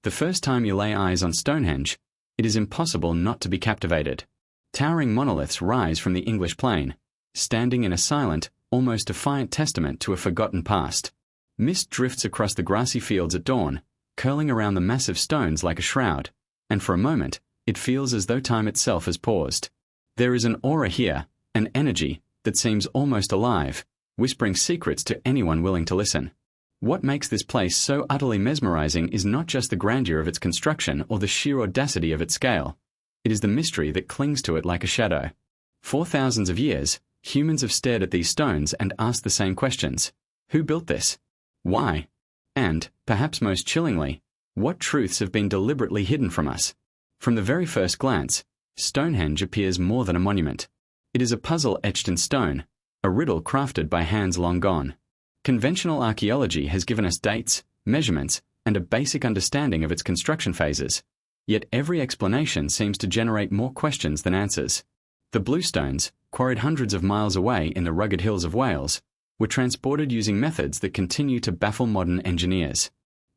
The first time you lay eyes on Stonehenge, it is impossible not to be captivated. Towering monoliths rise from the English plain, standing in a silent, almost defiant testament to a forgotten past. Mist drifts across the grassy fields at dawn, curling around the massive stones like a shroud, and for a moment, it feels as though time itself has paused. There is an aura here, an energy, that seems almost alive, whispering secrets to anyone willing to listen. What makes this place so utterly mesmerizing is not just the grandeur of its construction or the sheer audacity of its scale. It is the mystery that clings to it like a shadow. For thousands of years, humans have stared at these stones and asked the same questions. Who built this? Why? And, perhaps most chillingly, what truths have been deliberately hidden from us? From the very first glance, Stonehenge appears more than a monument. It is a puzzle etched in stone, a riddle crafted by hands long gone. Conventional archaeology has given us dates, measurements, and a basic understanding of its construction phases. Yet every explanation seems to generate more questions than answers. The bluestones, quarried hundreds of miles away in the rugged hills of Wales, were transported using methods that continue to baffle modern engineers.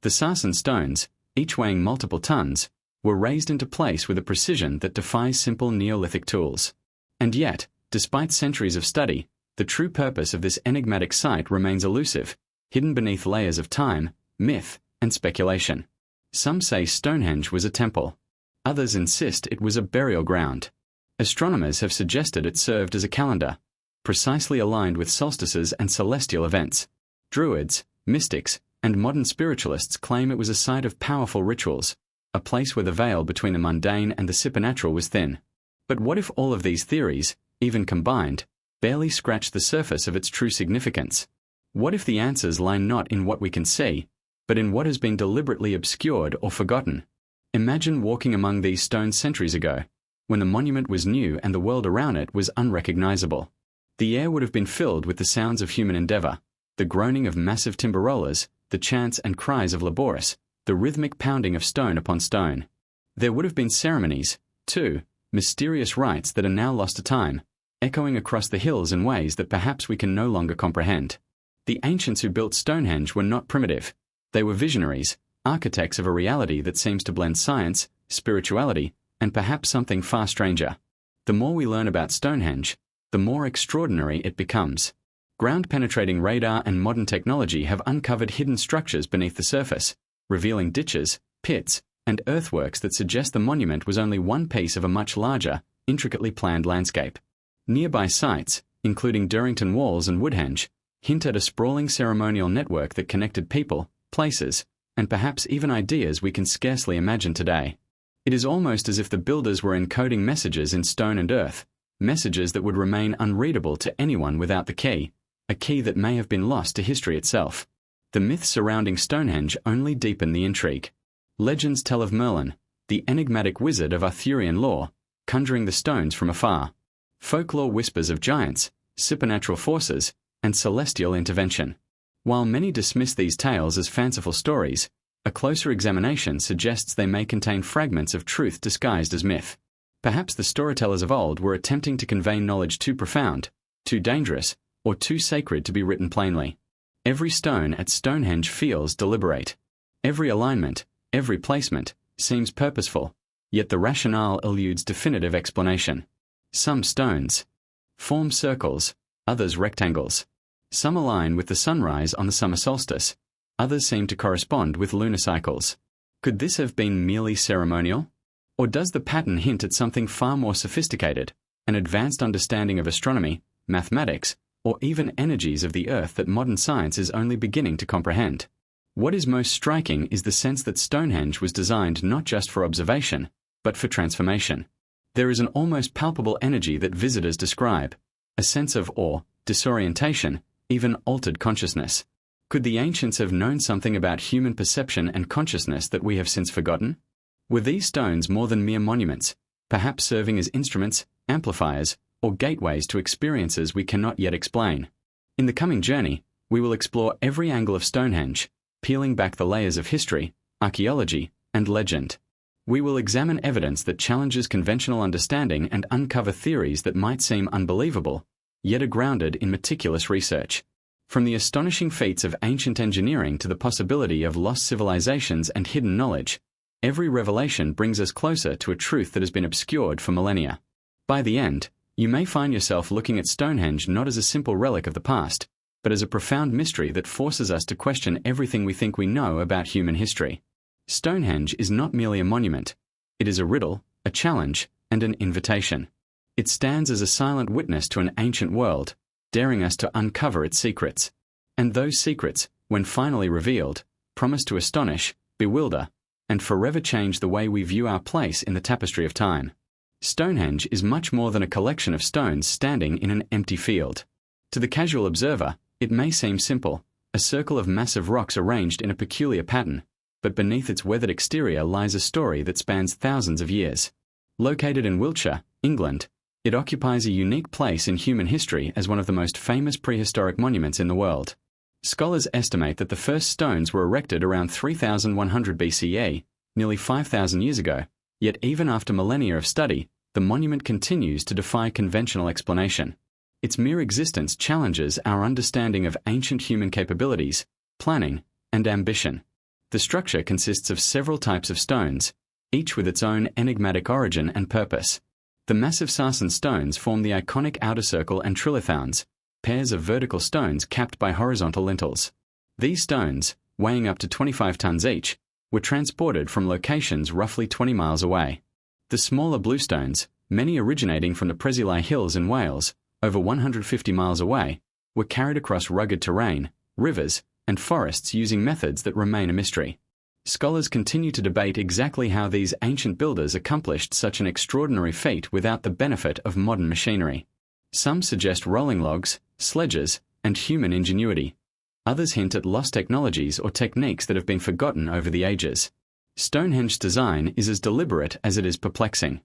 The sarsen stones, each weighing multiple tons, were raised into place with a precision that defies simple Neolithic tools. And yet, despite centuries of study, the true purpose of this enigmatic site remains elusive, hidden beneath layers of time, myth, and speculation. Some say Stonehenge was a temple. Others insist it was a burial ground. Astronomers have suggested it served as a calendar, precisely aligned with solstices and celestial events. Druids, mystics, and modern spiritualists claim it was a site of powerful rituals, a place where the veil between the mundane and the supernatural was thin. But what if all of these theories, even combined, barely scratch the surface of its true significance? What if the answers lie not in what we can see, but in what has been deliberately obscured or forgotten? Imagine walking among these stones centuries ago, when the monument was new and the world around it was unrecognizable. The air would have been filled with the sounds of human endeavor, the groaning of massive timber rollers, the chants and cries of laborious, the rhythmic pounding of stone upon stone. There would have been ceremonies, too, mysterious rites that are now lost to time, echoing across the hills in ways that perhaps we can no longer comprehend. The ancients who built Stonehenge were not primitive. They were visionaries, architects of a reality that seems to blend science, spirituality, and perhaps something far stranger. The more we learn about Stonehenge, the more extraordinary it becomes. Ground-penetrating radar and modern technology have uncovered hidden structures beneath the surface, revealing ditches, pits, and earthworks that suggest the monument was only one piece of a much larger, intricately planned landscape. Nearby sites, including Durrington Walls and Woodhenge, hint at a sprawling ceremonial network that connected people, places, and perhaps even ideas we can scarcely imagine today. It is almost as if the builders were encoding messages in stone and earth, messages that would remain unreadable to anyone without the key, a key that may have been lost to history itself. The myths surrounding Stonehenge only deepen the intrigue. Legends tell of Merlin, the enigmatic wizard of Arthurian lore, conjuring the stones from afar. Folklore whispers of giants, supernatural forces, and celestial intervention. While many dismiss these tales as fanciful stories, a closer examination suggests they may contain fragments of truth disguised as myth. Perhaps the storytellers of old were attempting to convey knowledge too profound, too dangerous, or too sacred to be written plainly. Every stone at Stonehenge feels deliberate. Every alignment, every placement, seems purposeful, yet the rationale eludes definitive explanation. Some stones form circles, others rectangles. Some align with the sunrise on the summer solstice, others seem to correspond with lunar cycles. Could this have been merely ceremonial? Or does the pattern hint at something far more sophisticated, an advanced understanding of astronomy, mathematics, or even energies of the earth that modern science is only beginning to comprehend? What is most striking is the sense that Stonehenge was designed not just for observation, but for transformation. There is an almost palpable energy that visitors describe, a sense of awe, disorientation, even altered consciousness. Could the ancients have known something about human perception and consciousness that we have since forgotten? Were these stones more than mere monuments, perhaps serving as instruments, amplifiers, or gateways to experiences we cannot yet explain? In the coming journey, we will explore every angle of Stonehenge, peeling back the layers of history, archaeology, and legend. We will examine evidence that challenges conventional understanding and uncover theories that might seem unbelievable, yet are grounded in meticulous research. From the astonishing feats of ancient engineering to the possibility of lost civilizations and hidden knowledge, Every revelation brings us closer to a truth that has been obscured for millennia. By the end, you may find yourself looking at Stonehenge not as a simple relic of the past, but as a profound mystery that forces us to question everything we think we know about human history. Stonehenge is not merely a monument. It is a riddle, a challenge, and an invitation. It stands as a silent witness to an ancient world, daring us to uncover its secrets. And those secrets, when finally revealed, promise to astonish, bewilder, and forever change the way we view our place in the tapestry of time. Stonehenge is much more than a collection of stones standing in an empty field. To the casual observer, it may seem simple, a circle of massive rocks arranged in a peculiar pattern, but beneath its weathered exterior lies a story that spans thousands of years. Located in Wiltshire, England, it occupies a unique place in human history as one of the most famous prehistoric monuments in the world. Scholars estimate that the first stones were erected around 3100 BCE, nearly 5,000 years ago, yet even after millennia of study, the monument continues to defy conventional explanation. Its mere existence challenges our understanding of ancient human capabilities, planning, and ambition. The structure consists of several types of stones, each with its own enigmatic origin and purpose. The massive sarsen stones form the iconic outer circle and trilithons, pairs of vertical stones capped by horizontal lintels. These stones, weighing up to 25 tons each, were transported from locations roughly 20 miles away. The smaller bluestones, many originating from the Preseli Hills in Wales, over 150 miles away, were carried across rugged terrain, rivers, and forests using methods that remain a mystery. Scholars continue to debate exactly how these ancient builders accomplished such an extraordinary feat without the benefit of modern machinery. Some suggest rolling logs, sledges, and human ingenuity. Others hint at lost technologies or techniques that have been forgotten over the ages. Stonehenge's design is as deliberate as it is perplexing.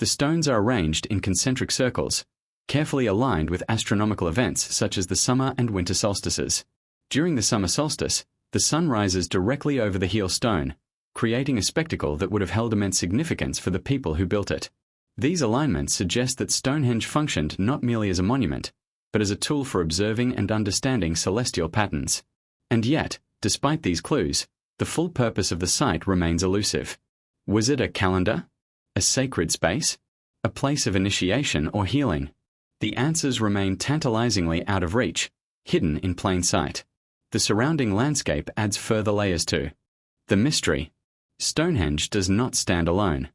The stones are arranged in concentric circles, carefully aligned with astronomical events such as the summer and winter solstices. During the summer solstice, the sun rises directly over the heel stone, creating a spectacle that would have held immense significance for the people who built it. These alignments suggest that Stonehenge functioned not merely as a monument, but as a tool for observing and understanding celestial patterns. And yet, despite these clues, the full purpose of the site remains elusive. Was it a calendar? A sacred space? A place of initiation or healing? The answers remain tantalizingly out of reach, hidden in plain sight. The surrounding landscape adds further layers to the mystery. Stonehenge does not stand alone.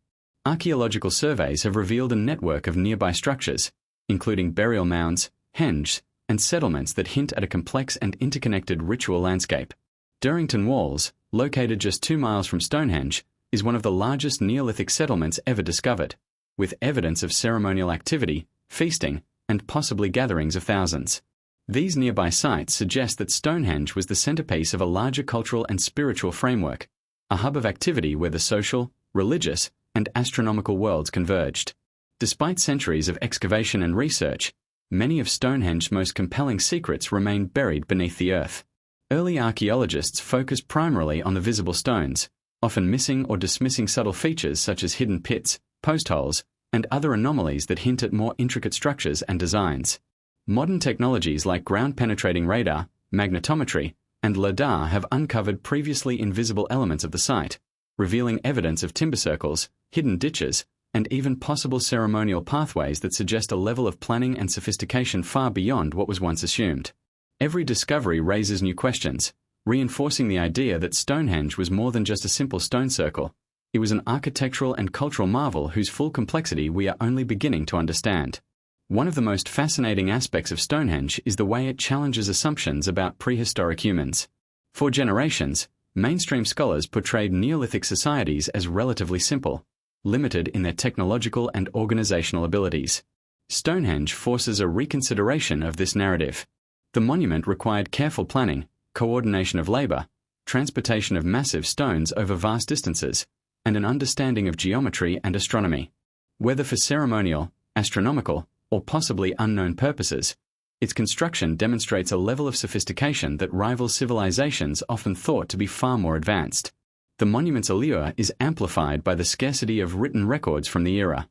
Archaeological surveys have revealed a network of nearby structures, including burial mounds, henges, and settlements that hint at a complex and interconnected ritual landscape. Durrington Walls, located just 2 miles from Stonehenge, is one of the largest Neolithic settlements ever discovered, with evidence of ceremonial activity, feasting, and possibly gatherings of thousands. These nearby sites suggest that Stonehenge was the centerpiece of a larger cultural and spiritual framework, a hub of activity where the social, religious, and astronomical worlds converged. Despite centuries of excavation and research, many of Stonehenge's most compelling secrets remain buried beneath the earth. Early archaeologists focused primarily on the visible stones, often missing or dismissing subtle features such as hidden pits, post holes, and other anomalies that hint at more intricate structures and designs. Modern technologies like ground-penetrating radar, magnetometry, and LiDAR have uncovered previously invisible elements of the site, revealing evidence of timber circles, hidden ditches, and even possible ceremonial pathways that suggest a level of planning and sophistication far beyond what was once assumed. Every discovery raises new questions, reinforcing the idea that Stonehenge was more than just a simple stone circle. It was an architectural and cultural marvel whose full complexity we are only beginning to understand. One of the most fascinating aspects of Stonehenge is the way it challenges assumptions about prehistoric humans. For generations, mainstream scholars portrayed Neolithic societies as relatively simple, limited in their technological and organizational abilities. Stonehenge forces a reconsideration of this narrative. The monument required careful planning, coordination of labor, transportation of massive stones over vast distances, and an understanding of geometry and astronomy. Whether for ceremonial, astronomical, or possibly unknown purposes, its construction demonstrates a level of sophistication that rivals civilizations often thought to be far more advanced. The monument's allure is amplified by the scarcity of written records from the era.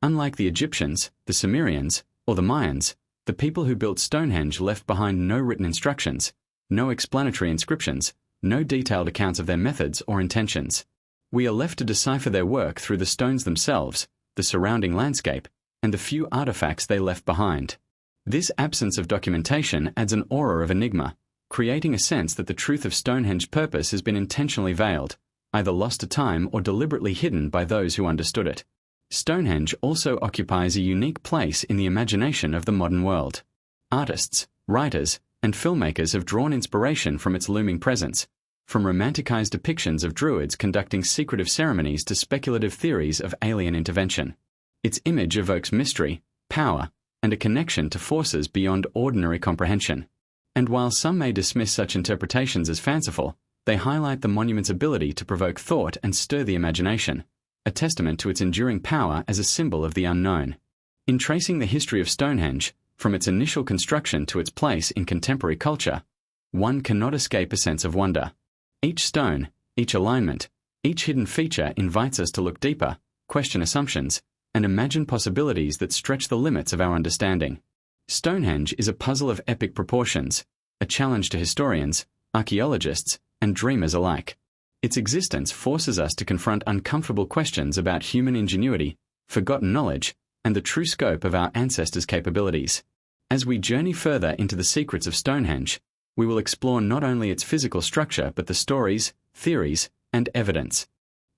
Unlike the Egyptians, the Sumerians, or the Mayans, the people who built Stonehenge left behind no written instructions, no explanatory inscriptions, no detailed accounts of their methods or intentions. We are left to decipher their work through the stones themselves, the surrounding landscape, and the few artifacts they left behind. This absence of documentation adds an aura of enigma, creating a sense that the truth of Stonehenge's purpose has been intentionally veiled, either lost to time or deliberately hidden by those who understood it. Stonehenge also occupies a unique place in the imagination of the modern world. Artists, writers, and filmmakers have drawn inspiration from its looming presence, from romanticized depictions of druids conducting secretive ceremonies to speculative theories of alien intervention. Its image evokes mystery, power, and a connection to forces beyond ordinary comprehension. And while some may dismiss such interpretations as fanciful, they highlight the monument's ability to provoke thought and stir the imagination, a testament to its enduring power as a symbol of the unknown. In tracing the history of Stonehenge, from its initial construction to its place in contemporary culture, one cannot escape a sense of wonder. Each stone, each alignment, each hidden feature invites us to look deeper, question assumptions, and imagine possibilities that stretch the limits of our understanding. Stonehenge is a puzzle of epic proportions, a challenge to historians, archaeologists, and dreamers alike. Its existence forces us to confront uncomfortable questions about human ingenuity, forgotten knowledge, and the true scope of our ancestors' capabilities. As we journey further into the secrets of Stonehenge, we will explore not only its physical structure but the stories, theories, and evidence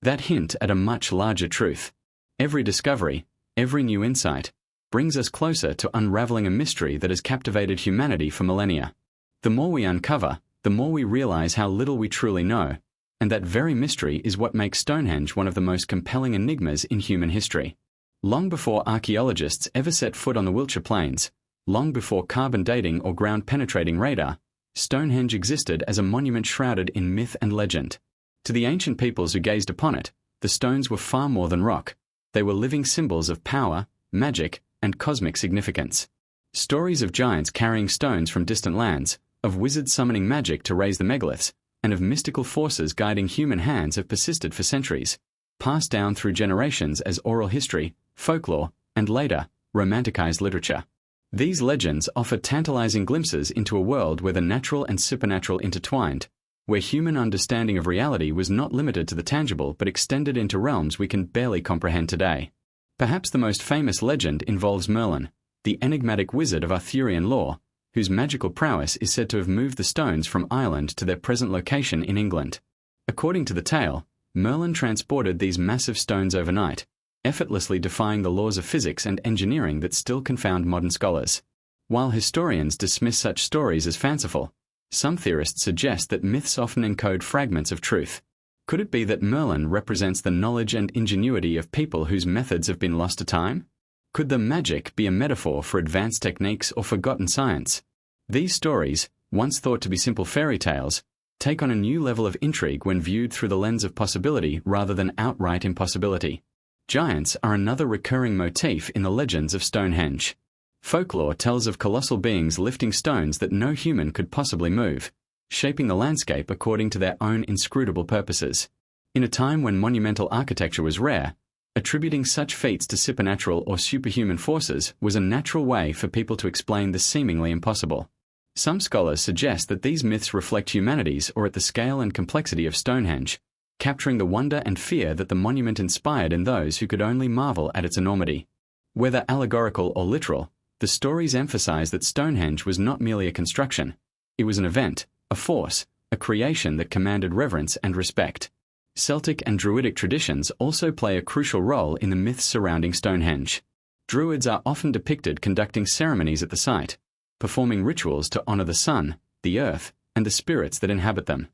that hint at a much larger truth. Every discovery, every new insight, brings us closer to unraveling a mystery that has captivated humanity for millennia. The more we uncover, the more we realize how little we truly know, and that very mystery is what makes Stonehenge one of the most compelling enigmas in human history. Long before archaeologists ever set foot on the Wiltshire Plains, long before carbon dating or ground-penetrating radar, Stonehenge existed as a monument shrouded in myth and legend. To the ancient peoples who gazed upon it, the stones were far more than rock. They were living symbols of power, magic, and cosmic significance. Stories of giants carrying stones from distant lands, of wizards summoning magic to raise the megaliths, and of mystical forces guiding human hands have persisted for centuries, passed down through generations as oral history, folklore, and later, romanticized literature. These legends offer tantalizing glimpses into a world where the natural and supernatural intertwined, where human understanding of reality was not limited to the tangible but extended into realms we can barely comprehend today. Perhaps the most famous legend involves Merlin, the enigmatic wizard of Arthurian lore, whose magical prowess is said to have moved the stones from Ireland to their present location in England. According to the tale, Merlin transported these massive stones overnight, effortlessly defying the laws of physics and engineering that still confound modern scholars. While historians dismiss such stories as fanciful, some theorists suggest that myths often encode fragments of truth. Could it be that Merlin represents the knowledge and ingenuity of people whose methods have been lost to time? Could the magic be a metaphor for advanced techniques or forgotten science? These stories, once thought to be simple fairy tales, take on a new level of intrigue when viewed through the lens of possibility rather than outright impossibility. Giants are another recurring motif in the legends of Stonehenge. Folklore tells of colossal beings lifting stones that no human could possibly move, shaping the landscape according to their own inscrutable purposes. In a time when monumental architecture was rare, attributing such feats to supernatural or superhuman forces was a natural way for people to explain the seemingly impossible. Some scholars suggest that these myths reflect humanity's or at the scale and complexity of Stonehenge, capturing the wonder and fear that the monument inspired in those who could only marvel at its enormity. Whether allegorical or literal, the stories emphasize that Stonehenge was not merely a construction. It was an event, a force, a creation that commanded reverence and respect. Celtic and Druidic traditions also play a crucial role in the myths surrounding Stonehenge. Druids are often depicted conducting ceremonies at the site, performing rituals to honor the sun, the earth, and the spirits that inhabit them.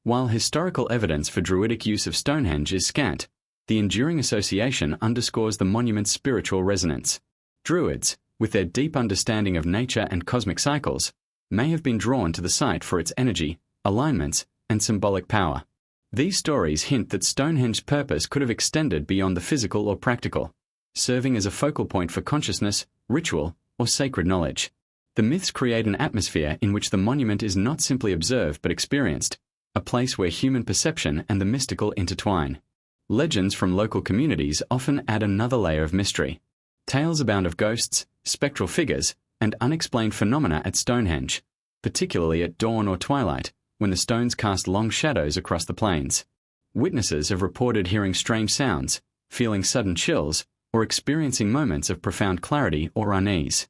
While historical evidence for Druidic use of Stonehenge is scant, the enduring association underscores the monument's spiritual resonance. Druids, with their deep understanding of nature and cosmic cycles, may have been drawn to the site for its energy, alignments, and symbolic power. These stories hint that Stonehenge's purpose could have extended beyond the physical or practical, serving as a focal point for consciousness, ritual, or sacred knowledge. The myths create an atmosphere in which the monument is not simply observed but experienced, a place where human perception and the mystical intertwine. Legends from local communities often add another layer of mystery. Tales abound of ghosts, spectral figures, and unexplained phenomena at Stonehenge, particularly at dawn or twilight, when the stones cast long shadows across the plains. Witnesses have reported hearing strange sounds, feeling sudden chills, or experiencing moments of profound clarity or unease.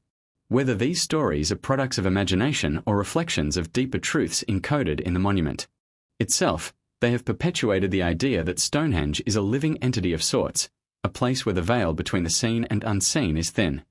Whether these stories are products of imagination or reflections of deeper truths encoded in the monument itself, they have perpetuated the idea that Stonehenge is a living entity of sorts, a place where the veil between the seen and unseen is thin.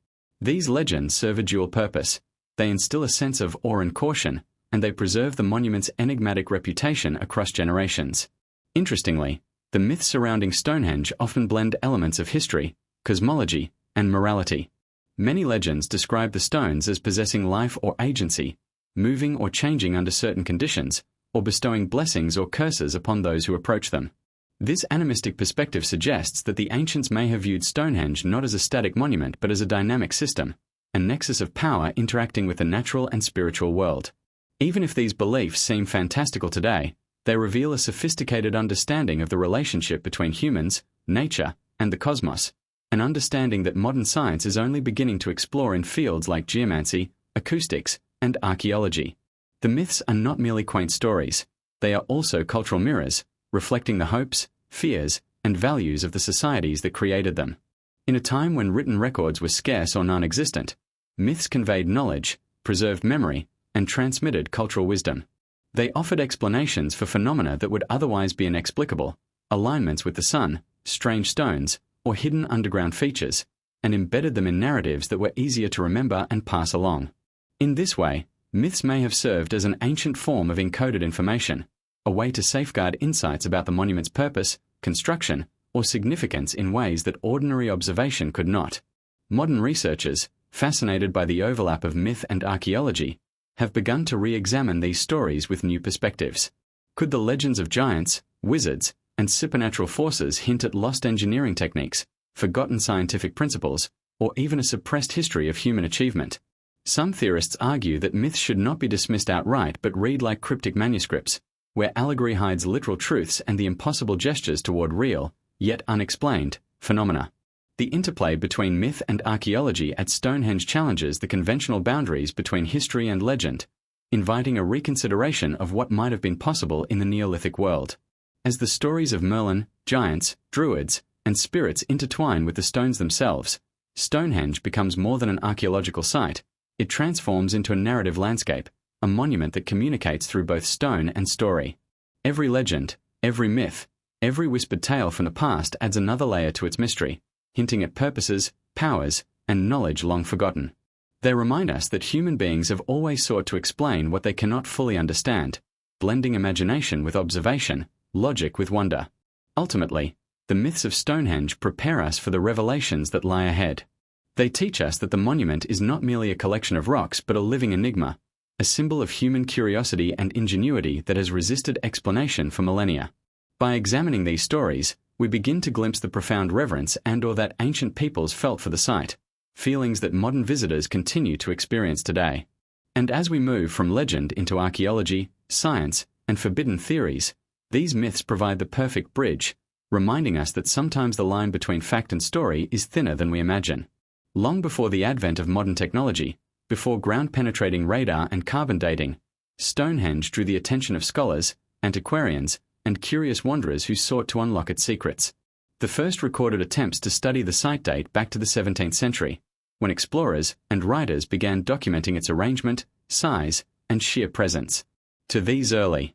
These legends serve a dual purpose. They instill a sense of awe and caution, and they preserve the monument's enigmatic reputation across generations. Interestingly, the myths surrounding Stonehenge often blend elements of history, cosmology, and morality. Many legends describe the stones as possessing life or agency, moving or changing under certain conditions, or bestowing blessings or curses upon those who approach them. This animistic perspective suggests that the ancients may have viewed Stonehenge not as a static monument but as a dynamic system, a nexus of power interacting with the natural and spiritual world. Even if these beliefs seem fantastical today, they reveal a sophisticated understanding of the relationship between humans, nature, and the cosmos, an understanding that modern science is only beginning to explore in fields like geomancy, acoustics, and archaeology. The myths are not merely quaint stories. They are also cultural mirrors, reflecting the hopes, fears, and values of the societies that created them. In a time when written records were scarce or non-existent, myths conveyed knowledge, preserved memory, and transmitted cultural wisdom. They offered explanations for phenomena that would otherwise be inexplicable, alignments with the sun, strange stones, or hidden underground features, and embedded them in narratives that were easier to remember and pass along. In this way, myths may have served as an ancient form of encoded information, a way to safeguard insights about the monument's purpose, construction, or significance in ways that ordinary observation could not. Modern researchers, fascinated by the overlap of myth and archaeology, have begun to re-examine these stories with new perspectives. Could the legends of giants, wizards, and supernatural forces hint at lost engineering techniques, forgotten scientific principles, or even a suppressed history of human achievement? Some theorists argue that myths should not be dismissed outright but read like cryptic manuscripts, where allegory hides literal truths and the impossible gestures toward real, yet unexplained, phenomena. The interplay between myth and archaeology at Stonehenge challenges the conventional boundaries between history and legend, inviting a reconsideration of what might have been possible in the Neolithic world. As the stories of Merlin, giants, druids, and spirits intertwine with the stones themselves, Stonehenge becomes more than an archaeological site. It transforms into a narrative landscape, a monument that communicates through both stone and story. Every legend, every myth, every whispered tale from the past adds another layer to its mystery, hinting at purposes, powers, and knowledge long forgotten. They remind us that human beings have always sought to explain what they cannot fully understand, blending imagination with observation, logic with wonder. Ultimately, the myths of Stonehenge prepare us for the revelations that lie ahead. They teach us that the monument is not merely a collection of rocks but a living enigma, a symbol of human curiosity and ingenuity that has resisted explanation for millennia. By examining these stories, we begin to glimpse the profound reverence and/or that ancient peoples felt for the site, feelings that modern visitors continue to experience today. And as we move from legend into archaeology, science, and forbidden theories, these myths provide the perfect bridge, reminding us that sometimes the line between fact and story is thinner than we imagine. Long before the advent of modern technology, before ground-penetrating radar and carbon dating, Stonehenge drew the attention of scholars, antiquarians, and curious wanderers who sought to unlock its secrets. The first recorded attempts to study the site date back to the 17th century, when explorers and writers began documenting its arrangement, size, and sheer presence. To these early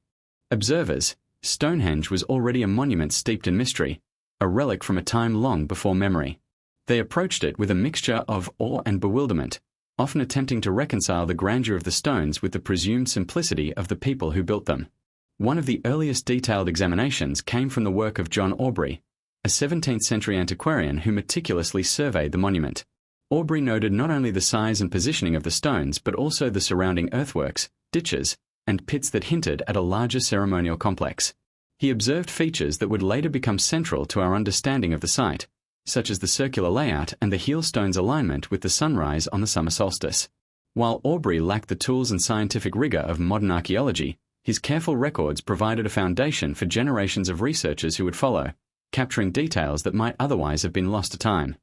observers, Stonehenge was already a monument steeped in mystery, a relic from a time long before memory. They approached it with a mixture of awe and bewilderment, often attempting to reconcile the grandeur of the stones with the presumed simplicity of the people who built them. One of the earliest detailed examinations came from the work of John Aubrey, a 17th-century antiquarian who meticulously surveyed the monument. Aubrey noted not only the size and positioning of the stones but also the surrounding earthworks, ditches, and pits that hinted at a larger ceremonial complex. He observed features that would later become central to our understanding of the site, such as the circular layout and the heel stone's alignment with the sunrise on the summer solstice. While Aubrey lacked the tools and scientific rigor of modern archaeology, his careful records provided a foundation for generations of researchers who would follow, capturing details that might otherwise have been lost to time.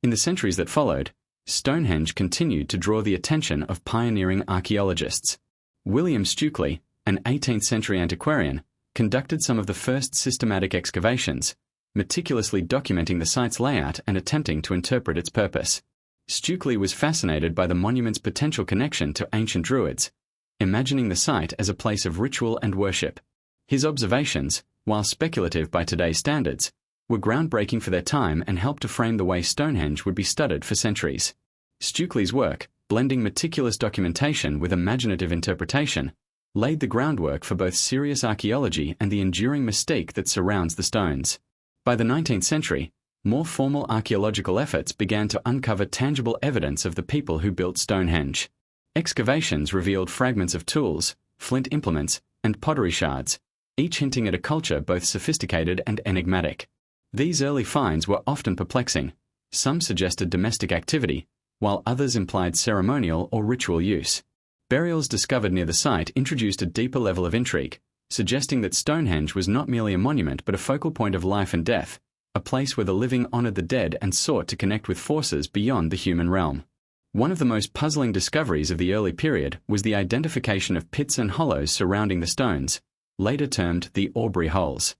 In the centuries that followed, Stonehenge continued to draw the attention of pioneering archaeologists. William Stukeley, an 18th-century antiquarian, conducted some of the first systematic excavations, meticulously documenting the site's layout and attempting to interpret its purpose. Stukely was fascinated by the monument's potential connection to ancient Druids, imagining the site as a place of ritual and worship. His observations, while speculative by today's standards, were groundbreaking for their time and helped to frame the way Stonehenge would be studied for centuries. Stukely's work, blending meticulous documentation with imaginative interpretation, laid the groundwork for both serious archaeology and the enduring mystique that surrounds the stones. By the 19th century, more formal archaeological efforts began to uncover tangible evidence of the people who built Stonehenge. Excavations revealed fragments of tools, flint implements, and pottery shards, each hinting at a culture both sophisticated and enigmatic. These early finds were often perplexing. Some suggested domestic activity, while others implied ceremonial or ritual use. Burials discovered near the site introduced a deeper level of intrigue, suggesting that Stonehenge was not merely a monument but a focal point of life and death, a place where the living honored the dead and sought to connect with forces beyond the human realm. One of the most puzzling discoveries of the early period was the identification of pits and hollows surrounding the stones, later termed the Aubrey holes.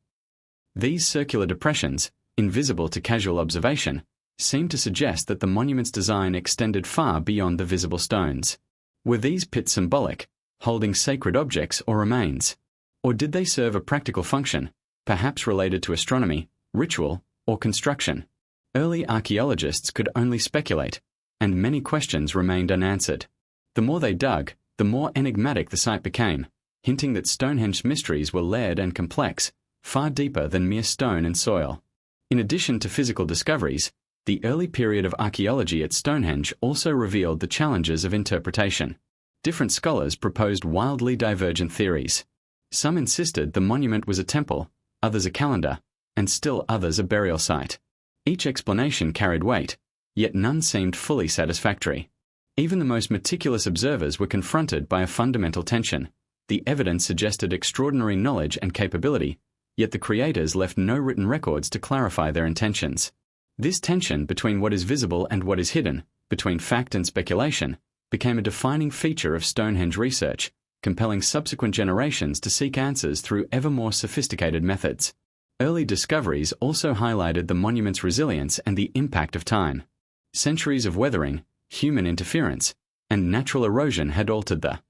These circular depressions, invisible to casual observation, seemed to suggest that the monument's design extended far beyond the visible stones. Were these pits symbolic, holding sacred objects or remains? Or did they serve a practical function, perhaps related to astronomy, ritual, or construction? Early archaeologists could only speculate, and many questions remained unanswered. The more they dug, the more enigmatic the site became, hinting that Stonehenge's mysteries were layered and complex, far deeper than mere stone and soil. In addition to physical discoveries, the early period of archaeology at Stonehenge also revealed the challenges of interpretation. Different scholars proposed wildly divergent theories. Some insisted the monument was a temple, others a calendar, and still others a burial site. Each explanation carried weight, yet none seemed fully satisfactory. Even the most meticulous observers were confronted by a fundamental tension. The evidence suggested extraordinary knowledge and capability, yet the creators left no written records to clarify their intentions. This tension between what is visible and what is hidden, between fact and speculation, became a defining feature of Stonehenge research, compelling subsequent generations to seek answers through ever more sophisticated methods. Early discoveries also highlighted the monument's resilience and the impact of time. Centuries of weathering, human interference, and natural erosion had altered the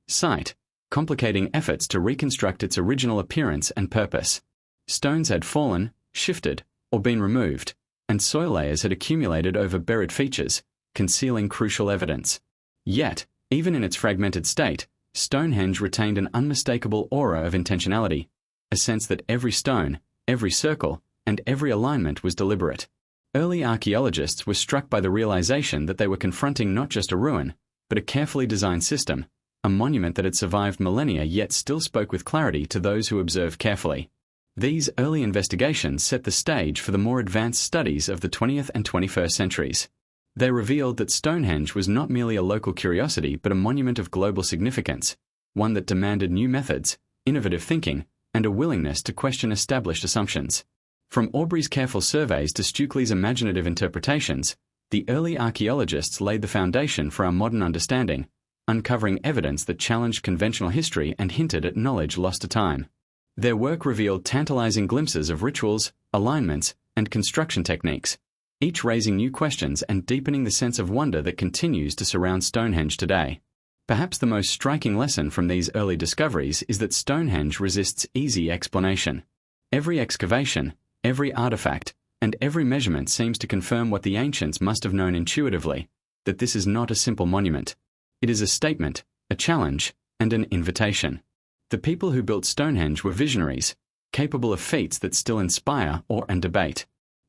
site, complicating efforts to reconstruct its original appearance and purpose. Stones had fallen, shifted, or been removed, and soil layers had accumulated over buried features, concealing crucial evidence. Yet, even in its fragmented state, Stonehenge retained an unmistakable aura of intentionality, a sense that every stone, every circle, and every alignment was deliberate. Early archaeologists were struck by the realization that they were confronting not just a ruin, but a carefully designed system, a monument that had survived millennia yet still spoke with clarity to those who observed carefully. These early investigations set the stage for the more advanced studies of the 20th and 21st centuries. They revealed that Stonehenge was not merely a local curiosity but a monument of global significance, one that demanded new methods, innovative thinking, and a willingness to question established assumptions. From Aubrey's careful surveys to Stukely's imaginative interpretations, the early archaeologists laid the foundation for our modern understanding, uncovering evidence that challenged conventional history and hinted at knowledge lost to time. Their work revealed tantalizing glimpses of rituals, alignments, and construction techniques, each raising new questions and deepening the sense of wonder that continues to surround Stonehenge today. Perhaps the most striking lesson from these early discoveries is that Stonehenge resists easy explanation. Every excavation, every artifact, and every measurement seems to confirm what the ancients must have known intuitively, that this is not a simple monument. It is a statement, a challenge, and an invitation. The people who built Stonehenge were visionaries, capable of feats that still inspire awe and debate.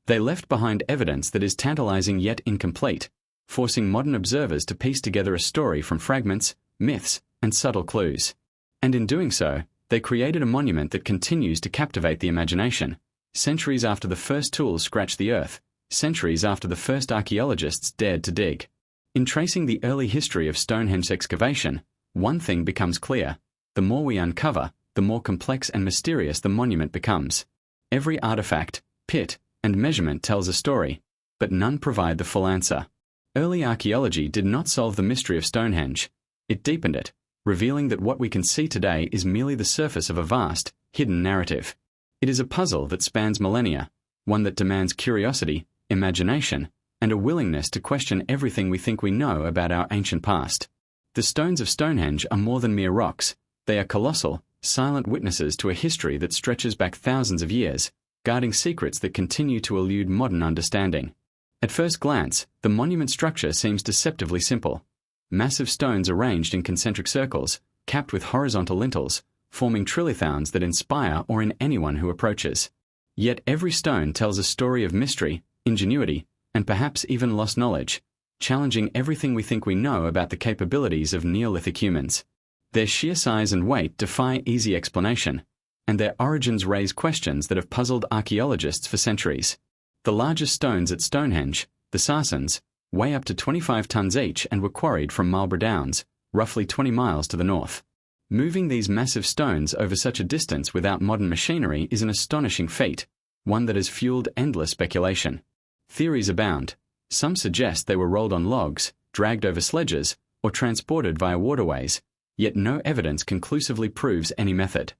They left behind evidence that is tantalizing yet incomplete, forcing modern observers to piece together a story from fragments, myths, and subtle clues. And in doing so, they created a monument that continues to captivate the imagination, centuries after the first tools scratched the earth, centuries after the first archaeologists dared to dig. In tracing the early history of Stonehenge's excavation, one thing becomes clear: the more we uncover, the more complex and mysterious the monument becomes. Every artifact, pit, and measurement tells a story, but none provide the full answer. Early archaeology did not solve the mystery of Stonehenge. It deepened it, revealing that what we can see today is merely the surface of a vast, hidden narrative. It is a puzzle that spans millennia, one that demands curiosity, imagination, and a willingness to question everything we think we know about our ancient past. The stones of Stonehenge are more than mere rocks. They are colossal, silent witnesses to a history that stretches back thousands of years, guarding secrets that continue to elude modern understanding. At first glance, the monument structure seems deceptively simple. Massive stones arranged in concentric circles, capped with horizontal lintels, forming trilithons that inspire awe in anyone who approaches. Yet every stone tells a story of mystery, ingenuity, and perhaps even lost knowledge, challenging everything we think we know about the capabilities of Neolithic humans. Their sheer size and weight defy easy explanation, and their origins raise questions that have puzzled archaeologists for centuries. The largest stones at Stonehenge, the Sarsens, weigh up to 25 tons each and were quarried from Marlborough Downs, roughly 20 miles to the north. Moving these massive stones over such a distance without modern machinery is an astonishing feat, one that has fueled endless speculation. Theories abound. Some suggest they were rolled on logs, dragged over sledges, or transported via waterways, yet no evidence conclusively proves any method.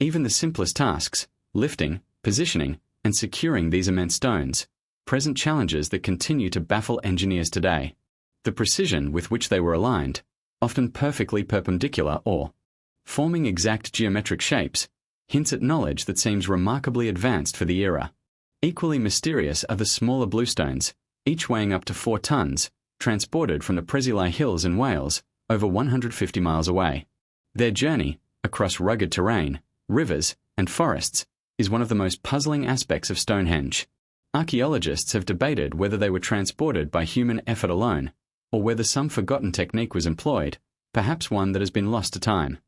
Even the simplest tasks, lifting, positioning, and securing these immense stones, present challenges that continue to baffle engineers today. The precision with which they were aligned, often perfectly perpendicular or forming exact geometric shapes, hints at knowledge that seems remarkably advanced for the era. Equally mysterious are the smaller bluestones, each weighing up to 4 tons, transported from the Preseli Hills in Wales, over 150 miles away. Their journey, across rugged terrain, rivers, and forests, is one of the most puzzling aspects of Stonehenge. Archaeologists have debated whether they were transported by human effort alone, or whether some forgotten technique was employed, perhaps one that has been lost to time.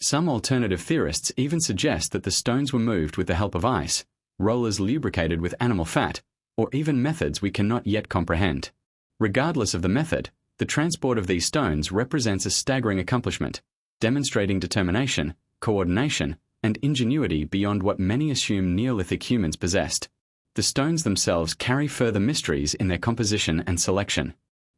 Some alternative theorists even suggest that the stones were moved with the help of ice, rollers lubricated with animal fat, or even methods we cannot yet comprehend. Regardless of the method, the transport of these stones represents a staggering accomplishment, demonstrating determination, coordination, and ingenuity beyond what many assume Neolithic humans possessed. The stones themselves carry further mysteries in their composition and selection.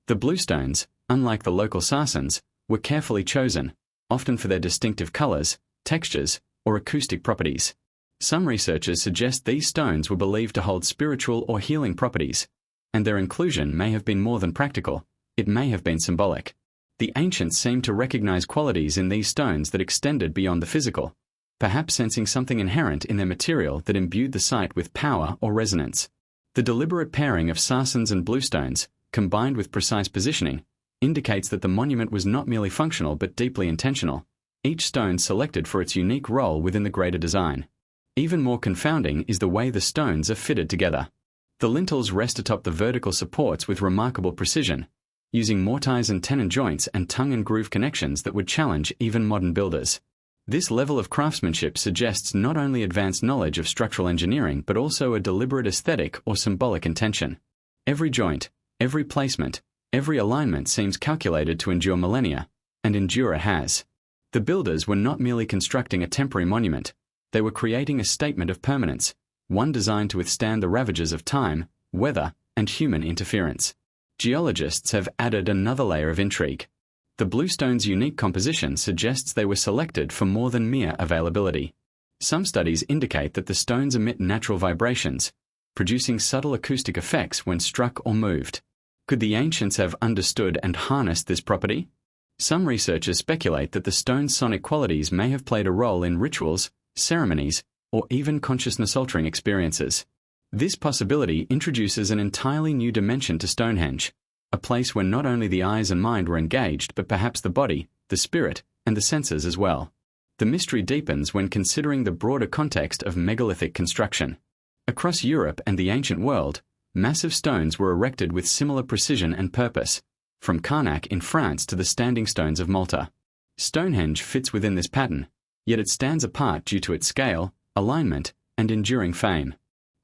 The bluestones, unlike the local Sarsens, were carefully chosen, often for their distinctive colors, textures, or acoustic properties. Some researchers suggest these stones were believed to hold spiritual or healing properties, and their inclusion may have been more than practical, it may have been symbolic. The ancients seemed to recognize qualities in these stones that extended beyond the physical, perhaps sensing something inherent in their material that imbued the site with power or resonance. The deliberate pairing of Sarsens and bluestones, combined with precise positioning, indicates that the monument was not merely functional but deeply intentional, each stone selected for its unique role within the greater design. Even more confounding is the way the stones are fitted together. The lintels rest atop the vertical supports with remarkable precision, using mortise and tenon joints and tongue and groove connections that would challenge even modern builders. This level of craftsmanship suggests not only advanced knowledge of structural engineering but also a deliberate aesthetic or symbolic intention. Every joint, every placement, every alignment seems calculated to endure millennia, and endure it has. The builders were not merely constructing a temporary monument, they were creating a statement of permanence, one designed to withstand the ravages of time, weather, and human interference. Geologists have added another layer of intrigue. The bluestone's unique composition suggests they were selected for more than mere availability. Some studies indicate that the stones emit natural vibrations, producing subtle acoustic effects when struck or moved. Could the ancients have understood and harnessed this property? Some researchers speculate that the stone's sonic qualities may have played a role in rituals, ceremonies, or even consciousness-altering experiences. This possibility introduces an entirely new dimension to Stonehenge, a place where not only the eyes and mind were engaged but perhaps the body, the spirit, and the senses as well. The mystery deepens when considering the broader context of megalithic construction. Across Europe and the ancient world, massive stones were erected with similar precision and purpose, from Karnak in France to the standing stones of Malta. Stonehenge fits within this pattern, yet it stands apart due to its scale, alignment, and enduring fame.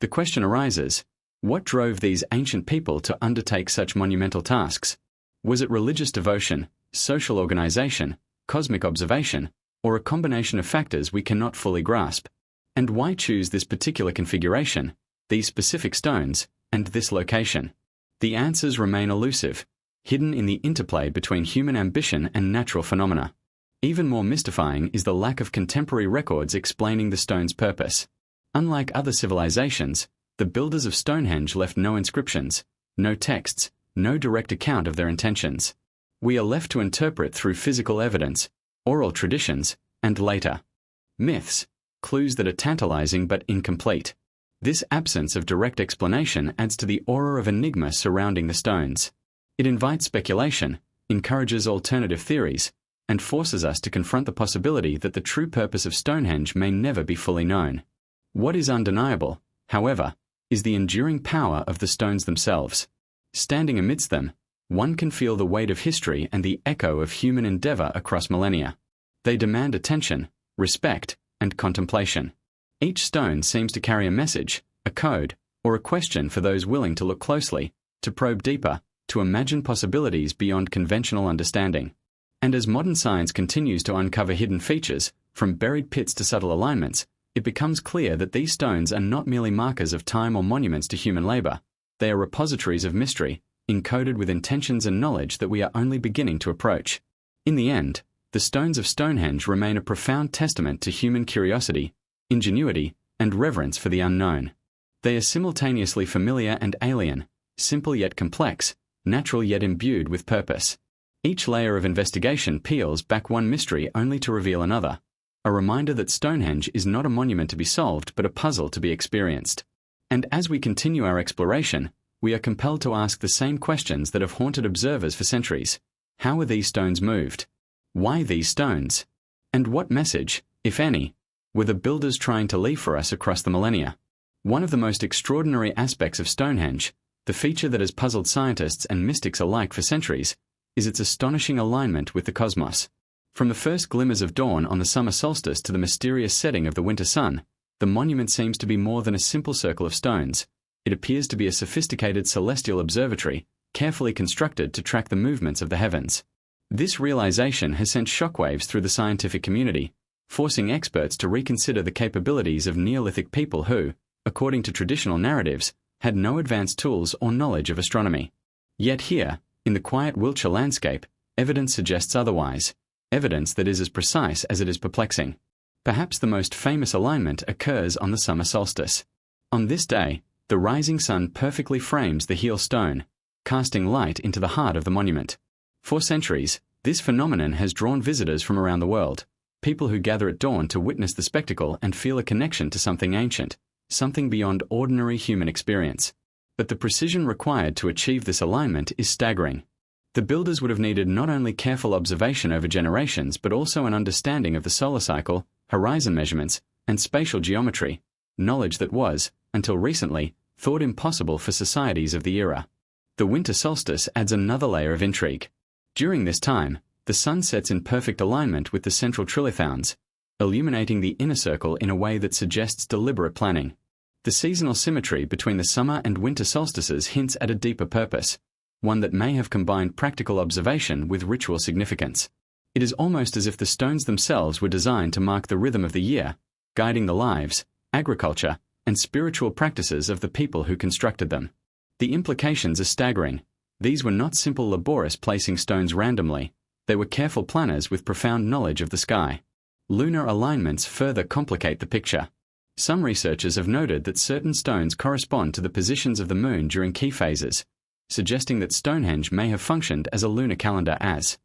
The question arises, what drove these ancient people to undertake such monumental tasks? Was it religious devotion, social organization, cosmic observation, or a combination of factors we cannot fully grasp? And why choose this particular configuration, these specific stones, and this location? The answers remain elusive, hidden in the interplay between human ambition and natural phenomena. Even more mystifying is the lack of contemporary records explaining the stone's purpose. Unlike other civilizations, the builders of Stonehenge left no inscriptions, no texts, no direct account of their intentions. We are left to interpret through physical evidence, oral traditions, and later myths, clues that are tantalizing but incomplete. This absence of direct explanation adds to the aura of enigma surrounding the stones. It invites speculation, encourages alternative theories, and forces us to confront the possibility that the true purpose of Stonehenge may never be fully known. What is undeniable, however, is the enduring power of the stones themselves. Standing amidst them, one can feel the weight of history and the echo of human endeavor across millennia. They demand attention, respect, and contemplation. Each stone seems to carry a message, a code, or a question for those willing to look closely, to probe deeper, to imagine possibilities beyond conventional understanding. And as modern science continues to uncover hidden features, from buried pits to subtle alignments, it becomes clear that these stones are not merely markers of time or monuments to human labor. They are repositories of mystery, encoded with intentions and knowledge that we are only beginning to approach. In the end, the stones of Stonehenge remain a profound testament to human curiosity, ingenuity, and reverence for the unknown. They are simultaneously familiar and alien, simple yet complex, natural yet imbued with purpose. Each layer of investigation peels back one mystery only to reveal another, a reminder that Stonehenge is not a monument to be solved but a puzzle to be experienced. And as we continue our exploration, we are compelled to ask the same questions that have haunted observers for centuries. How were these stones moved? Why these stones? And what message, if any, were the builders trying to leave for us across the millennia? One of the most extraordinary aspects of Stonehenge, the feature that has puzzled scientists and mystics alike for centuries, is its astonishing alignment with the cosmos. From the first glimmers of dawn on the summer solstice to the mysterious setting of the winter sun, the monument seems to be more than a simple circle of stones. It appears to be a sophisticated celestial observatory, carefully constructed to track the movements of the heavens. This realization has sent shockwaves through the scientific community, forcing experts to reconsider the capabilities of Neolithic people who, according to traditional narratives, had no advanced tools or knowledge of astronomy. Yet here, in the quiet Wiltshire landscape, evidence suggests otherwise, evidence that is as precise as it is perplexing. Perhaps the most famous alignment occurs on the summer solstice. On this day, the rising sun perfectly frames the heel stone, casting light into the heart of the monument. For centuries, this phenomenon has drawn visitors from around the world, people who gather at dawn to witness the spectacle and feel a connection to something ancient, something beyond ordinary human experience. But the precision required to achieve this alignment is staggering. The builders would have needed not only careful observation over generations but also an understanding of the solar cycle, horizon measurements, and spatial geometry, knowledge that was, until recently, thought impossible for societies of the era. The winter solstice adds another layer of intrigue. During this time, the sun sets in perfect alignment with the central trilithons, illuminating the inner circle in a way that suggests deliberate planning. The seasonal symmetry between the summer and winter solstices hints at a deeper purpose, one that may have combined practical observation with ritual significance. It is almost as if the stones themselves were designed to mark the rhythm of the year, guiding the lives, agriculture, and spiritual practices of the people who constructed them. The implications are staggering. These were not simple laborious placing stones randomly. They were careful planners with profound knowledge of the sky. Lunar alignments further complicate the picture. Some researchers have noted that certain stones correspond to the positions of the moon during key phases, suggesting that Stonehenge may have functioned as a lunar calendar as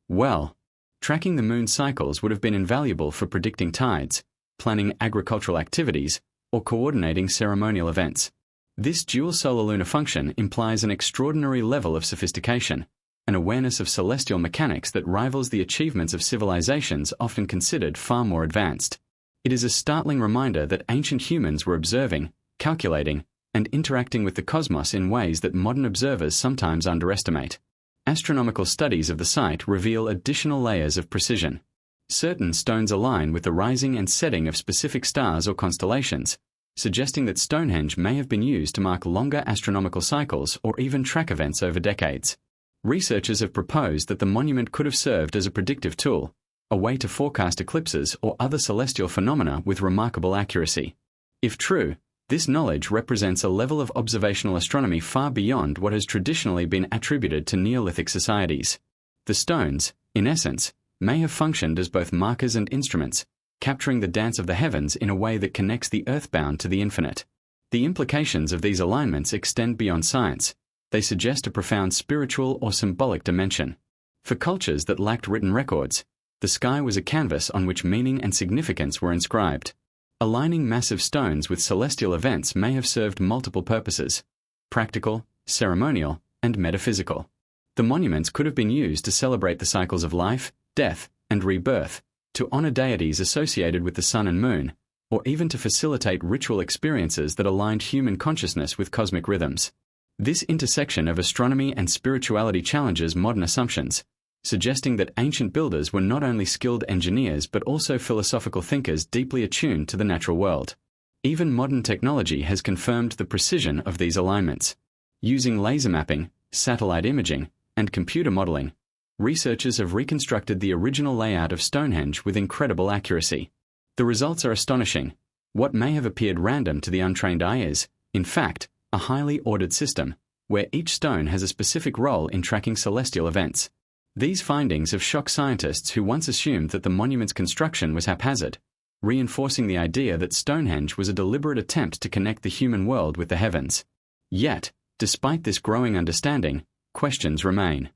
well. Tracking the moon cycles would have been invaluable for predicting tides, planning agricultural activities, or coordinating ceremonial events. This dual solar-lunar function implies an extraordinary level of sophistication, an awareness of celestial mechanics that rivals the achievements of civilizations often considered far more advanced. It is a startling reminder that ancient humans were observing, calculating, and interacting with the cosmos in ways that modern observers sometimes underestimate. Astronomical studies of the site reveal additional layers of precision. Certain stones align with the rising and setting of specific stars or constellations, suggesting that Stonehenge may have been used to mark longer astronomical cycles or even track events over decades. Researchers have proposed that the monument could have served as a predictive tool, a way to forecast eclipses or other celestial phenomena with remarkable accuracy. If true, this knowledge represents a level of observational astronomy far beyond what has traditionally been attributed to Neolithic societies. The stones, in essence, may have functioned as both markers and instruments, capturing the dance of the heavens in a way that connects the earthbound to the infinite. The implications of these alignments extend beyond science. They suggest a profound spiritual or symbolic dimension. For cultures that lacked written records, the sky was a canvas on which meaning and significance were inscribed. Aligning massive stones with celestial events may have served multiple purposes: practical, ceremonial, and metaphysical. The monuments could have been used to celebrate the cycles of life, death, and rebirth, to honor deities associated with the sun and moon, or even to facilitate ritual experiences that aligned human consciousness with cosmic rhythms. This intersection of astronomy and spirituality challenges modern assumptions, suggesting that ancient builders were not only skilled engineers but also philosophical thinkers deeply attuned to the natural world. Even modern technology has confirmed the precision of these alignments. Using laser mapping, satellite imaging, and computer modeling, researchers have reconstructed the original layout of Stonehenge with incredible accuracy. The results are astonishing. What may have appeared random to the untrained eye is, in fact, a highly ordered system, where each stone has a specific role in tracking celestial events. These findings have shocked scientists who once assumed that the monument's construction was haphazard, reinforcing the idea that Stonehenge was a deliberate attempt to connect the human world with the heavens. Yet, despite this growing understanding, questions remain.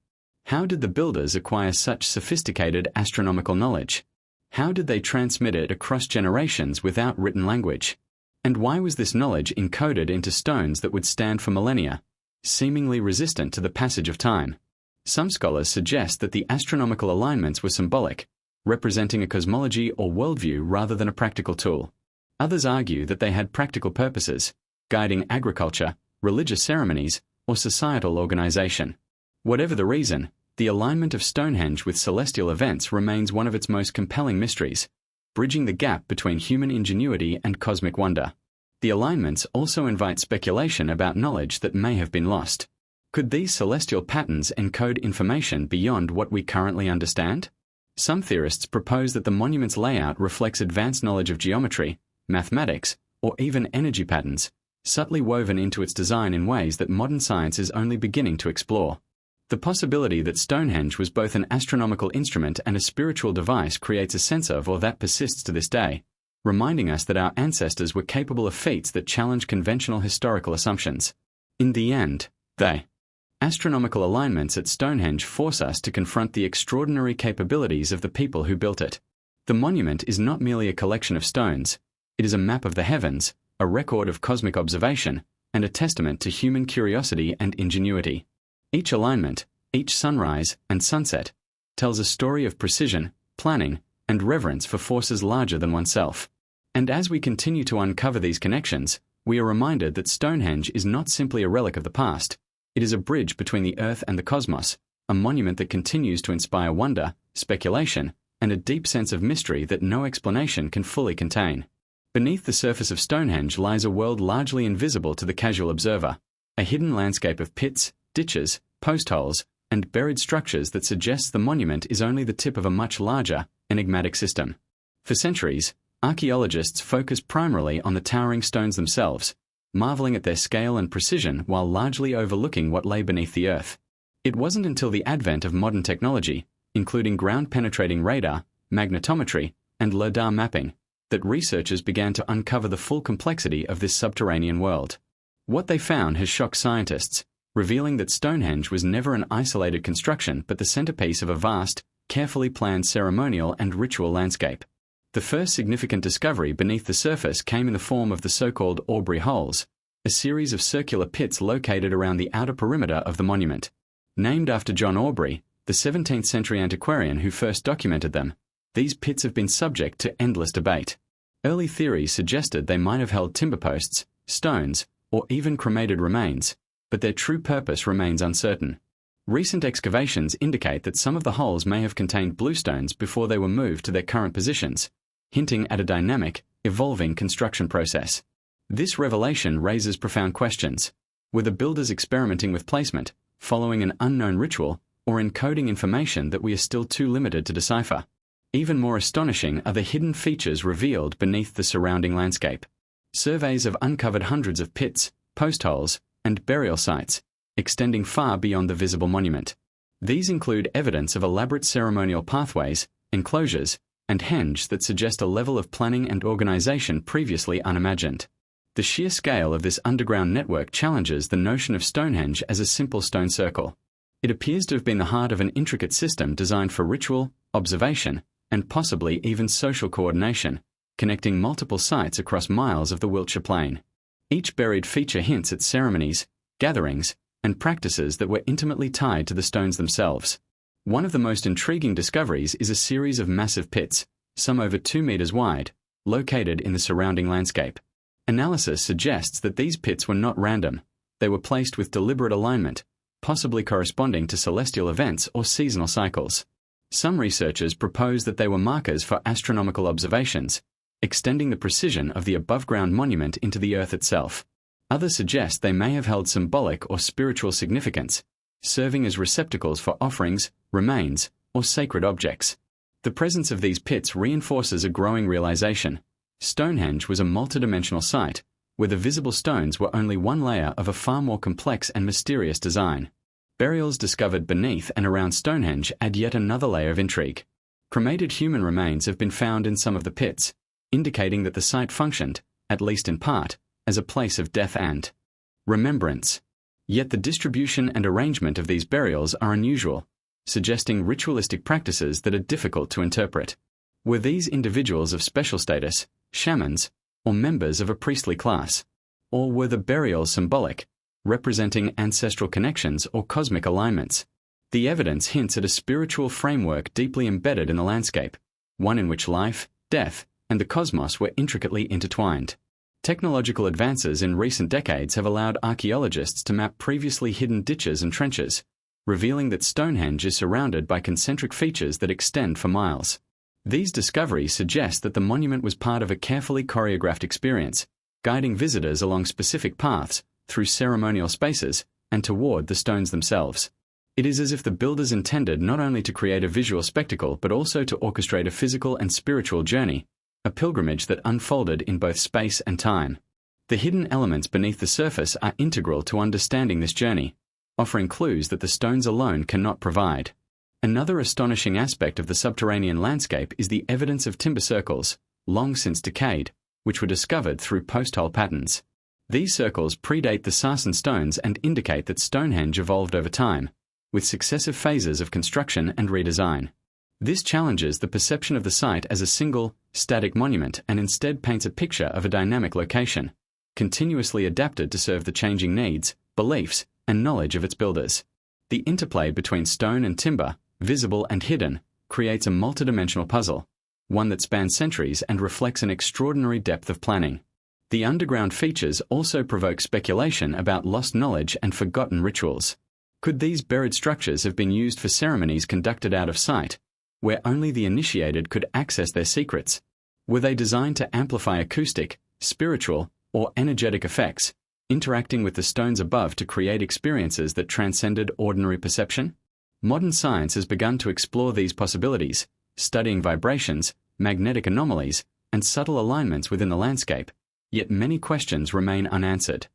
How did the builders acquire such sophisticated astronomical knowledge? How did they transmit it across generations without written language? And why was this knowledge encoded into stones that would stand for millennia, seemingly resistant to the passage of time? Some scholars suggest that the astronomical alignments were symbolic, representing a cosmology or worldview rather than a practical tool. Others argue that they had practical purposes, guiding agriculture, religious ceremonies, or societal organization. Whatever the reason, the alignment of Stonehenge with celestial events remains one of its most compelling mysteries, bridging the gap between human ingenuity and cosmic wonder. The alignments also invite speculation about knowledge that may have been lost. Could these celestial patterns encode information beyond what we currently understand? Some theorists propose that the monument's layout reflects advanced knowledge of geometry, mathematics, or even energy patterns, subtly woven into its design in ways that modern science is only beginning to explore. The possibility that Stonehenge was both an astronomical instrument and a spiritual device creates a sense of awe that persists to this day, reminding us that our ancestors were capable of feats that challenge conventional historical assumptions. In the end, astronomical alignments at Stonehenge force us to confront the extraordinary capabilities of the people who built it. The monument is not merely a collection of stones, it is a map of the heavens, a record of cosmic observation, and a testament to human curiosity and ingenuity. Each alignment, each sunrise and sunset, tells a story of precision, planning, and reverence for forces larger than oneself. And as we continue to uncover these connections, we are reminded that Stonehenge is not simply a relic of the past. It is a bridge between the earth and the cosmos, a monument that continues to inspire wonder, speculation, and a deep sense of mystery that no explanation can fully contain. Beneath the surface of Stonehenge lies a world largely invisible to the casual observer, a hidden landscape of pits, ditches, post holes, and buried structures that suggests the monument is only the tip of a much larger, enigmatic system. For centuries, archaeologists focused primarily on the towering stones themselves, marveling at their scale and precision while largely overlooking what lay beneath the earth. It wasn't until the advent of modern technology, including ground-penetrating radar, magnetometry, and LiDAR mapping, that researchers began to uncover the full complexity of this subterranean world. What they found has shocked scientists, revealing that Stonehenge was never an isolated construction but the centerpiece of a vast, carefully planned ceremonial and ritual landscape. The first significant discovery beneath the surface came in the form of the so-called Aubrey holes, a series of circular pits located around the outer perimeter of the monument. Named after John Aubrey, the 17th century antiquarian who first documented them, these pits have been subject to endless debate. Early theories suggested they might have held timber posts, stones, or even cremated remains, but their true purpose remains uncertain. Recent excavations indicate that some of the holes may have contained bluestones before they were moved to their current positions, hinting at a dynamic, evolving construction process. This revelation raises profound questions. Were the builders experimenting with placement, following an unknown ritual, or encoding information that we are still too limited to decipher? Even more astonishing are the hidden features revealed beneath the surrounding landscape. Surveys have uncovered hundreds of pits, post holes, and burial sites, extending far beyond the visible monument. These include evidence of elaborate ceremonial pathways, enclosures, and henge that suggest a level of planning and organization previously unimagined. The sheer scale of this underground network challenges the notion of Stonehenge as a simple stone circle. It appears to have been the heart of an intricate system designed for ritual, observation, and possibly even social coordination, connecting multiple sites across miles of the Wiltshire Plain. Each buried feature hints at ceremonies, gatherings, and practices that were intimately tied to the stones themselves. One of the most intriguing discoveries is a series of massive pits, some over 2 meters wide, located in the surrounding landscape. Analysis suggests that these pits were not random. They were placed with deliberate alignment, possibly corresponding to celestial events or seasonal cycles. Some researchers propose that they were markers for astronomical observations, extending the precision of the above-ground monument into the Earth itself. Others suggest they may have held symbolic or spiritual significance, serving as receptacles for offerings, remains, or sacred objects. The presence of these pits reinforces a growing realization. Stonehenge was a multidimensional site, where the visible stones were only one layer of a far more complex and mysterious design. Burials discovered beneath and around Stonehenge add yet another layer of intrigue. Cremated human remains have been found in some of the pits, indicating that the site functioned, at least in part, as a place of death and remembrance. Yet the distribution and arrangement of these burials are unusual, suggesting ritualistic practices that are difficult to interpret. Were these individuals of special status, shamans, or members of a priestly class? Or were the burials symbolic, representing ancestral connections or cosmic alignments? The evidence hints at a spiritual framework deeply embedded in the landscape, one in which life, death, and the cosmos were intricately intertwined. Technological advances in recent decades have allowed archaeologists to map previously hidden ditches and trenches, revealing that Stonehenge is surrounded by concentric features that extend for miles. These discoveries suggest that the monument was part of a carefully choreographed experience, guiding visitors along specific paths, through ceremonial spaces, and toward the stones themselves. It is as if the builders intended not only to create a visual spectacle but also to orchestrate a physical and spiritual journey, a pilgrimage that unfolded in both space and time. The hidden elements beneath the surface are integral to understanding this journey, offering clues that the stones alone cannot provide. Another astonishing aspect of the subterranean landscape is the evidence of timber circles, long since decayed, which were discovered through post-hole patterns. These circles predate the sarsen stones and indicate that Stonehenge evolved over time, with successive phases of construction and redesign. This challenges the perception of the site as a single, static monument and instead paints a picture of a dynamic location, continuously adapted to serve the changing needs, beliefs, and knowledge of its builders. The interplay between stone and timber, visible and hidden, creates a multidimensional puzzle, one that spans centuries and reflects an extraordinary depth of planning. The underground features also provoke speculation about lost knowledge and forgotten rituals. Could these buried structures have been used for ceremonies conducted out of sight, where only the initiated could access their secrets? Were they designed to amplify acoustic, spiritual, or energetic effects, interacting with the stones above to create experiences that transcended ordinary perception? Modern science has begun to explore these possibilities, studying vibrations, magnetic anomalies, and subtle alignments within the landscape, yet many questions remain unanswered.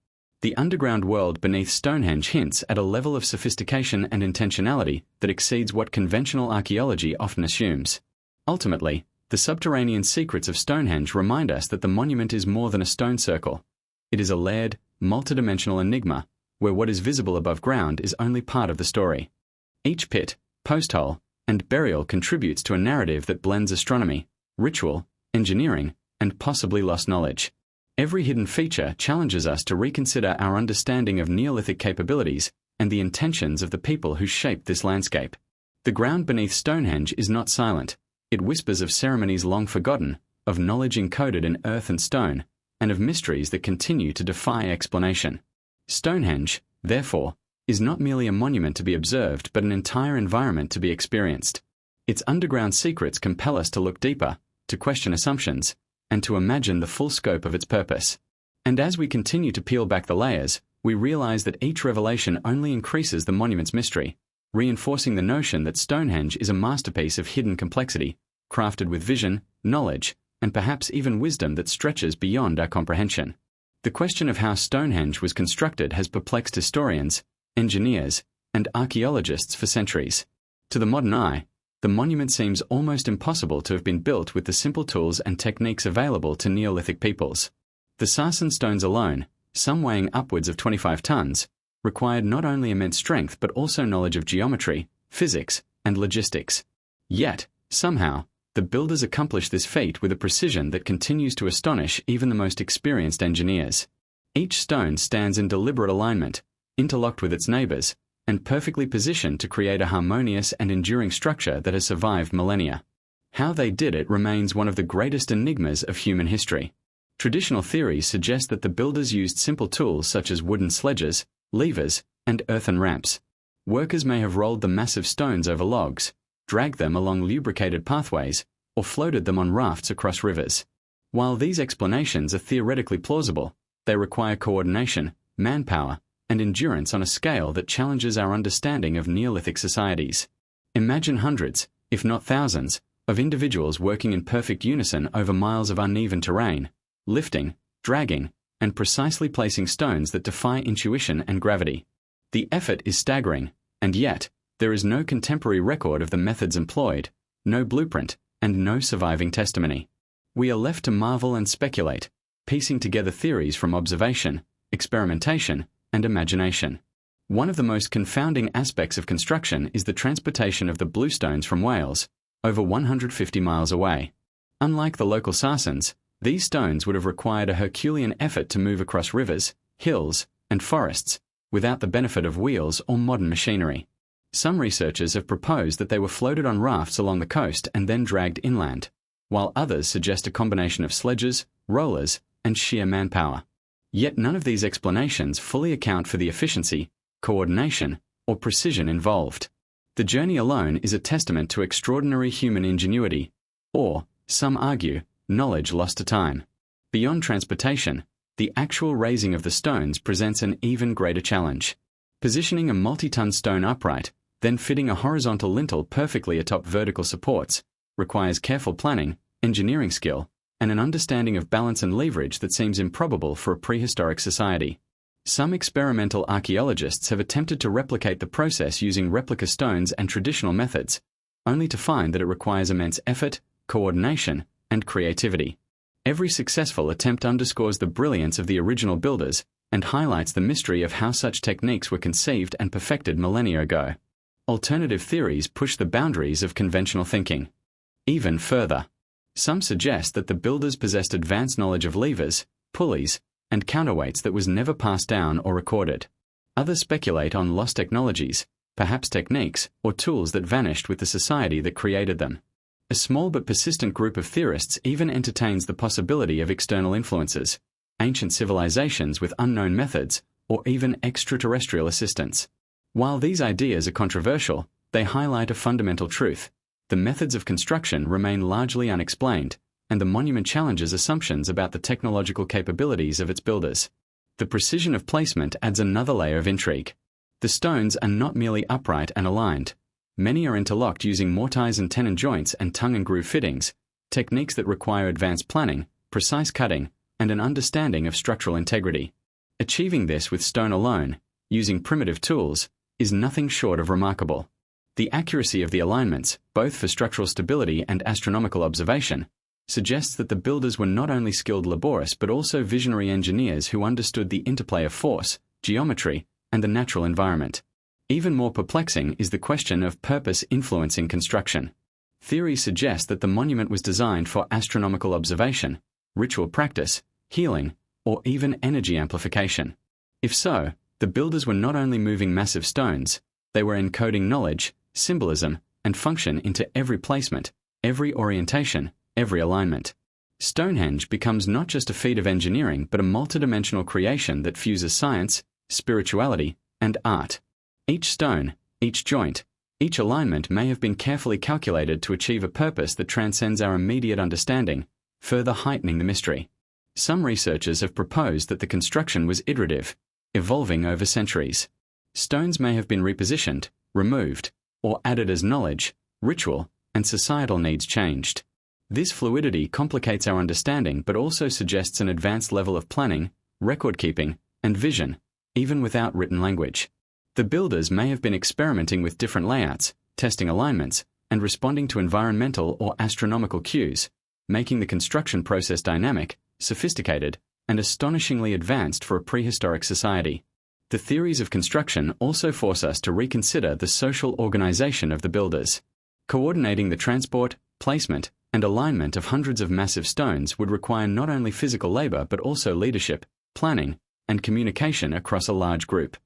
The underground world beneath Stonehenge hints at a level of sophistication and intentionality that exceeds what conventional archaeology often assumes. Ultimately, the subterranean secrets of Stonehenge remind us that the monument is more than a stone circle. It is a layered, multidimensional enigma, where what is visible above ground is only part of the story. Each pit, post-hole, and burial contributes to a narrative that blends astronomy, ritual, engineering, and possibly lost knowledge. Every hidden feature challenges us to reconsider our understanding of Neolithic capabilities and the intentions of the people who shaped this landscape. The ground beneath Stonehenge is not silent. It whispers of ceremonies long forgotten, of knowledge encoded in earth and stone, and of mysteries that continue to defy explanation. Stonehenge, therefore, is not merely a monument to be observed but an entire environment to be experienced. Its underground secrets compel us to look deeper, to question assumptions, and to imagine the full scope of its purpose. And as we continue to peel back the layers, we realize that each revelation only increases the monument's mystery, reinforcing the notion that Stonehenge is a masterpiece of hidden complexity, crafted with vision, knowledge, and perhaps even wisdom that stretches beyond our comprehension. The question of how Stonehenge was constructed has perplexed historians, engineers, and archaeologists for centuries. To the modern eye, the monument seems almost impossible to have been built with the simple tools and techniques available to Neolithic peoples. The sarsen stones alone, some weighing upwards of 25 tons, required not only immense strength but also knowledge of geometry, physics, and logistics. Yet, somehow, the builders accomplished this feat with a precision that continues to astonish even the most experienced engineers. Each stone stands in deliberate alignment, interlocked with its neighbors, and perfectly positioned to create a harmonious and enduring structure that has survived millennia. How they did it remains one of the greatest enigmas of human history. Traditional theories suggest that the builders used simple tools such as wooden sledges, levers, and earthen ramps. Workers may have rolled the massive stones over logs, dragged them along lubricated pathways, or floated them on rafts across rivers. While these explanations are theoretically plausible, they require coordination, manpower, and endurance on a scale that challenges our understanding of Neolithic societies. Imagine hundreds, if not thousands, of individuals working in perfect unison over miles of uneven terrain, lifting, dragging, and precisely placing stones that defy intuition and gravity. The effort is staggering, and yet, there is no contemporary record of the methods employed, no blueprint, and no surviving testimony. We are left to marvel and speculate, piecing together theories from observation, experimentation, and imagination. One of the most confounding aspects of construction is the transportation of the bluestones from Wales, over 150 miles away. Unlike the local sarsens, these stones would have required a Herculean effort to move across rivers, hills, and forests, without the benefit of wheels or modern machinery. Some researchers have proposed that they were floated on rafts along the coast and then dragged inland, while others suggest a combination of sledges, rollers, and sheer manpower. Yet none of these explanations fully account for the efficiency, coordination, or precision involved. The journey alone is a testament to extraordinary human ingenuity, or, some argue, knowledge lost to time. Beyond transportation, the actual raising of the stones presents an even greater challenge. Positioning a multi-ton stone upright, then fitting a horizontal lintel perfectly atop vertical supports, requires careful planning, engineering skill, and an understanding of balance and leverage that seems improbable for a prehistoric society. Some experimental archaeologists have attempted to replicate the process using replica stones and traditional methods, only to find that it requires immense effort, coordination, and creativity. Every successful attempt underscores the brilliance of the original builders and highlights the mystery of how such techniques were conceived and perfected millennia ago. Alternative theories push the boundaries of conventional thinking. Even further, some suggest that the builders possessed advanced knowledge of levers, pulleys, and counterweights that was never passed down or recorded. Others speculate on lost technologies, perhaps techniques or tools that vanished with the society that created them. A small but persistent group of theorists even entertains the possibility of external influences, ancient civilizations with unknown methods, or even extraterrestrial assistance. While these ideas are controversial, they highlight a fundamental truth. The methods of construction remain largely unexplained, and the monument challenges assumptions about the technological capabilities of its builders. The precision of placement adds another layer of intrigue. The stones are not merely upright and aligned. Many are interlocked using mortise and tenon joints and tongue and groove fittings, techniques that require advanced planning, precise cutting, and an understanding of structural integrity. Achieving this with stone alone, using primitive tools, is nothing short of remarkable. The accuracy of the alignments, both for structural stability and astronomical observation, suggests that the builders were not only skilled laborists but also visionary engineers who understood the interplay of force, geometry, and the natural environment. Even more perplexing is the question of purpose influencing construction. Theories suggest that the monument was designed for astronomical observation, ritual practice, healing, or even energy amplification. If so, the builders were not only moving massive stones, they were encoding knowledge, symbolism, and function into every placement, every orientation, every alignment. Stonehenge becomes not just a feat of engineering but a multidimensional creation that fuses science, spirituality, and art. Each stone, each joint, each alignment may have been carefully calculated to achieve a purpose that transcends our immediate understanding, further heightening the mystery. Some researchers have proposed that the construction was iterative, evolving over centuries. Stones may have been repositioned, removed, or added as knowledge, ritual, and societal needs changed. This fluidity complicates our understanding but also suggests an advanced level of planning, record-keeping, and vision, even without written language. The builders may have been experimenting with different layouts, testing alignments, and responding to environmental or astronomical cues, making the construction process dynamic, sophisticated, and astonishingly advanced for a prehistoric society. The theories of construction also force us to reconsider the social organization of the builders. Coordinating the transport, placement, and alignment of hundreds of massive stones would require not only physical labor but also leadership, planning, and communication across a large group.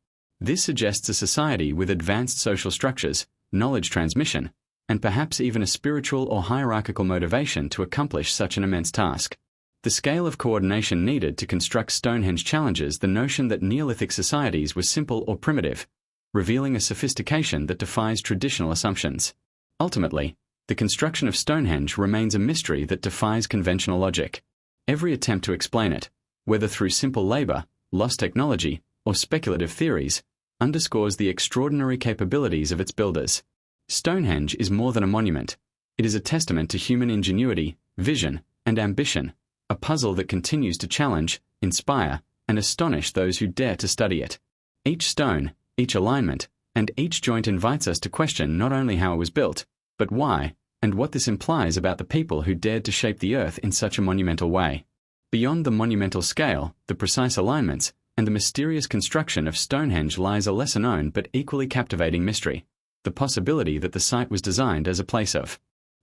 This suggests a society with advanced social structures, knowledge transmission, and perhaps even a spiritual or hierarchical motivation to accomplish such an immense task. The scale of coordination needed to construct Stonehenge challenges the notion that Neolithic societies were simple or primitive, revealing a sophistication that defies traditional assumptions. Ultimately, the construction of Stonehenge remains a mystery that defies conventional logic. Every attempt to explain it, whether through simple labor, lost technology, or speculative theories, underscores the extraordinary capabilities of its builders. Stonehenge is more than a monument. It is a testament to human ingenuity, vision, and ambition, a puzzle that continues to challenge, inspire, and astonish those who dare to study it. Each stone, each alignment, and each joint invites us to question not only how it was built, but why, and what this implies about the people who dared to shape the earth in such a monumental way. Beyond the monumental scale, the precise alignments, and the mysterious construction of Stonehenge lies a lesser-known but equally captivating mystery: the possibility that the site was designed as a place of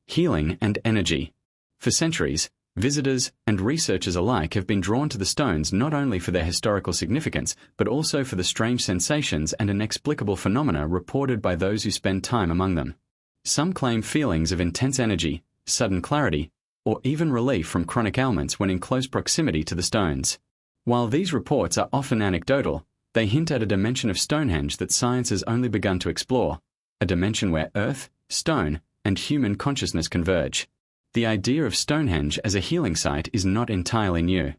healing and energy. For centuries, visitors and researchers alike have been drawn to the stones not only for their historical significance, but also for the strange sensations and inexplicable phenomena reported by those who spend time among them. Some claim feelings of intense energy, sudden clarity, or even relief from chronic ailments when in close proximity to the stones. While these reports are often anecdotal, they hint at a dimension of Stonehenge that science has only begun to explore, a dimension where earth, stone, and human consciousness converge. The idea of Stonehenge as a healing site is not entirely new.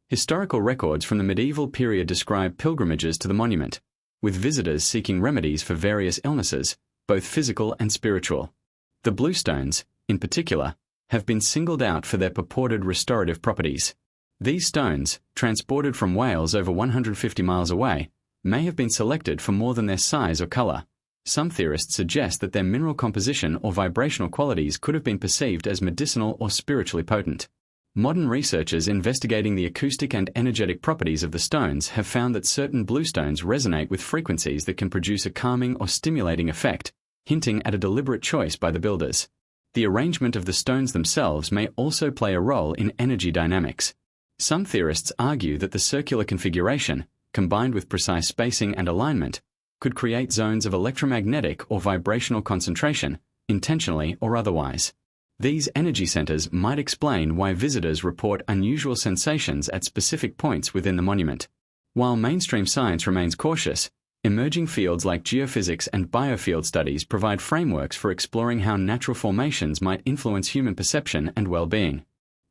Historical records from the medieval period describe pilgrimages to the monument, with visitors seeking remedies for various illnesses, both physical and spiritual. The bluestones, in particular, have been singled out for their purported restorative properties. These stones, transported from Wales over 150 miles away, may have been selected for more than their size or color. Some theorists suggest that their mineral composition or vibrational qualities could have been perceived as medicinal or spiritually potent. Modern researchers investigating the acoustic and energetic properties of the stones have found that certain bluestones resonate with frequencies that can produce a calming or stimulating effect, hinting at a deliberate choice by the builders. The arrangement of the stones themselves may also play a role in energy dynamics. Some theorists argue that the circular configuration, combined with precise spacing and alignment, could create zones of electromagnetic or vibrational concentration, intentionally or otherwise. These energy centers might explain why visitors report unusual sensations at specific points within the monument. While mainstream science remains cautious, emerging fields like geophysics and biofield studies provide frameworks for exploring how natural formations might influence human perception and well-being.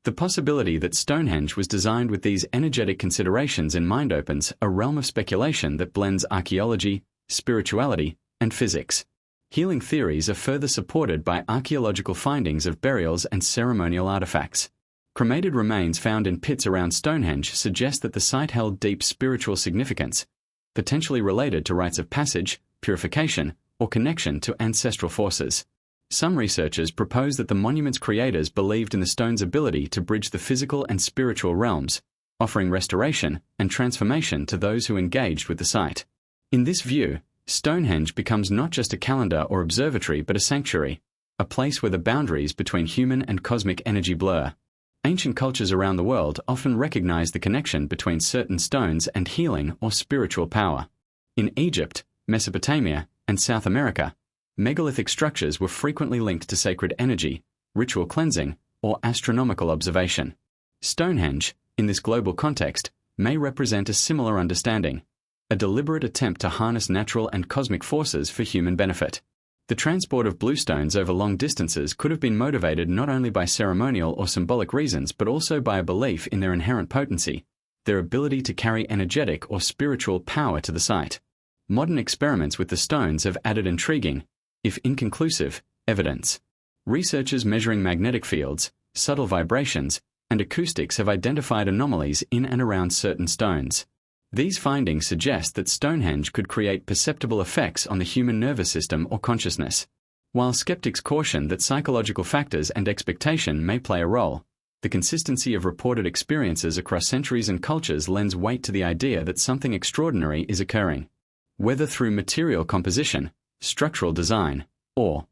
The possibility that Stonehenge was designed with these energetic considerations in mind opens a realm of speculation that blends archaeology, spirituality, and physics. Healing theories are further supported by archaeological findings of burials and ceremonial artifacts. Cremated remains found in pits around Stonehenge suggest that the site held deep spiritual significance, potentially related to rites of passage, purification, or connection to ancestral forces. Some researchers propose that the monument's creators believed in the stone's ability to bridge the physical and spiritual realms, offering restoration and transformation to those who engaged with the site. In this view, Stonehenge becomes not just a calendar or observatory but a sanctuary, a place where the boundaries between human and cosmic energy blur. Ancient cultures around the world often recognize the connection between certain stones and healing or spiritual power. In Egypt, Mesopotamia, and South America, megalithic structures were frequently linked to sacred energy, ritual cleansing, or astronomical observation. Stonehenge, in this global context, may represent a similar understanding, a deliberate attempt to harness natural and cosmic forces for human benefit. The transport of bluestones over long distances could have been motivated not only by ceremonial or symbolic reasons but also by a belief in their inherent potency, their ability to carry energetic or spiritual power to the site. Modern experiments with the stones have added intriguing, if inconclusive, evidence. Researchers measuring magnetic fields, subtle vibrations, and acoustics have identified anomalies in and around certain stones. These findings suggest that Stonehenge could create perceptible effects on the human nervous system or consciousness. While skeptics caution that psychological factors and expectation may play a role, the consistency of reported experiences across centuries and cultures lends weight to the idea that something extraordinary is occurring. Whether through material composition, structural design, or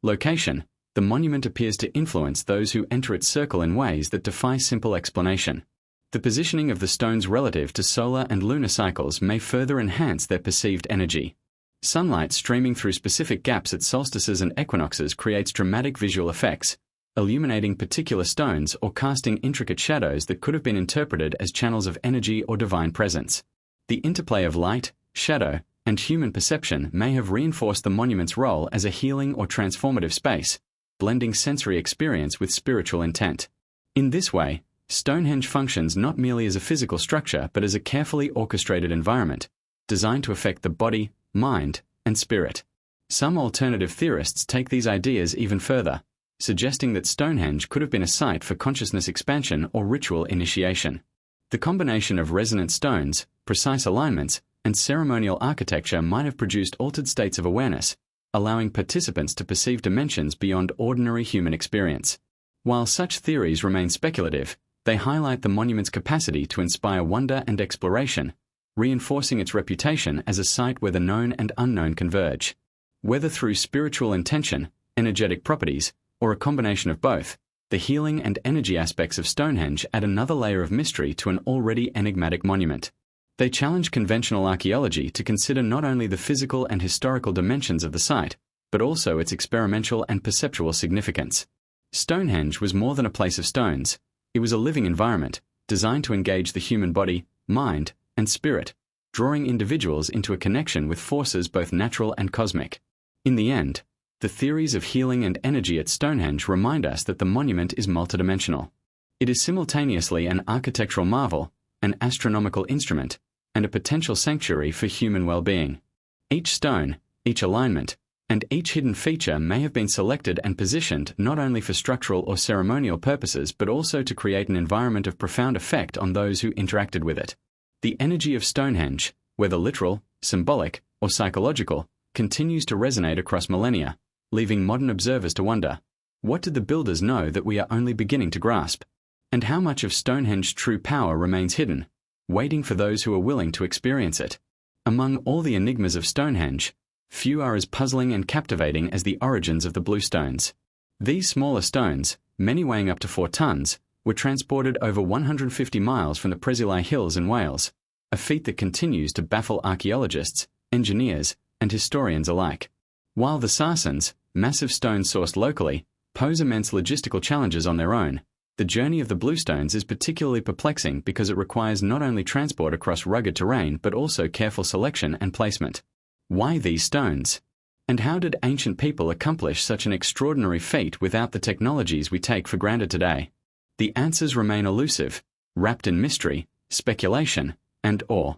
location, the monument appears to influence those who enter its circle in ways that defy simple explanation. The positioning of the stones relative to solar and lunar cycles may further enhance their perceived energy. Sunlight streaming through specific gaps at solstices and equinoxes creates dramatic visual effects, illuminating particular stones or casting intricate shadows that could have been interpreted as channels of energy or divine presence. The interplay of light, shadow, and human perception may have reinforced the monument's role as a healing or transformative space, blending sensory experience with spiritual intent. In this way, Stonehenge functions not merely as a physical structure but as a carefully orchestrated environment, designed to affect the body, mind, and spirit. Some alternative theorists take these ideas even further, suggesting that Stonehenge could have been a site for consciousness expansion or ritual initiation. The combination of resonant stones, precise alignments, and ceremonial architecture might have produced altered states of awareness, allowing participants to perceive dimensions beyond ordinary human experience. While such theories remain speculative, they highlight the monument's capacity to inspire wonder and exploration, reinforcing its reputation as a site where the known and unknown converge. Whether through spiritual intention, energetic properties, or a combination of both, the healing and energy aspects of Stonehenge add another layer of mystery to an already enigmatic monument. They challenge conventional archaeology to consider not only the physical and historical dimensions of the site, but also its experimental and perceptual significance. Stonehenge was more than a place of stones. It was a living environment, designed to engage the human body, mind, and spirit, drawing individuals into a connection with forces both natural and cosmic. In the end, the theories of healing and energy at Stonehenge remind us that the monument is multidimensional. It is simultaneously an architectural marvel, an astronomical instrument, and a potential sanctuary for human well-being. Each stone, each alignment, and each hidden feature may have been selected and positioned not only for structural or ceremonial purposes but also to create an environment of profound effect on those who interacted with it. The energy of Stonehenge, whether literal, symbolic, or psychological, continues to resonate across millennia, leaving modern observers to wonder, what did the builders know that we are only beginning to grasp? And how much of Stonehenge's true power remains hidden, waiting for those who are willing to experience it? Among all the enigmas of Stonehenge, few are as puzzling and captivating as the origins of the bluestones. These smaller stones, many weighing up to 4 tons, were transported over 150 miles from the Preseli Hills in Wales, a feat that continues to baffle archaeologists, engineers, and historians alike. While the Sarsens, massive stones sourced locally, pose immense logistical challenges on their own, the journey of the bluestones is particularly perplexing because it requires not only transport across rugged terrain but also careful selection and placement. Why these stones? And how did ancient people accomplish such an extraordinary feat without the technologies we take for granted today? The answers remain elusive, wrapped in mystery, speculation, and awe.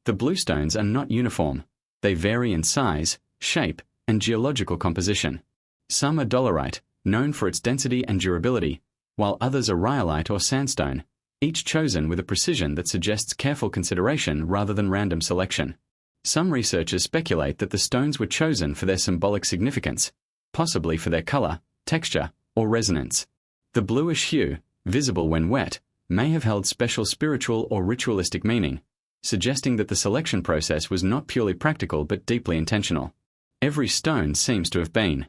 The bluestones are not uniform. They vary in size, shape, and geological composition. Some are dolerite, known for its density and durability, while others are rhyolite or sandstone, each chosen with a precision that suggests careful consideration rather than random selection. Some researchers speculate that the stones were chosen for their symbolic significance, possibly for their color, texture, or resonance. The bluish hue, visible when wet, may have held special spiritual or ritualistic meaning, suggesting that the selection process was not purely practical but deeply intentional. Every stone seems to have been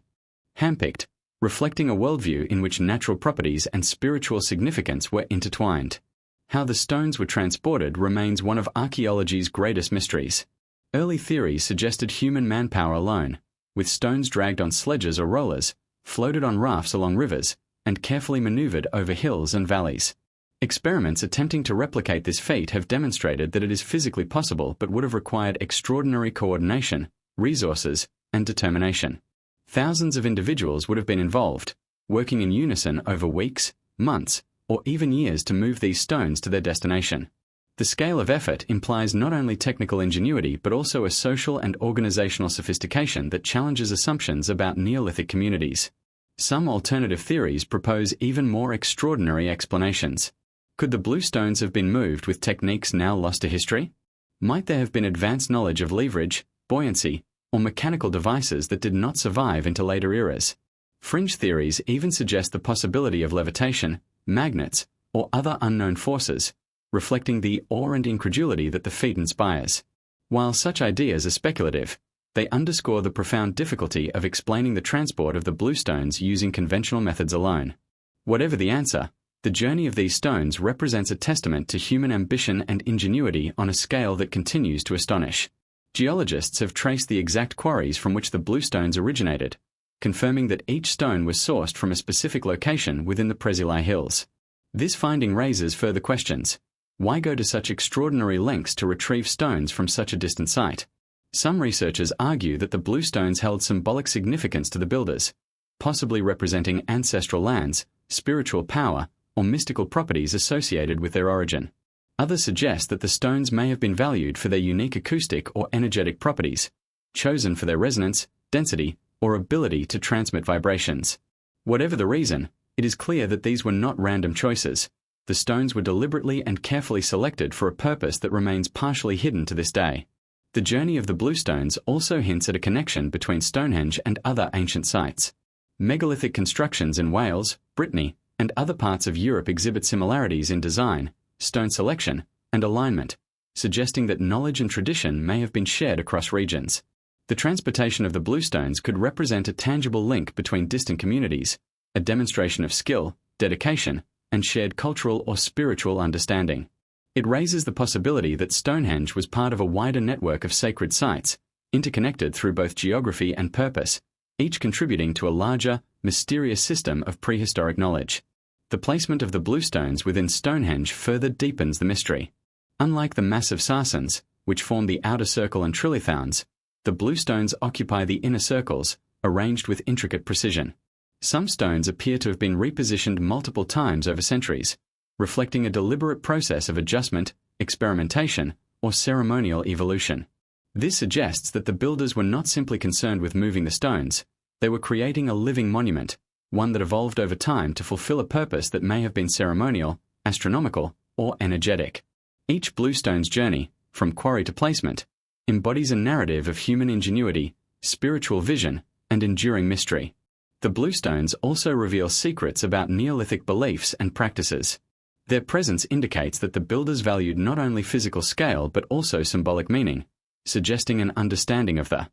handpicked, reflecting a worldview in which natural properties and spiritual significance were intertwined. How the stones were transported remains one of archaeology's greatest mysteries. Early theories suggested human manpower alone, with stones dragged on sledges or rollers, floated on rafts along rivers, and carefully maneuvered over hills and valleys. Experiments attempting to replicate this feat have demonstrated that it is physically possible but would have required extraordinary coordination, resources, and determination. Thousands of individuals would have been involved, working in unison over weeks, months, or even years to move these stones to their destination. The scale of effort implies not only technical ingenuity but also a social and organizational sophistication that challenges assumptions about Neolithic communities. Some alternative theories propose even more extraordinary explanations. Could the bluestones have been moved with techniques now lost to history? Might there have been advanced knowledge of leverage, buoyancy, or mechanical devices that did not survive into later eras. Fringe theories even suggest the possibility of levitation, magnets, or other unknown forces, reflecting the awe and incredulity that the feat inspires. While such ideas are speculative, they underscore the profound difficulty of explaining the transport of the bluestones using conventional methods alone. Whatever the answer, the journey of these stones represents a testament to human ambition and ingenuity on a scale that continues to astonish. Geologists have traced the exact quarries from which the bluestones originated, confirming that each stone was sourced from a specific location within the Presilai Hills. This finding raises further questions. Why go to such extraordinary lengths to retrieve stones from such a distant site? Some researchers argue that the bluestones held symbolic significance to the builders, possibly representing ancestral lands, spiritual power, or mystical properties associated with their origin. Others suggest that the stones may have been valued for their unique acoustic or energetic properties, chosen for their resonance, density, or ability to transmit vibrations. Whatever the reason, it is clear that these were not random choices. The stones were deliberately and carefully selected for a purpose that remains partially hidden to this day. The journey of the bluestones also hints at a connection between Stonehenge and other ancient sites. Megalithic constructions in Wales, Brittany, and other parts of Europe exhibit similarities in design, stone selection, and alignment, suggesting that knowledge and tradition may have been shared across regions. The transportation of the bluestones could represent a tangible link between distant communities, a demonstration of skill, dedication, and shared cultural or spiritual understanding. It raises the possibility that Stonehenge was part of a wider network of sacred sites, interconnected through both geography and purpose, each contributing to a larger, mysterious system of prehistoric knowledge. The placement of the bluestones within Stonehenge further deepens the mystery. Unlike the massive sarsens, which form the outer circle and trilithons, the bluestones occupy the inner circles, arranged with intricate precision. Some stones appear to have been repositioned multiple times over centuries, reflecting a deliberate process of adjustment, experimentation, or ceremonial evolution. This suggests that the builders were not simply concerned with moving the stones, they were creating a living monument, one that evolved over time to fulfill a purpose that may have been ceremonial, astronomical, or energetic. Each bluestone's journey, from quarry to placement, embodies a narrative of human ingenuity, spiritual vision, and enduring mystery. The bluestones also reveal secrets about Neolithic beliefs and practices. Their presence indicates that the builders valued not only physical scale but also symbolic meaning, suggesting an understanding of the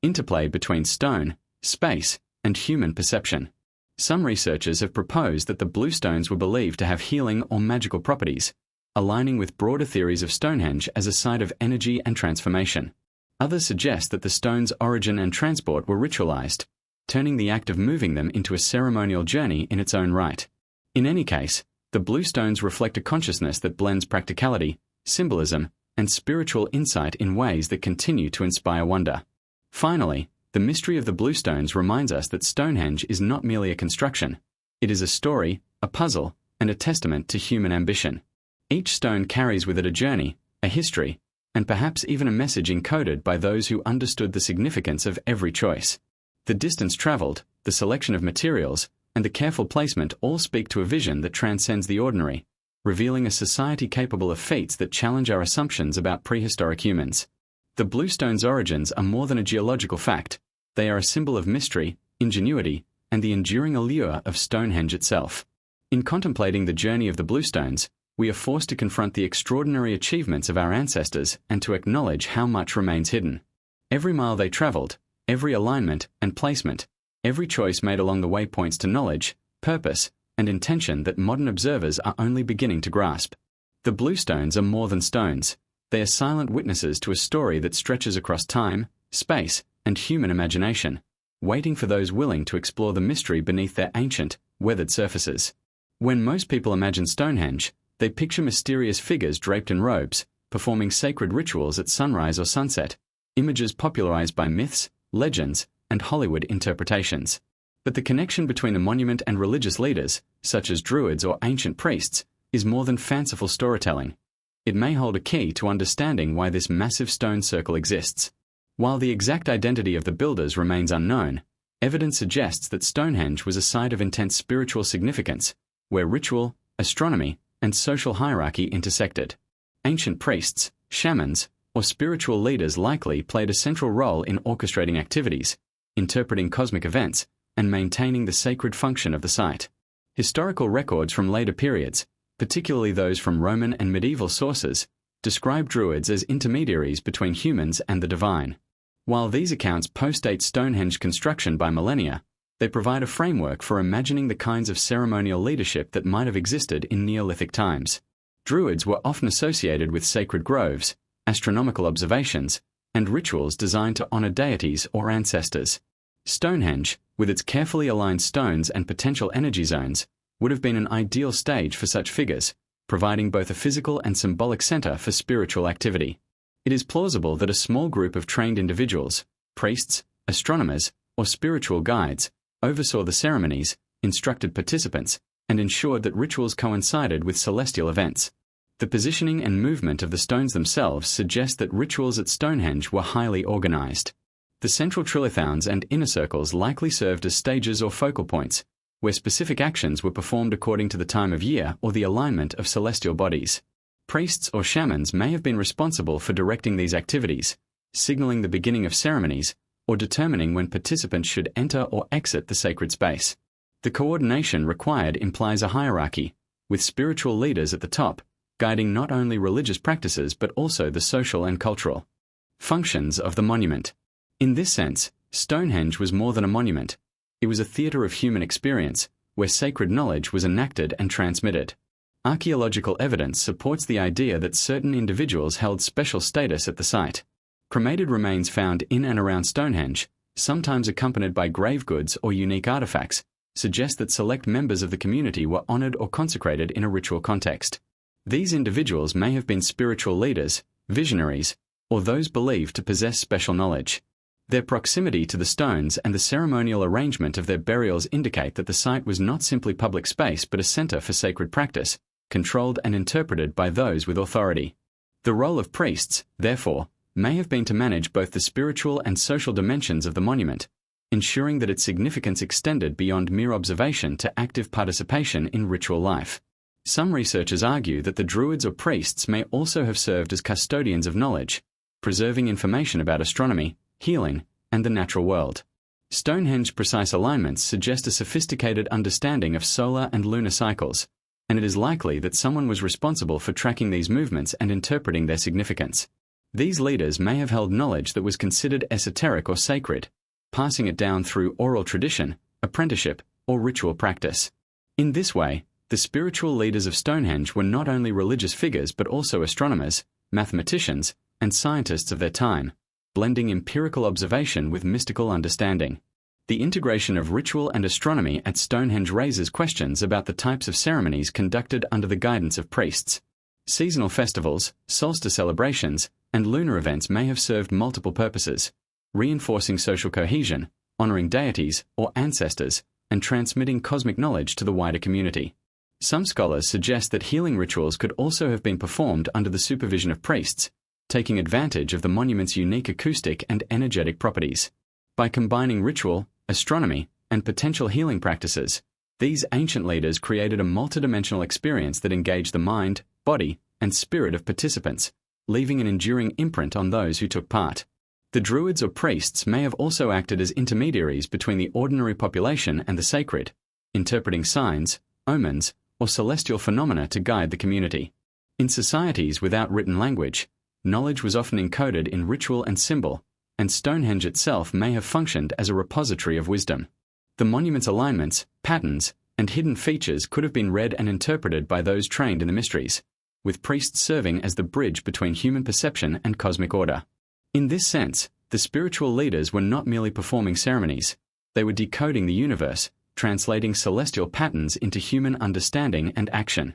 interplay between stone, space, and human perception. Some researchers have proposed that the bluestones were believed to have healing or magical properties, aligning with broader theories of Stonehenge as a site of energy and transformation. Others suggest that the stones' origin and transport were ritualized, turning the act of moving them into a ceremonial journey in its own right. In any case, the bluestones reflect a consciousness that blends practicality, symbolism, and spiritual insight in ways that continue to inspire wonder. Finally, the mystery of the bluestones reminds us that Stonehenge is not merely a construction. It is a story, a puzzle, and a testament to human ambition. Each stone carries with it a journey, a history, and perhaps even a message encoded by those who understood the significance of every choice. The distance traveled, the selection of materials, and the careful placement all speak to a vision that transcends the ordinary, revealing a society capable of feats that challenge our assumptions about prehistoric humans. The bluestone's origins are more than a geological fact. They are a symbol of mystery, ingenuity, and the enduring allure of Stonehenge itself. In contemplating the journey of the bluestones, we are forced to confront the extraordinary achievements of our ancestors and to acknowledge how much remains hidden. Every mile they traveled, every alignment and placement, every choice made along the way points to knowledge, purpose, and intention that modern observers are only beginning to grasp. The bluestones are more than stones. They are silent witnesses to a story that stretches across time, space, and human imagination, waiting for those willing to explore the mystery beneath their ancient, weathered surfaces. When most people imagine Stonehenge, they picture mysterious figures draped in robes, performing sacred rituals at sunrise or sunset, images popularized by myths, legends, and Hollywood interpretations. But the connection between the monument and religious leaders, such as druids or ancient priests, is more than fanciful storytelling. It may hold a key to understanding why this massive stone circle exists. While the exact identity of the builders remains unknown, evidence suggests that Stonehenge was a site of intense spiritual significance, where ritual, astronomy, and social hierarchy intersected. Ancient priests, shamans, or spiritual leaders likely played a central role in orchestrating activities, interpreting cosmic events, and maintaining the sacred function of the site. Historical records from later periods, particularly those from Roman and medieval sources, describe Druids as intermediaries between humans and the divine. While these accounts postdate Stonehenge construction by millennia, they provide a framework for imagining the kinds of ceremonial leadership that might have existed in Neolithic times. Druids were often associated with sacred groves, astronomical observations, and rituals designed to honor deities or ancestors. Stonehenge, with its carefully aligned stones and potential energy zones, would have been an ideal stage for such figures, providing both a physical and symbolic center for spiritual activity. It is plausible that a small group of trained individuals, priests, astronomers, or spiritual guides, oversaw the ceremonies, instructed participants, and ensured that rituals coincided with celestial events. The positioning and movement of the stones themselves suggest that rituals at Stonehenge were highly organized. The central trilithons and inner circles likely served as stages or focal points, where specific actions were performed according to the time of year or the alignment of celestial bodies. Priests or shamans may have been responsible for directing these activities, signaling the beginning of ceremonies, or determining when participants should enter or exit the sacred space. The coordination required implies a hierarchy, with spiritual leaders at the top, guiding not only religious practices but also the social and cultural functions of the monument. In this sense, Stonehenge was more than a monument. It was a theater of human experience, where sacred knowledge was enacted and transmitted. Archaeological evidence supports the idea that certain individuals held special status at the site. Cremated remains found in and around Stonehenge, sometimes accompanied by grave goods or unique artifacts, suggest that select members of the community were honored or consecrated in a ritual context. These individuals may have been spiritual leaders, visionaries, or those believed to possess special knowledge. Their proximity to the stones and the ceremonial arrangement of their burials indicate that the site was not simply public space but a center for sacred practice, controlled and interpreted by those with authority. The role of priests, therefore, may have been to manage both the spiritual and social dimensions of the monument, ensuring that its significance extended beyond mere observation to active participation in ritual life. Some researchers argue that the Druids or priests may also have served as custodians of knowledge, preserving information about astronomy, healing, and the natural world. Stonehenge's precise alignments suggest a sophisticated understanding of solar and lunar cycles, and it is likely that someone was responsible for tracking these movements and interpreting their significance. These leaders may have held knowledge that was considered esoteric or sacred, passing it down through oral tradition, apprenticeship, or ritual practice. In this way, the spiritual leaders of Stonehenge were not only religious figures but also astronomers, mathematicians, and scientists of their time, blending empirical observation with mystical understanding. The integration of ritual and astronomy at Stonehenge raises questions about the types of ceremonies conducted under the guidance of priests. Seasonal festivals, solstice celebrations, and lunar events may have served multiple purposes, reinforcing social cohesion, honoring deities or ancestors, and transmitting cosmic knowledge to the wider community. Some scholars suggest that healing rituals could also have been performed under the supervision of priests, taking advantage of the monument's unique acoustic and energetic properties. By combining ritual, astronomy, and potential healing practices, these ancient leaders created a multidimensional experience that engaged the mind, body, and spirit of participants, leaving an enduring imprint on those who took part. The Druids or priests may have also acted as intermediaries between the ordinary population and the sacred, interpreting signs, omens, or celestial phenomena to guide the community. In societies without written language, knowledge was often encoded in ritual and symbol, and Stonehenge itself may have functioned as a repository of wisdom. The monument's alignments, patterns, and hidden features could have been read and interpreted by those trained in the mysteries, with priests serving as the bridge between human perception and cosmic order. In this sense, the spiritual leaders were not merely performing ceremonies, they were decoding the universe, translating celestial patterns into human understanding and action.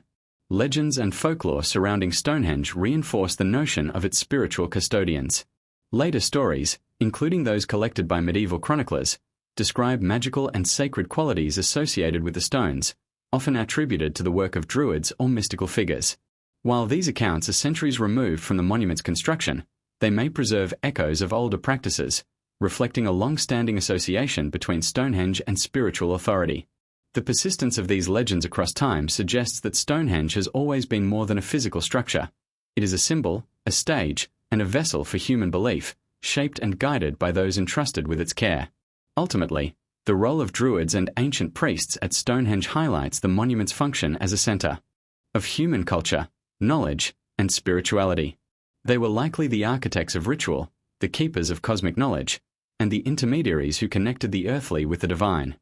Legends and folklore surrounding Stonehenge reinforce the notion of its spiritual custodians. Later stories, including those collected by medieval chroniclers, describe magical and sacred qualities associated with the stones, often attributed to the work of Druids or mystical figures. While these accounts are centuries removed from the monument's construction, they may preserve echoes of older practices, reflecting a long-standing association between Stonehenge and spiritual authority. The persistence of these legends across time suggests that Stonehenge has always been more than a physical structure. It is a symbol, a stage, and a vessel for human belief, shaped and guided by those entrusted with its care. Ultimately, the role of Druids and ancient priests at Stonehenge highlights the monument's function as a center of human culture, knowledge, and spirituality. They were likely the architects of ritual, the keepers of cosmic knowledge, and the intermediaries who connected the earthly with the divine.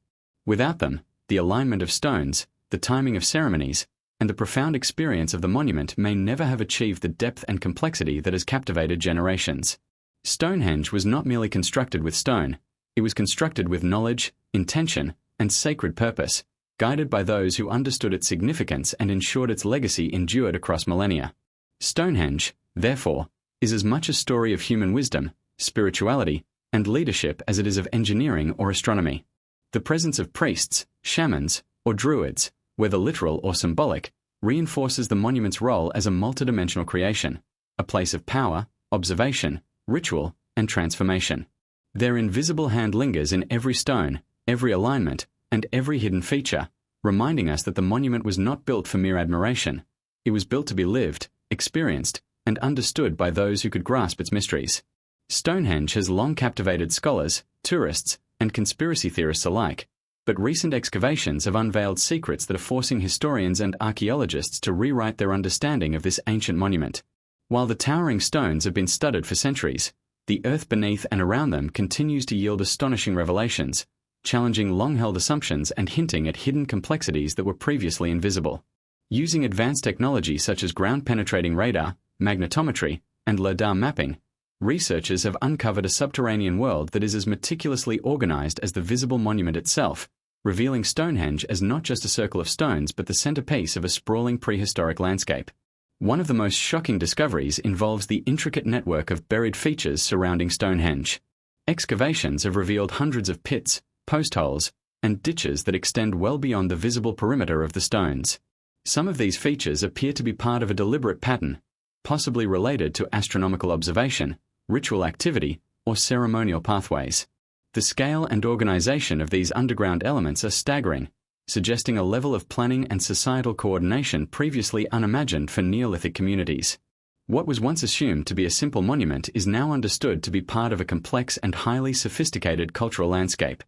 Without them, the alignment of stones, the timing of ceremonies, and the profound experience of the monument may never have achieved the depth and complexity that has captivated generations. Stonehenge was not merely constructed with stone, it was constructed with knowledge, intention, and sacred purpose, guided by those who understood its significance and ensured its legacy endured across millennia. Stonehenge, therefore, is as much a story of human wisdom, spirituality, and leadership as it is of engineering or astronomy. The presence of priests, shamans, or druids, whether literal or symbolic, reinforces the monument's role as a multidimensional creation, a place of power, observation, ritual, and transformation. Their invisible hand lingers in every stone, every alignment, and every hidden feature, reminding us that the monument was not built for mere admiration. It was built to be lived, experienced, and understood by those who could grasp its mysteries. Stonehenge has long captivated scholars, tourists, and conspiracy theorists alike, but recent excavations have unveiled secrets that are forcing historians and archaeologists to rewrite their understanding of this ancient monument. While the towering stones have been studied for centuries, the earth beneath and around them continues to yield astonishing revelations, challenging long-held assumptions and hinting at hidden complexities that were previously invisible. Using advanced technology such as ground-penetrating radar, magnetometry, and LiDAR mapping, researchers have uncovered a subterranean world that is as meticulously organized as the visible monument itself, revealing Stonehenge as not just a circle of stones but the centerpiece of a sprawling prehistoric landscape. One of the most shocking discoveries involves the intricate network of buried features surrounding Stonehenge. Excavations have revealed hundreds of pits, post holes, and ditches that extend well beyond the visible perimeter of the stones. Some of these features appear to be part of a deliberate pattern, possibly related to astronomical observation, ritual activity, or ceremonial pathways. The scale and organization of these underground elements are staggering, suggesting a level of planning and societal coordination previously unimagined for Neolithic communities. What was once assumed to be a simple monument is now understood to be part of a complex and highly sophisticated cultural landscape.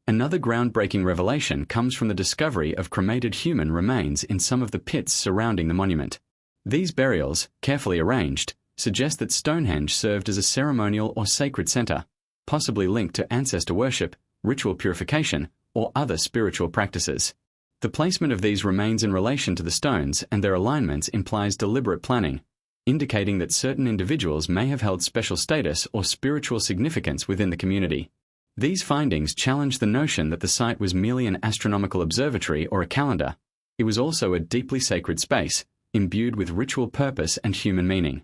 Another groundbreaking revelation comes from the discovery of cremated human remains in some of the pits surrounding the monument. These burials, carefully arranged, suggest that Stonehenge served as a ceremonial or sacred center, possibly linked to ancestor worship, ritual purification, or other spiritual practices. The placement of these remains in relation to the stones and their alignments implies deliberate planning, indicating that certain individuals may have held special status or spiritual significance within the community. These findings challenge the notion that the site was merely an astronomical observatory or a calendar. It was also a deeply sacred space, imbued with ritual purpose and human meaning.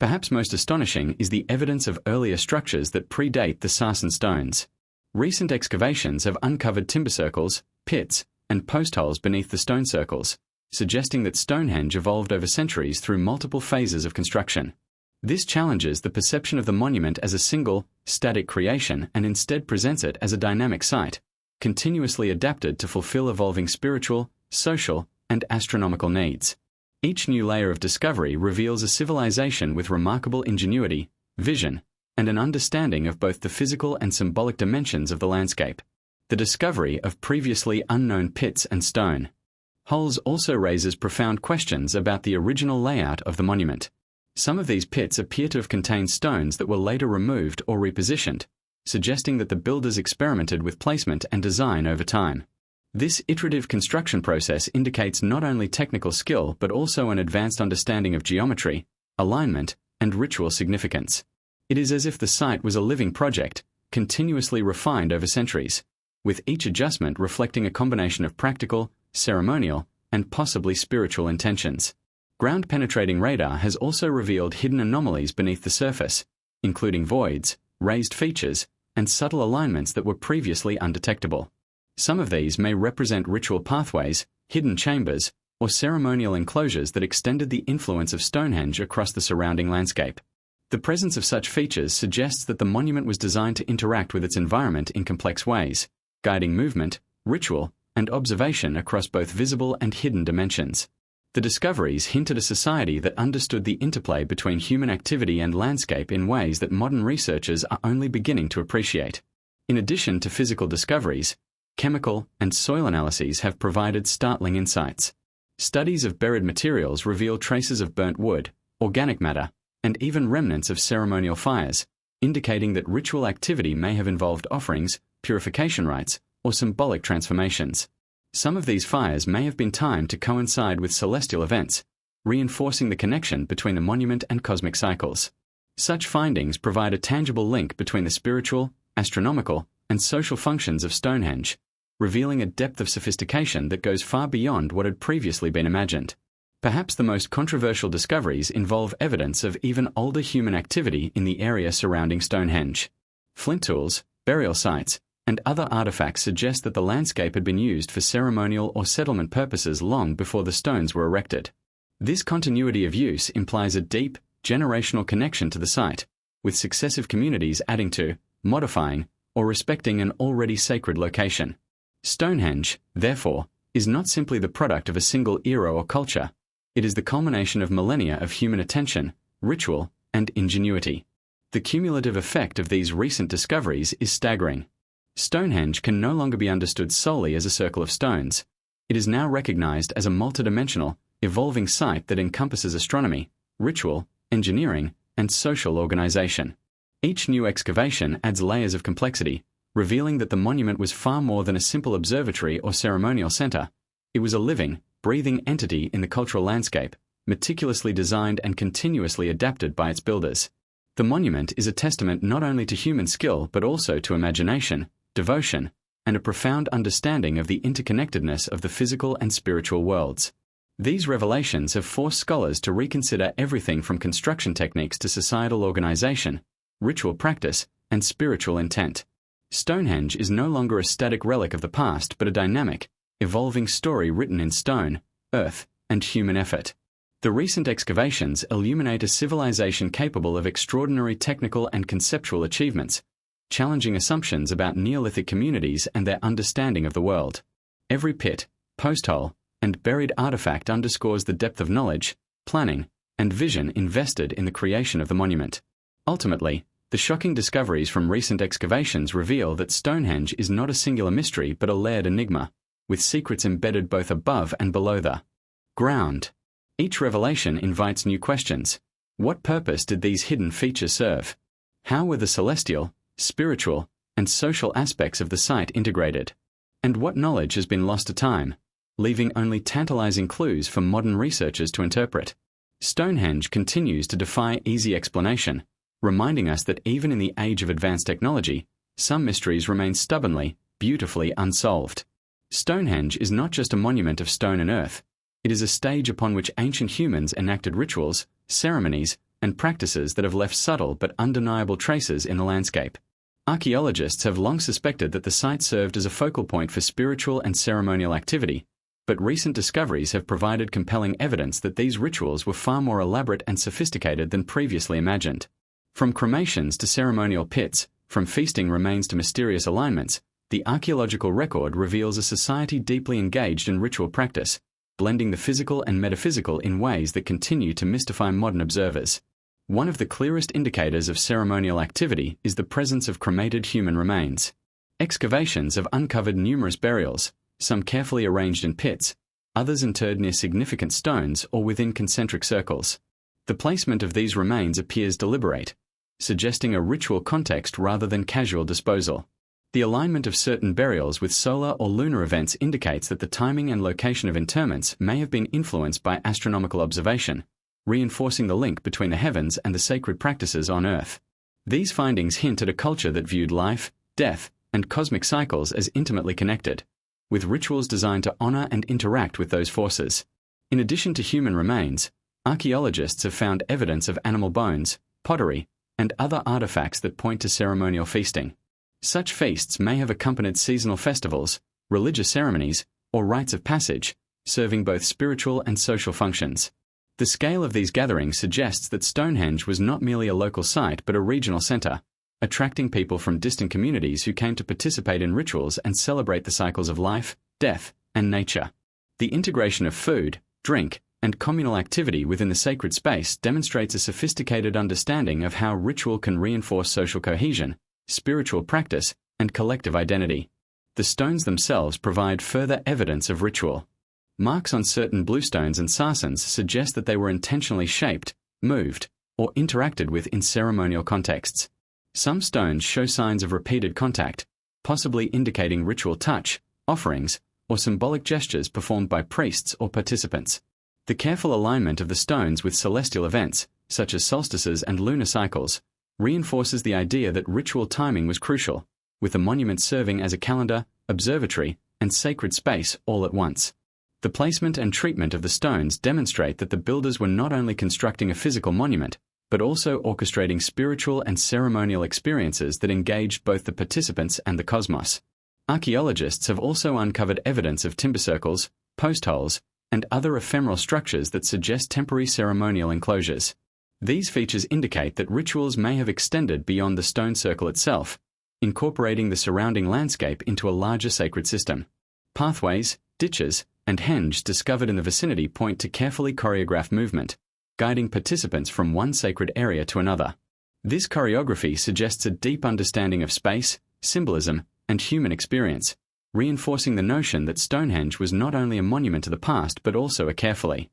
Perhaps most astonishing is the evidence of earlier structures that predate the sarsen stones. Recent excavations have uncovered timber circles, pits, and post holes beneath the stone circles, suggesting that Stonehenge evolved over centuries through multiple phases of construction. This challenges the perception of the monument as a single, static creation and instead presents it as a dynamic site, continuously adapted to fulfill evolving spiritual, social, and astronomical needs. Each new layer of discovery reveals a civilization with remarkable ingenuity, vision, and an understanding of both the physical and symbolic dimensions of the landscape. The discovery of previously unknown pits and stone holes also raises profound questions about the original layout of the monument. Some of these pits appear to have contained stones that were later removed or repositioned, suggesting that the builders experimented with placement and design over time. This iterative construction process indicates not only technical skill but also an advanced understanding of geometry, alignment, and ritual significance. It is as if the site was a living project, continuously refined over centuries, with each adjustment reflecting a combination of practical, ceremonial, and possibly spiritual intentions. Ground-penetrating radar has also revealed hidden anomalies beneath the surface, including voids, raised features, and subtle alignments that were previously undetectable. Some of these may represent ritual pathways, hidden chambers, or ceremonial enclosures that extended the influence of Stonehenge across the surrounding landscape. The presence of such features suggests that the monument was designed to interact with its environment in complex ways, guiding movement, ritual, and observation across both visible and hidden dimensions. The discoveries hint at a society that understood the interplay between human activity and landscape in ways that modern researchers are only beginning to appreciate. In addition to physical discoveries, chemical and soil analyses have provided startling insights. Studies of buried materials reveal traces of burnt wood, organic matter, and even remnants of ceremonial fires, indicating that ritual activity may have involved offerings, purification rites, or symbolic transformations. Some of these fires may have been timed to coincide with celestial events, reinforcing the connection between the monument and cosmic cycles. Such findings provide a tangible link between the spiritual, astronomical, and social functions of Stonehenge, revealing a depth of sophistication that goes far beyond what had previously been imagined. Perhaps the most controversial discoveries involve evidence of even older human activity in the area surrounding Stonehenge. Flint tools, burial sites, and other artifacts suggest that the landscape had been used for ceremonial or settlement purposes long before the stones were erected. This continuity of use implies a deep, generational connection to the site, with successive communities adding to, modifying, or respecting an already sacred location. Stonehenge, therefore, is not simply the product of a single era or culture. It is the culmination of millennia of human attention, ritual, and ingenuity. The cumulative effect of these recent discoveries is staggering. Stonehenge can no longer be understood solely as a circle of stones. It is now recognized as a multidimensional, evolving site that encompasses astronomy, ritual, engineering, and social organization. Each new excavation adds layers of complexity, revealing that the monument was far more than a simple observatory or ceremonial center. It was a living, breathing entity in the cultural landscape, meticulously designed and continuously adapted by its builders. The monument is a testament not only to human skill but also to imagination, devotion, and a profound understanding of the interconnectedness of the physical and spiritual worlds. These revelations have forced scholars to reconsider everything from construction techniques to societal organization, ritual practice, and spiritual intent. Stonehenge is no longer a static relic of the past but a dynamic, evolving story written in stone, earth, and human effort. The recent excavations illuminate a civilization capable of extraordinary technical and conceptual achievements, challenging assumptions about Neolithic communities and their understanding of the world. Every pit, post hole, and buried artifact underscores the depth of knowledge, planning, and vision invested in the creation of the monument. Ultimately, the shocking discoveries from recent excavations reveal that Stonehenge is not a singular mystery but a layered enigma, with secrets embedded both above and below the ground. Each revelation invites new questions. What purpose did these hidden features serve? How were the celestial, spiritual, and social aspects of the site integrated? And what knowledge has been lost to time, leaving only tantalizing clues for modern researchers to interpret? Stonehenge continues to defy easy explanation, reminding us that even in the age of advanced technology, some mysteries remain stubbornly, beautifully unsolved. Stonehenge is not just a monument of stone and earth. It is a stage upon which ancient humans enacted rituals, ceremonies, and practices that have left subtle but undeniable traces in the landscape. Archaeologists have long suspected that the site served as a focal point for spiritual and ceremonial activity, but recent discoveries have provided compelling evidence that these rituals were far more elaborate and sophisticated than previously imagined. From cremations to ceremonial pits, from feasting remains to mysterious alignments, the archaeological record reveals a society deeply engaged in ritual practice, blending the physical and metaphysical in ways that continue to mystify modern observers. One of the clearest indicators of ceremonial activity is the presence of cremated human remains. Excavations have uncovered numerous burials, some carefully arranged in pits, others interred near significant stones or within concentric circles. The placement of these remains appears deliberate, suggesting a ritual context rather than casual disposal. The alignment of certain burials with solar or lunar events indicates that the timing and location of interments may have been influenced by astronomical observation, reinforcing the link between the heavens and the sacred practices on Earth. These findings hint at a culture that viewed life, death, and cosmic cycles as intimately connected, with rituals designed to honor and interact with those forces. In addition to human remains, archaeologists have found evidence of animal bones, pottery, and other artifacts that point to ceremonial feasting. Such feasts may have accompanied seasonal festivals, religious ceremonies, or rites of passage, serving both spiritual and social functions. The scale of these gatherings suggests that Stonehenge was not merely a local site but a regional center, attracting people from distant communities who came to participate in rituals and celebrate the cycles of life, death, and nature. The integration of food, drink, and communal activity within the sacred space demonstrates a sophisticated understanding of how ritual can reinforce social cohesion, spiritual practice, and collective identity. The stones themselves provide further evidence of ritual. Marks on certain bluestones and sarsens suggest that they were intentionally shaped, moved, or interacted with in ceremonial contexts. Some stones show signs of repeated contact, possibly indicating ritual touch, offerings, or symbolic gestures performed by priests or participants. The careful alignment of the stones with celestial events, such as solstices and lunar cycles, reinforces the idea that ritual timing was crucial, with the monument serving as a calendar, observatory, and sacred space all at once. The placement and treatment of the stones demonstrate that the builders were not only constructing a physical monument, but also orchestrating spiritual and ceremonial experiences that engaged both the participants and the cosmos. Archaeologists have also uncovered evidence of timber circles, post holes, and other ephemeral structures that suggest temporary ceremonial enclosures. These features indicate that rituals may have extended beyond the stone circle itself, incorporating the surrounding landscape into a larger sacred system. Pathways, ditches, and henge discovered in the vicinity point to carefully choreographed movement, guiding participants from one sacred area to another. This choreography suggests a deep understanding of space, symbolism, and human experience, reinforcing the notion that Stonehenge was not only a monument to the past but also a carefully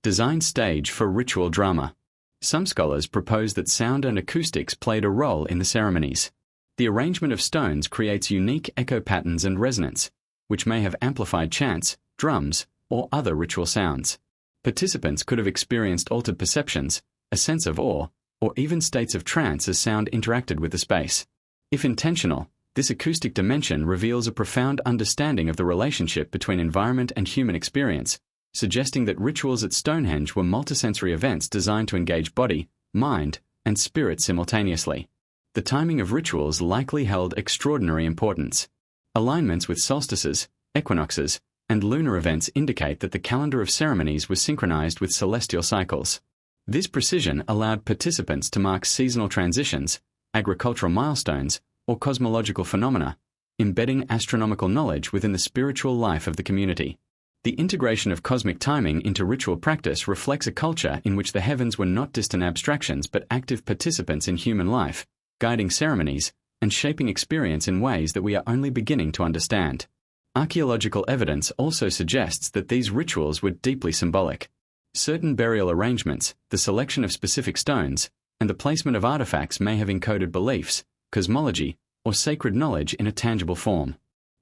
designed stage for ritual drama. Some scholars propose that sound and acoustics played a role in the ceremonies. The arrangement of stones creates unique echo patterns and resonance, which may have amplified chants, drums, or other ritual sounds. Participants could have experienced altered perceptions, a sense of awe, or even states of trance as sound interacted with the space. If intentional, this acoustic dimension reveals a profound understanding of the relationship between environment and human experience, suggesting that rituals at Stonehenge were multisensory events designed to engage body, mind, and spirit simultaneously. The timing of rituals likely held extraordinary importance. Alignments with solstices, equinoxes, and lunar events indicate that the calendar of ceremonies was synchronized with celestial cycles. This precision allowed participants to mark seasonal transitions, agricultural milestones, or cosmological phenomena, embedding astronomical knowledge within the spiritual life of the community. The integration of cosmic timing into ritual practice reflects a culture in which the heavens were not distant abstractions but active participants in human life, guiding ceremonies and shaping experience in ways that we are only beginning to understand. Archaeological evidence also suggests that these rituals were deeply symbolic. Certain burial arrangements, the selection of specific stones, and the placement of artifacts may have encoded beliefs, cosmology, or sacred knowledge in a tangible form.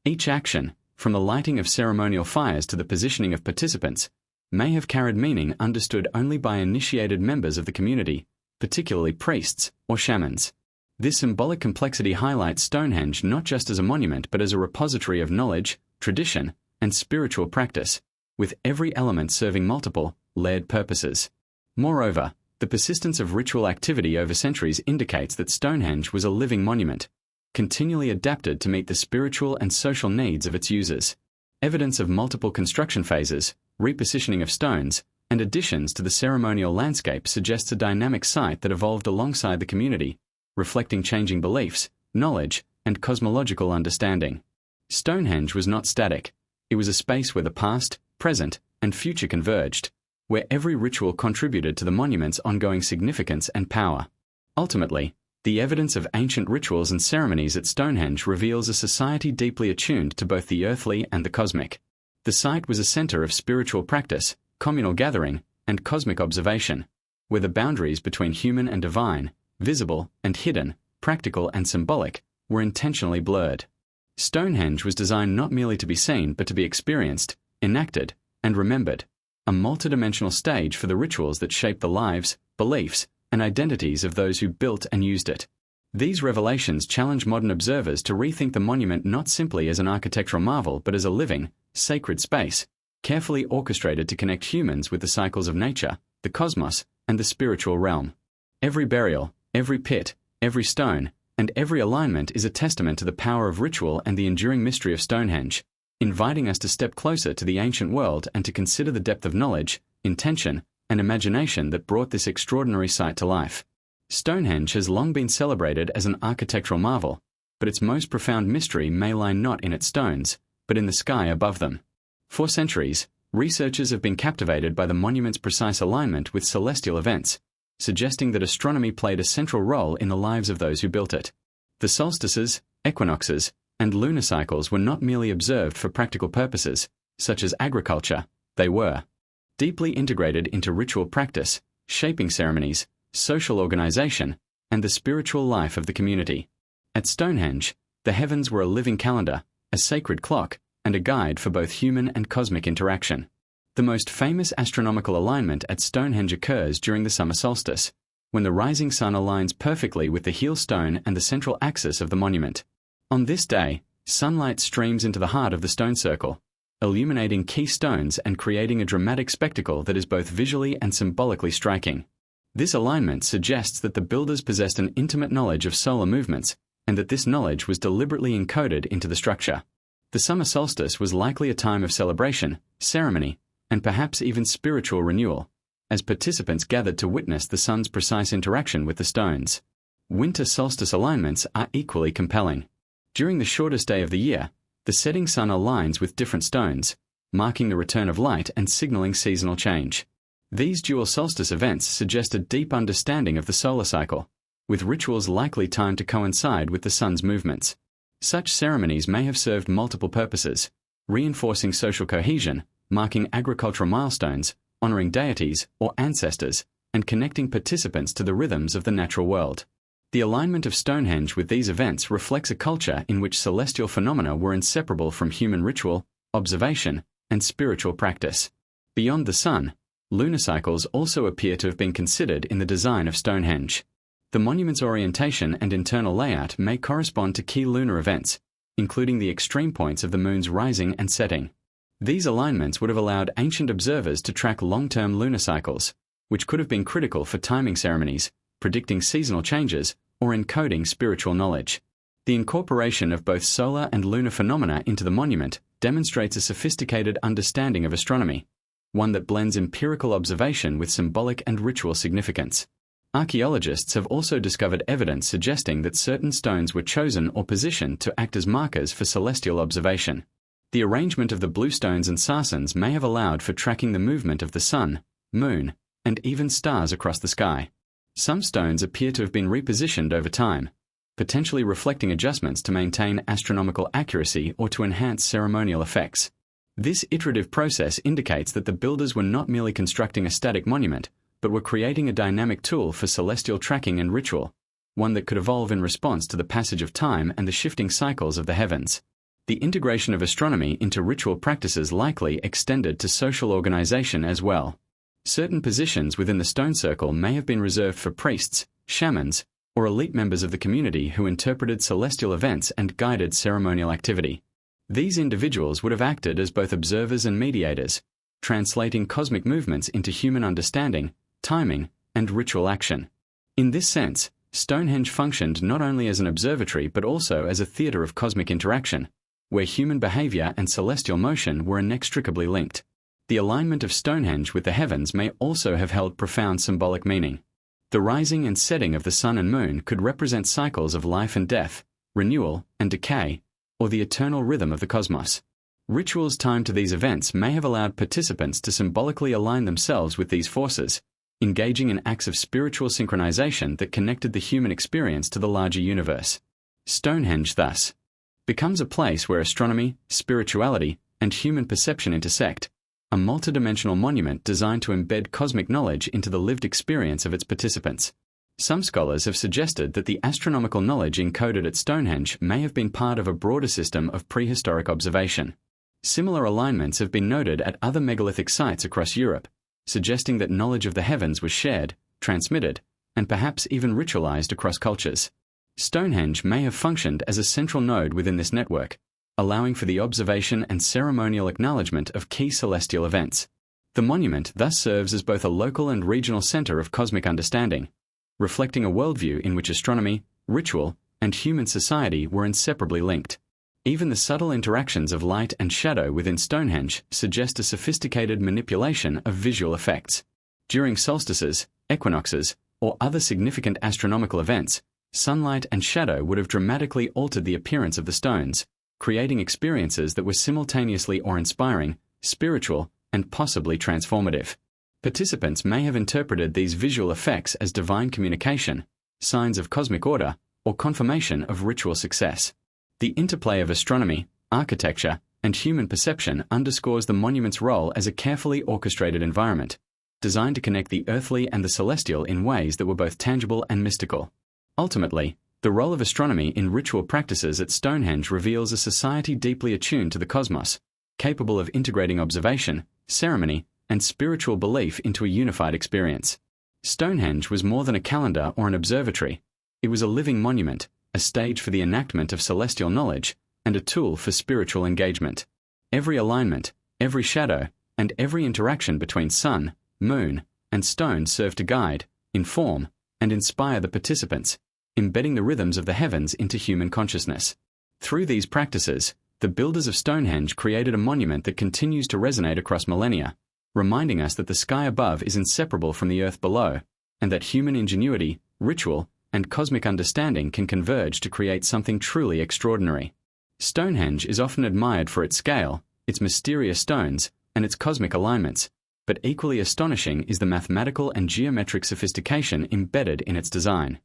Each action, from the lighting of ceremonial fires to the positioning of participants, may have carried meaning understood only by initiated members of the community, particularly priests or shamans. This symbolic complexity highlights Stonehenge not just as a monument but as a repository of knowledge, tradition, and spiritual practice, with every element serving multiple, layered purposes. Moreover, the persistence of ritual activity over centuries indicates that Stonehenge was a living monument, continually adapted to meet the spiritual and social needs of its users. Evidence of multiple construction phases, repositioning of stones, and additions to the ceremonial landscape suggests a dynamic site that evolved alongside the community, reflecting changing beliefs, knowledge, and cosmological understanding. Stonehenge was not static. It was a space where the past, present, and future converged, where every ritual contributed to the monument's ongoing significance and power. Ultimately, the evidence of ancient rituals and ceremonies at Stonehenge reveals a society deeply attuned to both the earthly and the cosmic. The site was a center of spiritual practice, communal gathering, and cosmic observation, where the boundaries between human and divine, visible and hidden, practical and symbolic, were intentionally blurred. Stonehenge was designed not merely to be seen but to be experienced, enacted, and remembered, a multidimensional stage for the rituals that shaped the lives, beliefs, and identities of those who built and used it. These revelations challenge modern observers to rethink the monument not simply as an architectural marvel but as a living, sacred space, carefully orchestrated to connect humans with the cycles of nature, the cosmos, and the spiritual realm. Every burial, every pit, every stone, and every alignment is a testament to the power of ritual and the enduring mystery of Stonehenge, inviting us to step closer to the ancient world and to consider the depth of knowledge, intention, and imagination that brought this extraordinary site to life. Stonehenge has long been celebrated as an architectural marvel, but its most profound mystery may lie not in its stones, but in the sky above them. For centuries, Researchers have been captivated by the monument's precise alignment with celestial events, suggesting that astronomy played a central role in the lives of those who built it. The solstices, equinoxes, and lunar cycles were not merely observed for practical purposes, such as agriculture. They were deeply integrated into ritual practice, shaping ceremonies, social organization, and the spiritual life of the community. At Stonehenge, the heavens were a living calendar, a sacred clock, and a guide for both human and cosmic interaction. The most famous astronomical alignment at Stonehenge occurs during the summer solstice, when the rising sun aligns perfectly with the heel stone and the central axis of the monument. On this day, sunlight streams into the heart of the stone circle, illuminating key stones and creating a dramatic spectacle that is both visually and symbolically striking. This alignment suggests that the builders possessed an intimate knowledge of solar movements, and that this knowledge was deliberately encoded into the structure. The summer solstice was likely a time of celebration, ceremony, and perhaps even spiritual renewal, as participants gathered to witness the sun's precise interaction with the stones. Winter solstice alignments are equally compelling. During the shortest day of the year, the setting sun aligns with different stones, marking the return of light and signaling seasonal change. These dual solstice events suggest a deep understanding of the solar cycle, with rituals likely timed to coincide with the sun's movements. Such ceremonies may have served multiple purposes: reinforcing social cohesion, marking agricultural milestones, honoring deities or ancestors, and connecting participants to the rhythms of the natural world. The alignment of Stonehenge with these events reflects a culture in which celestial phenomena were inseparable from human ritual, observation, and spiritual practice. Beyond the sun, lunar cycles also appear to have been considered in the design of Stonehenge. The monument's orientation and internal layout may correspond to key lunar events, including the extreme points of the moon's rising and setting. These alignments would have allowed ancient observers to track long-term lunar cycles, which could have been critical for timing ceremonies, predicting seasonal changes, or encoding spiritual knowledge. The incorporation of both solar and lunar phenomena into the monument demonstrates a sophisticated understanding of astronomy, one that blends empirical observation with symbolic and ritual significance. Archaeologists have also discovered evidence suggesting that certain stones were chosen or positioned to act as markers for celestial observation. The arrangement of the blue stones and sarsens may have allowed for tracking the movement of the sun, moon, and even stars across the sky. Some stones appear to have been repositioned over time, potentially reflecting adjustments to maintain astronomical accuracy or to enhance ceremonial effects. This iterative process indicates that the builders were not merely constructing a static monument, but were creating a dynamic tool for celestial tracking and ritual, one that could evolve in response to the passage of time and the shifting cycles of the heavens. The integration of astronomy into ritual practices likely extended to social organization as well. Certain positions within the stone circle may have been reserved for priests, shamans, or elite members of the community who interpreted celestial events and guided ceremonial activity. These individuals would have acted as both observers and mediators, translating cosmic movements into human understanding, timing, and ritual action. In this sense, Stonehenge functioned not only as an observatory but also as a theater of cosmic interaction, where human behavior and celestial motion were inextricably linked. The alignment of Stonehenge with the heavens may also have held profound symbolic meaning. The rising and setting of the sun and moon could represent cycles of life and death, renewal and decay, or the eternal rhythm of the cosmos. Rituals timed to these events may have allowed participants to symbolically align themselves with these forces, engaging in acts of spiritual synchronization that connected the human experience to the larger universe. Stonehenge, thus, becomes a place where astronomy, spirituality, and human perception intersect, a multidimensional monument designed to embed cosmic knowledge into the lived experience of its participants. Some scholars have suggested that the astronomical knowledge encoded at Stonehenge may have been part of a broader system of prehistoric observation. Similar alignments have been noted at other megalithic sites across Europe, suggesting that knowledge of the heavens was shared, transmitted, and perhaps even ritualized across cultures. Stonehenge may have functioned as a central node within this network, allowing for the observation and ceremonial acknowledgement of key celestial events. The monument thus serves as both a local and regional center of cosmic understanding, reflecting a worldview in which astronomy, ritual, and human society were inseparably linked. Even the subtle interactions of light and shadow within Stonehenge suggest a sophisticated manipulation of visual effects. During solstices, equinoxes, or other significant astronomical events, sunlight and shadow would have dramatically altered the appearance of the stones, creating experiences that were simultaneously awe-inspiring, spiritual, and possibly transformative. Participants may have interpreted these visual effects as divine communication, signs of cosmic order, or confirmation of ritual success. The interplay of astronomy, architecture, and human perception underscores the monument's role as a carefully orchestrated environment, designed to connect the earthly and the celestial in ways that were both tangible and mystical. Ultimately, the role of astronomy in ritual practices at Stonehenge reveals a society deeply attuned to the cosmos, capable of integrating observation, ceremony, and spiritual belief into a unified experience. Stonehenge was more than a calendar or an observatory. It was a living monument, a stage for the enactment of celestial knowledge, and a tool for spiritual engagement. Every alignment, every shadow, and every interaction between sun, moon, and stone served to guide, inform, and inspire the participants, embedding the rhythms of the heavens into human consciousness. Through these practices, the builders of Stonehenge created a monument that continues to resonate across millennia, reminding us that the sky above is inseparable from the earth below, and that human ingenuity, ritual, and cosmic understanding can converge to create something truly extraordinary. Stonehenge is often admired for its scale, its mysterious stones, and its cosmic alignments, but equally astonishing is the mathematical and geometric sophistication embedded in its design.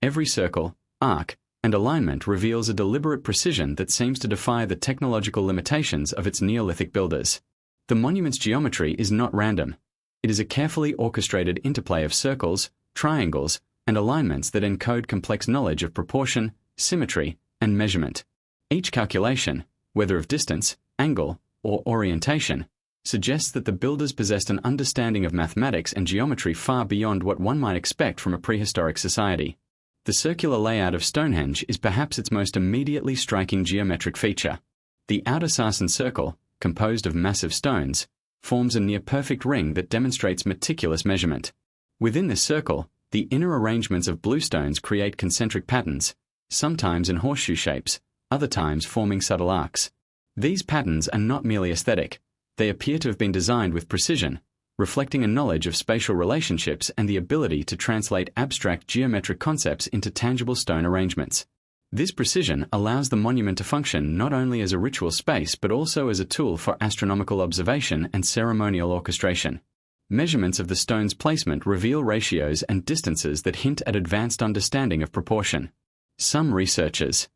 Every circle, arc, and alignment reveals a deliberate precision that seems to defy the technological limitations of its Neolithic builders. The monument's geometry is not random. It is a carefully orchestrated interplay of circles, triangles, and alignments that encode complex knowledge of proportion, symmetry, and measurement. Each calculation, whether of distance, angle, or orientation, suggests that the builders possessed an understanding of mathematics and geometry far beyond what one might expect from a prehistoric society. The circular layout of Stonehenge is perhaps its most immediately striking geometric feature. The outer Sarsen circle, composed of massive stones, forms a near-perfect ring that demonstrates meticulous measurement. Within this circle, the inner arrangements of bluestones create concentric patterns, sometimes in horseshoe shapes, other times forming subtle arcs. These patterns are not merely aesthetic. They appear to have been designed with precision, reflecting a knowledge of spatial relationships and the ability to translate abstract geometric concepts into tangible stone arrangements. This precision allows the monument to function not only as a ritual space but also as a tool for astronomical observation and ceremonial orchestration. Measurements of the stone's placement reveal ratios and distances that hint at advanced understanding of proportion. Some researchers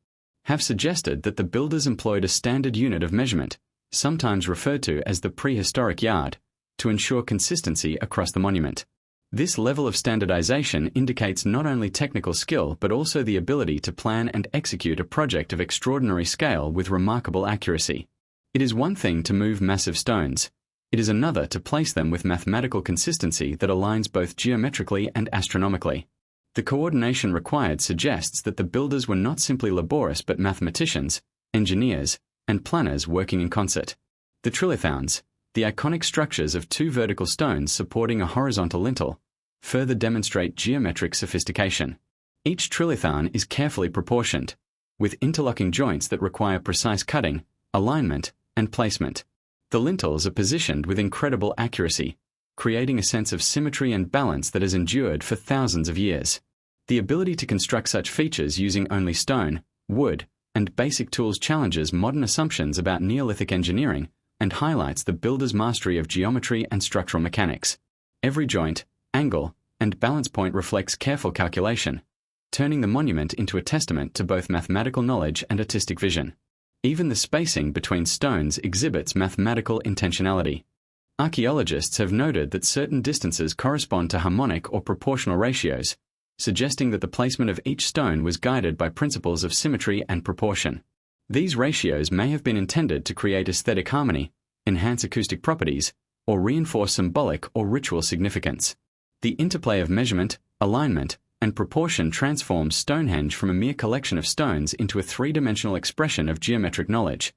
have suggested that the builders employed a standard unit of measurement, sometimes referred to as the prehistoric yard, to ensure consistency across the monument. This level of standardization indicates not only technical skill but also the ability to plan and execute a project of extraordinary scale with remarkable accuracy. It is one thing to move massive stones. It is another to place them with mathematical consistency that aligns both geometrically and astronomically. The coordination required suggests that the builders were not simply laborious but mathematicians, engineers, and planners working in concert. The trilithons, the iconic structures of two vertical stones supporting a horizontal lintel, further demonstrate geometric sophistication. Each trilithon is carefully proportioned, with interlocking joints that require precise cutting, alignment, and placement. The lintels are positioned with incredible accuracy, creating a sense of symmetry and balance that has endured for thousands of years. The ability to construct such features using only stone, wood, and basic tools challenges modern assumptions about Neolithic engineering and highlights the builder's mastery of geometry and structural mechanics. Every joint, angle, and balance point reflects careful calculation, turning the monument into a testament to both mathematical knowledge and artistic vision. Even the spacing between stones exhibits mathematical intentionality. Archaeologists have noted that certain distances correspond to harmonic or proportional ratios, suggesting that the placement of each stone was guided by principles of symmetry and proportion. These ratios may have been intended to create aesthetic harmony, enhance acoustic properties, or reinforce symbolic or ritual significance. The interplay of measurement, alignment, and proportion transforms Stonehenge from a mere collection of stones into a three-dimensional expression of geometric knowledge,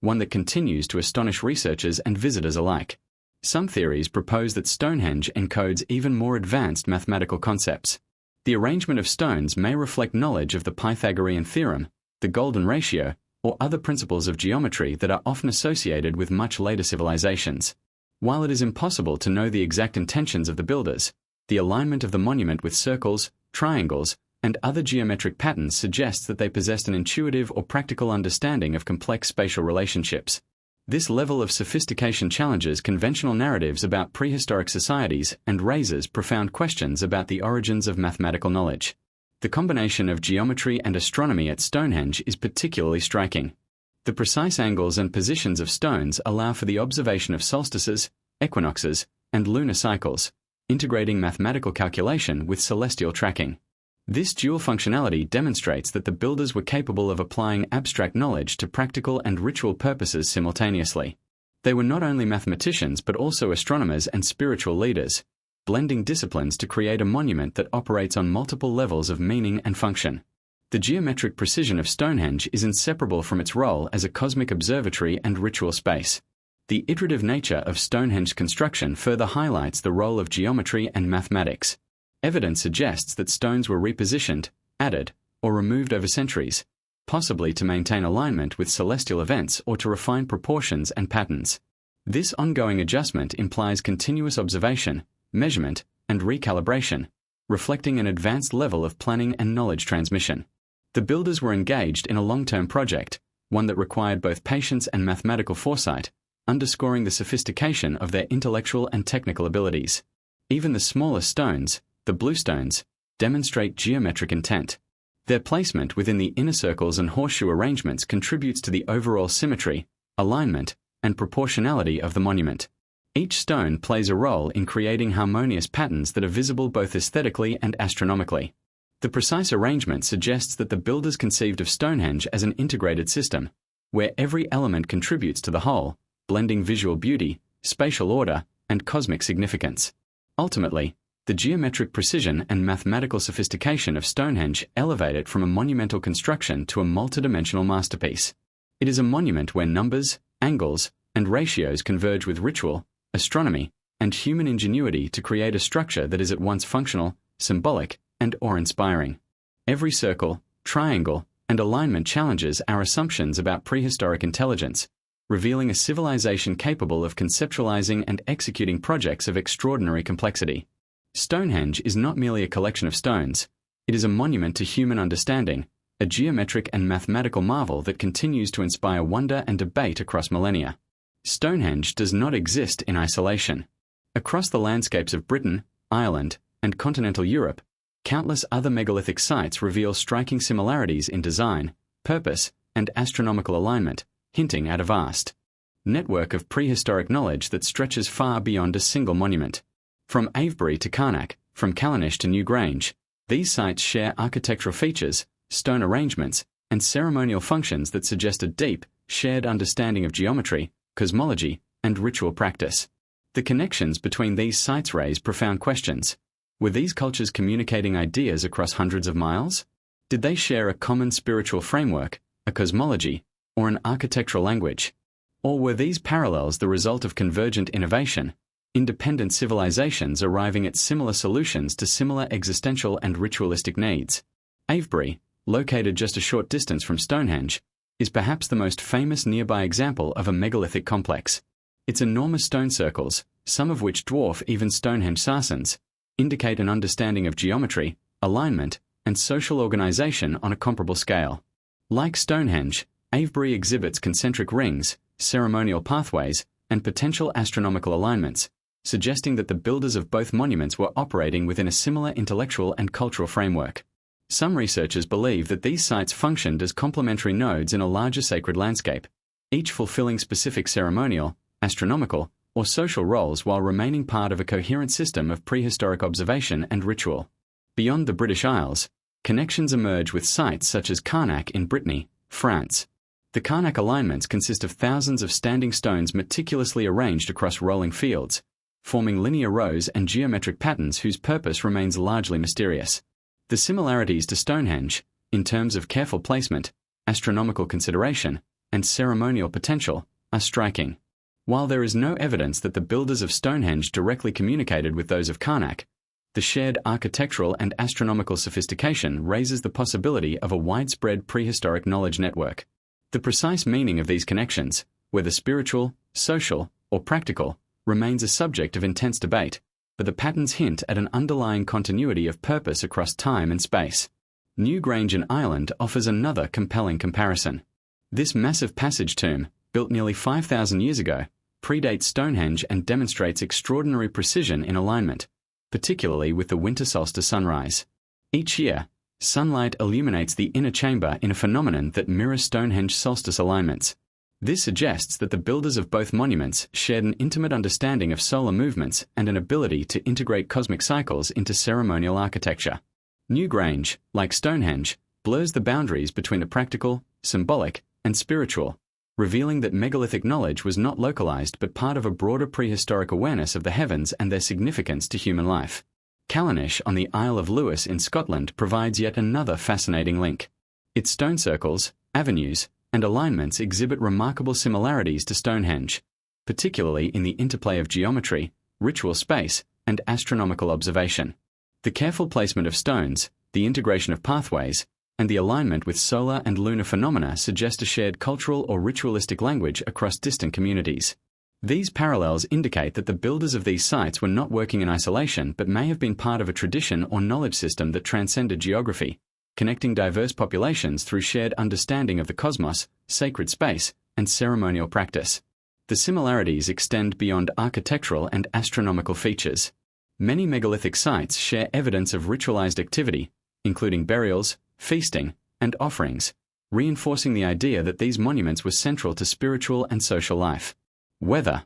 one that continues to astonish researchers and visitors alike. Some theories propose that Stonehenge encodes even more advanced mathematical concepts. The arrangement of stones may reflect knowledge of the Pythagorean theorem, the golden ratio, or other principles of geometry that are often associated with much later civilizations. While it is impossible to know the exact intentions of the builders, the alignment of the monument with circles, triangles, and other geometric patterns suggests that they possessed an intuitive or practical understanding of complex spatial relationships. This level of sophistication challenges conventional narratives about prehistoric societies and raises profound questions about the origins of mathematical knowledge. The combination of geometry and astronomy at Stonehenge is particularly striking. The precise angles and positions of stones allow for the observation of solstices, equinoxes, and lunar cycles, integrating mathematical calculation with celestial tracking. This dual functionality demonstrates that the builders were capable of applying abstract knowledge to practical and ritual purposes simultaneously. They were not only mathematicians but also astronomers and spiritual leaders, blending disciplines to create a monument that operates on multiple levels of meaning and function. The geometric precision of Stonehenge is inseparable from its role as a cosmic observatory and ritual space. The iterative nature of Stonehenge construction further highlights the role of geometry and mathematics. Evidence suggests that stones were repositioned, added, or removed over centuries, possibly to maintain alignment with celestial events or to refine proportions and patterns. This ongoing adjustment implies continuous observation, measurement, and recalibration, reflecting an advanced level of planning and knowledge transmission. The builders were engaged in a long-term project, one that required both patience and mathematical foresight, underscoring the sophistication of their intellectual and technical abilities. Even the smallest stones, the bluestones, demonstrate geometric intent. Their placement within the inner circles and horseshoe arrangements contributes to the overall symmetry, alignment, and proportionality of the monument. Each stone plays a role in creating harmonious patterns that are visible both aesthetically and astronomically. The precise arrangement suggests that the builders conceived of Stonehenge as an integrated system, where every element contributes to the whole, blending visual beauty, spatial order, and cosmic significance. Ultimately, the geometric precision and mathematical sophistication of Stonehenge elevate it from a monumental construction to a multidimensional masterpiece. It is a monument where numbers, angles, and ratios converge with ritual, astronomy, and human ingenuity to create a structure that is at once functional, symbolic, and awe-inspiring. Every circle, triangle, and alignment challenges our assumptions about prehistoric intelligence, revealing a civilization capable of conceptualizing and executing projects of extraordinary complexity. Stonehenge is not merely a collection of stones, it is a monument to human understanding, a geometric and mathematical marvel that continues to inspire wonder and debate across millennia. Stonehenge does not exist in isolation. Across the landscapes of Britain, Ireland, and continental Europe, countless other megalithic sites reveal striking similarities in design, purpose, and astronomical alignment, hinting at a vast network of prehistoric knowledge that stretches far beyond a single monument. From Avebury to Carnac, from Callanish to Newgrange, these sites share architectural features, stone arrangements, and ceremonial functions that suggest a deep, shared understanding of geometry, cosmology, and ritual practice. The connections between these sites raise profound questions. Were these cultures communicating ideas across hundreds of miles? Did they share a common spiritual framework, a cosmology, or an architectural language? Or were these parallels the result of convergent innovation, independent civilizations arriving at similar solutions to similar existential and ritualistic needs? Avebury, located just a short distance from Stonehenge, is perhaps the most famous nearby example of a megalithic complex. Its enormous stone circles, some of which dwarf even Stonehenge sarsens, indicate an understanding of geometry, alignment, and social organization on a comparable scale. Like Stonehenge, Avebury exhibits concentric rings, ceremonial pathways, and potential astronomical alignments, suggesting that the builders of both monuments were operating within a similar intellectual and cultural framework. Some researchers believe that these sites functioned as complementary nodes in a larger sacred landscape, each fulfilling specific ceremonial, astronomical, or social roles while remaining part of a coherent system of prehistoric observation and ritual. Beyond the British Isles, connections emerge with sites such as Carnac in Brittany, France. The Carnac alignments consist of thousands of standing stones meticulously arranged across rolling fields, forming linear rows and geometric patterns whose purpose remains largely mysterious. The similarities to Stonehenge, in terms of careful placement, astronomical consideration, and ceremonial potential, are striking. While there is no evidence that the builders of Stonehenge directly communicated with those of Carnac, the shared architectural and astronomical sophistication raises the possibility of a widespread prehistoric knowledge network. The precise meaning of these connections, whether spiritual, social, or practical, remains a subject of intense debate, but the patterns hint at an underlying continuity of purpose across time and space. Newgrange in Ireland offers another compelling comparison. This massive passage tomb, built nearly 5,000 years ago, predates Stonehenge and demonstrates extraordinary precision in alignment, particularly with the winter solstice sunrise. Each year, sunlight illuminates the inner chamber in a phenomenon that mirrors Stonehenge solstice alignments. This suggests that the builders of both monuments shared an intimate understanding of solar movements and an ability to integrate cosmic cycles into ceremonial architecture. Newgrange, like Stonehenge, blurs the boundaries between the practical, symbolic, and spiritual, revealing that megalithic knowledge was not localized but part of a broader prehistoric awareness of the heavens and their significance to human life. Callanish on the Isle of Lewis in Scotland provides yet another fascinating link. Its stone circles, avenues, and alignments exhibit remarkable similarities to Stonehenge, particularly in the interplay of geometry, ritual space, and astronomical observation. The careful placement of stones, the integration of pathways, and the alignment with solar and lunar phenomena suggest a shared cultural or ritualistic language across distant communities. These parallels indicate that the builders of these sites were not working in isolation but may have been part of a tradition or knowledge system that transcended geography, connecting diverse populations through shared understanding of the cosmos, sacred space, and ceremonial practice. The similarities extend beyond architectural and astronomical features. Many megalithic sites share evidence of ritualized activity, including burials, feasting, and offerings, reinforcing the idea that these monuments were central to spiritual and social life. Weather.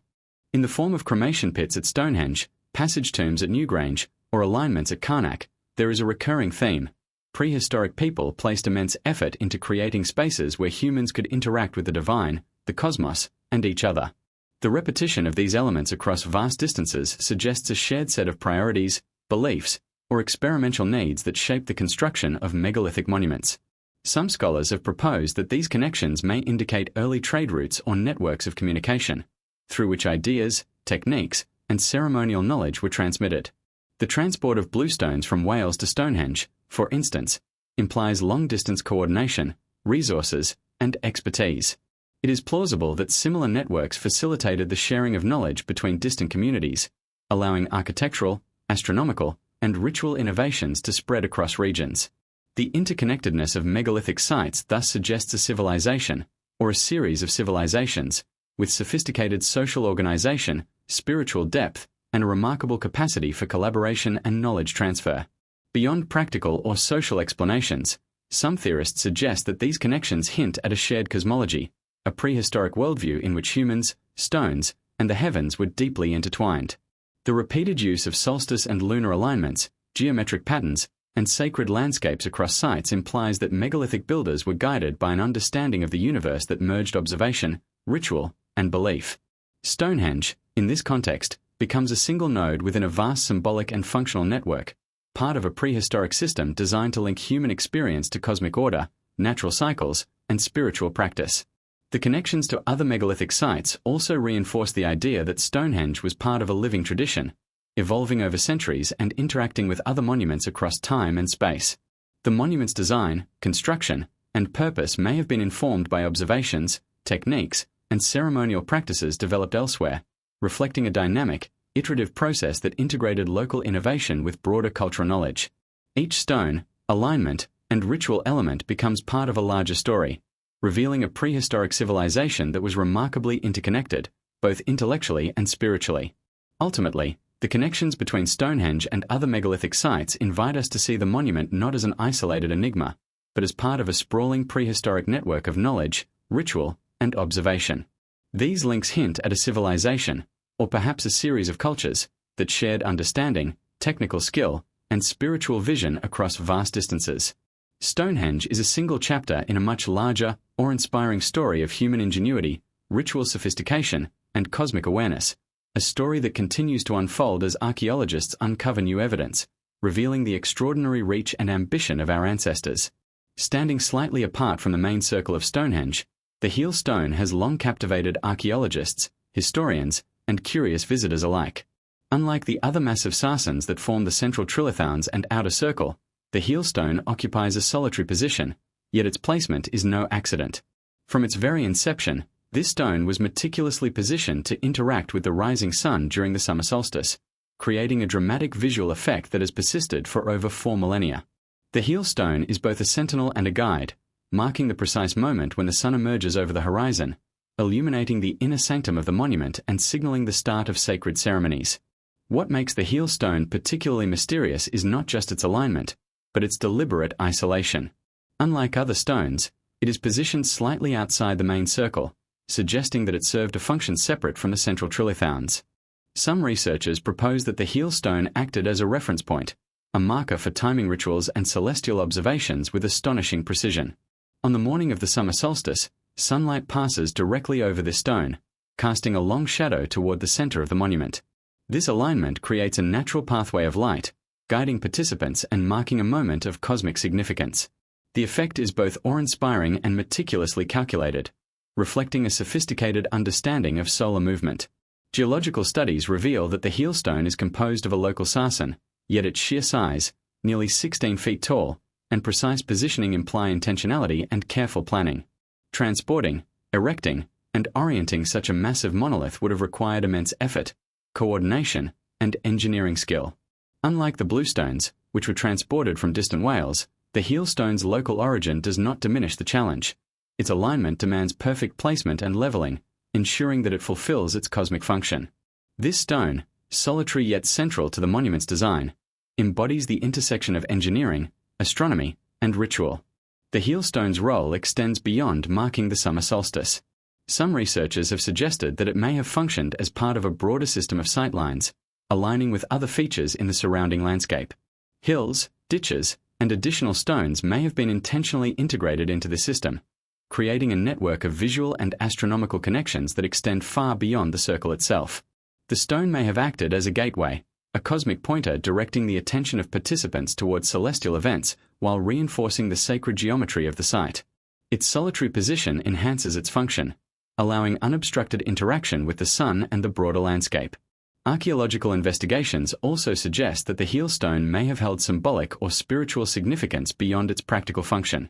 In the form of cremation pits at Stonehenge, passage tombs at Newgrange, or alignments at Carnac, there is a recurring theme. Prehistoric people placed immense effort into creating spaces where humans could interact with the divine, the cosmos, and each other. The repetition of these elements across vast distances suggests a shared set of priorities, beliefs, or experimental needs that shape the construction of megalithic monuments. Some scholars have proposed that these connections may indicate early trade routes or networks of communication, through which ideas, techniques, and ceremonial knowledge were transmitted. The transport of bluestones from Wales to Stonehenge, for instance, implies long-distance coordination, resources, and expertise. It is plausible that similar networks facilitated the sharing of knowledge between distant communities, allowing architectural, astronomical, and ritual innovations to spread across regions. The interconnectedness of megalithic sites thus suggests a civilization, or a series of civilizations, with sophisticated social organization, spiritual depth, and a remarkable capacity for collaboration and knowledge transfer. Beyond practical or social explanations, some theorists suggest that these connections hint at a shared cosmology, a prehistoric worldview in which humans, stones, and the heavens were deeply intertwined. The repeated use of solstice and lunar alignments, geometric patterns, and sacred landscapes across sites implies that megalithic builders were guided by an understanding of the universe that merged observation, ritual, and belief. Stonehenge, in this context, becomes a single node within a vast symbolic and functional network, part of a prehistoric system designed to link human experience to cosmic order, natural cycles, and spiritual practice. The connections to other megalithic sites also reinforce the idea that Stonehenge was part of a living tradition, evolving over centuries and interacting with other monuments across time and space. The monument's design, construction, and purpose may have been informed by observations, techniques, and ceremonial practices developed elsewhere, reflecting a dynamic, iterative process that integrated local innovation with broader cultural knowledge. Each stone, alignment, and ritual element becomes part of a larger story, revealing a prehistoric civilization that was remarkably interconnected, both intellectually and spiritually. Ultimately, the connections between Stonehenge and other megalithic sites invite us to see the monument not as an isolated enigma, but as part of a sprawling prehistoric network of knowledge, ritual, and observation. These links hint at a civilization, or perhaps a series of cultures, that shared understanding, technical skill, and spiritual vision across vast distances. Stonehenge is a single chapter in a much larger, awe-inspiring story of human ingenuity, ritual sophistication, and cosmic awareness, a story that continues to unfold as archaeologists uncover new evidence, revealing the extraordinary reach and ambition of our ancestors. Standing slightly apart from the main circle of Stonehenge, the heel stone has long captivated archaeologists, historians, and curious visitors alike. Unlike the other massive sarsens that form the central trilithons and outer circle, the heel stone occupies a solitary position, yet its placement is no accident. From its very inception, this stone was meticulously positioned to interact with the rising sun during the summer solstice, creating a dramatic visual effect that has persisted for over 4 millennia. The heel stone is both a sentinel and a guide, marking the precise moment when the sun emerges over the horizon, illuminating the inner sanctum of the monument and signaling the start of sacred ceremonies. What makes the heel stone particularly mysterious is not just its alignment, but its deliberate isolation. Unlike other stones, it is positioned slightly outside the main circle, suggesting that it served a function separate from the central trilithons. Some researchers propose that the heel stone acted as a reference point, a marker for timing rituals and celestial observations with astonishing precision. On the morning of the summer solstice, sunlight passes directly over this stone, casting a long shadow toward the center of the monument. This alignment creates a natural pathway of light, guiding participants and marking a moment of cosmic significance. The effect is both awe-inspiring and meticulously calculated, reflecting a sophisticated understanding of solar movement. Geological studies reveal that the heel stone is composed of a local sarsen, yet its sheer size, nearly 16 feet tall, and precise positioning imply intentionality and careful planning. Transporting, erecting, and orienting such a massive monolith would have required immense effort, coordination, and engineering skill. Unlike the bluestones, which were transported from distant Wales, the heel stone's local origin does not diminish the challenge. Its alignment demands perfect placement and leveling, ensuring that it fulfills its cosmic function. This stone, solitary yet central to the monument's design, embodies the intersection of engineering, astronomy, and ritual. The heel stone's role extends beyond marking the summer solstice. Some researchers have suggested that it may have functioned as part of a broader system of sightlines, aligning with other features in the surrounding landscape. Hills, ditches, and additional stones may have been intentionally integrated into the system, creating a network of visual and astronomical connections that extend far beyond the circle itself. The stone may have acted as a gateway, a cosmic pointer directing the attention of participants towards celestial events while reinforcing the sacred geometry of the site. Its solitary position enhances its function, allowing unobstructed interaction with the sun and the broader landscape. Archaeological investigations also suggest that the heel stone may have held symbolic or spiritual significance beyond its practical function.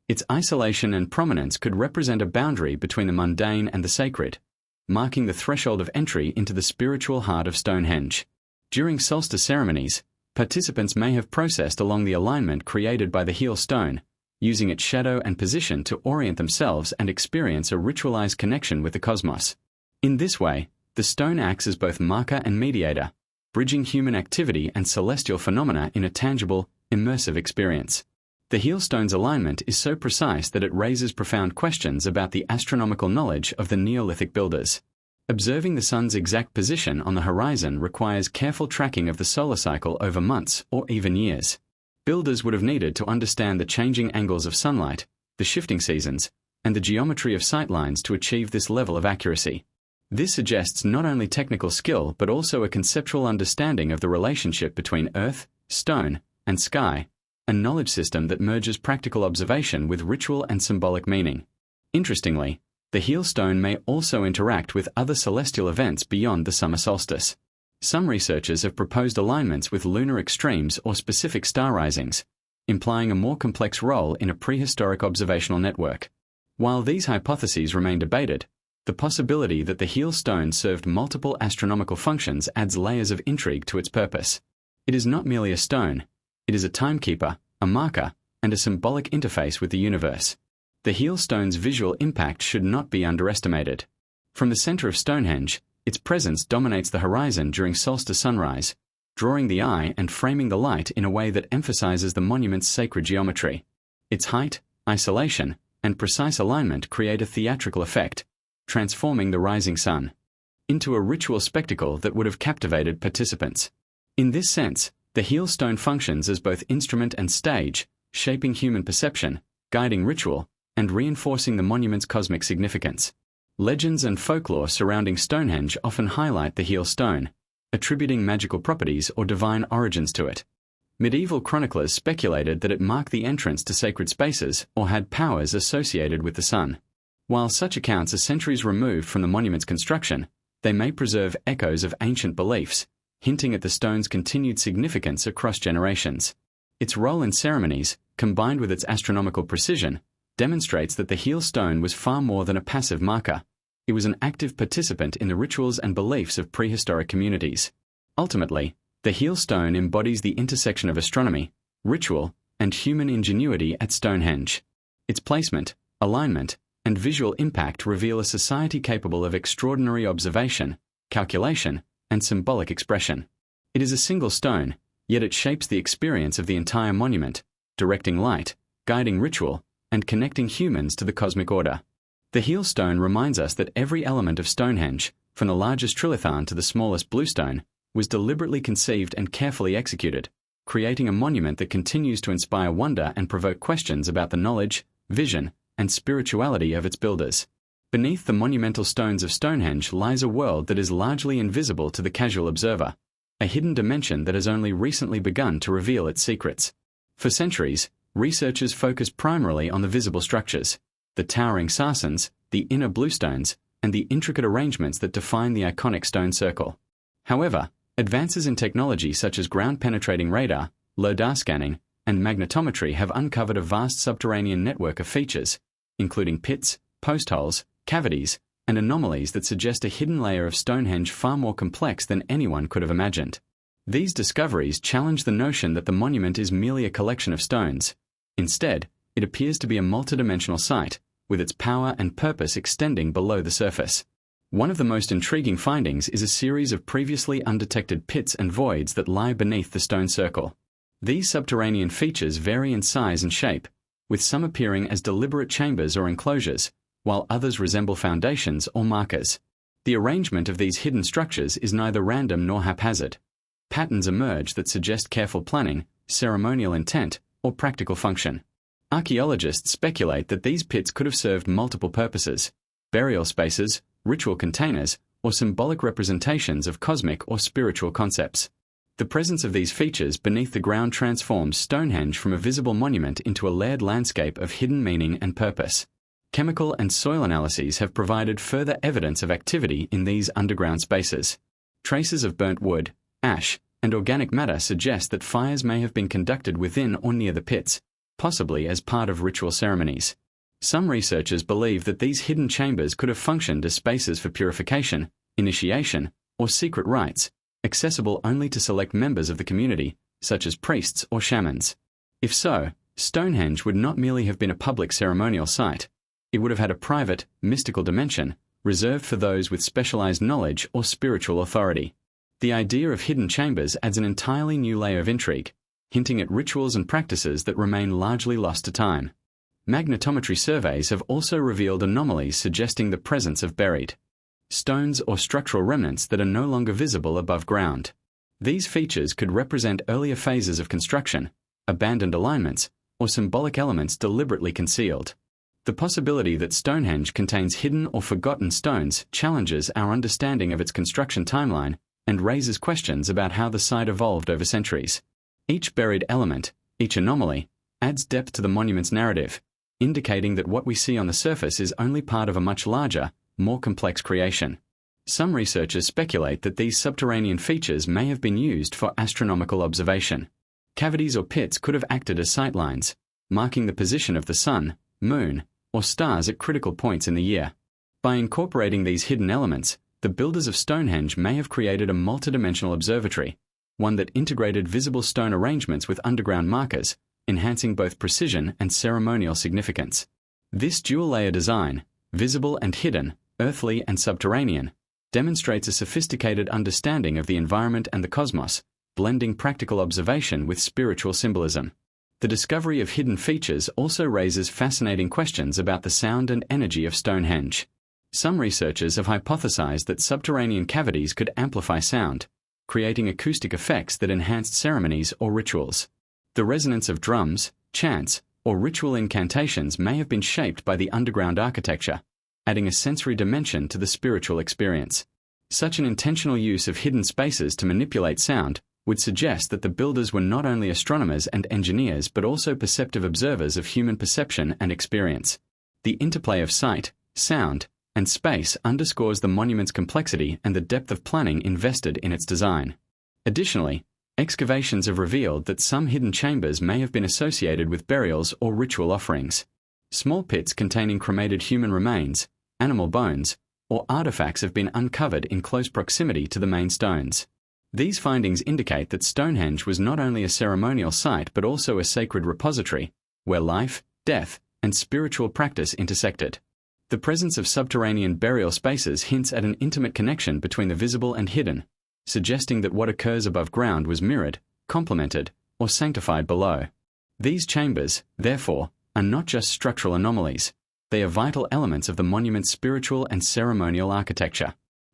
Its isolation and prominence could represent a boundary between the mundane and the sacred, marking the threshold of entry into the spiritual heart of Stonehenge. During solstice ceremonies, participants may have processed along the alignment created by the heel stone, using its shadow and position to orient themselves and experience a ritualized connection with the cosmos. In this way, the stone acts as both marker and mediator, bridging human activity and celestial phenomena in a tangible, immersive experience. The heel stone's alignment is so precise that it raises profound questions about the astronomical knowledge of the Neolithic builders. Observing the sun's exact position on the horizon requires careful tracking of the solar cycle over months or even years. Builders would have needed to understand the changing angles of sunlight, the shifting seasons, and the geometry of sightlines to achieve this level of accuracy. This suggests not only technical skill but also a conceptual understanding of the relationship between earth, stone, and sky, a knowledge system that merges practical observation with ritual and symbolic meaning. Interestingly, the heel stone may also interact with other celestial events beyond the summer solstice. Some researchers have proposed alignments with lunar extremes or specific star risings, implying a more complex role in a prehistoric observational network. While these hypotheses remain debated, the possibility that the heel stone served multiple astronomical functions adds layers of intrigue to its purpose. It is not merely a stone, it is a timekeeper, a marker, and a symbolic interface with the universe. The heel stone's visual impact should not be underestimated. From the center of Stonehenge, its presence dominates the horizon during solstice sunrise, drawing the eye and framing the light in a way that emphasizes the monument's sacred geometry. Its height, isolation, and precise alignment create a theatrical effect, transforming the rising sun into a ritual spectacle that would have captivated participants. In this sense, the heel stone functions as both instrument and stage, shaping human perception, guiding ritual, and reinforcing the monument's cosmic significance. Legends and folklore surrounding Stonehenge often highlight the heel stone, attributing magical properties or divine origins to it. Medieval chroniclers speculated that it marked the entrance to sacred spaces or had powers associated with the sun. While such accounts are centuries removed from the monument's construction, they may preserve echoes of ancient beliefs, hinting at the stone's continued significance across generations. Its role in ceremonies, combined with its astronomical precision, demonstrates that the heel stone was far more than a passive marker. It was an active participant in the rituals and beliefs of prehistoric communities. Ultimately, the heel stone embodies the intersection of astronomy, ritual, and human ingenuity at Stonehenge. Its placement, alignment, and visual impact reveal a society capable of extraordinary observation, calculation, and symbolic expression. It is a single stone, yet it shapes the experience of the entire monument, directing light, guiding ritual, and connecting humans to the cosmic order. The heel stone reminds us that every element of Stonehenge, from the largest trilithon to the smallest bluestone, was deliberately conceived and carefully executed, creating a monument that continues to inspire wonder and provoke questions about the knowledge, vision, and spirituality of its builders. Beneath the monumental stones of Stonehenge lies a world that is largely invisible to the casual observer, a hidden dimension that has only recently begun to reveal its secrets. For centuries, researchers focused primarily on the visible structures, the towering sarsens, the inner bluestones, and the intricate arrangements that define the iconic stone circle. However, advances in technology such as ground-penetrating radar, LiDAR scanning, and magnetometry have uncovered a vast subterranean network of features, including pits, post holes, cavities, and anomalies that suggest a hidden layer of Stonehenge far more complex than anyone could have imagined. These discoveries challenge the notion that the monument is merely a collection of stones. Instead, it appears to be a multidimensional site, with its power and purpose extending below the surface. One of the most intriguing findings is a series of previously undetected pits and voids that lie beneath the stone circle. These subterranean features vary in size and shape, with some appearing as deliberate chambers or enclosures, while others resemble foundations or markers. The arrangement of these hidden structures is neither random nor haphazard. Patterns emerge that suggest careful planning, ceremonial intent, or practical function. Archaeologists speculate that these pits could have served multiple purposes: burial spaces, ritual containers, or symbolic representations of cosmic or spiritual concepts. The presence of these features beneath the ground transforms Stonehenge from a visible monument into a layered landscape of hidden meaning and purpose. Chemical and soil analyses have provided further evidence of activity in these underground spaces. Traces of burnt wood, ash, and organic matter suggest that fires may have been conducted within or near the pits, possibly as part of ritual ceremonies. Some researchers believe that these hidden chambers could have functioned as spaces for purification, initiation, or secret rites, accessible only to select members of the community, such as priests or shamans. If so, Stonehenge would not merely have been a public ceremonial site. It would have had a private, mystical dimension, reserved for those with specialized knowledge or spiritual authority. The idea of hidden chambers adds an entirely new layer of intrigue, hinting at rituals and practices that remain largely lost to time. Magnetometry surveys have also revealed anomalies suggesting the presence of buried stones or structural remnants that are no longer visible above ground. These features could represent earlier phases of construction, abandoned alignments, or symbolic elements deliberately concealed. The possibility that Stonehenge contains hidden or forgotten stones challenges our understanding of its construction timeline and raises questions about how the site evolved over centuries. Each buried element, each anomaly, adds depth to the monument's narrative, indicating that what we see on the surface is only part of a much larger, more complex creation. Some researchers speculate that these subterranean features may have been used for astronomical observation. Cavities or pits could have acted as sightlines, marking the position of the sun, moon, or stars at critical points in the year. By incorporating these hidden elements, the builders of Stonehenge may have created a multidimensional observatory, one that integrated visible stone arrangements with underground markers, enhancing both precision and ceremonial significance. This dual-layer design, visible and hidden, earthly and subterranean, demonstrates a sophisticated understanding of the environment and the cosmos, blending practical observation with spiritual symbolism. The discovery of hidden features also raises fascinating questions about the sound and energy of Stonehenge. Some researchers have hypothesized that subterranean cavities could amplify sound, creating acoustic effects that enhanced ceremonies or rituals. The resonance of drums, chants, or ritual incantations may have been shaped by the underground architecture, adding a sensory dimension to the spiritual experience. Such an intentional use of hidden spaces to manipulate sound would suggest that the builders were not only astronomers and engineers but also perceptive observers of human perception and experience. The interplay of sight, sound, and space underscores the monument's complexity and the depth of planning invested in its design. Additionally, excavations have revealed that some hidden chambers may have been associated with burials or ritual offerings. Small pits containing cremated human remains, animal bones, or artifacts have been uncovered in close proximity to the main stones. These findings indicate that Stonehenge was not only a ceremonial site but also a sacred repository, where life, death, and spiritual practice intersected. The presence of subterranean burial spaces hints at an intimate connection between the visible and hidden, suggesting that what occurs above ground was mirrored, complemented, or sanctified below. These chambers, therefore, are not just structural anomalies. They are vital elements of the monument's spiritual and ceremonial architecture.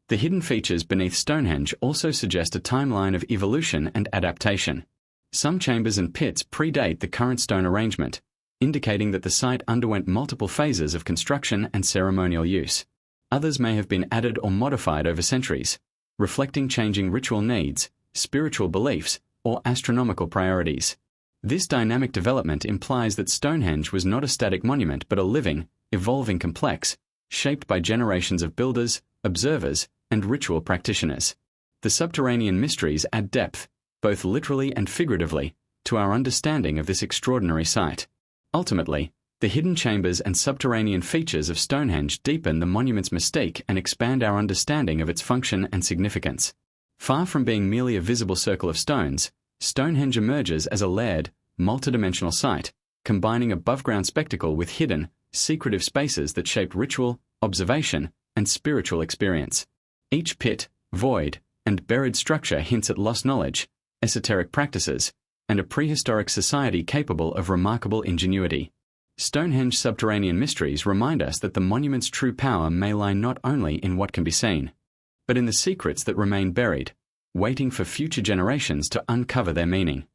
The hidden features beneath Stonehenge also suggest a timeline of evolution and adaptation. Some chambers and pits predate the current stone arrangement, indicating that the site underwent multiple phases of construction and ceremonial use. Others may have been added or modified over centuries, reflecting changing ritual needs, spiritual beliefs, or astronomical priorities. This dynamic development implies that Stonehenge was not a static monument but a living, evolving complex, shaped by generations of builders, observers, and ritual practitioners. The subterranean mysteries add depth, both literally and figuratively, to our understanding of this extraordinary site. Ultimately, the hidden chambers and subterranean features of Stonehenge deepen the monument's mystique and expand our understanding of its function and significance. Far from being merely a visible circle of stones, Stonehenge emerges as a layered, multidimensional site, combining above-ground spectacle with hidden, secretive spaces that shaped ritual, observation, and spiritual experience. Each pit, void, and buried structure hints at lost knowledge, esoteric practices, and a prehistoric society capable of remarkable ingenuity. Stonehenge subterranean mysteries remind us that the monument's true power may lie not only in what can be seen, but in the secrets that remain buried, waiting for future generations to uncover their meaning.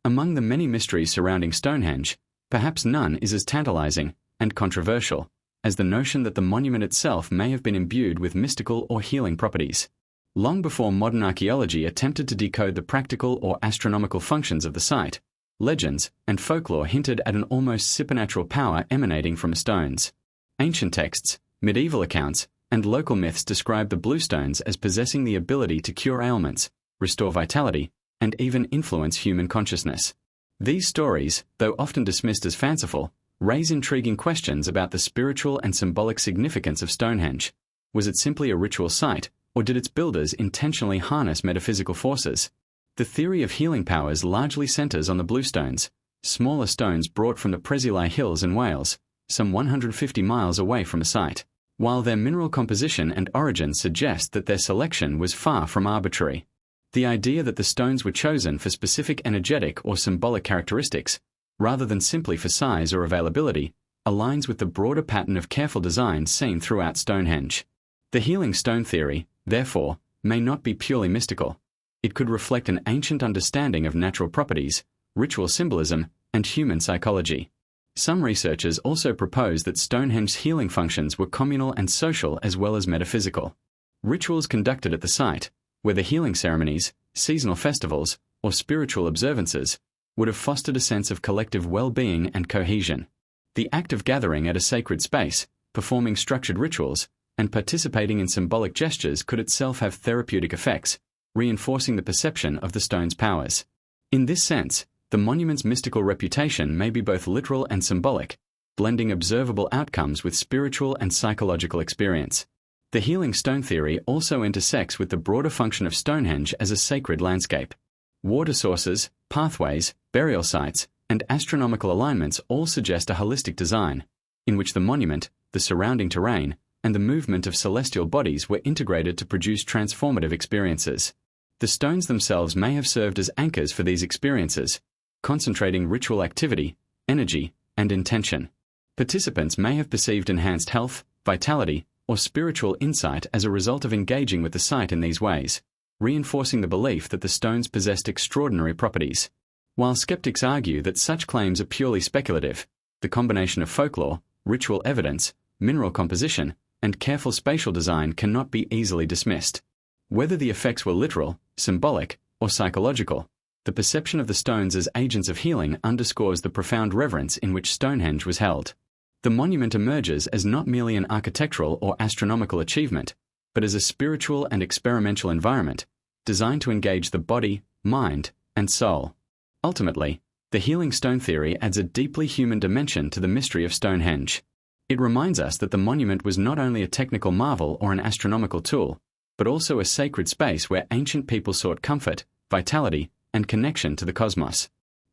Among the many mysteries surrounding Stonehenge, perhaps none is as tantalizing and controversial as the notion that the monument itself may have been imbued with mystical or healing properties. Long before modern archaeology attempted to decode the practical or astronomical functions of the site, legends and folklore hinted at an almost supernatural power emanating from the stones. Ancient texts, medieval accounts, and local myths describe the bluestones as possessing the ability to cure ailments, restore vitality, and even influence human consciousness. These stories, though often dismissed as fanciful, raise intriguing questions about the spiritual and symbolic significance of Stonehenge. Was it simply a ritual site, or did its builders intentionally harness metaphysical forces? The theory of healing powers largely centers on the bluestones, smaller stones brought from the Preseli Hills in Wales, some 150 miles away from the site. While their mineral composition and origin suggest that their selection was far from arbitrary. The idea that the stones were chosen for specific energetic or symbolic characteristics, rather than simply for size or availability, aligns with the broader pattern of careful design seen throughout Stonehenge. The healing stone theory, therefore, may not be purely mystical. It could reflect an ancient understanding of natural properties, ritual symbolism, and human psychology. Some researchers also propose that Stonehenge's healing functions were communal and social as well as metaphysical. Rituals conducted at the site, whether healing ceremonies, seasonal festivals, or spiritual observances, would have fostered a sense of collective well-being and cohesion. The act of gathering at a sacred space, performing structured rituals, and participating in symbolic gestures could itself have therapeutic effects, reinforcing the perception of the stone's powers. In this sense, the monument's mystical reputation may be both literal and symbolic, blending observable outcomes with spiritual and psychological experience. The healing stone theory also intersects with the broader function of Stonehenge as a sacred landscape. Water sources, pathways, burial sites, and astronomical alignments all suggest a holistic design, in which the monument, the surrounding terrain, and the movement of celestial bodies were integrated to produce transformative experiences. The stones themselves may have served as anchors for these experiences, concentrating ritual activity, energy, and intention. Participants may have perceived enhanced health, vitality, or spiritual insight as a result of engaging with the site in these ways, reinforcing the belief that the stones possessed extraordinary properties. While skeptics argue that such claims are purely speculative, the combination of folklore, ritual evidence, mineral composition, and careful spatial design cannot be easily dismissed. Whether the effects were literal, symbolic, or psychological, the perception of the stones as agents of healing underscores the profound reverence in which Stonehenge was held. The monument emerges as not merely an architectural or astronomical achievement, but as a spiritual and experimental environment, designed to engage the body, mind, and soul. Ultimately, the healing stone theory adds a deeply human dimension to the mystery of Stonehenge. It reminds us that the monument was not only a technical marvel or an astronomical tool, but also a sacred space where ancient people sought comfort, vitality, and connection to the cosmos.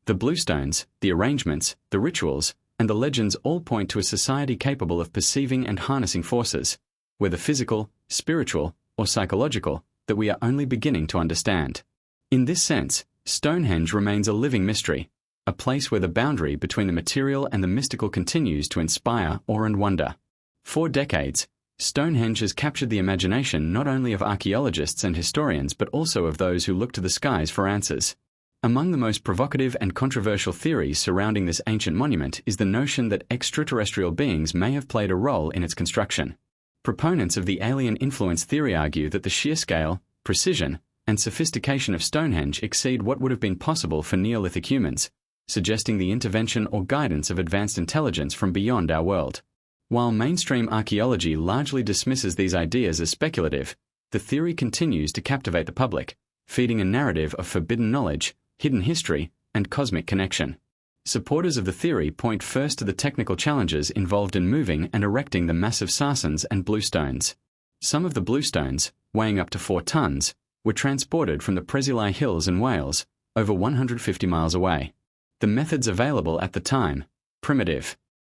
The bluestones, the arrangements, the rituals, and the legends all point to a society capable of perceiving and harnessing forces, whether physical, spiritual, or psychological, that we are only beginning to understand. In this sense, Stonehenge remains a living mystery, a place where the boundary between the material and the mystical continues to inspire awe and wonder. For decades, Stonehenge has captured the imagination not only of archaeologists and historians but also of those who look to the skies for answers. Among the most provocative and controversial theories surrounding this ancient monument is the notion that extraterrestrial beings may have played a role in its construction. Proponents of the alien influence theory argue that the sheer scale, precision, and sophistication of Stonehenge exceed what would have been possible for Neolithic humans, suggesting the intervention or guidance of advanced intelligence from beyond our world. While mainstream archaeology largely dismisses these ideas as speculative, the theory continues to captivate the public, feeding a narrative of forbidden knowledge, hidden history, and cosmic connection. Supporters of the theory point first to the technical challenges involved in moving and erecting the massive sarsens and bluestones. Some of the bluestones, weighing up to 4 tons, were transported from the Preseli Hills in Wales, over 150 miles away. The methods available at the time, primitive.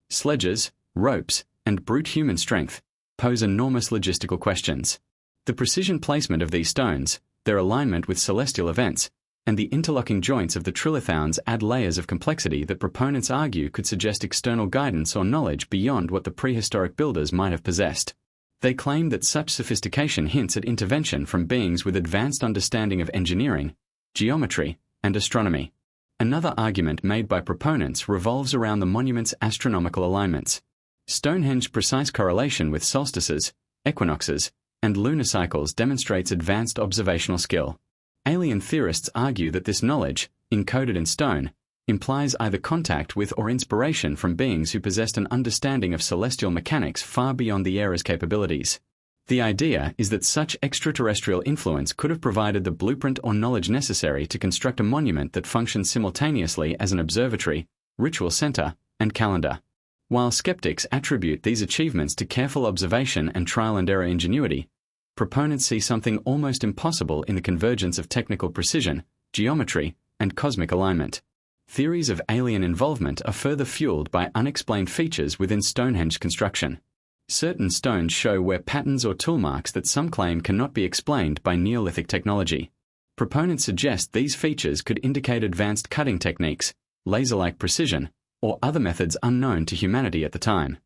Sledges, ropes, and brute human strength, pose enormous logistical questions. The precision placement of these stones, their alignment with celestial events, and the interlocking joints of the trilithons add layers of complexity that proponents argue could suggest external guidance or knowledge beyond what the prehistoric builders might have possessed. They claim that such sophistication hints at intervention from beings with advanced understanding of engineering, geometry, and astronomy. Another argument made by proponents revolves around the monument's astronomical alignments. Stonehenge's precise correlation with solstices, equinoxes, and lunar cycles demonstrates advanced observational skill. Alien theorists argue that this knowledge, encoded in stone, implies either contact with or inspiration from beings who possessed an understanding of celestial mechanics far beyond the era's capabilities. The idea is that such extraterrestrial influence could have provided the blueprint or knowledge necessary to construct a monument that functions simultaneously as an observatory, ritual center, and calendar. While skeptics attribute these achievements to careful observation and trial-and-error ingenuity, proponents see something almost impossible in the convergence of technical precision, geometry, and cosmic alignment. Theories of alien involvement are further fueled by unexplained features within Stonehenge construction. Certain stones show wear patterns or tool marks that some claim cannot be explained by Neolithic technology. Proponents suggest these features could indicate advanced cutting techniques, laser-like precision, or other methods unknown to humanity at the time.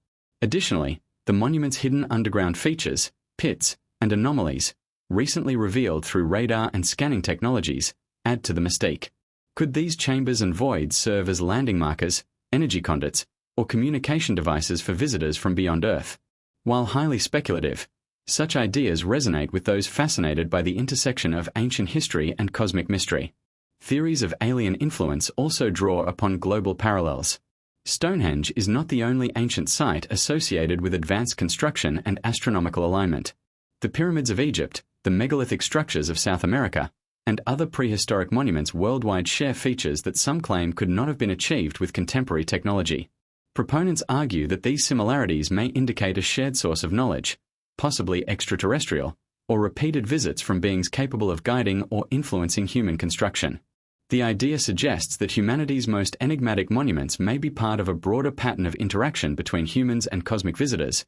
Additionally, the monument's hidden underground features, pits, and anomalies, recently revealed through radar and scanning technologies, add to the mystique. Could these chambers and voids serve as landing markers, energy conduits, or communication devices for visitors from beyond Earth? While highly speculative, such ideas resonate with those fascinated by the intersection of ancient history and cosmic mystery. Theories of alien influence also draw upon global parallels. Stonehenge is not the only ancient site associated with advanced construction and astronomical alignment. The pyramids of Egypt, the megalithic structures of South America, and other prehistoric monuments worldwide share features that some claim could not have been achieved with contemporary technology. Proponents argue that these similarities may indicate a shared source of knowledge, possibly extraterrestrial, or repeated visits from beings capable of guiding or influencing human construction. The idea suggests that humanity's most enigmatic monuments may be part of a broader pattern of interaction between humans and cosmic visitors,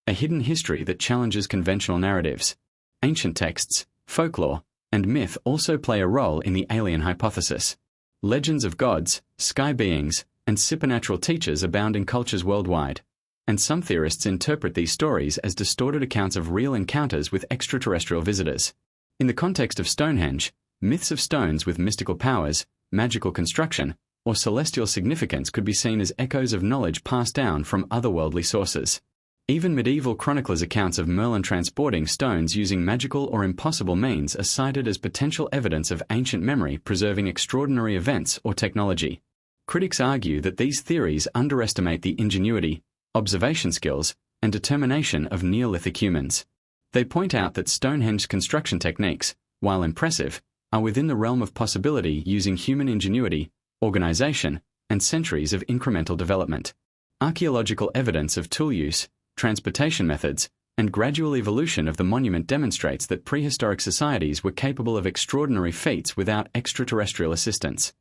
a hidden history that challenges conventional narratives. Ancient texts, folklore, and myth also play a role in the alien hypothesis. Legends of gods, sky beings, and supernatural teachers abound in cultures worldwide, and some theorists interpret these stories as distorted accounts of real encounters with extraterrestrial visitors. In the context of Stonehenge, myths of stones with mystical powers, magical construction, or celestial significance could be seen as echoes of knowledge passed down from otherworldly sources. Even medieval chroniclers' accounts of Merlin transporting stones using magical or impossible means are cited as potential evidence of ancient memory preserving extraordinary events or technology. Critics argue that these theories underestimate the ingenuity, observation skills, and determination of Neolithic humans. They point out that Stonehenge construction techniques, while impressive, are within the realm of possibility using human ingenuity, organization, and centuries of incremental development. Archaeological evidence of tool use, transportation methods, and gradual evolution of the monument demonstrates that prehistoric societies were capable of extraordinary feats without extraterrestrial assistance.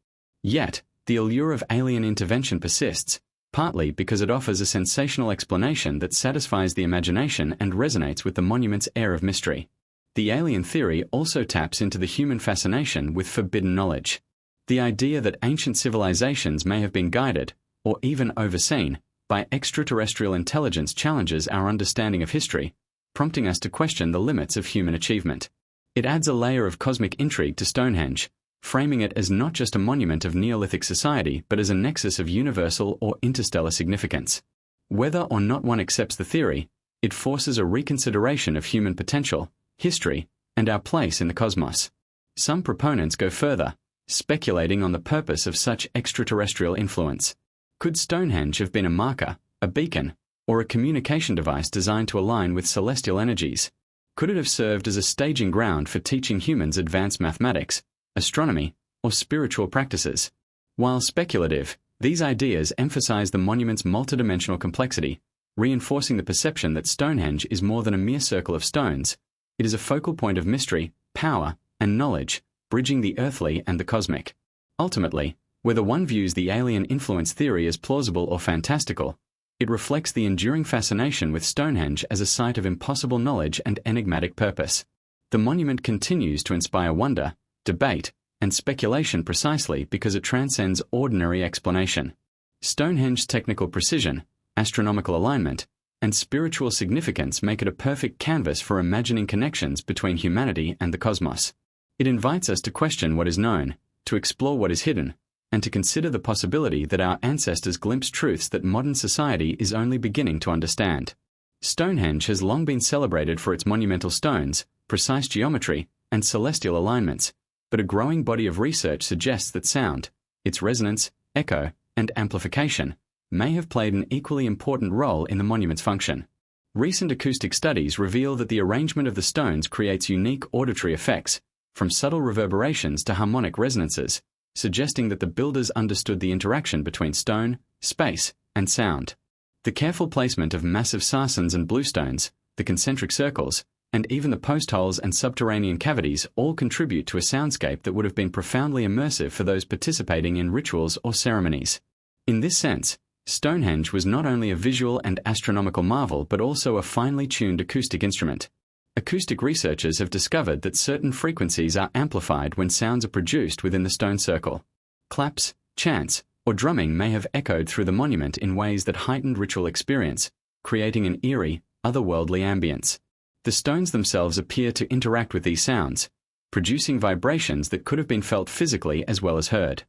Yet, the allure of alien intervention persists, partly because it offers a sensational explanation that satisfies the imagination and resonates with the monument's air of mystery. The alien theory also taps into the human fascination with forbidden knowledge. The idea that ancient civilizations may have been guided, or even overseen, by extraterrestrial intelligence challenges our understanding of history, prompting us to question the limits of human achievement. It adds a layer of cosmic intrigue to Stonehenge, framing it as not just a monument of Neolithic society but as a nexus of universal or interstellar significance. Whether or not one accepts the theory, it forces a reconsideration of human potential, history, and our place in the cosmos. Some proponents go further, speculating on the purpose of such extraterrestrial influence. Could Stonehenge have been a marker, a beacon, or a communication device designed to align with celestial energies? Could it have served as a staging ground for teaching humans advanced mathematics, astronomy, or spiritual practices? While speculative, these ideas emphasize the monument's multidimensional complexity, reinforcing the perception that Stonehenge is more than a mere circle of stones. It is a focal point of mystery, power, and knowledge, bridging the earthly and the cosmic. Ultimately, whether one views the alien influence theory as plausible or fantastical, it reflects the enduring fascination with Stonehenge as a site of impossible knowledge and enigmatic purpose. The monument continues to inspire wonder, debate, and speculation precisely because it transcends ordinary explanation. Stonehenge's technical precision, astronomical alignment, and spiritual significance make it a perfect canvas for imagining connections between humanity and the cosmos. It invites us to question what is known, to explore what is hidden, and to consider the possibility that our ancestors glimpsed truths that modern society is only beginning to understand. Stonehenge has long been celebrated for its monumental stones, precise geometry, and celestial alignments, but a growing body of research suggests that sound, its resonance, echo, and amplification, may have played an equally important role in the monument's function. Recent acoustic studies reveal that the arrangement of the stones creates unique auditory effects, from subtle reverberations to harmonic resonances, suggesting that the builders understood the interaction between stone, space, and sound. The careful placement of massive sarsens and bluestones, the concentric circles, and even the post holes and subterranean cavities all contribute to a soundscape that would have been profoundly immersive for those participating in rituals or ceremonies. In this sense, Stonehenge was not only a visual and astronomical marvel but also a finely tuned acoustic instrument. Acoustic researchers have discovered that certain frequencies are amplified when sounds are produced within the stone circle. Claps, chants, or drumming may have echoed through the monument in ways that heightened ritual experience, creating an eerie, otherworldly ambience. The stones themselves appear to interact with these sounds, producing vibrations that could have been felt physically as well as heard.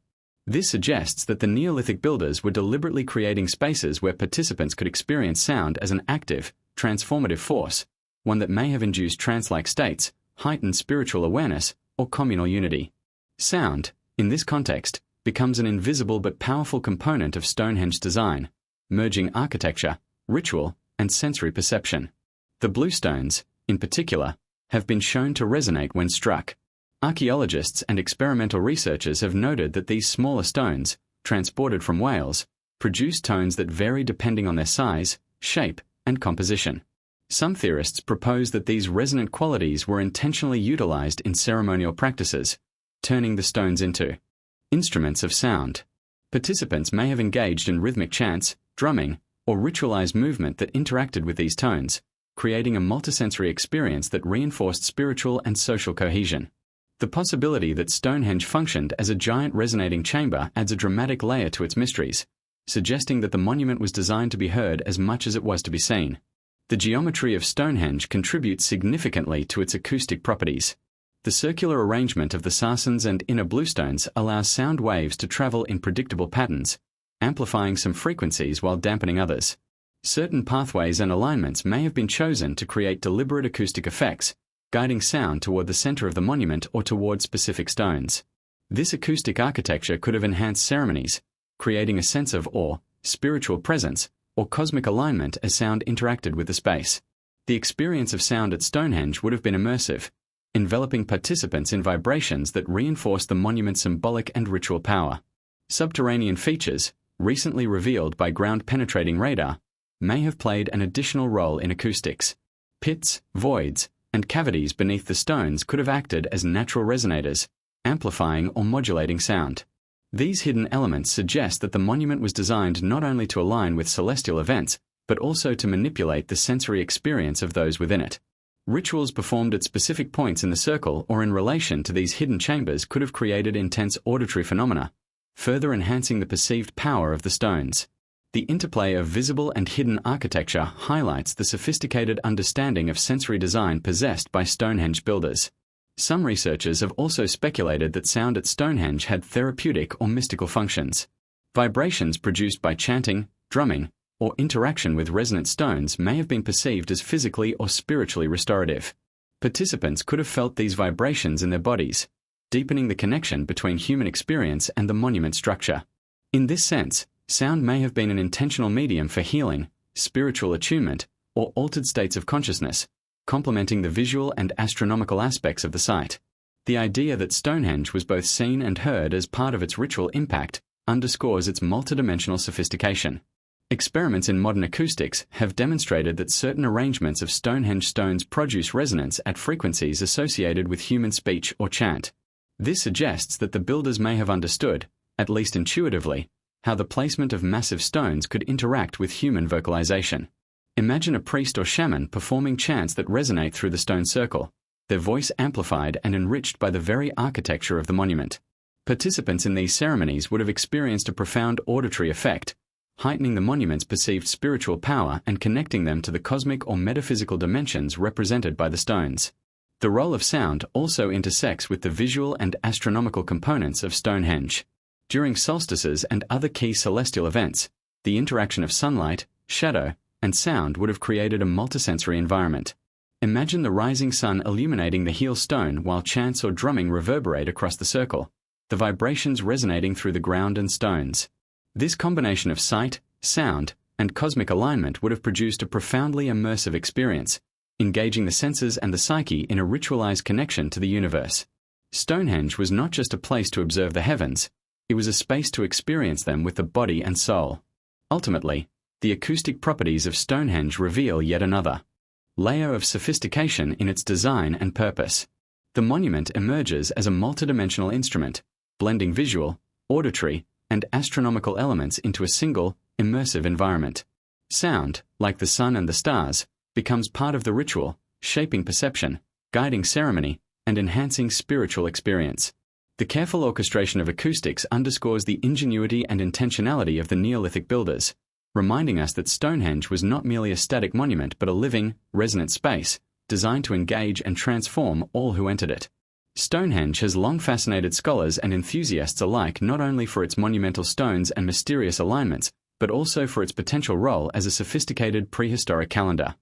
This suggests that the Neolithic builders were deliberately creating spaces where participants could experience sound as an active, transformative force, one that may have induced trance-like states, heightened spiritual awareness, or communal unity. Sound, in this context, becomes an invisible but powerful component of Stonehenge's design, merging architecture, ritual, and sensory perception. The bluestones, in particular, have been shown to resonate when struck. Archaeologists and experimental researchers have noted that these smaller stones, transported from Wales, produce tones that vary depending on their size, shape, and composition. Some theorists propose that these resonant qualities were intentionally utilized in ceremonial practices, turning the stones into instruments of sound. Participants may have engaged in rhythmic chants, drumming, or ritualized movement that interacted with these tones, creating a multisensory experience that reinforced spiritual and social cohesion. The possibility that Stonehenge functioned as a giant resonating chamber adds a dramatic layer to its mysteries, suggesting that the monument was designed to be heard as much as it was to be seen. The geometry of Stonehenge contributes significantly to its acoustic properties. The circular arrangement of the sarsens and inner bluestones allows sound waves to travel in predictable patterns, amplifying some frequencies while dampening others. Certain pathways and alignments may have been chosen to create deliberate acoustic effects, guiding sound toward the center of the monument or toward specific stones. This acoustic architecture could have enhanced ceremonies, creating a sense of awe, spiritual presence, or cosmic alignment as sound interacted with the space. The experience of sound at Stonehenge would have been immersive, enveloping participants in vibrations that reinforced the monument's symbolic and ritual power. Subterranean features, recently revealed by ground-penetrating radar, may have played an additional role in acoustics. Pits, voids, and cavities beneath the stones could have acted as natural resonators, amplifying or modulating sound. These hidden elements suggest that the monument was designed not only to align with celestial events, but also to manipulate the sensory experience of those within it. Rituals performed at specific points in the circle or in relation to these hidden chambers could have created intense auditory phenomena, further enhancing the perceived power of the stones. The interplay of visible and hidden architecture highlights the sophisticated understanding of sensory design possessed by Stonehenge builders. Some researchers have also speculated that sound at Stonehenge had therapeutic or mystical functions. Vibrations produced by chanting, drumming, or interaction with resonant stones may have been perceived as physically or spiritually restorative. Participants could have felt these vibrations in their bodies, deepening the connection between human experience and the monument structure. In this sense, sound may have been an intentional medium for healing, spiritual attunement, or altered states of consciousness, complementing the visual and astronomical aspects of the site. The idea that Stonehenge was both seen and heard as part of its ritual impact underscores its multidimensional sophistication. Experiments in modern acoustics have demonstrated that certain arrangements of Stonehenge stones produce resonance at frequencies associated with human speech or chant. This suggests that the builders may have understood, at least intuitively, how the placement of massive stones could interact with human vocalization. Imagine a priest or shaman performing chants that resonate through the stone circle, their voice amplified and enriched by the very architecture of the monument. Participants in these ceremonies would have experienced a profound auditory effect, heightening the monument's perceived spiritual power and connecting them to the cosmic or metaphysical dimensions represented by the stones. The role of sound also intersects with the visual and astronomical components of Stonehenge. During solstices and other key celestial events, the interaction of sunlight, shadow, and sound would have created a multisensory environment. Imagine the rising sun illuminating the heel stone while chants or drumming reverberate across the circle, the vibrations resonating through the ground and stones. This combination of sight, sound, and cosmic alignment would have produced a profoundly immersive experience, engaging the senses and the psyche in a ritualized connection to the universe. Stonehenge was not just a place to observe the heavens, it was a space to experience them with the body and soul. Ultimately, the acoustic properties of Stonehenge reveal yet another layer of sophistication in its design and purpose. The monument emerges as a multidimensional instrument, blending visual, auditory, and astronomical elements into a single, immersive environment. Sound, like the sun and the stars, becomes part of the ritual, shaping perception, guiding ceremony, and enhancing spiritual experience. The careful orchestration of acoustics underscores the ingenuity and intentionality of the Neolithic builders, reminding us that Stonehenge was not merely a static monument but a living, resonant space, designed to engage and transform all who entered it. Stonehenge has long fascinated scholars and enthusiasts alike not only for its monumental stones and mysterious alignments, but also for its potential role as a sophisticated prehistoric calendar.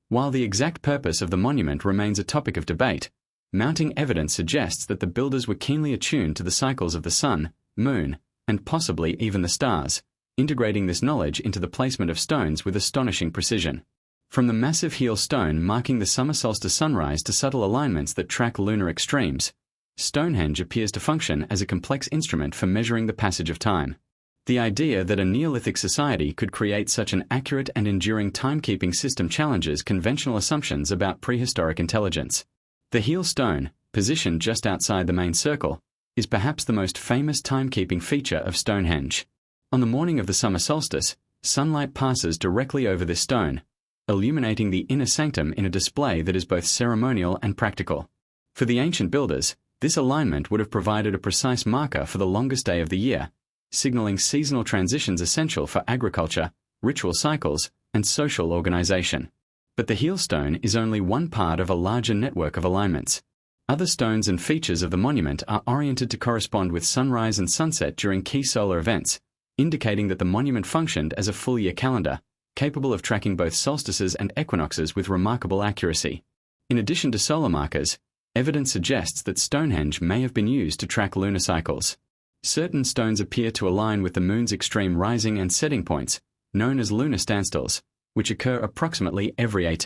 While the exact purpose of the monument remains a topic of debate, mounting evidence suggests that the builders were keenly attuned to the cycles of the sun, moon, and possibly even the stars, integrating this knowledge into the placement of stones with astonishing precision. From the massive heel stone marking the summer solstice sunrise to subtle alignments that track lunar extremes, Stonehenge appears to function as a complex instrument for measuring the passage of time. The idea that a Neolithic society could create such an accurate and enduring timekeeping system challenges conventional assumptions about prehistoric intelligence. The heel stone, positioned just outside the main circle, is perhaps the most famous timekeeping feature of Stonehenge. On the morning of the summer solstice, sunlight passes directly over this stone, illuminating the inner sanctum in a display that is both ceremonial and practical. For the ancient builders, this alignment would have provided a precise marker for the longest day of the year, signaling seasonal transitions essential for agriculture, ritual cycles, and social organization. But the heel stone is only one part of a larger network of alignments. Other stones and features of the monument are oriented to correspond with sunrise and sunset during key solar events, indicating that the monument functioned as a full-year calendar, capable of tracking both solstices and equinoxes with remarkable accuracy. In addition to solar markers, evidence suggests that Stonehenge may have been used to track lunar cycles. Certain stones appear to align with the moon's extreme rising and setting points, known as lunar standstills, which occur approximately every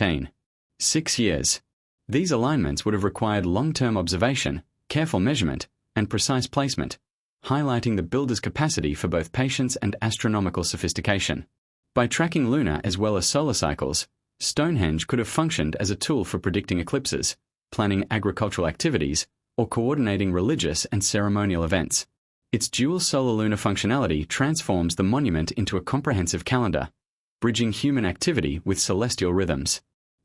6 years. These alignments would have required long-term observation, careful measurement, and precise placement, highlighting the builder's capacity for both patience and astronomical sophistication. By tracking lunar as well as solar cycles, Stonehenge could have functioned as a tool for predicting eclipses, planning agricultural activities, or coordinating religious and ceremonial events. Its dual solar-lunar functionality transforms the monument into a comprehensive calendar, bridging human activity with celestial rhythms.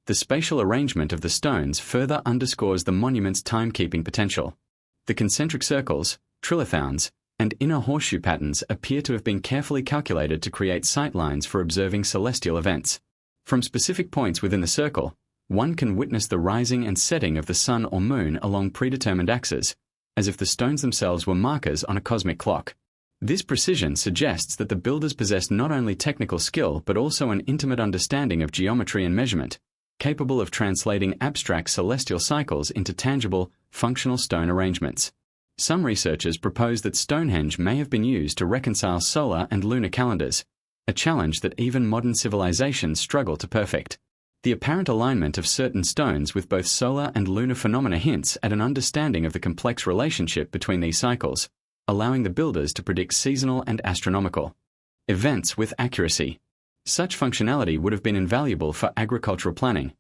The spatial arrangement of the stones further underscores the monument's timekeeping potential. The concentric circles, trilithons, and inner horseshoe patterns appear to have been carefully calculated to create sightlines for observing celestial events. From specific points within the circle, one can witness the rising and setting of the sun or moon along predetermined axes, as if the stones themselves were markers on a cosmic clock. This precision suggests that the builders possessed not only technical skill but also an intimate understanding of geometry and measurement, capable of translating abstract celestial cycles into tangible, functional stone arrangements. Some researchers propose that Stonehenge may have been used to reconcile solar and lunar calendars, a challenge that even modern civilizations struggle to perfect. The apparent alignment of certain stones with both solar and lunar phenomena hints at an understanding of the complex relationship between these cycles, allowing the builders to predict seasonal and astronomical events with accuracy. Such functionality would have been invaluable for agricultural planning,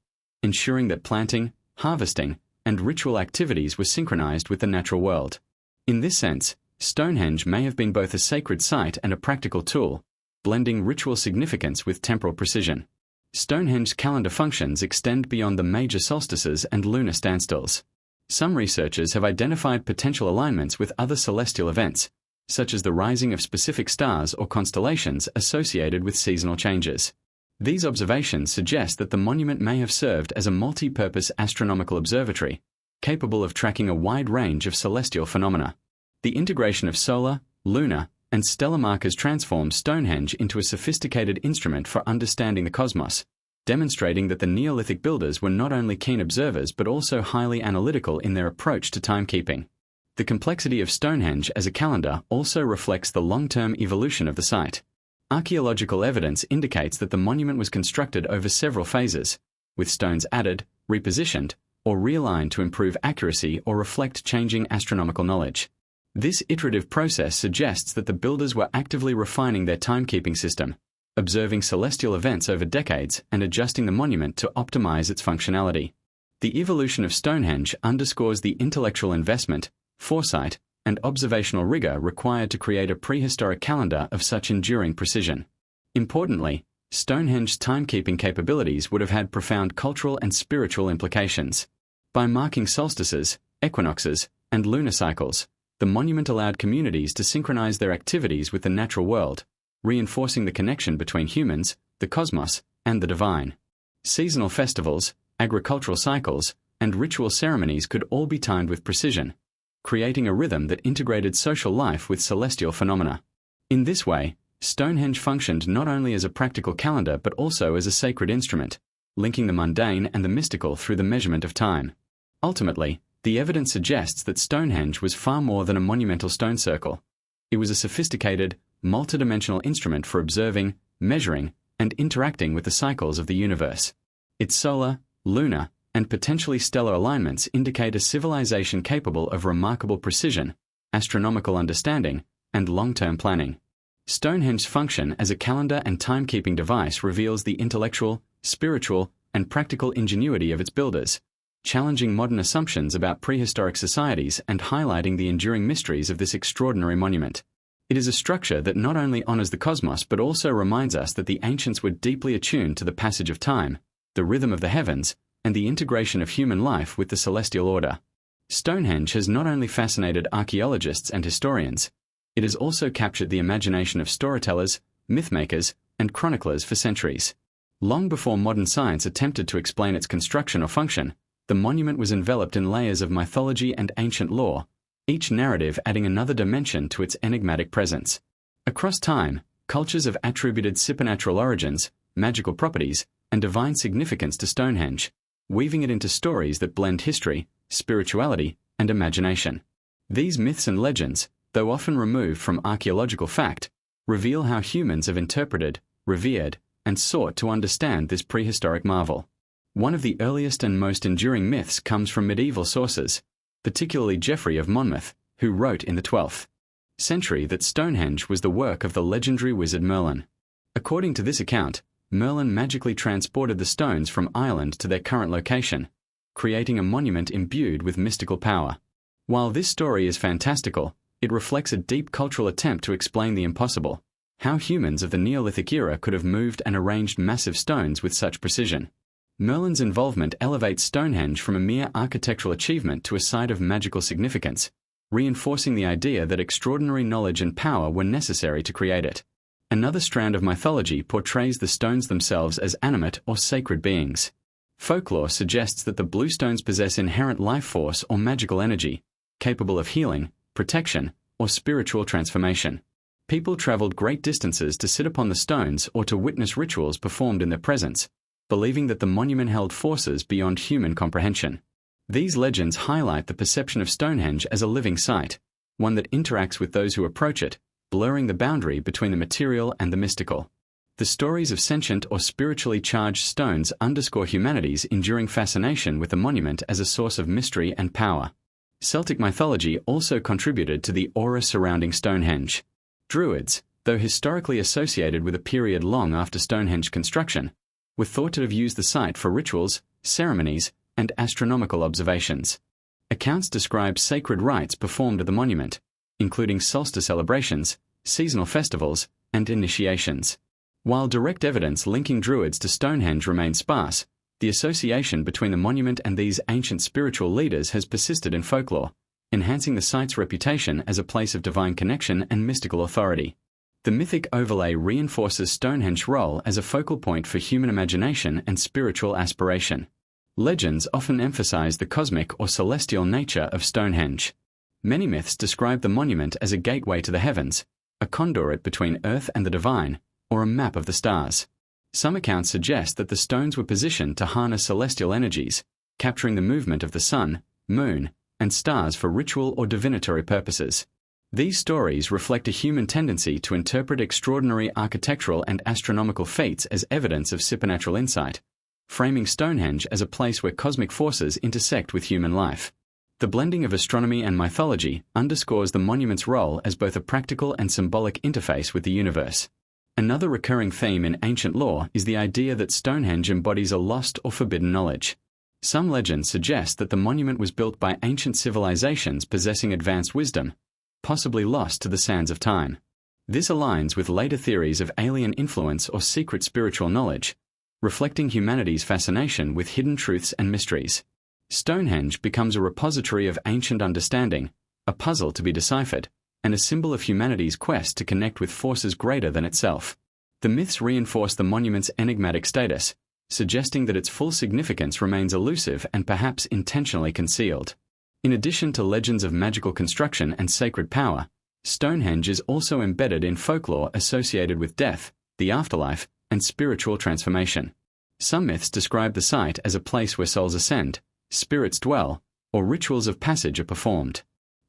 ensuring that planting, harvesting, and ritual activities were synchronized with the natural world. In this sense, Stonehenge may have been both a sacred site and a practical tool, blending ritual significance with temporal precision. Stonehenge's calendar functions extend beyond the major solstices and lunar standstills. Some researchers have identified potential alignments with other celestial events, such as the rising of specific stars or constellations associated with seasonal changes. These observations suggest that the monument may have served as a multi-purpose astronomical observatory, capable of tracking a wide range of celestial phenomena. The integration of solar, lunar, and stellar markers transforms Stonehenge into a sophisticated instrument for understanding the cosmos, demonstrating that the Neolithic builders were not only keen observers but also highly analytical in their approach to timekeeping. The complexity of Stonehenge as a calendar also reflects the long-term evolution of the site. Archaeological evidence indicates that the monument was constructed over several phases, with stones added, repositioned, or realigned to improve accuracy or reflect changing astronomical knowledge. This iterative process suggests that the builders were actively refining their timekeeping system, observing celestial events over decades and adjusting the monument to optimize its functionality. The evolution of Stonehenge underscores the intellectual investment, foresight, and observational rigor required to create a prehistoric calendar of such enduring precision. Importantly, Stonehenge's timekeeping capabilities would have had profound cultural and spiritual implications. By marking solstices, equinoxes, and lunar cycles, the monument allowed communities to synchronize their activities with the natural world, reinforcing the connection between humans, the cosmos, and the divine. Seasonal festivals, agricultural cycles, and ritual ceremonies could all be timed with precision, creating a rhythm that integrated social life with celestial phenomena. In this way, Stonehenge functioned not only as a practical calendar but also as a sacred instrument, linking the mundane and the mystical through the measurement of time. Ultimately, the evidence suggests that Stonehenge was far more than a monumental stone circle. It was a sophisticated, multidimensional instrument for observing, measuring, and interacting with the cycles of the universe. Its solar, lunar, and potentially stellar alignments indicate a civilization capable of remarkable precision, astronomical understanding, and long-term planning. Stonehenge's function as a calendar and timekeeping device reveals the intellectual, spiritual, and practical ingenuity of its builders, challenging modern assumptions about prehistoric societies and highlighting the enduring mysteries of this extraordinary monument. It is a structure that not only honors the cosmos but also reminds us that the ancients were deeply attuned to the passage of time, the rhythm of the heavens, and the integration of human life with the celestial order. Stonehenge has not only fascinated archaeologists and historians, it has also captured the imagination of storytellers, mythmakers, and chroniclers for centuries. Long before modern science attempted to explain its construction or function, the monument was enveloped in layers of mythology and ancient lore, each narrative adding another dimension to its enigmatic presence. Across time, cultures have attributed supernatural origins, magical properties, and divine significance to Stonehenge, weaving it into stories that blend history, spirituality, and imagination. These myths and legends, though often removed from archaeological fact, reveal how humans have interpreted, revered, and sought to understand this prehistoric marvel. One of the earliest and most enduring myths comes from medieval sources, particularly Geoffrey of Monmouth, who wrote in the 12th century that Stonehenge was the work of the legendary wizard Merlin. According to this account, Merlin magically transported the stones from Ireland to their current location, creating a monument imbued with mystical power. While this story is fantastical, It reflects a deep cultural attempt to explain the impossible, how humans of the Neolithic era could have moved and arranged massive stones with such precision. Merlin's involvement elevates Stonehenge from a mere architectural achievement to a site of magical significance, reinforcing the idea that extraordinary knowledge and power were necessary to create it. Another strand of mythology portrays the stones themselves as animate or sacred beings. Folklore suggests that the blue stones possess inherent life force or magical energy, capable of healing, protection, or spiritual transformation. People traveled great distances to sit upon the stones or to witness rituals performed in their presence, believing that the monument held forces beyond human comprehension. These legends highlight the perception of Stonehenge as a living site, one that interacts with those who approach it, blurring the boundary between the material and the mystical. The stories of sentient or spiritually charged stones underscore humanity's enduring fascination with the monument as a source of mystery and power. Celtic mythology also contributed to the aura surrounding Stonehenge. Druids, though historically associated with a period long after Stonehenge construction, were thought to have used the site for rituals, ceremonies, and astronomical observations. Accounts describe sacred rites performed at the monument, including solstice celebrations, seasonal festivals, and initiations. While direct evidence linking Druids to Stonehenge remains sparse, the association between the monument and these ancient spiritual leaders has persisted in folklore, enhancing the site's reputation as a place of divine connection and mystical authority. The mythic overlay reinforces Stonehenge's role as a focal point for human imagination and spiritual aspiration. Legends often emphasize the cosmic or celestial nature of Stonehenge. Many myths describe the monument as a gateway to the heavens, a conduit between earth and the divine, or a map of the stars. Some accounts suggest that the stones were positioned to harness celestial energies, capturing the movement of the sun, moon, and stars for ritual or divinatory purposes. These stories reflect a human tendency to interpret extraordinary architectural and astronomical feats as evidence of supernatural insight, framing Stonehenge as a place where cosmic forces intersect with human life. The blending of astronomy and mythology underscores the monument's role as both a practical and symbolic interface with the universe. Another recurring theme in ancient lore is the idea that Stonehenge embodies a lost or forbidden knowledge. Some legends suggest that the monument was built by ancient civilizations possessing advanced wisdom, possibly lost to the sands of time. This aligns with later theories of alien influence or secret spiritual knowledge, reflecting humanity's fascination with hidden truths and mysteries. Stonehenge becomes a repository of ancient understanding, a puzzle to be deciphered, and a symbol of humanity's quest to connect with forces greater than itself. The myths reinforce the monument's enigmatic status, suggesting that its full significance remains elusive and perhaps intentionally concealed. In addition to legends of magical construction and sacred power, Stonehenge is also embedded in folklore associated with death, the afterlife, and spiritual transformation. Some myths describe the site as a place where souls ascend, spirits dwell, or rituals of passage are performed.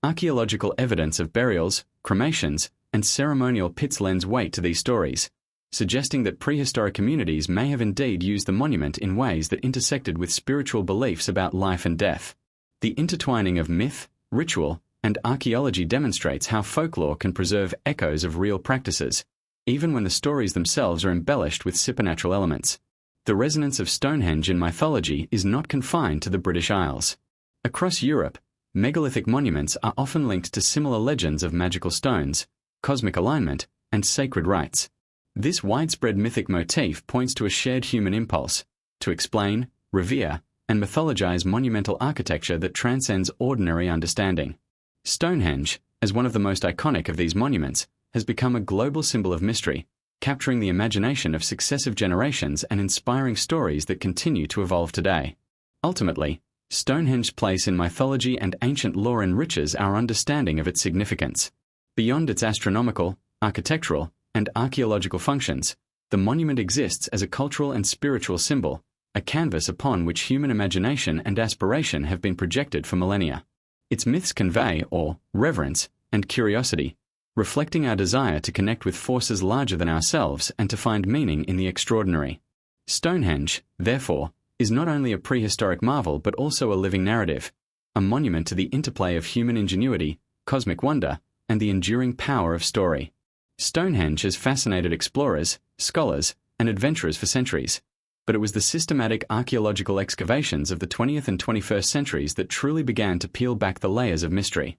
Archaeological evidence of burials, cremations, and ceremonial pits lends weight to these stories, suggesting that prehistoric communities may have indeed used the monument in ways that intersected with spiritual beliefs about life and death. The intertwining of myth, ritual, and archaeology demonstrates how folklore can preserve echoes of real practices, even when the stories themselves are embellished with supernatural elements. The resonance of Stonehenge in mythology is not confined to the British Isles. Across Europe, megalithic monuments are often linked to similar legends of magical stones, cosmic alignment, and sacred rites. This widespread mythic motif points to a shared human impulse to explain, revere, and mythologize monumental architecture that transcends ordinary understanding. Stonehenge, as one of the most iconic of these monuments, has become a global symbol of mystery, capturing the imagination of successive generations and inspiring stories that continue to evolve today. Ultimately, Stonehenge's place in mythology and ancient lore enriches our understanding of its significance. Beyond its astronomical, architectural, and archaeological functions, the monument exists as a cultural and spiritual symbol, a canvas upon which human imagination and aspiration have been projected for millennia. Its myths convey awe, reverence, and curiosity, reflecting our desire to connect with forces larger than ourselves and to find meaning in the extraordinary. Stonehenge, therefore, is not only a prehistoric marvel but also a living narrative, a monument to the interplay of human ingenuity, cosmic wonder, and the enduring power of story. Stonehenge has fascinated explorers, scholars, and adventurers for centuries, but it was the systematic archaeological excavations of the 20th and 21st centuries that truly began to peel back the layers of mystery.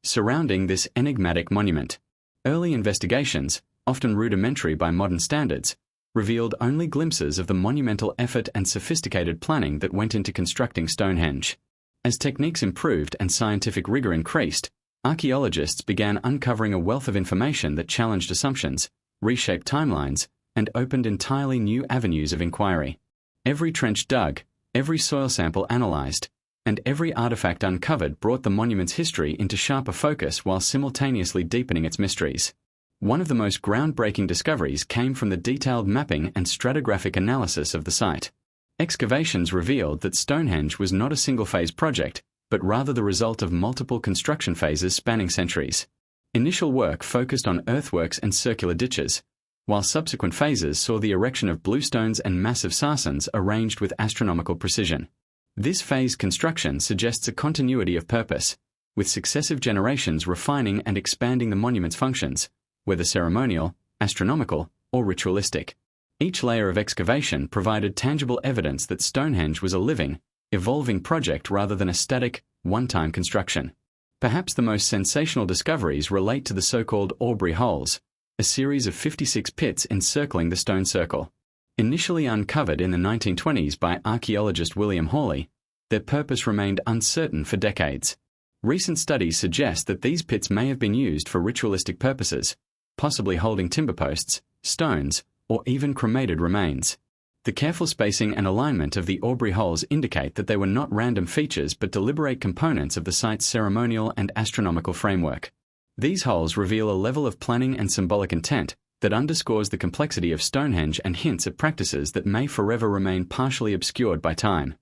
Surrounding this enigmatic monument, early investigations, often rudimentary by modern standards, revealed only glimpses of the monumental effort and sophisticated planning that went into constructing Stonehenge. As techniques improved and scientific rigor increased, archaeologists began uncovering a wealth of information that challenged assumptions, reshaped timelines, and opened entirely new avenues of inquiry. Every trench dug, every soil sample analyzed, and every artifact uncovered brought the monument's history into sharper focus while simultaneously deepening its mysteries. One of the most groundbreaking discoveries came from the detailed mapping and stratigraphic analysis of the site. Excavations revealed that Stonehenge was not a single-phase project, but rather the result of multiple construction phases spanning centuries. Initial work focused on earthworks and circular ditches, while subsequent phases saw the erection of bluestones and massive sarsens arranged with astronomical precision. This phased construction suggests a continuity of purpose, with successive generations refining and expanding the monument's functions, whether ceremonial, astronomical, or ritualistic. Each layer of excavation provided tangible evidence that Stonehenge was a living, evolving project rather than a static, one-time construction. Perhaps the most sensational discoveries relate to the so-called Aubrey holes, a series of 56 pits encircling the stone circle. Initially uncovered in the 1920s by archaeologist William Hawley, their purpose remained uncertain for decades. Recent studies suggest that these pits may have been used for ritualistic purposes, possibly holding timber posts, stones, or even cremated remains. The careful spacing and alignment of the Aubrey holes indicate that they were not random features but deliberate components of the site's ceremonial and astronomical framework. These holes reveal a level of planning and symbolic intent that underscores the complexity of Stonehenge and hints at practices that may forever remain partially obscured by time.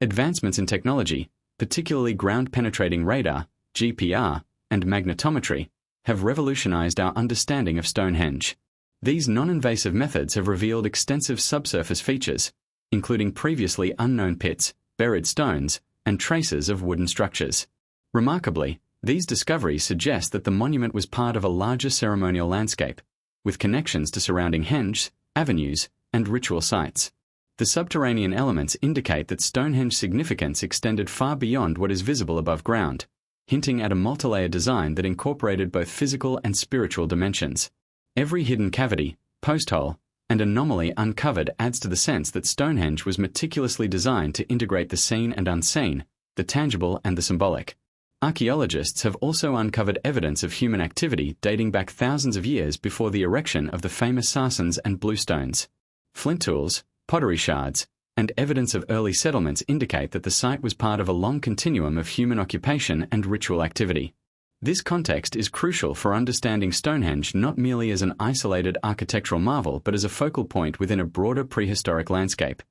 Advancements in technology, particularly ground-penetrating radar, GPR, and magnetometry, have revolutionized our understanding of Stonehenge. These non-invasive methods have revealed extensive subsurface features, including previously unknown pits, buried stones, and traces of wooden structures. Remarkably, these discoveries suggest that the monument was part of a larger ceremonial landscape, with connections to surrounding henges, avenues, and ritual sites. The subterranean elements indicate that Stonehenge's significance extended far beyond what is visible above ground, hinting at a multi-layer design that incorporated both physical and spiritual dimensions. Every hidden cavity, post hole, and anomaly uncovered adds to the sense that Stonehenge was meticulously designed to integrate the seen and unseen, the tangible and the symbolic. Archaeologists have also uncovered evidence of human activity dating back thousands of years before the erection of the famous sarsens and bluestones. Flint tools, pottery shards, and evidence of early settlements indicate that the site was part of a long continuum of human occupation and ritual activity. This context is crucial for understanding Stonehenge not merely as an isolated architectural marvel but as a focal point within a broader prehistoric landscape.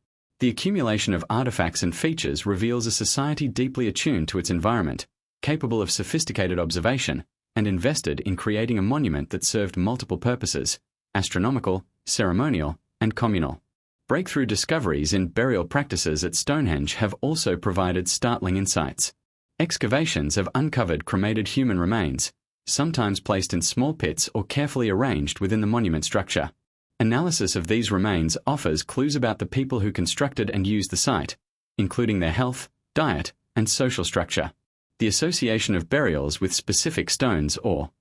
The accumulation of artifacts and features reveals a society deeply attuned to its environment, capable of sophisticated observation, and invested in creating a monument that served multiple purposes: astronomical, ceremonial, and communal. Breakthrough discoveries in burial practices at Stonehenge have also provided startling insights. Excavations have uncovered cremated human remains, sometimes placed in small pits or carefully arranged within the monument structure. Analysis of these remains offers clues about the people who constructed and used the site, including their health, diet, and social structure. The association of burials with specific stones or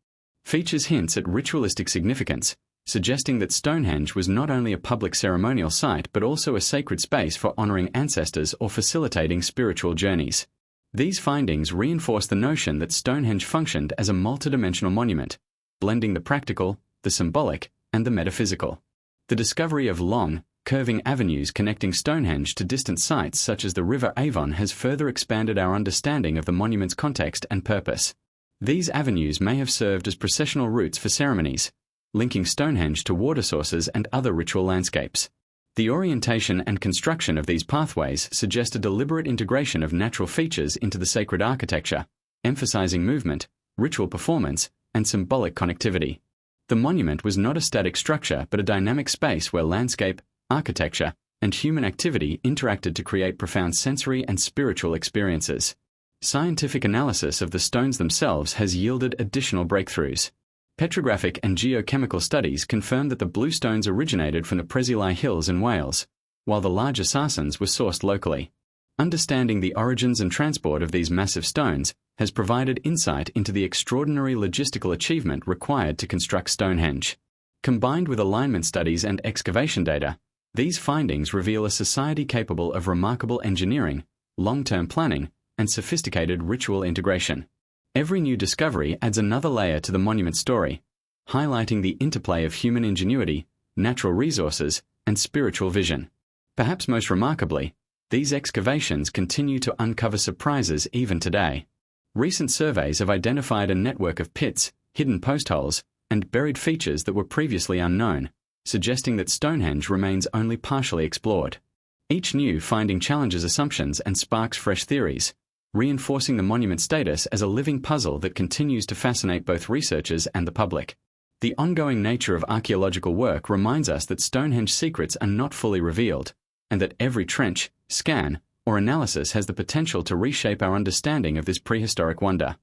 features hints at ritualistic significance, suggesting that Stonehenge was not only a public ceremonial site but also a sacred space for honoring ancestors or facilitating spiritual journeys. These findings reinforce the notion that Stonehenge functioned as a multidimensional monument, blending the practical, the symbolic, and the metaphysical. The discovery of long, curving avenues connecting Stonehenge to distant sites such as the River Avon has further expanded our understanding of the monument's context and purpose. These avenues may have served as processional routes for ceremonies, linking Stonehenge to water sources and other ritual landscapes. The orientation and construction of these pathways suggest a deliberate integration of natural features into the sacred architecture, emphasizing movement, ritual performance, and symbolic connectivity. The monument was not a static structure but a dynamic space where landscape, architecture, and human activity interacted to create profound sensory and spiritual experiences. Scientific analysis of the stones themselves has yielded additional breakthroughs. Petrographic and geochemical studies confirm that the bluestones originated from the Preseli Hills in Wales, while the larger sarsens were sourced locally. Understanding the origins and transport of these massive stones has provided insight into the extraordinary logistical achievement required to construct Stonehenge. Combined with alignment studies and excavation data, these findings reveal a society capable of remarkable engineering, long-term planning, and sophisticated ritual integration. Every new discovery adds another layer to the monument story, highlighting the interplay of human ingenuity, natural resources, and spiritual vision. Perhaps most remarkably, these excavations continue to uncover surprises even today. Recent surveys have identified a network of pits, hidden post holes, and buried features that were previously unknown, suggesting that Stonehenge remains only partially explored. Each new finding challenges assumptions and sparks fresh theories, reinforcing the monument's status as a living puzzle that continues to fascinate both researchers and the public. The ongoing nature of archaeological work reminds us that Stonehenge secrets are not fully revealed, and that every trench, scan, or analysis has the potential to reshape our understanding of this prehistoric wonder.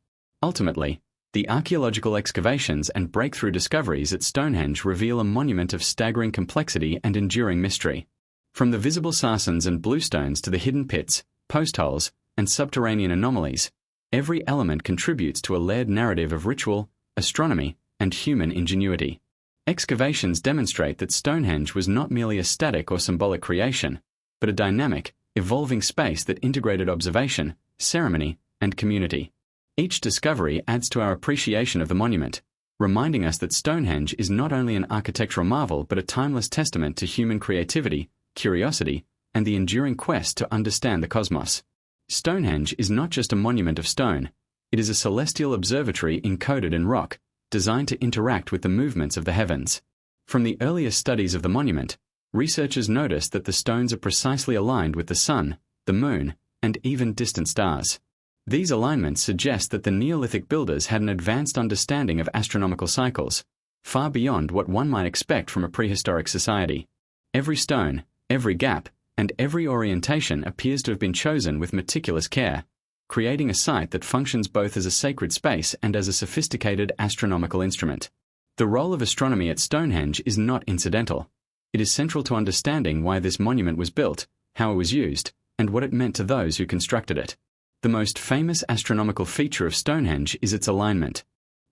Ultimately, the archaeological excavations and breakthrough discoveries at Stonehenge reveal a monument of staggering complexity and enduring mystery. From the visible sarsens and bluestones to the hidden pits, post holes, and subterranean anomalies, every element contributes to a layered narrative of ritual, astronomy, and human ingenuity. Excavations demonstrate that Stonehenge was not merely a static or symbolic creation, but a dynamic, evolving space that integrated observation, ceremony, and community. Each discovery adds to our appreciation of the monument, reminding us that Stonehenge is not only an architectural marvel but a timeless testament to human creativity, curiosity, and the enduring quest to understand the cosmos. Stonehenge is not just a monument of stone, it is a celestial observatory encoded in rock, designed to interact with the movements of the heavens. From the earliest studies of the monument, researchers noticed that the stones are precisely aligned with the sun, the moon, and even distant stars. These alignments suggest that the Neolithic builders had an advanced understanding of astronomical cycles, far beyond what one might expect from a prehistoric society. Every stone, every gap, and every orientation appears to have been chosen with meticulous care, creating a site that functions both as a sacred space and as a sophisticated astronomical instrument. The role of astronomy at Stonehenge is not incidental. It is central to understanding why this monument was built, how it was used, and what it meant to those who constructed it. The most famous astronomical feature of Stonehenge is its alignment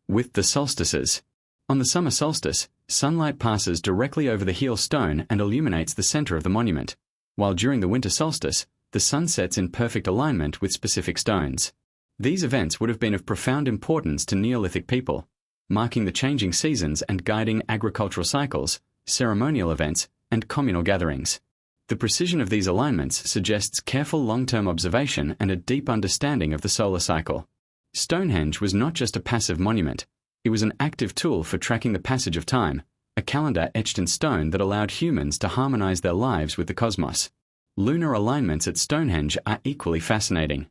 with the solstices. On the summer solstice, sunlight passes directly over the heel stone and illuminates the center of the monument, while during the winter solstice, the sun sets in perfect alignment with specific stones. These events would have been of profound importance to Neolithic people, marking the changing seasons and guiding agricultural cycles, ceremonial events, and communal gatherings. The precision of these alignments suggests careful long-term observation and a deep understanding of the solar cycle. Stonehenge was not just a passive monument, it was an active tool for tracking the passage of time, a calendar etched in stone that allowed humans to harmonize their lives with the cosmos. Lunar alignments at Stonehenge are equally fascinating.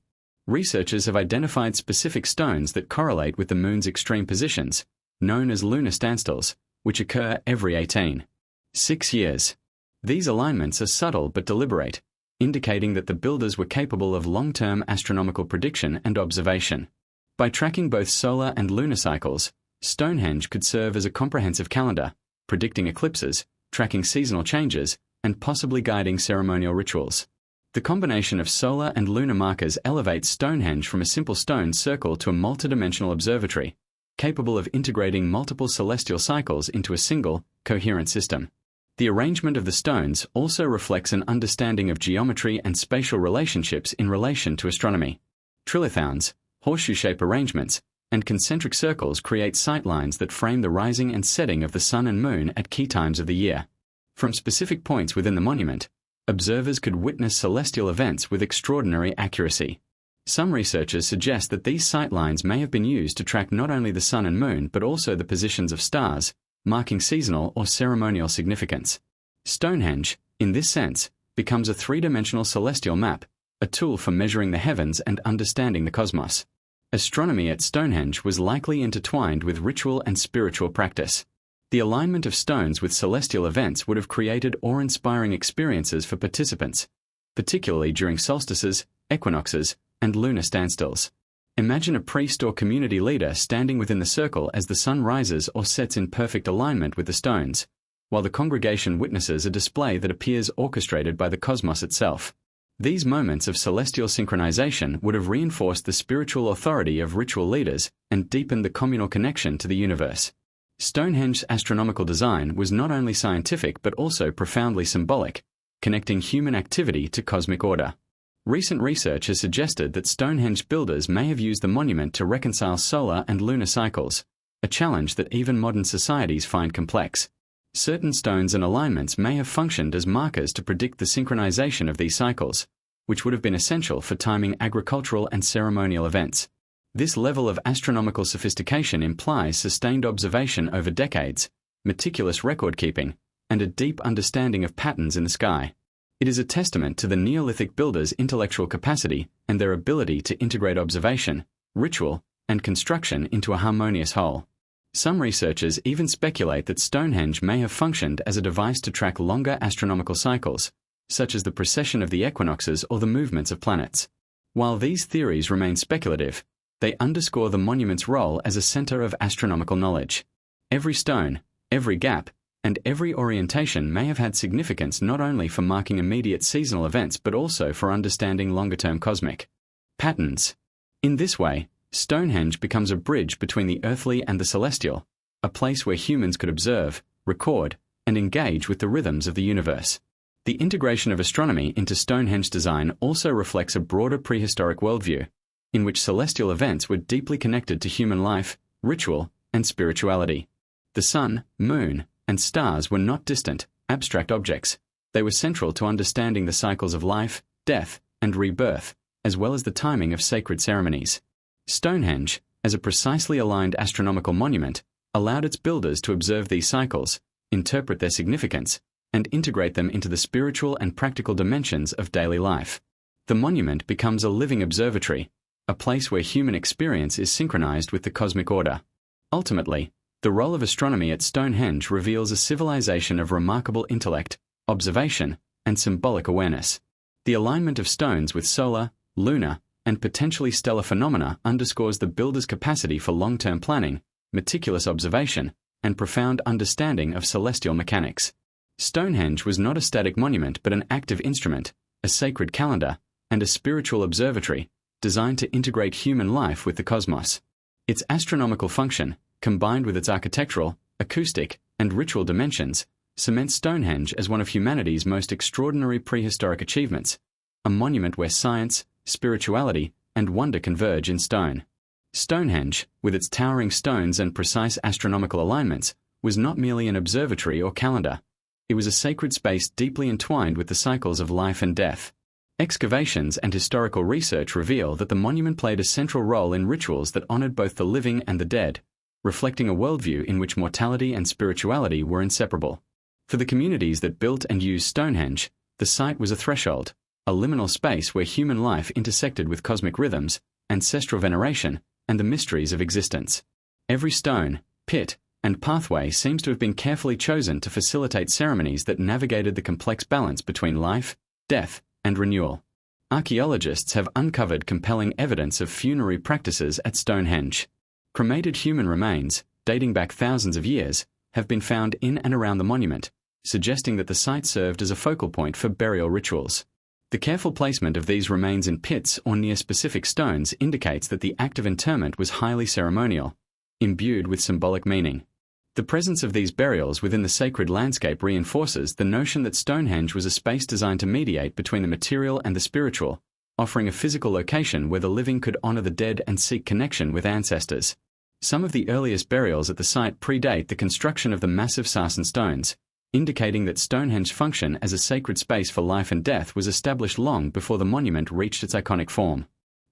Researchers have identified specific stones that correlate with the moon's extreme positions, known as lunar standstills, which occur every 18.6 years. These alignments are subtle but deliberate, indicating that the builders were capable of long-term astronomical prediction and observation. By tracking both solar and lunar cycles, Stonehenge could serve as a comprehensive calendar, predicting eclipses, tracking seasonal changes, and possibly guiding ceremonial rituals. The combination of solar and lunar markers elevates Stonehenge from a simple stone circle to a multidimensional observatory, capable of integrating multiple celestial cycles into a single, coherent system. The arrangement of the stones also reflects an understanding of geometry and spatial relationships in relation to astronomy. Trilithons, horseshoe-shaped arrangements, and concentric circles create sightlines that frame the rising and setting of the sun and moon at key times of the year. From specific points within the monument, observers could witness celestial events with extraordinary accuracy. Some researchers suggest that these sightlines may have been used to track not only the sun and moon but also the positions of stars, marking seasonal or ceremonial significance. Stonehenge, in this sense, becomes a three-dimensional celestial map, a tool for measuring the heavens and understanding the cosmos. Astronomy at Stonehenge was likely intertwined with ritual and spiritual practice. The alignment of stones with celestial events would have created awe-inspiring experiences for participants, particularly during solstices, equinoxes, and lunar standstills. Imagine a priest or community leader standing within the circle as the sun rises or sets in perfect alignment with the stones, while the congregation witnesses a display that appears orchestrated by the cosmos itself. These moments of celestial synchronization would have reinforced the spiritual authority of ritual leaders and deepened the communal connection to the universe. Stonehenge's astronomical design was not only scientific but also profoundly symbolic, connecting human activity to cosmic order. Recent research has suggested that Stonehenge builders may have used the monument to reconcile solar and lunar cycles, a challenge that even modern societies find complex. Certain stones and alignments may have functioned as markers to predict the synchronization of these cycles, which would have been essential for timing agricultural and ceremonial events. This level of astronomical sophistication implies sustained observation over decades, meticulous record-keeping, and a deep understanding of patterns in the sky. It is a testament to the Neolithic builders' intellectual capacity and their ability to integrate observation, ritual, and construction into a harmonious whole. Some researchers even speculate that Stonehenge may have functioned as a device to track longer astronomical cycles, such as the precession of the equinoxes or the movements of planets. While these theories remain speculative, they underscore the monument's role as a center of astronomical knowledge. Every stone, every gap, and every orientation may have had significance not only for marking immediate seasonal events but also for understanding longer-term cosmic patterns. In this way, Stonehenge becomes a bridge between the earthly and the celestial, a place where humans could observe, record, and engage with the rhythms of the universe. The integration of astronomy into Stonehenge design also reflects a broader prehistoric worldview, in which celestial events were deeply connected to human life, ritual, and spirituality. The sun, moon, and stars were not distant, abstract objects. They were central to understanding the cycles of life, death, and rebirth, as well as the timing of sacred ceremonies. Stonehenge, as a precisely aligned astronomical monument, allowed its builders to observe these cycles, interpret their significance, and integrate them into the spiritual and practical dimensions of daily life. The monument becomes a living observatory, a place where human experience is synchronized with the cosmic order. Ultimately, the role of astronomy at Stonehenge reveals a civilization of remarkable intellect, observation, and symbolic awareness. The alignment of stones with solar, lunar, and potentially stellar phenomena underscores the builder's capacity for long-term planning, meticulous observation, and profound understanding of celestial mechanics. Stonehenge was not a static monument but an active instrument, a sacred calendar, and a spiritual observatory, designed to integrate human life with the cosmos. Its astronomical function, combined with its architectural, acoustic, and ritual dimensions, cements Stonehenge as one of humanity's most extraordinary prehistoric achievements, a monument where science, spirituality, and wonder converge in stone. Stonehenge, with its towering stones and precise astronomical alignments, was not merely an observatory or calendar. It was a sacred space deeply entwined with the cycles of life and death. Excavations and historical research reveal that the monument played a central role in rituals that honored both the living and the dead, reflecting a worldview in which mortality and spirituality were inseparable. For the communities that built and used Stonehenge, the site was a threshold, a liminal space where human life intersected with cosmic rhythms, ancestral veneration, and the mysteries of existence. Every stone, pit, and pathway seems to have been carefully chosen to facilitate ceremonies that navigated the complex balance between life, death, and renewal. Archaeologists have uncovered compelling evidence of funerary practices at Stonehenge. Cremated human remains, dating back thousands of years, have been found in and around the monument, suggesting that the site served as a focal point for burial rituals. The careful placement of these remains in pits or near specific stones indicates that the act of interment was highly ceremonial, imbued with symbolic meaning. The presence of these burials within the sacred landscape reinforces the notion that Stonehenge was a space designed to mediate between the material and the spiritual, offering a physical location where the living could honor the dead and seek connection with ancestors. Some of the earliest burials at the site predate the construction of the massive sarsen stones, indicating that Stonehenge's function as a sacred space for life and death was established long before the monument reached its iconic form.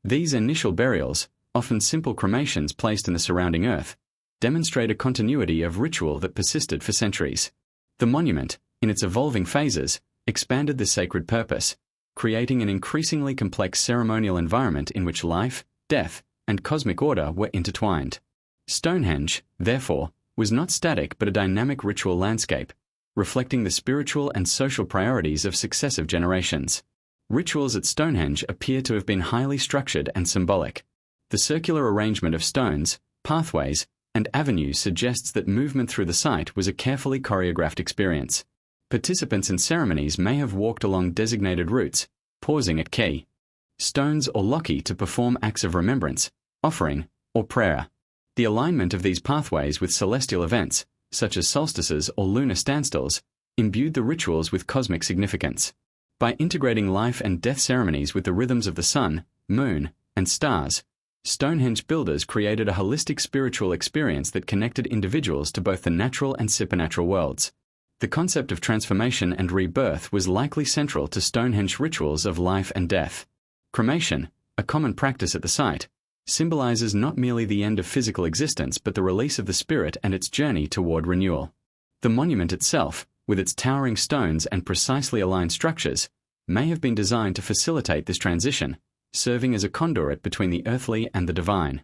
These initial burials, often simple cremations placed in the surrounding earth, demonstrate a continuity of ritual that persisted for centuries. The monument, in its evolving phases, expanded this sacred purpose, creating an increasingly complex ceremonial environment in which life, death, and cosmic order were intertwined. Stonehenge, therefore, was not static but a dynamic ritual landscape, reflecting the spiritual and social priorities of successive generations. Rituals at Stonehenge appear to have been highly structured and symbolic. The circular arrangement of stones, pathways, and avenues suggests that movement through the site was a carefully choreographed experience. Participants in ceremonies may have walked along designated routes, pausing at key, stones or loci to perform acts of remembrance, offering, or prayer. The alignment of these pathways with celestial events, such as solstices or lunar standstills, imbued the rituals with cosmic significance. By integrating life and death ceremonies with the rhythms of the sun, moon, and stars, Stonehenge builders created a holistic spiritual experience that connected individuals to both the natural and supernatural worlds. The concept of transformation and rebirth was likely central to Stonehenge rituals of life and death. Cremation, a common practice at the site, symbolizes not merely the end of physical existence but the release of the spirit and its journey toward renewal. The monument itself, with its towering stones and precisely aligned structures, may have been designed to facilitate this transition, serving as a conduit between the earthly and the divine.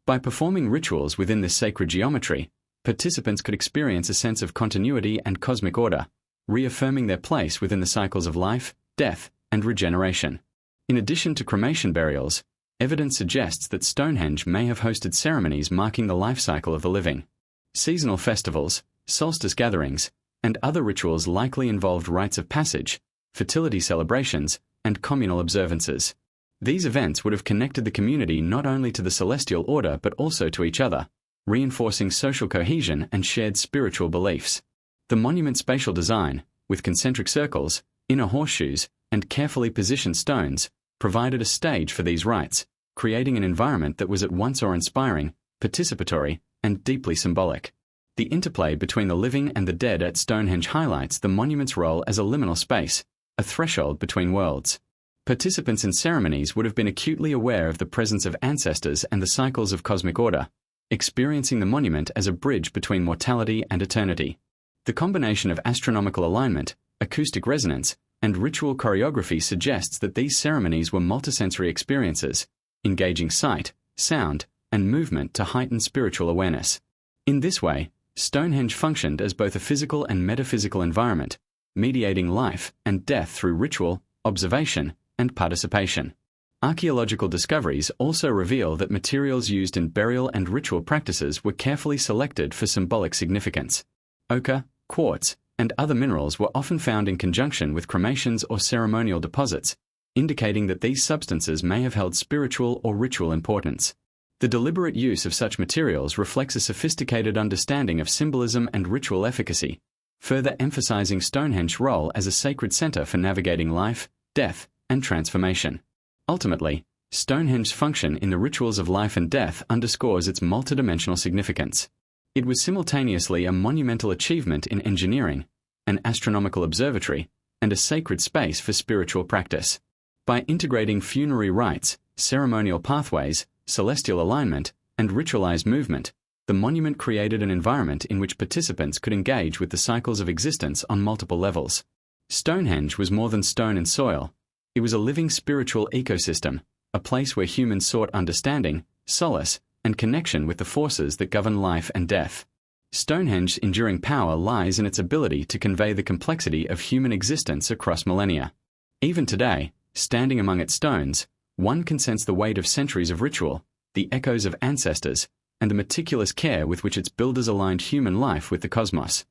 By performing rituals within this sacred geometry, participants could experience a sense of continuity and cosmic order, reaffirming their place within the cycles of life, death, and regeneration. In addition to cremation burials, evidence suggests that Stonehenge may have hosted ceremonies marking the life cycle of the living. Seasonal festivals, solstice gatherings, and other rituals likely involved rites of passage, fertility celebrations, and communal observances. These events would have connected the community not only to the celestial order but also to each other, reinforcing social cohesion and shared spiritual beliefs. The monument's spatial design, with concentric circles, inner horseshoes, and carefully positioned stones, provided a stage for these rites, creating an environment that was at once awe-inspiring, participatory, and deeply symbolic. The interplay between the living and the dead at Stonehenge highlights the monument's role as a liminal space, a threshold between worlds. Participants in ceremonies would have been acutely aware of the presence of ancestors and the cycles of cosmic order, experiencing the monument as a bridge between mortality and eternity. The combination of astronomical alignment, acoustic resonance, and ritual choreography suggests that these ceremonies were multisensory experiences, engaging sight, sound, and movement to heighten spiritual awareness. In this way, Stonehenge functioned as both a physical and metaphysical environment, mediating life and death through ritual, observation, and participation. Archaeological discoveries also reveal that materials used in burial and ritual practices were carefully selected for symbolic significance. Ochre, quartz, and other minerals were often found in conjunction with cremations or ceremonial deposits, indicating that these substances may have held spiritual or ritual importance. The deliberate use of such materials reflects a sophisticated understanding of symbolism and ritual efficacy, further emphasizing Stonehenge's role as a sacred center for navigating life, death, and transformation. Ultimately, Stonehenge's function in the rituals of life and death underscores its multidimensional significance. It was simultaneously a monumental achievement in engineering, an astronomical observatory, and a sacred space for spiritual practice. By integrating funerary rites, ceremonial pathways, celestial alignment, and ritualized movement, the monument created an environment in which participants could engage with the cycles of existence on multiple levels. Stonehenge was more than stone and soil. It was a living spiritual ecosystem, a place where humans sought understanding, solace, and connection with the forces that govern life and death. Stonehenge's enduring power lies in its ability to convey the complexity of human existence across millennia. Even today, standing among its stones, one can sense the weight of centuries of ritual, the echoes of ancestors, and the meticulous care with which its builders aligned human life with the cosmos.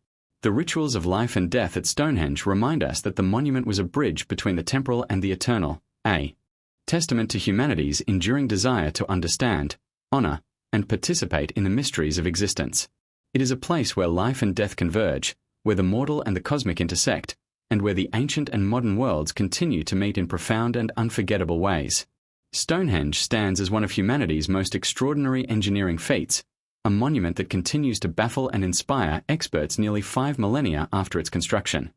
The rituals of life and death at Stonehenge remind us that the monument was a bridge between the temporal and the eternal, a testament to humanity's enduring desire to understand, honor, and participate in the mysteries of existence. It is a place where life and death converge, where the mortal and the cosmic intersect, and where the ancient and modern worlds continue to meet in profound and unforgettable ways. Stonehenge stands as one of humanity's most extraordinary engineering feats, a monument that continues to baffle and inspire experts nearly 5 millennia after its construction.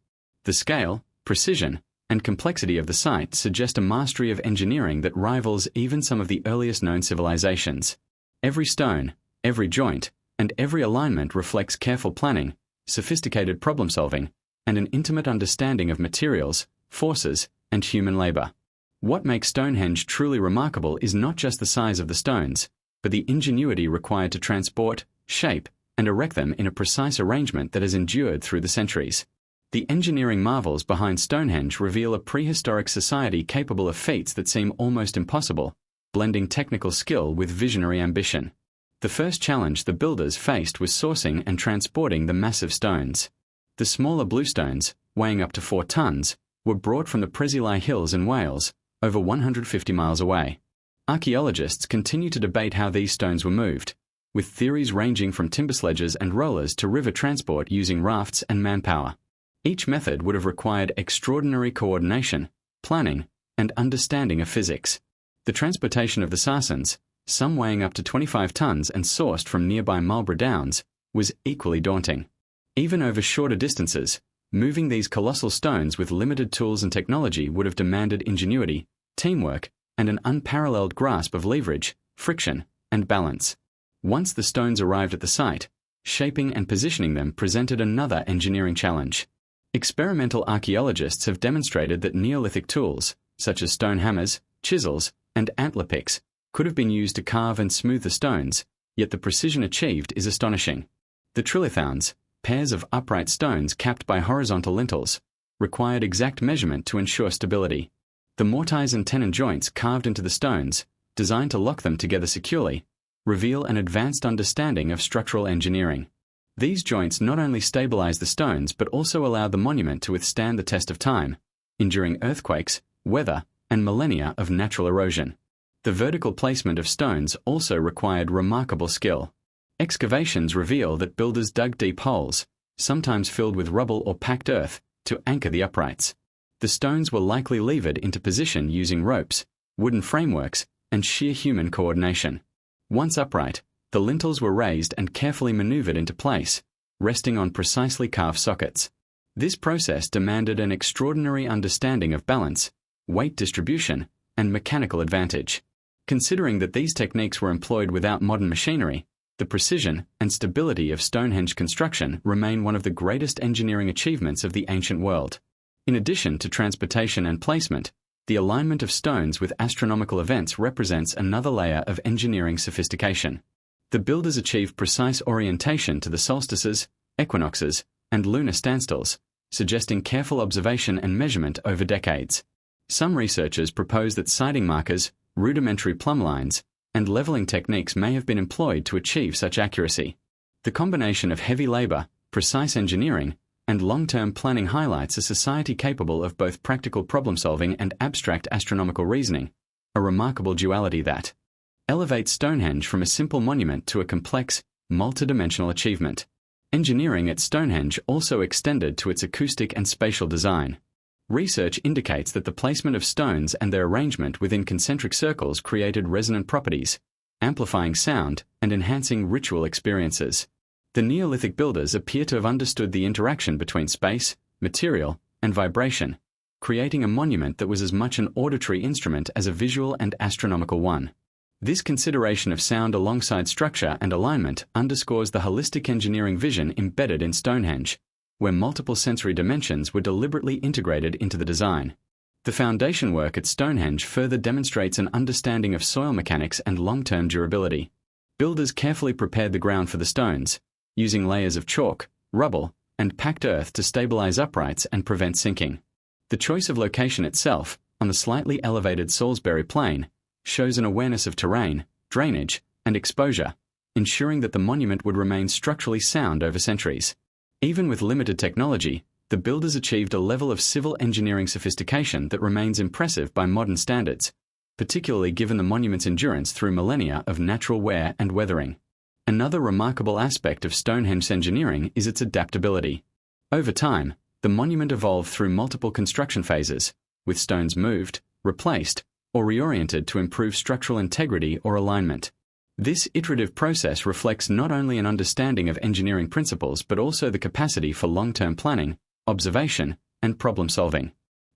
The scale, precision, and complexity of the site suggest a mastery of engineering that rivals even some of the earliest known civilizations. Every stone, every joint, and every alignment reflects careful planning, sophisticated problem-solving, and an intimate understanding of materials, forces, and human labor. What makes Stonehenge truly remarkable is not just the size of the stones, but the ingenuity required to transport, shape, and erect them in a precise arrangement that has endured through the centuries. The engineering marvels behind Stonehenge reveal a prehistoric society capable of feats that seem almost impossible, blending technical skill with visionary ambition. The first challenge the builders faced was sourcing and transporting the massive stones. The smaller bluestones, weighing up to 4 tons, were brought from the Preseli Hills in Wales, over 150 miles away. Archaeologists continue to debate how these stones were moved, with theories ranging from timber sledges and rollers to river transport using rafts and manpower. Each method would have required extraordinary coordination, planning, and understanding of physics. The transportation of the sarcens, some weighing up to 25 tons and sourced from nearby Marlborough Downs, was equally daunting. Even over shorter distances, moving these colossal stones with limited tools and technology would have demanded ingenuity, teamwork, and an unparalleled grasp of leverage, friction, and balance. Once the stones arrived at the site, shaping and positioning them presented another engineering challenge. Experimental archaeologists have demonstrated that Neolithic tools, such as stone hammers, chisels, and antler picks, could have been used to carve and smooth the stones, yet the precision achieved is astonishing. The trilithons, pairs of upright stones capped by horizontal lintels, required exact measurement to ensure stability. The mortise and tenon joints carved into the stones, designed to lock them together securely, reveal an advanced understanding of structural engineering. These joints not only stabilize the stones but also allow the monument to withstand the test of time, enduring earthquakes, weather, and millennia of natural erosion. The vertical placement of stones also required remarkable skill. Excavations reveal that builders dug deep holes, sometimes filled with rubble or packed earth, to anchor the uprights. The stones were likely levered into position using ropes, wooden frameworks, and sheer human coordination. Once upright, the lintels were raised and carefully maneuvered into place, resting on precisely carved sockets. This process demanded an extraordinary understanding of balance, weight distribution, and mechanical advantage. Considering that these techniques were employed without modern machinery, the precision and stability of Stonehenge construction remain one of the greatest engineering achievements of the ancient world. In addition to transportation and placement, the alignment of stones with astronomical events represents another layer of engineering sophistication. The builders achieved precise orientation to the solstices, equinoxes, and lunar standstills, suggesting careful observation and measurement over decades. Some researchers propose that sighting markers, rudimentary plumb lines, and leveling techniques may have been employed to achieve such accuracy. The combination of heavy labor, precise engineering, and long-term planning highlights a society capable of both practical problem-solving and abstract astronomical reasoning, a remarkable duality that elevates Stonehenge from a simple monument to a complex, multidimensional achievement. Engineering at Stonehenge also extended to its acoustic and spatial design. Research indicates that the placement of stones and their arrangement within concentric circles created resonant properties, amplifying sound and enhancing ritual experiences. The Neolithic builders appear to have understood the interaction between space, material, and vibration, creating a monument that was as much an auditory instrument as a visual and astronomical one. This consideration of sound alongside structure and alignment underscores the holistic engineering vision embedded in Stonehenge, where multiple sensory dimensions were deliberately integrated into the design. The foundation work at Stonehenge further demonstrates an understanding of soil mechanics and long-term durability. Builders carefully prepared the ground for the stones, using layers of chalk, rubble, and packed earth to stabilize uprights and prevent sinking. The choice of location itself, on the slightly elevated Salisbury Plain, shows an awareness of terrain, drainage, and exposure, ensuring that the monument would remain structurally sound over centuries. Even with limited technology, the builders achieved a level of civil engineering sophistication that remains impressive by modern standards, particularly given the monument's endurance through millennia of natural wear and weathering. Another remarkable aspect of Stonehenge's engineering is its adaptability. Over time, the monument evolved through multiple construction phases, with stones moved, replaced, or reoriented to improve structural integrity or alignment. This iterative process reflects not only an understanding of engineering principles but also the capacity for long-term planning, observation, and problem-solving.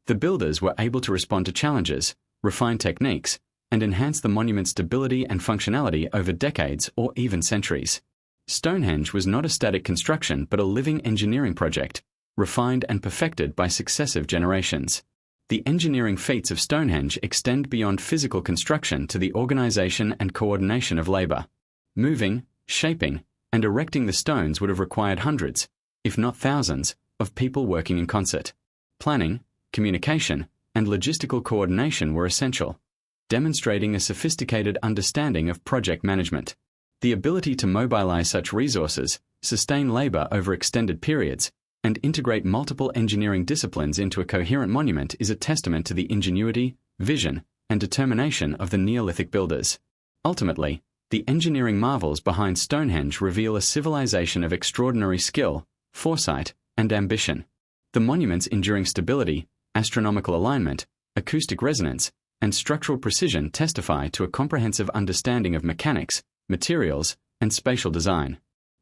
The builders were able to respond to challenges, refine techniques, and enhance the monument's stability and functionality over decades or even centuries. Stonehenge was not a static construction but a living engineering project, refined and perfected by successive generations. The engineering feats of Stonehenge extend beyond physical construction to the organization and coordination of labor. Moving, shaping, and erecting the stones would have required hundreds, if not thousands, of people working in concert. Planning, communication, and logistical coordination were essential, demonstrating a sophisticated understanding of project management. The ability to mobilize such resources, sustain labor over extended periods, and integrate multiple engineering disciplines into a coherent monument is a testament to the ingenuity, vision, and determination of the Neolithic builders. Ultimately, the engineering marvels behind Stonehenge reveal a civilization of extraordinary skill, foresight, and ambition. The monument's enduring stability, astronomical alignment, acoustic resonance, and structural precision testify to a comprehensive understanding of mechanics, materials, and spatial design.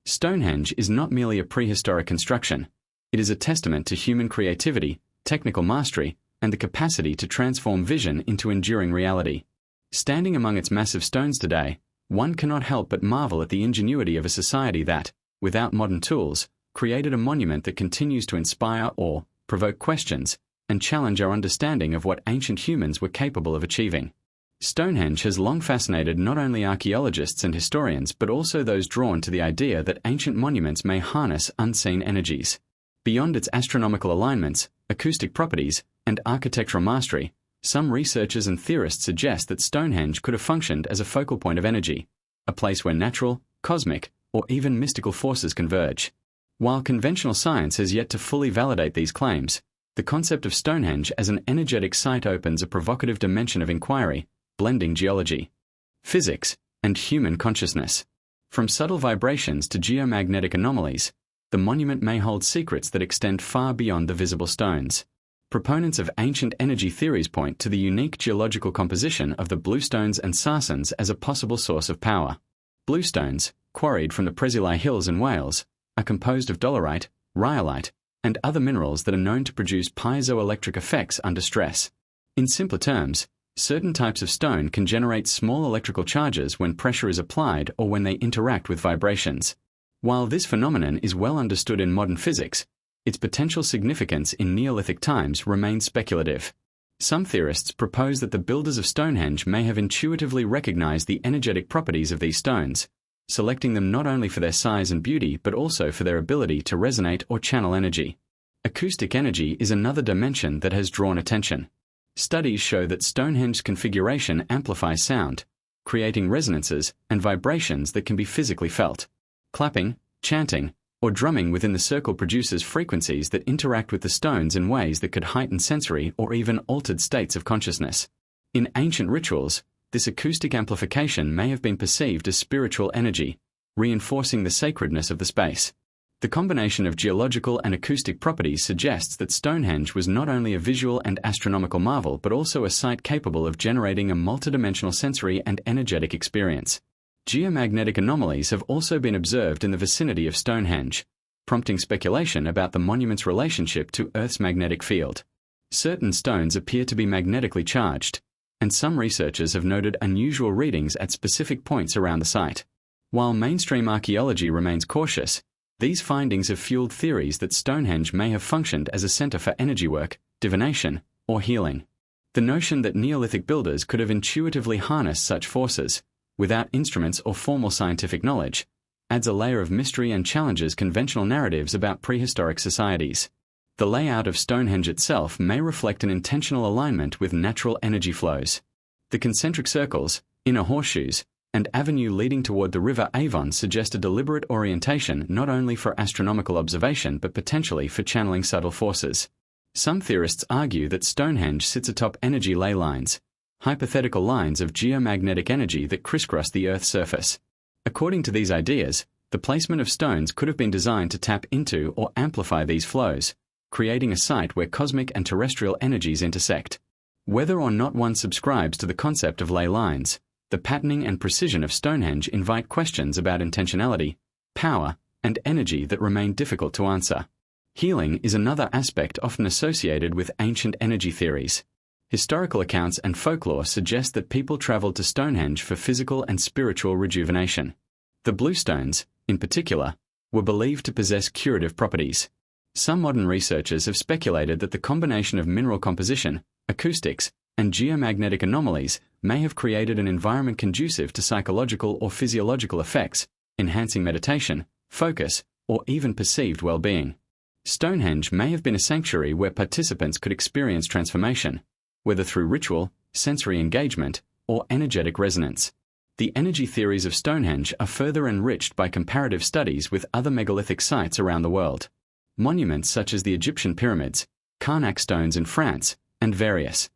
Stonehenge is not merely a prehistoric construction. It is a testament to human creativity, technical mastery, and the capacity to transform vision into enduring reality. Standing among its massive stones today, one cannot help but marvel at the ingenuity of a society that, without modern tools, created a monument that continues to inspire awe, provoke questions, and challenge our understanding of what ancient humans were capable of achieving. Stonehenge has long fascinated not only archaeologists and historians but also those drawn to the idea that ancient monuments may harness unseen energies. Beyond its astronomical alignments, acoustic properties, and architectural mastery, some researchers and theorists suggest that Stonehenge could have functioned as a focal point of energy, a place where natural, cosmic, or even mystical forces converge. While conventional science has yet to fully validate these claims, the concept of Stonehenge as an energetic site opens a provocative dimension of inquiry, blending geology, physics, and human consciousness. From subtle vibrations to geomagnetic anomalies, the monument may hold secrets that extend far beyond the visible stones. Proponents of ancient energy theories point to the unique geological composition of the bluestones and sarsens as a possible source of power. Bluestones, quarried from the Preseli Hills in Wales, are composed of dolerite, rhyolite, and other minerals that are known to produce piezoelectric effects under stress. In simpler terms, certain types of stone can generate small electrical charges when pressure is applied or when they interact with vibrations. While this phenomenon is well understood in modern physics, its potential significance in Neolithic times remains speculative. Some theorists propose that the builders of Stonehenge may have intuitively recognized the energetic properties of these stones, selecting them not only for their size and beauty but also for their ability to resonate or channel energy. Acoustic energy is another dimension that has drawn attention. Studies show that Stonehenge's configuration amplifies sound, creating resonances and vibrations that can be physically felt. Clapping, chanting, or drumming within the circle produces frequencies that interact with the stones in ways that could heighten sensory or even altered states of consciousness. In ancient rituals, this acoustic amplification may have been perceived as spiritual energy, reinforcing the sacredness of the space. The combination of geological and acoustic properties suggests that Stonehenge was not only a visual and astronomical marvel but also a site capable of generating a multidimensional sensory and energetic experience. Geomagnetic anomalies have also been observed in the vicinity of Stonehenge, prompting speculation about the monument's relationship to Earth's magnetic field. Certain stones appear to be magnetically charged, and some researchers have noted unusual readings at specific points around the site. While mainstream archaeology remains cautious, these findings have fueled theories that Stonehenge may have functioned as a center for energy work, divination, or healing. The notion that Neolithic builders could have intuitively harnessed such forces, without instruments or formal scientific knowledge, adds a layer of mystery and challenges conventional narratives about prehistoric societies. The layout of Stonehenge itself may reflect an intentional alignment with natural energy flows. The concentric circles, inner horseshoes, and avenue leading toward the river Avon suggest a deliberate orientation not only for astronomical observation but potentially for channeling subtle forces. Some theorists argue that Stonehenge sits atop energy ley lines, hypothetical lines of geomagnetic energy that crisscross the Earth's surface. According to these ideas, the placement of stones could have been designed to tap into or amplify these flows, creating a site where cosmic and terrestrial energies intersect. Whether or not one subscribes to the concept of ley lines, the patterning and precision of Stonehenge invite questions about intentionality, power, and energy that remain difficult to answer. Healing is another aspect often associated with ancient energy theories. Historical accounts and folklore suggest that people traveled to Stonehenge for physical and spiritual rejuvenation. The bluestones, in particular, were believed to possess curative properties. Some modern researchers have speculated that the combination of mineral composition, acoustics, and geomagnetic anomalies may have created an environment conducive to psychological or physiological effects, enhancing meditation, focus, or even perceived well-being. Stonehenge may have been a sanctuary where participants could experience transformation, whether through ritual, sensory engagement, or energetic resonance. The energy theories of Stonehenge are further enriched by comparative studies with other megalithic sites around the world. monuments such as the Egyptian pyramids, Karnak stones in France, and various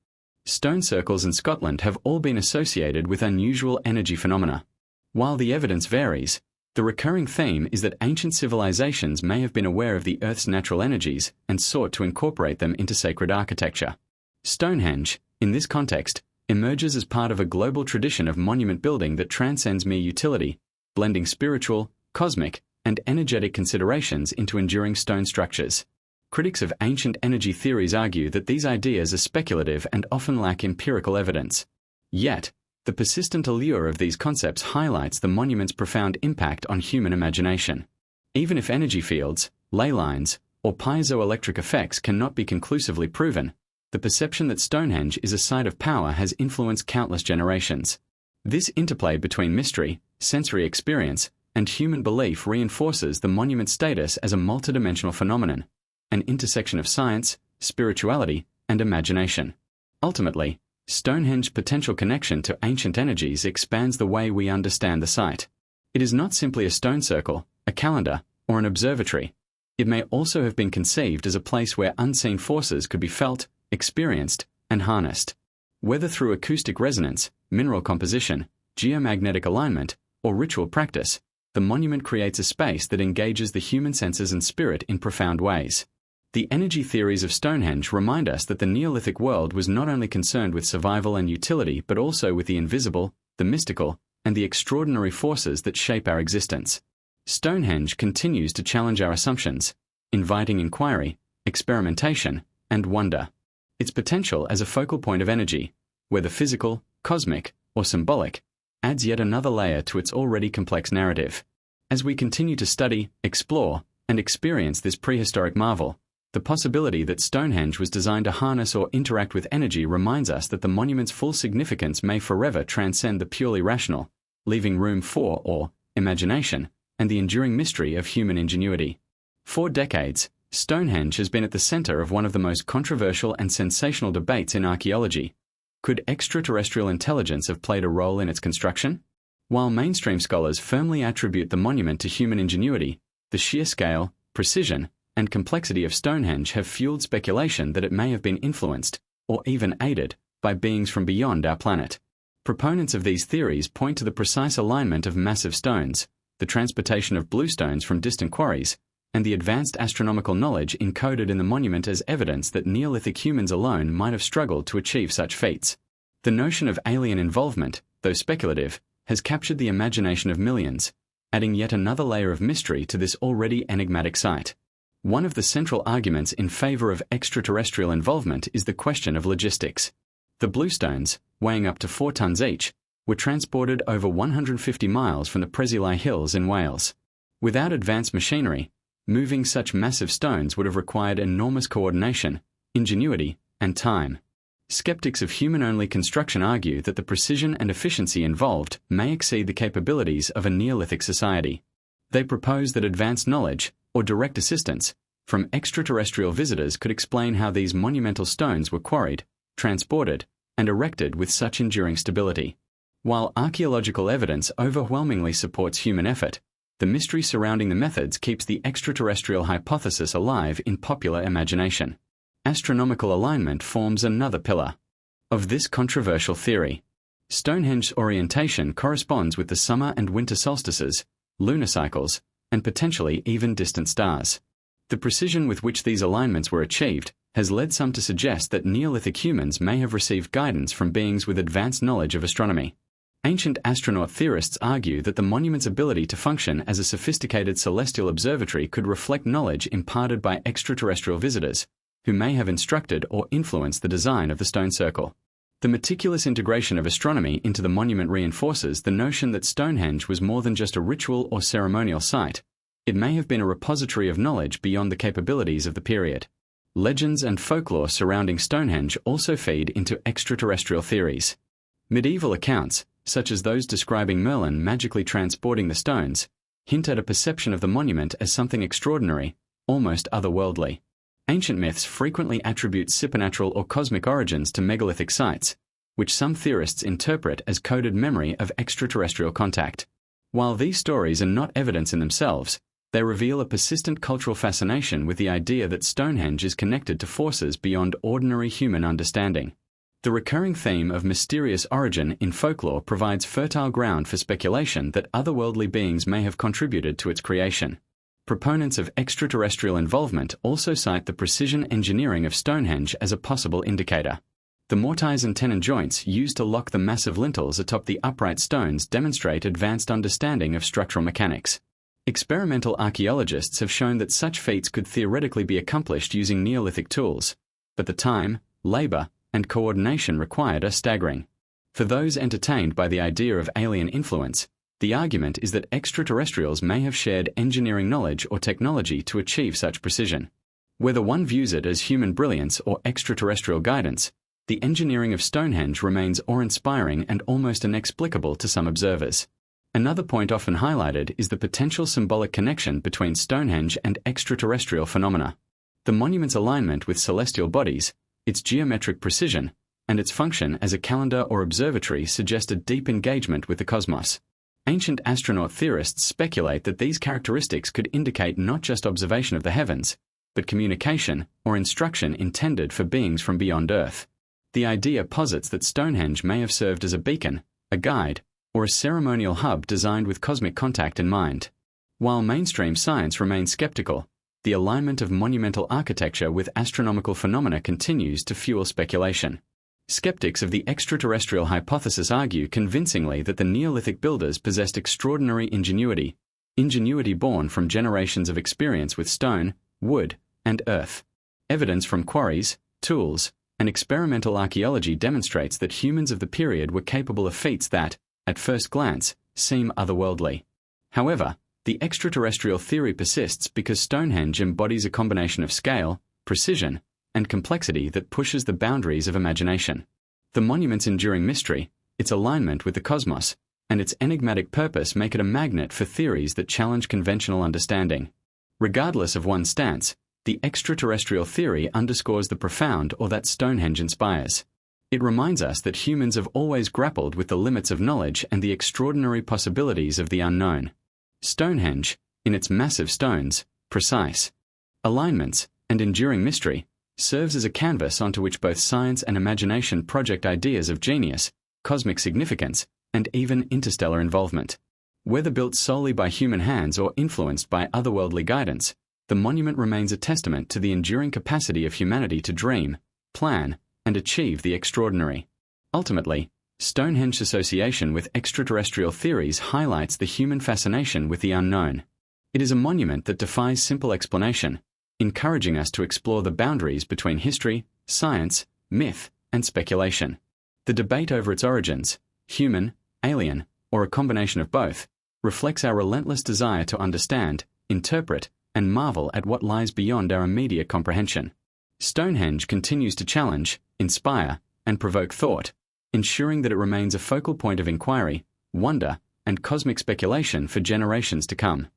stone circles in Scotland have all been associated with unusual energy phenomena. While the evidence varies, the recurring theme is that ancient civilizations may have been aware of the Earth's natural energies and sought to incorporate them into sacred architecture. Stonehenge, in this context, emerges as part of a global tradition of monument building that transcends mere utility, blending spiritual, cosmic, and energetic considerations into enduring stone structures. Critics of ancient energy theories argue that these ideas are speculative and often lack empirical evidence. Yet, the persistent allure of these concepts highlights the monument's profound impact on human imagination. Even if energy fields, ley lines, or piezoelectric effects cannot be conclusively proven, the perception that Stonehenge is a site of power has influenced countless generations. This interplay between mystery, sensory experience, and human belief reinforces the monument's status as a multidimensional phenomenon, an intersection of science, spirituality, and imagination. Ultimately, Stonehenge's potential connection to ancient energies expands the way we understand the site. It is not simply a stone circle, a calendar, or an observatory. It may also have been conceived as a place where unseen forces could be felt, experienced, and harnessed. Whether through acoustic resonance, mineral composition, geomagnetic alignment, or ritual practice, the monument creates a space that engages the human senses and spirit in profound ways. The energy theories of Stonehenge remind us that the Neolithic world was not only concerned with survival and utility but also with the invisible, the mystical, and the extraordinary forces that shape our existence. Stonehenge continues to challenge our assumptions, inviting inquiry, experimentation, and wonder. Its potential as a focal point of energy, whether physical, cosmic, or symbolic, adds yet another layer to its already complex narrative. As we continue to study, explore, and experience this prehistoric marvel, the possibility that Stonehenge was designed to harness or interact with energy reminds us that the monument's full significance may forever transcend the purely rational, leaving room for imagination and the enduring mystery of human ingenuity. For decades, Stonehenge has been at the center of one of the most controversial and sensational debates in archaeology. Could extraterrestrial intelligence have played a role in its construction? While mainstream scholars firmly attribute the monument to human ingenuity, the sheer scale, precision, and complexity of Stonehenge have fueled speculation that it may have been influenced, or even aided, by beings from beyond our planet. Proponents of these theories point to the precise alignment of massive stones, the transportation of bluestones from distant quarries, and the advanced astronomical knowledge encoded in the monument as evidence that Neolithic humans alone might have struggled to achieve such feats. The notion of alien involvement, though speculative, has captured the imagination of millions, adding yet another layer of mystery to this already enigmatic site. One of the central arguments in favor of extraterrestrial involvement is the question of logistics. The bluestones, weighing up to 4 tons each, were transported over 150 miles from the Preseli Hills in Wales. Without advanced machinery, moving such massive stones would have required enormous coordination, ingenuity, and time. Skeptics of human-only construction argue that the precision and efficiency involved may exceed the capabilities of a Neolithic society. They propose that advanced knowledge, or direct assistance, from extraterrestrial visitors could explain how these monumental stones were quarried, transported, and erected with such enduring stability. While archaeological evidence overwhelmingly supports human effort, the mystery surrounding the methods keeps the extraterrestrial hypothesis alive in popular imagination. Astronomical alignment forms another pillar of this controversial theory. Stonehenge's orientation corresponds with the summer and winter solstices, lunar cycles, and potentially even distant stars. The precision with which these alignments were achieved has led some to suggest that Neolithic humans may have received guidance from beings with advanced knowledge of astronomy. Ancient astronaut theorists argue that the monument's ability to function as a sophisticated celestial observatory could reflect knowledge imparted by extraterrestrial visitors, who may have instructed or influenced the design of the stone circle. The meticulous integration of astronomy into the monument reinforces the notion that Stonehenge was more than just a ritual or ceremonial site. It may have been a repository of knowledge beyond the capabilities of the period. Legends and folklore surrounding Stonehenge also feed into extraterrestrial theories. Medieval accounts, such as those describing Merlin magically transporting the stones, hint at a perception of the monument as something extraordinary, almost otherworldly. Ancient myths frequently attribute supernatural or cosmic origins to megalithic sites, which some theorists interpret as coded memory of extraterrestrial contact. While these stories are not evidence in themselves, They reveal a persistent cultural fascination with the idea that Stonehenge is connected to forces beyond ordinary human understanding. The recurring theme of mysterious origin in folklore provides fertile ground for speculation that otherworldly beings may have contributed to its creation. Proponents of extraterrestrial involvement also cite the precision engineering of Stonehenge as a possible indicator. The mortise and tenon joints used to lock the massive lintels atop the upright stones demonstrate advanced understanding of structural mechanics. Experimental archaeologists have shown that such feats could theoretically be accomplished using Neolithic tools, but the time, labor, and coordination required are staggering. For those entertained by the idea of alien influence, the argument is that extraterrestrials may have shared engineering knowledge or technology to achieve such precision. Whether one views it as human brilliance or extraterrestrial guidance, the engineering of Stonehenge remains awe-inspiring and almost inexplicable to some observers. Another point often highlighted is the potential symbolic connection between Stonehenge and extraterrestrial phenomena. The monument's alignment with celestial bodies, its geometric precision, and its function as a calendar or observatory suggest a deep engagement with the cosmos. Ancient astronaut theorists speculate that these characteristics could indicate not just observation of the heavens, but communication or instruction intended for beings from beyond Earth. The idea posits that Stonehenge may have served as a beacon, a guide, or a ceremonial hub designed with cosmic contact in mind. While mainstream science remains skeptical, the alignment of monumental architecture with astronomical phenomena continues to fuel speculation. Skeptics of the extraterrestrial hypothesis argue convincingly that the Neolithic builders possessed extraordinary ingenuity born from generations of experience with stone, wood, and earth. Evidence from quarries, tools, and experimental archaeology demonstrates that humans of the period were capable of feats that, at first glance, seem otherworldly. However, the extraterrestrial theory persists because Stonehenge embodies a combination of scale, precision, and complexity that pushes the boundaries of imagination. The monument's enduring mystery, its alignment with the cosmos, and its enigmatic purpose make it a magnet for theories that challenge conventional understanding. Regardless of one's stance, the extraterrestrial theory underscores the profound awe that Stonehenge inspires. It reminds us that humans have always grappled with the limits of knowledge and the extraordinary possibilities of the unknown. Stonehenge, in its massive stones, precise alignments, and enduring mystery, serves as a canvas onto which both science and imagination project ideas of genius, cosmic significance, and even interstellar involvement. Whether built solely by human hands or influenced by otherworldly guidance, the monument remains a testament to the enduring capacity of humanity to dream, plan, and achieve the extraordinary. Ultimately, Stonehenge's association with extraterrestrial theories highlights the human fascination with the unknown. It is a monument that defies simple explanation, encouraging us to explore the boundaries between history, science, myth, and speculation. The debate over its origins, human, alien, or a combination of both, reflects our relentless desire to understand, interpret, and marvel at what lies beyond our immediate comprehension. Stonehenge continues to challenge, inspire, and provoke thought, ensuring that it remains a focal point of inquiry, wonder, and cosmic speculation for generations to come.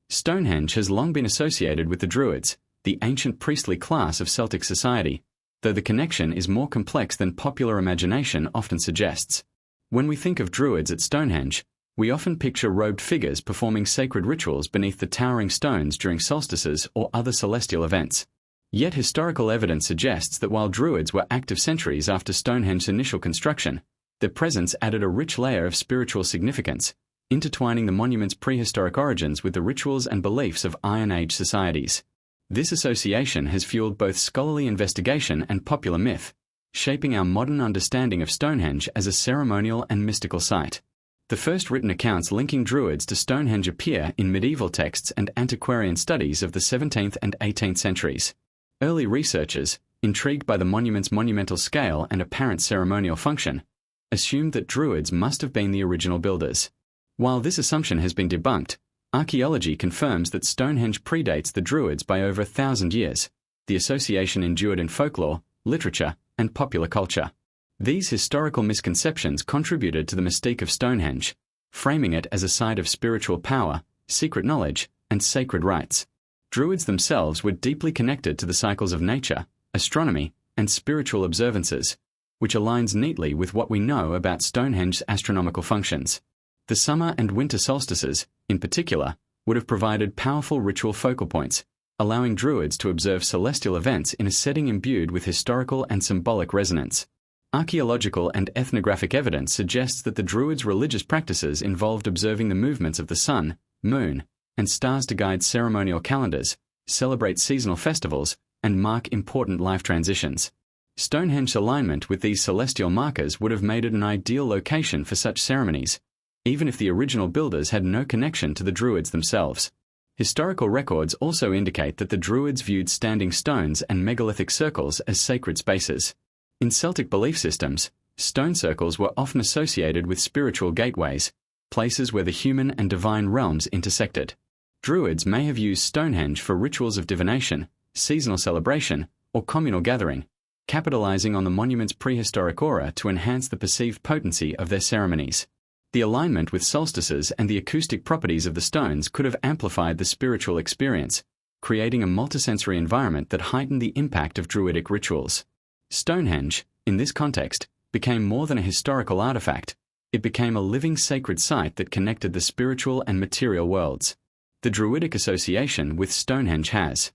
Stonehenge has long been associated with the Druids, the ancient priestly class of Celtic society, though the connection is more complex than popular imagination often suggests. When we think of Druids at Stonehenge, we often picture robed figures performing sacred rituals beneath the towering stones during solstices or other celestial events. Yet historical evidence suggests that while Druids were active centuries after Stonehenge's initial construction, their presence added a rich layer of spiritual significance, intertwining the monument's prehistoric origins with the rituals and beliefs of Iron Age societies. This association has fueled both scholarly investigation and popular myth, shaping our modern understanding of Stonehenge as a ceremonial and mystical site. The first written accounts linking Druids to Stonehenge appear in medieval texts and antiquarian studies of the 17th and 18th centuries. Early researchers, intrigued by the monument's monumental scale and apparent ceremonial function, assumed that Druids must have been the original builders. While this assumption has been debunked, archaeology confirms that Stonehenge predates the Druids by over 1,000 years. The association endured in folklore, literature, and popular culture. These historical misconceptions contributed to the mystique of Stonehenge, framing it as a site of spiritual power, secret knowledge, and sacred rites. Druids themselves were deeply connected to the cycles of nature, astronomy, and spiritual observances, which aligns neatly with what we know about Stonehenge's astronomical functions. The summer and winter solstices, in particular, would have provided powerful ritual focal points, allowing Druids to observe celestial events in a setting imbued with historical and symbolic resonance. Archaeological and ethnographic evidence suggests that the Druids' religious practices involved observing the movements of the sun, moon, and stars to guide ceremonial calendars, celebrate seasonal festivals, and mark important life transitions. Stonehenge's alignment with these celestial markers would have made it an ideal location for such ceremonies, even if the original builders had no connection to the Druids themselves. Historical records also indicate that the Druids viewed standing stones and megalithic circles as sacred spaces. In Celtic belief systems, stone circles were often associated with spiritual gateways, places where the human and divine realms intersected. Druids may have used Stonehenge for rituals of divination, seasonal celebration, or communal gathering, capitalizing on the monument's prehistoric aura to enhance the perceived potency of their ceremonies. The alignment with solstices and the acoustic properties of the stones could have amplified the spiritual experience, creating a multisensory environment that heightened the impact of Druidic rituals. Stonehenge, in this context, became more than a historical artifact. It became a living sacred site that connected the spiritual and material worlds. The Druidic association with Stonehenge has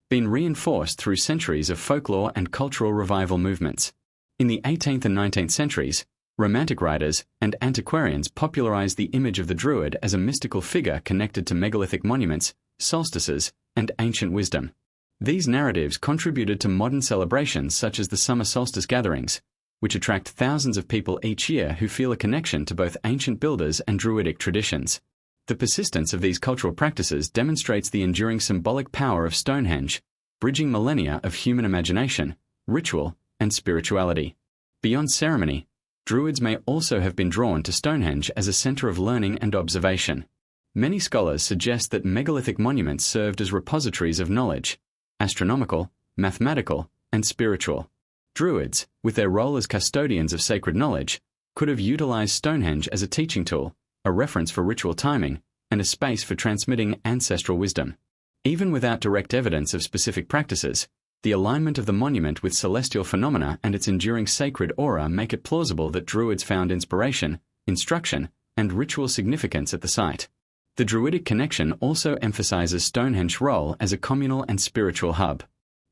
been reinforced through centuries of folklore and cultural revival movements. In the 18th and 19th centuries, Romantic writers and antiquarians popularized the image of the Druid as a mystical figure connected to megalithic monuments, solstices, and ancient wisdom. These narratives contributed to modern celebrations such as the summer solstice gatherings, which attract thousands of people each year who feel a connection to both ancient builders and Druidic traditions. The persistence of these cultural practices demonstrates the enduring symbolic power of Stonehenge, bridging millennia of human imagination, ritual, and spirituality. Beyond ceremony, Druids may also have been drawn to Stonehenge as a center of learning and observation. Many scholars suggest that megalithic monuments served as repositories of knowledge, astronomical, mathematical, and spiritual. Druids, with their role as custodians of sacred knowledge, could have utilized Stonehenge as a teaching tool, a reference for ritual timing, and a space for transmitting ancestral wisdom. Even without direct evidence of specific practices, the alignment of the monument with celestial phenomena and its enduring sacred aura make it plausible that Druids found inspiration, instruction, and ritual significance at the site. The Druidic connection also emphasizes Stonehenge's role as a communal and spiritual hub.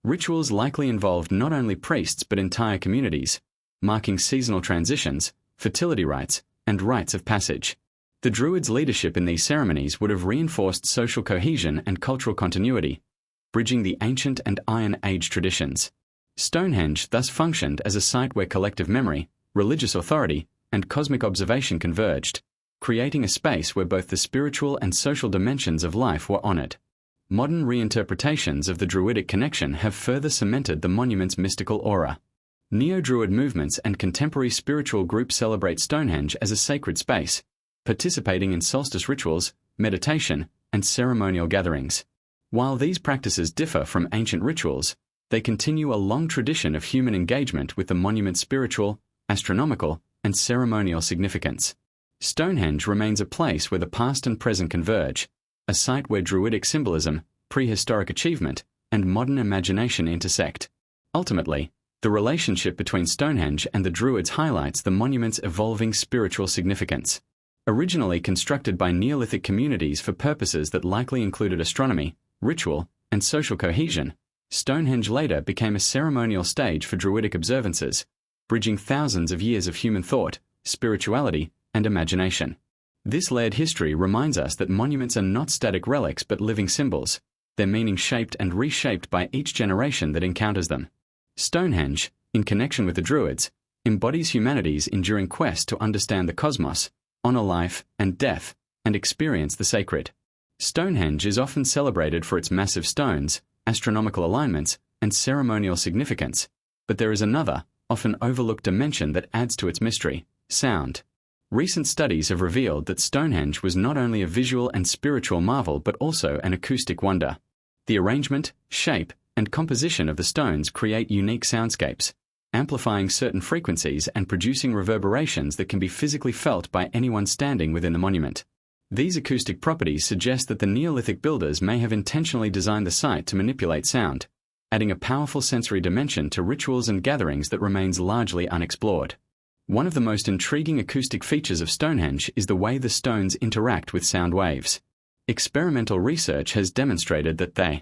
Rituals likely involved not only priests but entire communities, marking seasonal transitions, fertility rites, and rites of passage. The Druids' leadership in these ceremonies would have reinforced social cohesion and cultural continuity, bridging the ancient and Iron Age traditions. Stonehenge thus functioned as a site where collective memory, religious authority, and cosmic observation converged, creating a space where both the spiritual and social dimensions of life were honored. Modern reinterpretations of the Druidic connection have further cemented the monument's mystical aura. Neo-Druid movements and contemporary spiritual groups celebrate Stonehenge as a sacred space, participating in solstice rituals, meditation, and ceremonial gatherings. While these practices differ from ancient rituals, they continue a long tradition of human engagement with the monument's spiritual, astronomical, and ceremonial significance. Stonehenge remains a place where the past and present converge, a site where Druidic symbolism, prehistoric achievement, and modern imagination intersect. Ultimately, the relationship between Stonehenge and the Druids highlights the monument's evolving spiritual significance. Originally constructed by Neolithic communities for purposes that likely included astronomy, ritual, and social cohesion, Stonehenge later became a ceremonial stage for Druidic observances, bridging thousands of years of human thought, spirituality, and imagination. This layered history reminds us that monuments are not static relics but living symbols, their meaning shaped and reshaped by each generation that encounters them. Stonehenge, in connection with the Druids, embodies humanity's enduring quest to understand the cosmos, honor life and death, and experience the sacred. Stonehenge is often celebrated for its massive stones, astronomical alignments, and ceremonial significance, but there is another, often overlooked dimension that adds to its mystery: sound. Recent studies have revealed that Stonehenge was not only a visual and spiritual marvel but also an acoustic wonder. The arrangement, shape, and composition of the stones create unique soundscapes, amplifying certain frequencies and producing reverberations that can be physically felt by anyone standing within the monument. These acoustic properties suggest that the Neolithic builders may have intentionally designed the site to manipulate sound, adding a powerful sensory dimension to rituals and gatherings that remains largely unexplored. One of the most intriguing acoustic features of Stonehenge is the way the stones interact with sound waves. Experimental research has demonstrated that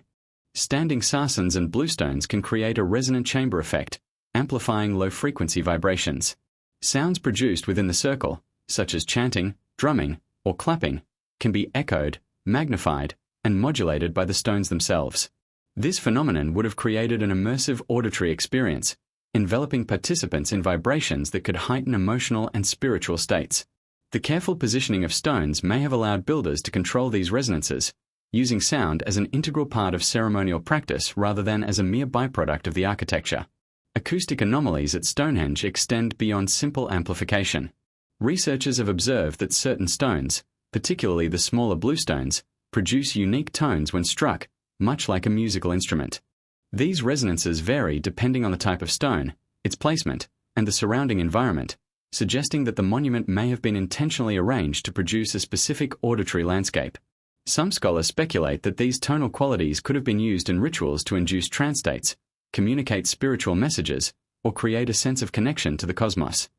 standing sarsens and bluestones can create a resonant chamber effect, amplifying low-frequency vibrations. Sounds produced within the circle, such as chanting, drumming, or clapping, can be echoed, magnified, and modulated by the stones themselves. This phenomenon would have created an immersive auditory experience, enveloping participants in vibrations that could heighten emotional and spiritual states. The careful positioning of stones may have allowed builders to control these resonances, using sound as an integral part of ceremonial practice rather than as a mere byproduct of the architecture. Acoustic anomalies at Stonehenge extend beyond simple amplification. Researchers have observed that certain stones, particularly the smaller bluestones, produce unique tones when struck, much like a musical instrument. These resonances vary depending on the type of stone, its placement, and the surrounding environment, suggesting that the monument may have been intentionally arranged to produce a specific auditory landscape. Some scholars speculate that these tonal qualities could have been used in rituals to induce trance states, communicate spiritual messages, or create a sense of connection to the cosmos.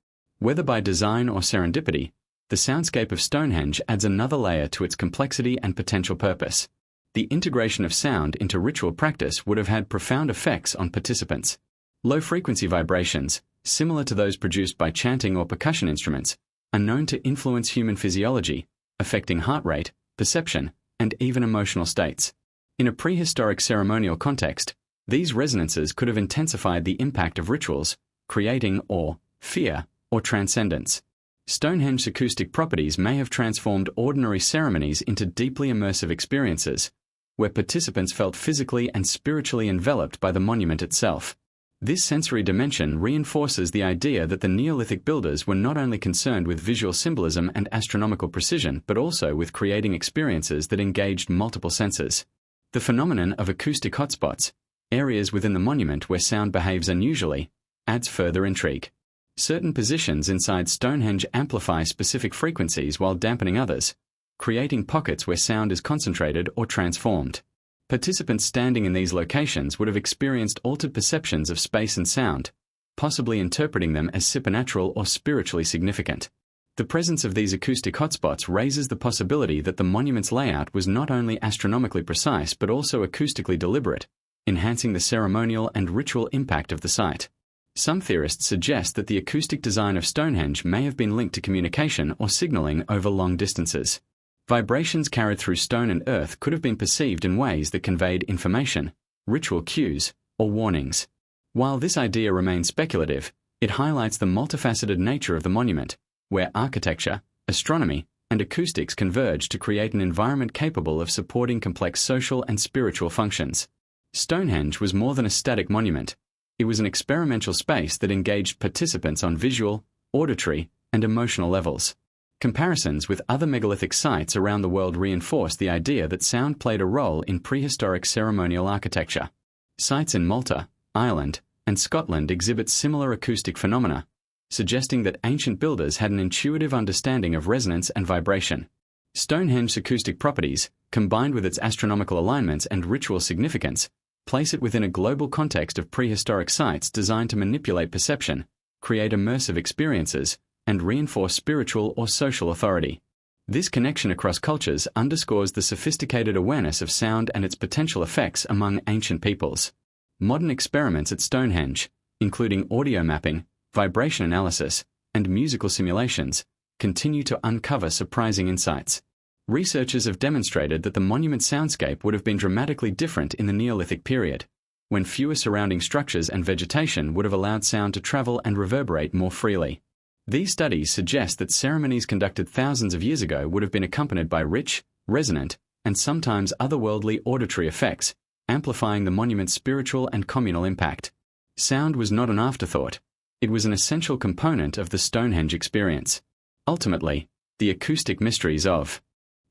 Whether by design or serendipity, the soundscape of Stonehenge adds another layer to its complexity and potential purpose. The integration of sound into ritual practice would have had profound effects on participants. Low-frequency vibrations, similar to those produced by chanting or percussion instruments, are known to influence human physiology, affecting heart rate, perception, and even emotional states. In a prehistoric ceremonial context, these resonances could have intensified the impact of rituals, creating awe, fear, or transcendence. Stonehenge's acoustic properties may have transformed ordinary ceremonies into deeply immersive experiences, where participants felt physically and spiritually enveloped by the monument itself. This sensory dimension reinforces the idea that the Neolithic builders were not only concerned with visual symbolism and astronomical precision but also with creating experiences that engaged multiple senses. The phenomenon of acoustic hotspots, areas within the monument where sound behaves unusually, adds further intrigue. Certain positions inside Stonehenge amplify specific frequencies while dampening others, creating pockets where sound is concentrated or transformed. Participants standing in these locations would have experienced altered perceptions of space and sound, possibly interpreting them as supernatural or spiritually significant. The presence of these acoustic hotspots raises the possibility that the monument's layout was not only astronomically precise but also acoustically deliberate, enhancing the ceremonial and ritual impact of the site. Some theorists suggest that the acoustic design of Stonehenge may have been linked to communication or signaling over long distances. Vibrations carried through stone and earth could have been perceived in ways that conveyed information, ritual cues, or warnings. While this idea remains speculative, it highlights the multifaceted nature of the monument, where architecture, astronomy, and acoustics converge to create an environment capable of supporting complex social and spiritual functions. Stonehenge was more than a static monument. It was an experimental space that engaged participants on visual, auditory, and emotional levels. Comparisons with other megalithic sites around the world reinforce the idea that sound played a role in prehistoric ceremonial architecture. Sites in Malta, Ireland, and Scotland exhibit similar acoustic phenomena, suggesting that ancient builders had an intuitive understanding of resonance and vibration. Stonehenge's acoustic properties, combined with its astronomical alignments and ritual significance, place it within a global context of prehistoric sites designed to manipulate perception, create immersive experiences, and reinforce spiritual or social authority. This connection across cultures underscores the sophisticated awareness of sound and its potential effects among ancient peoples. Modern experiments at Stonehenge, including audio mapping, vibration analysis, and musical simulations, continue to uncover surprising insights. Researchers have demonstrated that the monument's soundscape would have been dramatically different in the Neolithic period, when fewer surrounding structures and vegetation would have allowed sound to travel and reverberate more freely. These studies suggest that ceremonies conducted thousands of years ago would have been accompanied by rich, resonant, and sometimes otherworldly auditory effects, amplifying the monument's spiritual and communal impact. Sound was not an afterthought. It was an essential component of the Stonehenge experience. Ultimately, the acoustic mysteries of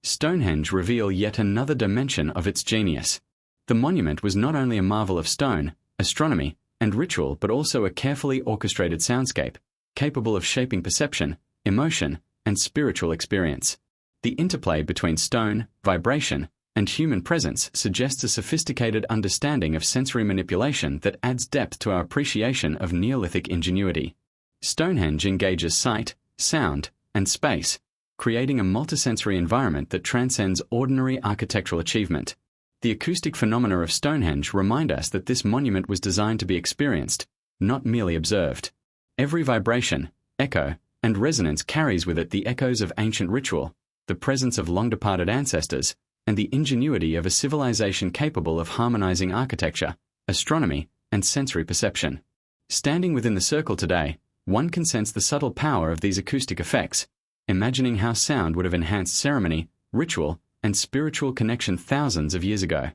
Stonehenge reveal yet another dimension of its genius. The monument was not only a marvel of stone, astronomy, and ritual but also a carefully orchestrated soundscape, capable of shaping perception, emotion, and spiritual experience. The interplay between stone, vibration, and human presence suggests a sophisticated understanding of sensory manipulation that adds depth to our appreciation of Neolithic ingenuity. Stonehenge engages sight, sound, and space, creating a multisensory environment that transcends ordinary architectural achievement. The acoustic phenomena of Stonehenge remind us that this monument was designed to be experienced, not merely observed. Every vibration, echo, and resonance carries with it the echoes of ancient ritual, the presence of long-departed ancestors, and the ingenuity of a civilization capable of harmonizing architecture, astronomy, and sensory perception. Standing within the circle today, one can sense the subtle power of these acoustic effects, imagining how sound would have enhanced ceremony, ritual, and spiritual connection thousands of years ago.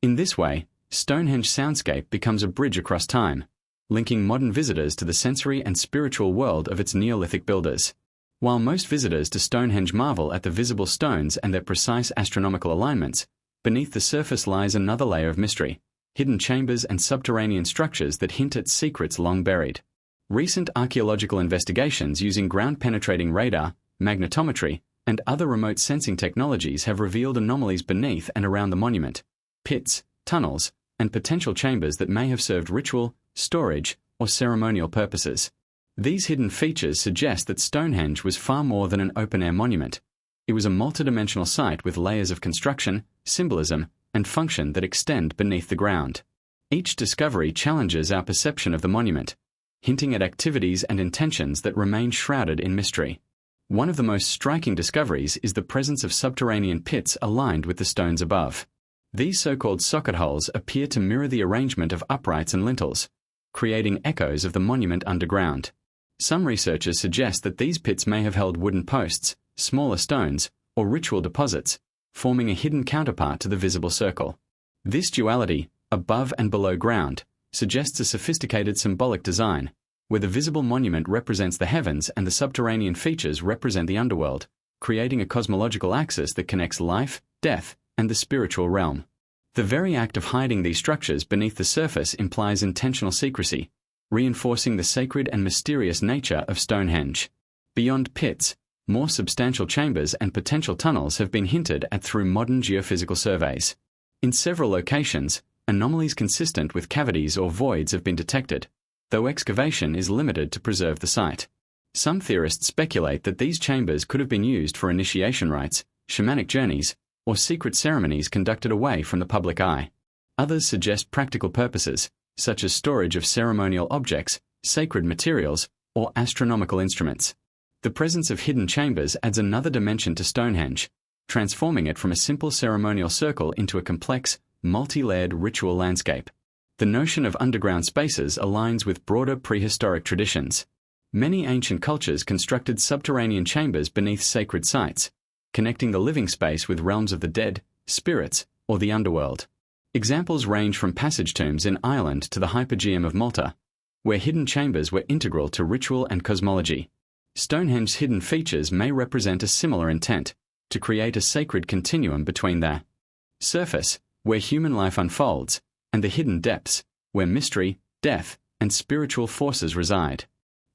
In this way, Stonehenge soundscape becomes a bridge across time, linking modern visitors to the sensory and spiritual world of its Neolithic builders. While most visitors to Stonehenge marvel at the visible stones and their precise astronomical alignments, beneath the surface lies another layer of mystery, hidden chambers and subterranean structures that hint at secrets long buried. Recent archaeological investigations using ground-penetrating radar, magnetometry, and other remote sensing technologies have revealed anomalies beneath and around the monument, pits, tunnels, and potential chambers that may have served ritual, storage, or ceremonial purposes. These hidden features suggest that Stonehenge was far more than an open-air monument. It was a multidimensional site with layers of construction, symbolism, and function that extend beneath the ground. Each discovery challenges our perception of the monument, hinting at activities and intentions that remain shrouded in mystery. One of the most striking discoveries is the presence of subterranean pits aligned with the stones above. These so-called socket holes appear to mirror the arrangement of uprights and lintels, creating echoes of the monument underground. Some researchers suggest that these pits may have held wooden posts, smaller stones, or ritual deposits, forming a hidden counterpart to the visible circle. This duality, above and below ground, suggests a sophisticated symbolic design, where the visible monument represents the heavens and the subterranean features represent the underworld, creating a cosmological axis that connects life, death, and the spiritual realm. The very act of hiding these structures beneath the surface implies intentional secrecy, reinforcing the sacred and mysterious nature of Stonehenge. Beyond pits, more substantial chambers and potential tunnels have been hinted at through modern geophysical surveys. In several locations, anomalies consistent with cavities or voids have been detected, though excavation is limited to preserve the site. Some theorists speculate that these chambers could have been used for initiation rites, shamanic journeys, or secret ceremonies conducted away from the public eye. Others suggest practical purposes, such as storage of ceremonial objects, sacred materials, or astronomical instruments. The presence of hidden chambers adds another dimension to Stonehenge, transforming it from a simple ceremonial circle into a complex, multi-layered ritual landscape. The notion of underground spaces aligns with broader prehistoric traditions. Many ancient cultures constructed subterranean chambers beneath sacred sites, connecting the living space with realms of the dead, spirits, or the underworld. Examples range from passage tombs in Ireland to the Hypogeum of Malta, where hidden chambers were integral to ritual and cosmology. Stonehenge's hidden features may represent a similar intent, to create a sacred continuum between the surface, where human life unfolds, and the hidden depths, where mystery, death, and spiritual forces reside.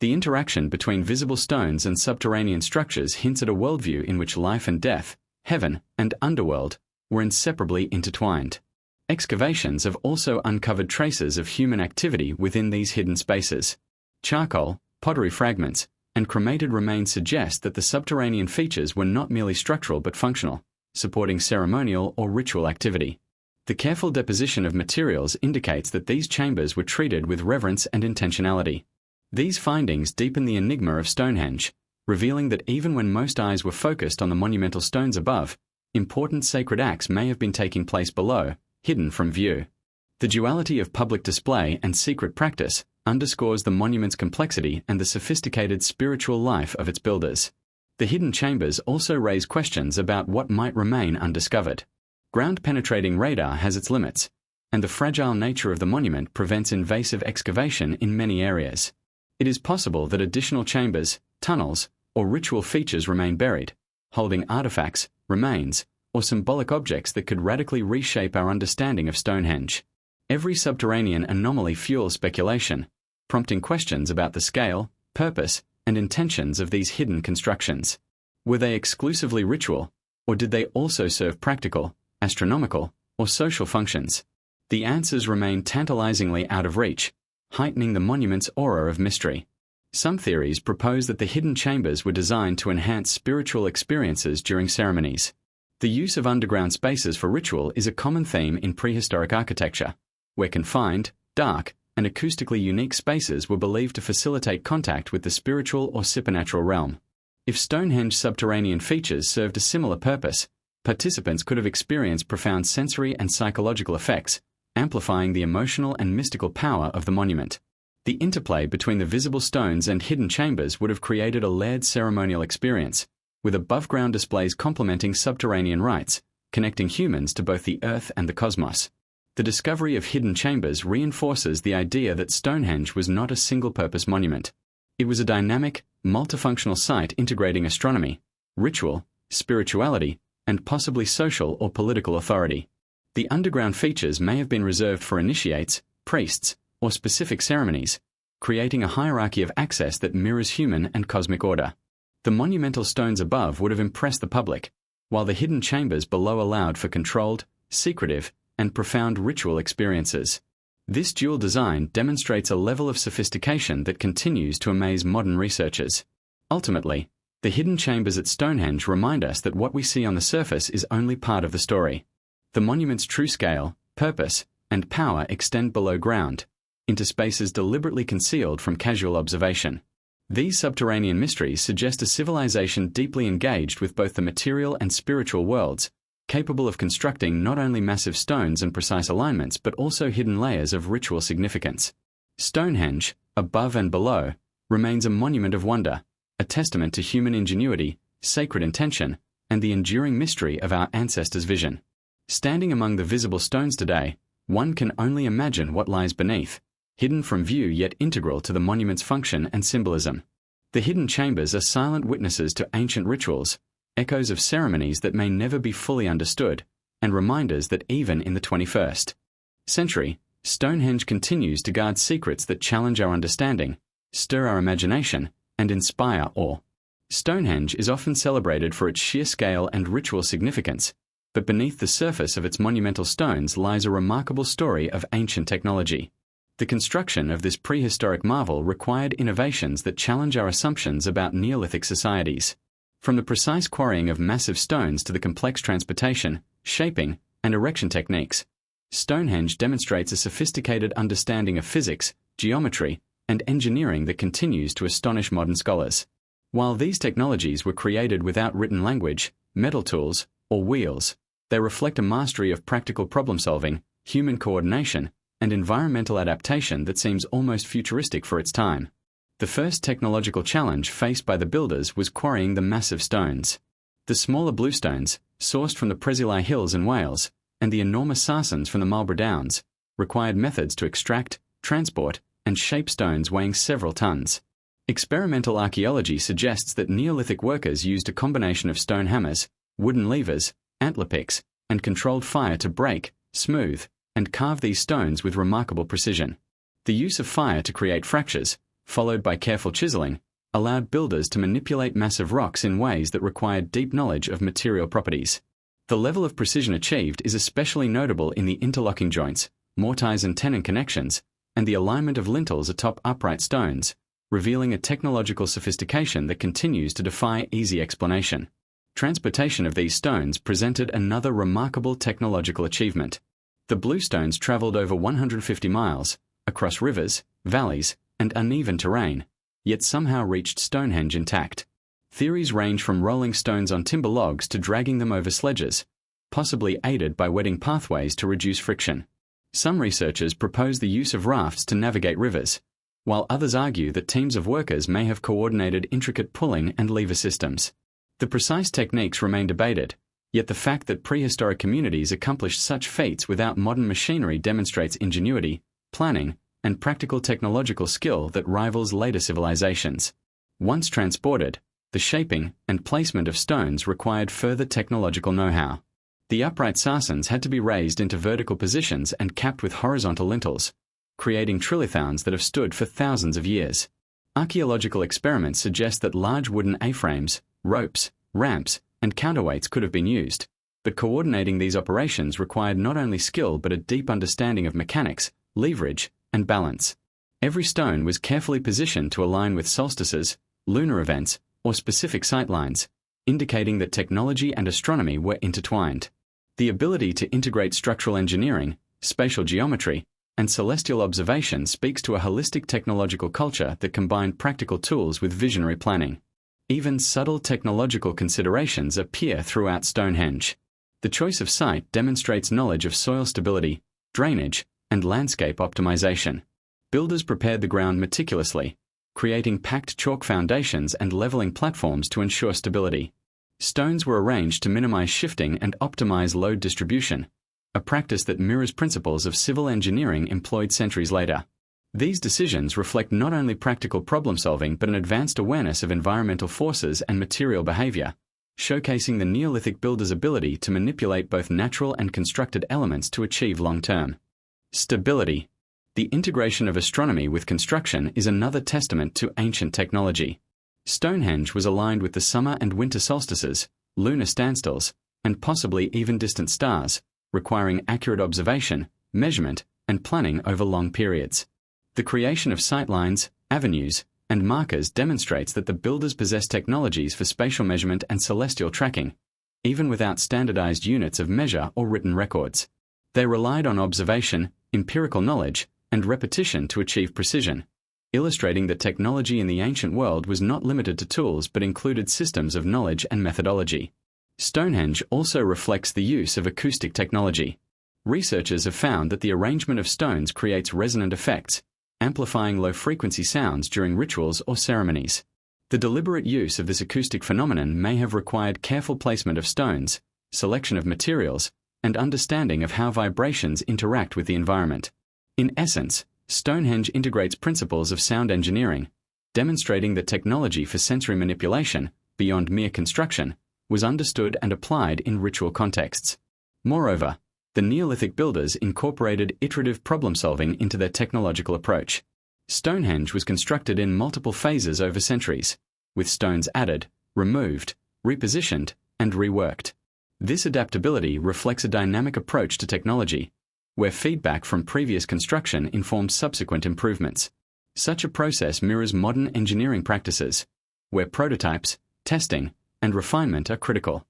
The interaction between visible stones and subterranean structures hints at a worldview in which life and death, heaven and underworld, were inseparably intertwined. Excavations have also uncovered traces of human activity within these hidden spaces. Charcoal, pottery fragments, and cremated remains suggest that the subterranean features were not merely structural but functional, supporting ceremonial or ritual activity. The careful deposition of materials indicates that these chambers were treated with reverence and intentionality. These findings deepen the enigma of Stonehenge, revealing that even when most eyes were focused on the monumental stones above, important sacred acts may have been taking place below, hidden from view. The duality of public display and secret practice underscores the monument's complexity and the sophisticated spiritual life of its builders. The hidden chambers also raise questions about what might remain undiscovered. Ground-penetrating radar has its limits, and the fragile nature of the monument prevents invasive excavation in many areas. It is possible that additional chambers, tunnels, or ritual features remain buried, holding artifacts, remains, or symbolic objects that could radically reshape our understanding of Stonehenge. Every subterranean anomaly fuels speculation, prompting questions about the scale, purpose, and intentions of these hidden constructions. Were they exclusively ritual, or did they also serve practical, astronomical, or social functions? The answers remain tantalizingly out of reach, heightening the monument's aura of mystery. Some theories propose that the hidden chambers were designed to enhance spiritual experiences during ceremonies. The use of underground spaces for ritual is a common theme in prehistoric architecture, where confined, dark, and acoustically unique spaces were believed to facilitate contact with the spiritual or supernatural realm. If Stonehenge subterranean features served a similar purpose, participants could have experienced profound sensory and psychological effects, amplifying the emotional and mystical power of the monument. The interplay between the visible stones and hidden chambers would have created a layered ceremonial experience, with above-ground displays complementing subterranean rites, connecting humans to both the earth and the cosmos. The discovery of hidden chambers reinforces the idea that Stonehenge was not a single-purpose monument. It was a dynamic, multifunctional site integrating astronomy, ritual, spirituality, and possibly social or political authority. The underground features may have been reserved for initiates, priests, or specific ceremonies, creating a hierarchy of access that mirrors human and cosmic order. The monumental stones above would have impressed the public, while the hidden chambers below allowed for controlled, secretive, and profound ritual experiences. This dual design demonstrates a level of sophistication that continues to amaze modern researchers. Ultimately, the hidden chambers at Stonehenge remind us that what we see on the surface is only part of the story. The monument's true scale, purpose, and power extend below ground, into spaces deliberately concealed from casual observation. These subterranean mysteries suggest a civilization deeply engaged with both the material and spiritual worlds, capable of constructing not only massive stones and precise alignments but also hidden layers of ritual significance. Stonehenge, above and below, remains a monument of wonder, a testament to human ingenuity, sacred intention, and the enduring mystery of our ancestors' vision. Standing among the visible stones today, one can only imagine what lies beneath, hidden from view yet integral to the monument's function and symbolism. The hidden chambers are silent witnesses to ancient rituals, echoes of ceremonies that may never be fully understood, and reminders that even in the 21st century, Stonehenge continues to guard secrets that challenge our understanding, stir our imagination, and inspire awe. Stonehenge is often celebrated for its sheer scale and ritual significance, but beneath the surface of its monumental stones lies a remarkable story of ancient technology. The construction of this prehistoric marvel required innovations that challenge our assumptions about Neolithic societies. From the precise quarrying of massive stones to the complex transportation, shaping, and erection techniques, Stonehenge demonstrates a sophisticated understanding of physics, geometry, and engineering that continues to astonish modern scholars. While these technologies were created without written language, metal tools, or wheels, they reflect a mastery of practical problem-solving, human coordination, and environmental adaptation that seems almost futuristic for its time. The first technological challenge faced by the builders was quarrying the massive stones. The smaller bluestones, sourced from the Preseli Hills in Wales, and the enormous sarsens from the Marlborough Downs, required methods to extract, transport, and shape stones weighing several tons. Experimental archaeology suggests that Neolithic workers used a combination of stone hammers, wooden levers, antler picks, and controlled fire to break, smooth, and carve these stones with remarkable precision. The use of fire to create fractures, followed by careful chiseling, allowed builders to manipulate massive rocks in ways that required deep knowledge of material properties. The level of precision achieved is especially notable in the interlocking joints, mortise and tenon connections, and the alignment of lintels atop upright stones, revealing a technological sophistication that continues to defy easy explanation. Transportation of these stones presented another remarkable technological achievement. The bluestones traveled over 150 miles, across rivers, valleys, and uneven terrain, yet somehow reached Stonehenge intact. Theories range from rolling stones on timber logs to dragging them over sledges, possibly aided by wetting pathways to reduce friction. Some researchers propose the use of rafts to navigate rivers, while others argue that teams of workers may have coordinated intricate pulling and lever systems. The precise techniques remain debated, yet the fact that prehistoric communities accomplished such feats without modern machinery demonstrates ingenuity, planning, and practical technological skill that rivals later civilizations. Once transported, the shaping and placement of stones required further technological know-how. The upright sarsens had to be raised into vertical positions and capped with horizontal lintels, creating trilithons that have stood for thousands of years. Archaeological experiments suggest that large wooden A-frames, ropes, ramps, and counterweights could have been used, but coordinating these operations required not only skill but a deep understanding of mechanics, leverage, and balance. Every stone was carefully positioned to align with solstices, lunar events, or specific sightlines, indicating that technology and astronomy were intertwined. The ability to integrate structural engineering, spatial geometry, and celestial observation speaks to a holistic technological culture that combined practical tools with visionary planning. Even subtle technological considerations appear throughout Stonehenge. The choice of site demonstrates knowledge of soil stability, drainage, and landscape optimization. Builders prepared the ground meticulously, creating packed chalk foundations and leveling platforms to ensure stability. Stones were arranged to minimize shifting and optimize load distribution, a practice that mirrors principles of civil engineering employed centuries later. These decisions reflect not only practical problem-solving but an advanced awareness of environmental forces and material behavior, showcasing the Neolithic builders' ability to manipulate both natural and constructed elements to achieve long-term stability. The integration of astronomy with construction is another testament to ancient technology. Stonehenge was aligned with the summer and winter solstices, lunar standstills, and possibly even distant stars, requiring accurate observation, measurement, and planning over long periods. The creation of sightlines, avenues, and markers demonstrates that the builders possess technologies for spatial measurement and celestial tracking, even without standardized units of measure or written records. They relied on observation, empirical knowledge, and repetition to achieve precision, illustrating that technology in the ancient world was not limited to tools but included systems of knowledge and methodology. Stonehenge also reflects the use of acoustic technology. Researchers have found that the arrangement of stones creates resonant effects, amplifying low-frequency sounds during rituals or ceremonies. The deliberate use of this acoustic phenomenon may have required careful placement of stones, selection of materials, and understanding of how vibrations interact with the environment. In essence, Stonehenge integrates principles of sound engineering, demonstrating that technology for sensory manipulation, beyond mere construction, was understood and applied in ritual contexts. Moreover, the Neolithic builders incorporated iterative problem-solving into their technological approach. Stonehenge was constructed in multiple phases over centuries, with stones added, removed, repositioned, and reworked. This adaptability reflects a dynamic approach to technology, where feedback from previous construction informs subsequent improvements. Such a process mirrors modern engineering practices, where prototypes, testing, and refinement are critical.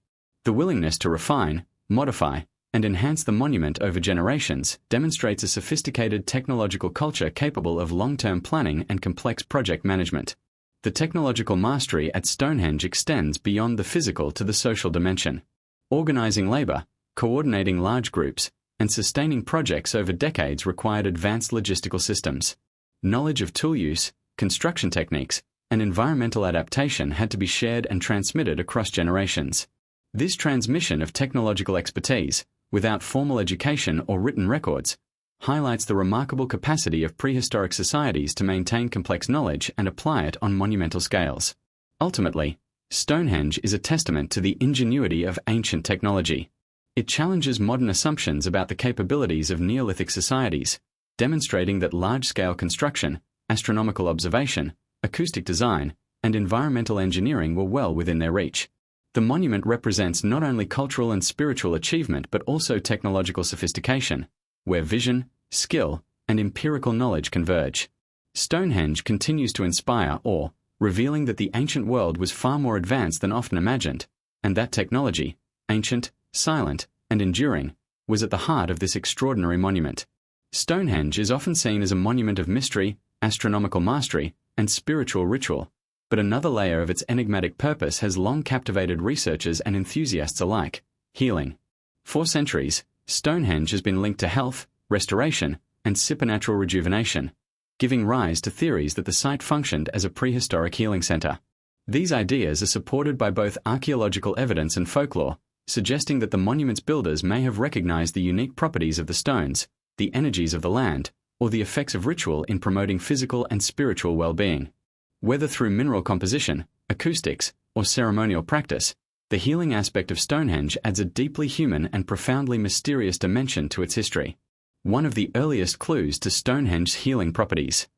The willingness to refine, modify, and enhance the monument over generations demonstrates a sophisticated technological culture capable of long-term planning and complex project management. The technological mastery at Stonehenge extends beyond the physical to the social dimension. Organizing labor, coordinating large groups, and sustaining projects over decades required advanced logistical systems. Knowledge of tool use, construction techniques, and environmental adaptation had to be shared and transmitted across generations. This transmission of technological expertise, without formal education or written records, highlights the remarkable capacity of prehistoric societies to maintain complex knowledge and apply it on monumental scales. Ultimately, Stonehenge is a testament to the ingenuity of ancient technology. It challenges modern assumptions about the capabilities of Neolithic societies, demonstrating that large-scale construction, astronomical observation, acoustic design, and environmental engineering were well within their reach. The monument represents not only cultural and spiritual achievement but also technological sophistication, where vision, skill, and empirical knowledge converge. Stonehenge continues to inspire awe, revealing that the ancient world was far more advanced than often imagined, and that technology, ancient, silent, and enduring, was at the heart of this extraordinary monument. Stonehenge is often seen as a monument of mystery, astronomical mastery, and spiritual ritual, but another layer of its enigmatic purpose has long captivated researchers and enthusiasts alike: healing. For centuries, Stonehenge has been linked to health, restoration, and supernatural rejuvenation, giving rise to theories that the site functioned as a prehistoric healing center. These ideas are supported by both archaeological evidence and folklore, suggesting that the monument's builders may have recognized the unique properties of the stones, the energies of the land, or the effects of ritual in promoting physical and spiritual well-being. Whether through mineral composition, acoustics, or ceremonial practice, the healing aspect of Stonehenge adds a deeply human and profoundly mysterious dimension to its history. One of the earliest clues to Stonehenge's healing properties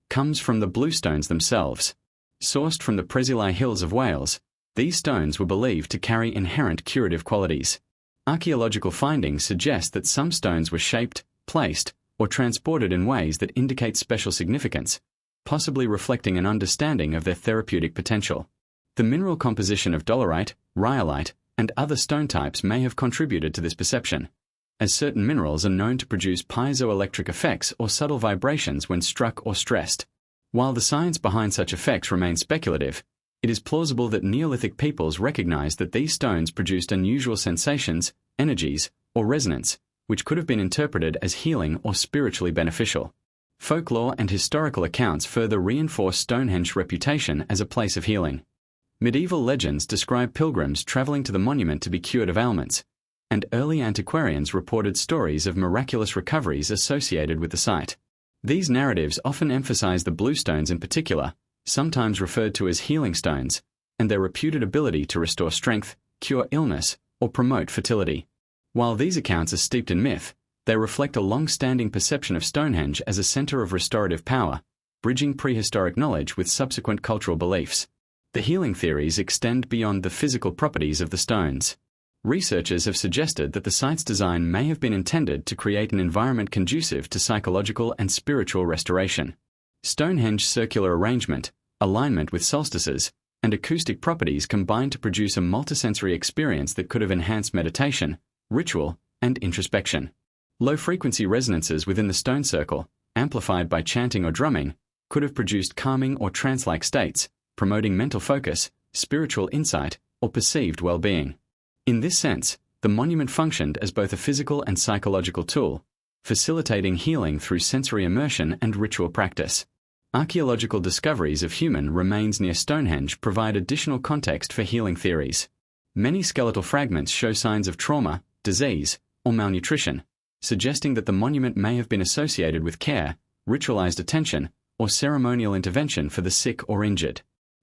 comes from the bluestones themselves. Sourced from the Preseli Hills of Wales, these stones were believed to carry inherent curative qualities. Archaeological findings suggest that some stones were shaped, placed, or transported in ways that indicate special significance, possibly reflecting an understanding of their therapeutic potential. The mineral composition of dolerite, rhyolite, and other stone types may have contributed to this perception, as certain minerals are known to produce piezoelectric effects or subtle vibrations when struck or stressed. While the science behind such effects remains speculative, it is plausible that Neolithic peoples recognized that these stones produced unusual sensations, energies, or resonance, which could have been interpreted as healing or spiritually beneficial. Folklore and historical accounts further reinforce Stonehenge's reputation as a place of healing. Medieval legends describe pilgrims traveling to the monument to be cured of ailments, and early antiquarians reported stories of miraculous recoveries associated with the site. These narratives often emphasize the blue stones in particular, sometimes referred to as healing stones, and their reputed ability to restore strength, cure illness, or promote fertility. While these accounts are steeped in myth, they reflect a long-standing perception of Stonehenge as a center of restorative power, bridging prehistoric knowledge with subsequent cultural beliefs. The healing theories extend beyond the physical properties of the stones. Researchers have suggested that the site's design may have been intended to create an environment conducive to psychological and spiritual restoration. Stonehenge's circular arrangement, alignment with solstices, and acoustic properties combine to produce a multisensory experience that could have enhanced meditation, ritual, and introspection. Low-frequency resonances within the stone circle, amplified by chanting or drumming, could have produced calming or trance-like states, promoting mental focus, spiritual insight, or perceived well-being. In this sense, the monument functioned as both a physical and psychological tool, facilitating healing through sensory immersion and ritual practice. Archaeological discoveries of human remains near Stonehenge provide additional context for healing theories. Many skeletal fragments show signs of trauma, disease, or malnutrition, suggesting that the monument may have been associated with care, ritualized attention, or ceremonial intervention for the sick or injured.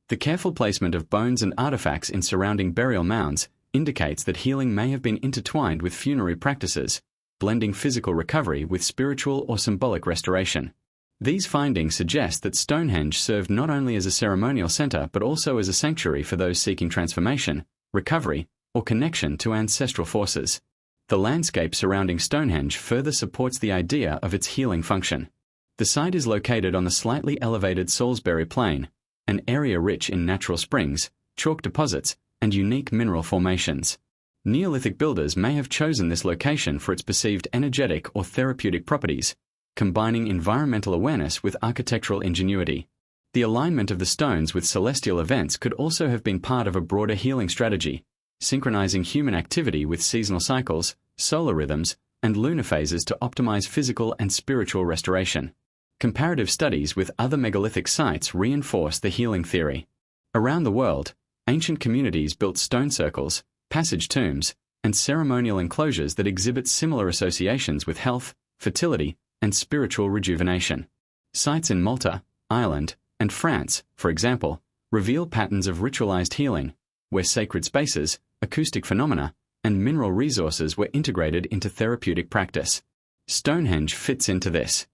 The careful placement of bones and artifacts in surrounding burial mounds indicates that healing may have been intertwined with funerary practices, blending physical recovery with spiritual or symbolic restoration. These findings suggest that Stonehenge served not only as a ceremonial center but also as a sanctuary for those seeking transformation, recovery, or connection to ancestral forces. The landscape surrounding Stonehenge further supports the idea of its healing function. The site is located on the slightly elevated Salisbury Plain, an area rich in natural springs, chalk deposits, and unique mineral formations. Neolithic builders may have chosen this location for its perceived energetic or therapeutic properties, combining environmental awareness with architectural ingenuity. The alignment of the stones with celestial events could also have been part of a broader healing strategy, synchronizing human activity with seasonal cycles, solar rhythms, and lunar phases to optimize physical and spiritual restoration. Comparative studies with other megalithic sites reinforce the healing theory. Around the world, ancient communities built stone circles, passage tombs, and ceremonial enclosures that exhibit similar associations with health, fertility, and spiritual rejuvenation. Sites in Malta, Ireland, and France, for example, reveal patterns of ritualized healing, where sacred spaces, acoustic phenomena, and mineral resources were integrated into therapeutic practice. Stonehenge fits into this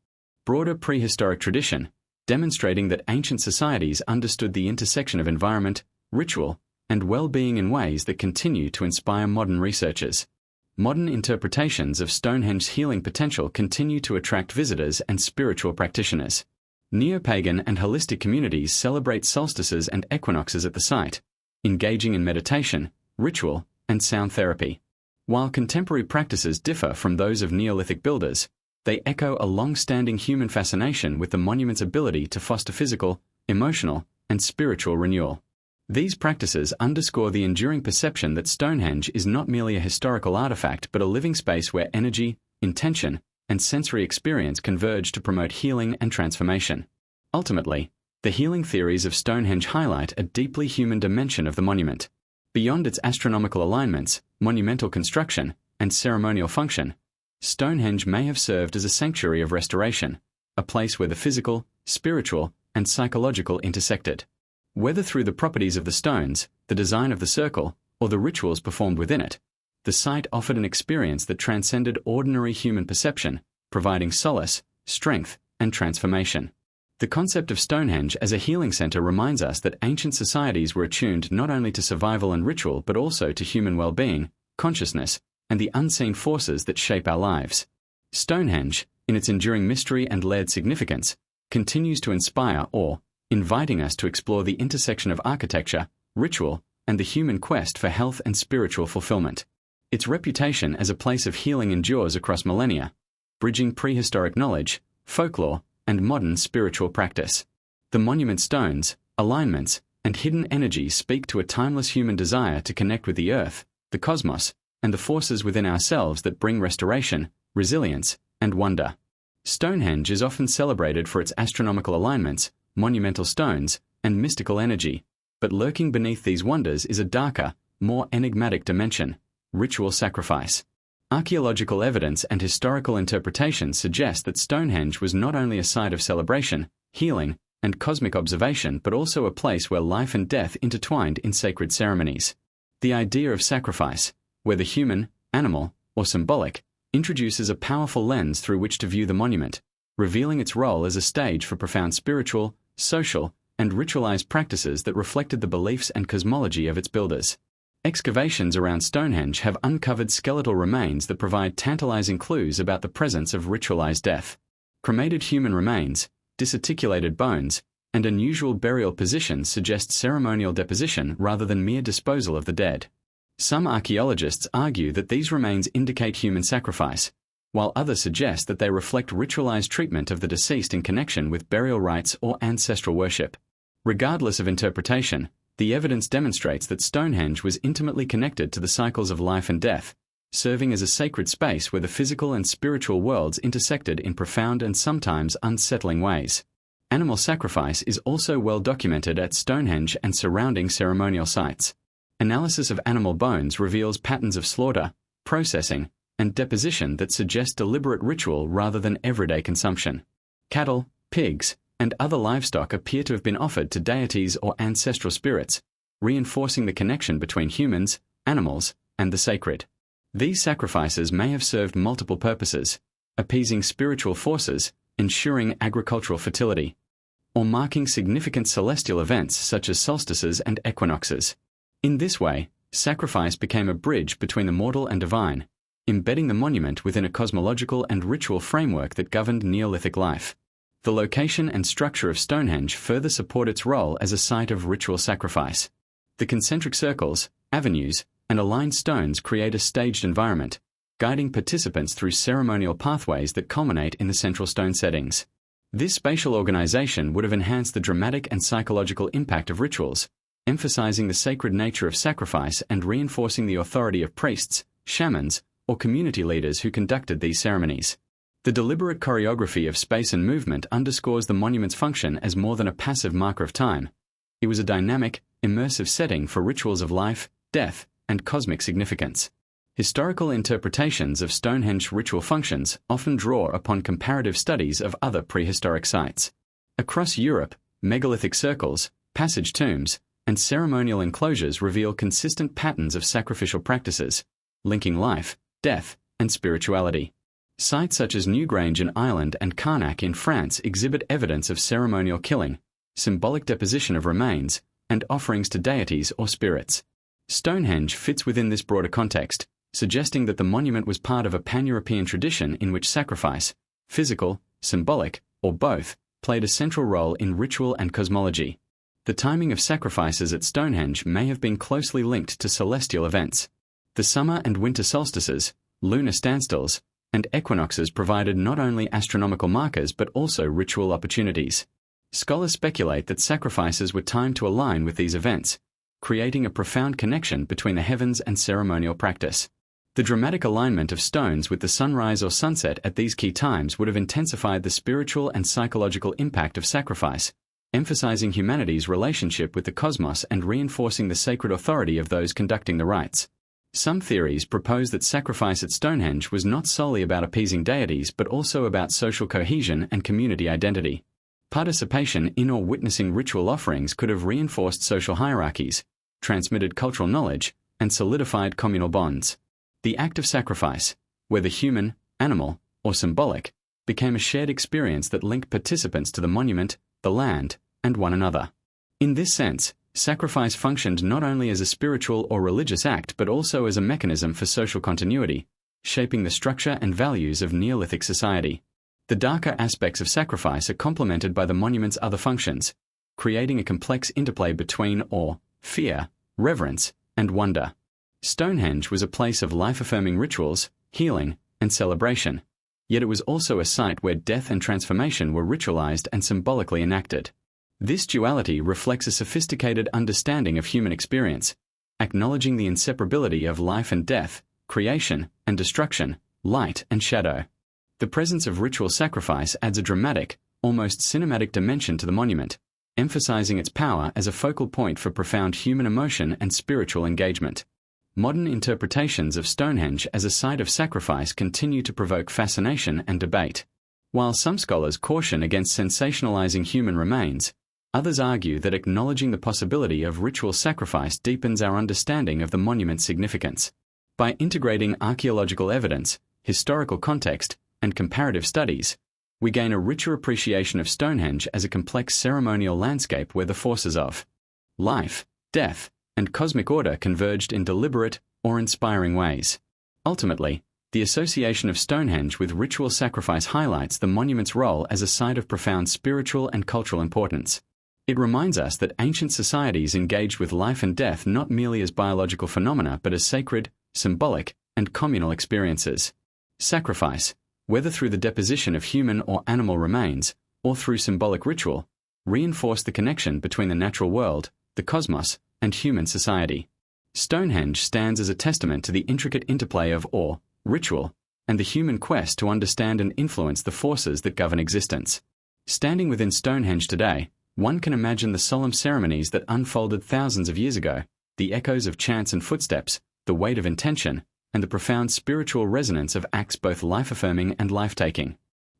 broader prehistoric tradition, demonstrating that ancient societies understood the intersection of environment, ritual, and well-being in ways that continue to inspire modern researchers. Modern interpretations of Stonehenge's healing potential continue to attract visitors and spiritual practitioners. Neo-pagan and holistic communities celebrate solstices and equinoxes at the site, engaging in meditation, ritual, and sound therapy. While contemporary practices differ from those of Neolithic builders, they echo a long-standing human fascination with the monument's ability to foster physical, emotional, and spiritual renewal. These practices underscore the enduring perception that Stonehenge is not merely a historical artifact but a living space where energy, intention, and sensory experience converge to promote healing and transformation. Ultimately, the healing theories of Stonehenge highlight a deeply human dimension of the monument. Beyond its astronomical alignments, monumental construction, and ceremonial function, Stonehenge may have served as a sanctuary of restoration, a place where the physical, spiritual, and psychological intersected. Whether through the properties of the stones, the design of the circle, or the rituals performed within it, the site offered an experience that transcended ordinary human perception, providing solace, strength, and transformation. The concept of Stonehenge as a healing center reminds us that ancient societies were attuned not only to survival and ritual but also to human well-being, consciousness, and the unseen forces that shape our lives. Stonehenge, in its enduring mystery and layered significance, continues to inspire awe, inviting us to explore the intersection of architecture, ritual, and the human quest for health and spiritual fulfillment. Its reputation as a place of healing endures across millennia, bridging prehistoric knowledge, folklore, and modern spiritual practice. The monument stones, alignments, and hidden energies speak to a timeless human desire to connect with the earth, the cosmos, and the forces within ourselves that bring restoration, resilience, and wonder. Stonehenge is often celebrated for its astronomical alignments, monumental stones, and mystical energy, but lurking beneath these wonders is a darker, more enigmatic dimension: ritual sacrifice. Archaeological evidence and historical interpretation suggest that Stonehenge was not only a site of celebration, healing, and cosmic observation but also a place where life and death intertwined in sacred ceremonies. The idea of sacrifice, whether human, animal, or symbolic, introduces a powerful lens through which to view the monument, revealing its role as a stage for profound spiritual, social, and ritualized practices that reflected the beliefs and cosmology of its builders. Excavations around Stonehenge have uncovered skeletal remains that provide tantalizing clues about the presence of ritualized death. Cremated human remains, disarticulated bones, and unusual burial positions suggest ceremonial deposition rather than mere disposal of the dead. Some archaeologists argue that these remains indicate human sacrifice, while others suggest that they reflect ritualized treatment of the deceased in connection with burial rites or ancestral worship. Regardless of interpretation, the evidence demonstrates that Stonehenge was intimately connected to the cycles of life and death, serving as a sacred space where the physical and spiritual worlds intersected in profound and sometimes unsettling ways. Animal sacrifice is also well documented at Stonehenge and surrounding ceremonial sites. Analysis of animal bones reveals patterns of slaughter, processing, and deposition that suggest deliberate ritual rather than everyday consumption. Cattle, pigs, and other livestock appear to have been offered to deities or ancestral spirits, reinforcing the connection between humans, animals, and the sacred. These sacrifices may have served multiple purposes: appeasing spiritual forces, ensuring agricultural fertility, or marking significant celestial events such as solstices and equinoxes. In this way, sacrifice became a bridge between the mortal and divine, embedding the monument within a cosmological and ritual framework that governed Neolithic life. The location and structure of Stonehenge further support its role as a site of ritual sacrifice. The concentric circles, avenues, and aligned stones create a staged environment, guiding participants through ceremonial pathways that culminate in the central stone settings. This spatial organization would have enhanced the dramatic and psychological impact of rituals, emphasizing the sacred nature of sacrifice and reinforcing the authority of priests, shamans, or community leaders who conducted these ceremonies. The deliberate choreography of space and movement underscores the monument's function as more than a passive marker of time. It was a dynamic, immersive setting for rituals of life, death, and cosmic significance. Historical interpretations of Stonehenge ritual functions often draw upon comparative studies of other prehistoric sites. Across Europe, megalithic circles, passage tombs, and ceremonial enclosures reveal consistent patterns of sacrificial practices, linking life, death, and spirituality. Sites such as Newgrange in Ireland and Carnac in France exhibit evidence of ceremonial killing, symbolic deposition of remains, and offerings to deities or spirits. Stonehenge fits within this broader context, suggesting that the monument was part of a pan-European tradition in which sacrifice, physical, symbolic, or both, played a central role in ritual and cosmology. The timing of sacrifices at Stonehenge may have been closely linked to celestial events. The summer and winter solstices, lunar standstills, and equinoxes provided not only astronomical markers but also ritual opportunities. Scholars speculate that sacrifices were timed to align with these events, creating a profound connection between the heavens and ceremonial practice. The dramatic alignment of stones with the sunrise or sunset at these key times would have intensified the spiritual and psychological impact of sacrifice, emphasizing humanity's relationship with the cosmos and reinforcing the sacred authority of those conducting the rites. Some theories propose that sacrifice at Stonehenge was not solely about appeasing deities but also about social cohesion and community identity. Participation in or witnessing ritual offerings could have reinforced social hierarchies, transmitted cultural knowledge, and solidified communal bonds. The act of sacrifice, whether human, animal, or symbolic, became a shared experience that linked participants to the monument, the land, and one another. In this sense, sacrifice functioned not only as a spiritual or religious act but also as a mechanism for social continuity, shaping the structure and values of Neolithic society. The darker aspects of sacrifice are complemented by the monument's other functions, creating a complex interplay between awe, fear, reverence, and wonder. Stonehenge was a place of life-affirming rituals, healing, and celebration. Yet it was also a site where death and transformation were ritualized and symbolically enacted. This duality reflects a sophisticated understanding of human experience, acknowledging the inseparability of life and death, creation and destruction, light and shadow. The presence of ritual sacrifice adds a dramatic, almost cinematic dimension to the monument, emphasizing its power as a focal point for profound human emotion and spiritual engagement. Modern interpretations of Stonehenge as a site of sacrifice continue to provoke fascination and debate. While some scholars caution against sensationalizing human remains, others argue that acknowledging the possibility of ritual sacrifice deepens our understanding of the monument's significance. By integrating archaeological evidence, historical context, and comparative studies, we gain a richer appreciation of Stonehenge as a complex ceremonial landscape where the forces of life, death, and cosmic order converged in deliberate, awe-inspiring ways. Ultimately, the association of Stonehenge with ritual sacrifice highlights the monument's role as a site of profound spiritual and cultural importance. It reminds us that ancient societies engaged with life and death not merely as biological phenomena but as sacred, symbolic, and communal experiences. Sacrifice, whether through the deposition of human or animal remains, or through symbolic ritual, reinforce the connection between the natural world, the cosmos, and human society. Stonehenge stands as a testament to the intricate interplay of awe, ritual, and the human quest to understand and influence the forces that govern existence. Standing within Stonehenge today, one can imagine the solemn ceremonies that unfolded thousands of years ago, the echoes of chants and footsteps, the weight of intention, and the profound spiritual resonance of acts both life-affirming and life-taking.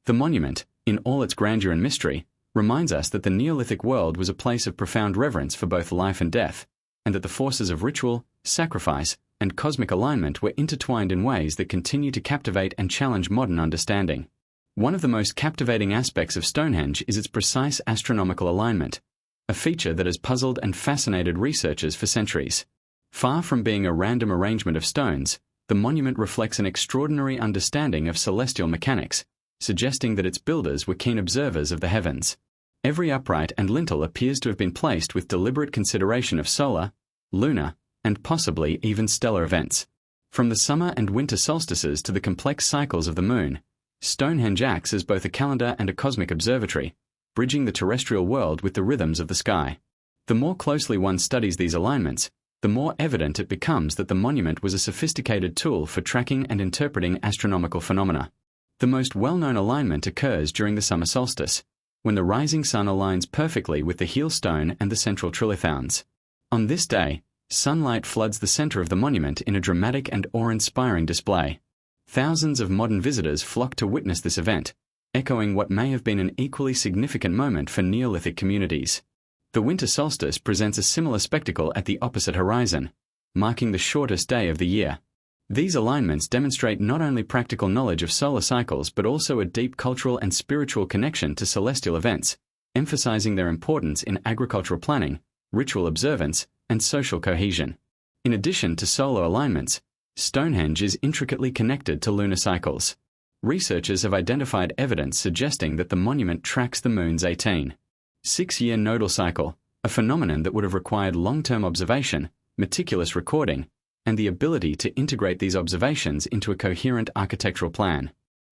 The monument, in all its grandeur and mystery, reminds us that the Neolithic world was a place of profound reverence for both life and death, and that the forces of ritual, sacrifice, and cosmic alignment were intertwined in ways that continue to captivate and challenge modern understanding. One of the most captivating aspects of Stonehenge is its precise astronomical alignment, a feature that has puzzled and fascinated researchers for centuries. Far from being a random arrangement of stones, the monument reflects an extraordinary understanding of celestial mechanics, suggesting that its builders were keen observers of the heavens. Every upright and lintel appears to have been placed with deliberate consideration of solar, lunar, and possibly even stellar events. From the summer and winter solstices to the complex cycles of the moon, Stonehenge acts as both a calendar and a cosmic observatory, bridging the terrestrial world with the rhythms of the sky. The more closely one studies these alignments, the more evident it becomes that the monument was a sophisticated tool for tracking and interpreting astronomical phenomena. The most well-known alignment occurs during the summer solstice, when the rising sun aligns perfectly with the heel stone and the central trilithons. On this day, sunlight floods the center of the monument in a dramatic and awe-inspiring display. Thousands of modern visitors flock to witness this event, echoing what may have been an equally significant moment for Neolithic communities. The winter solstice presents a similar spectacle at the opposite horizon, marking the shortest day of the year. These alignments demonstrate not only practical knowledge of solar cycles but also a deep cultural and spiritual connection to celestial events, emphasizing their importance in agricultural planning, ritual observance, and social cohesion. In addition to solar alignments, Stonehenge is intricately connected to lunar cycles. Researchers have identified evidence suggesting that the monument tracks the moon's 18-6-year nodal cycle, a phenomenon that would have required long-term observation, meticulous recording, and the ability to integrate these observations into a coherent architectural plan.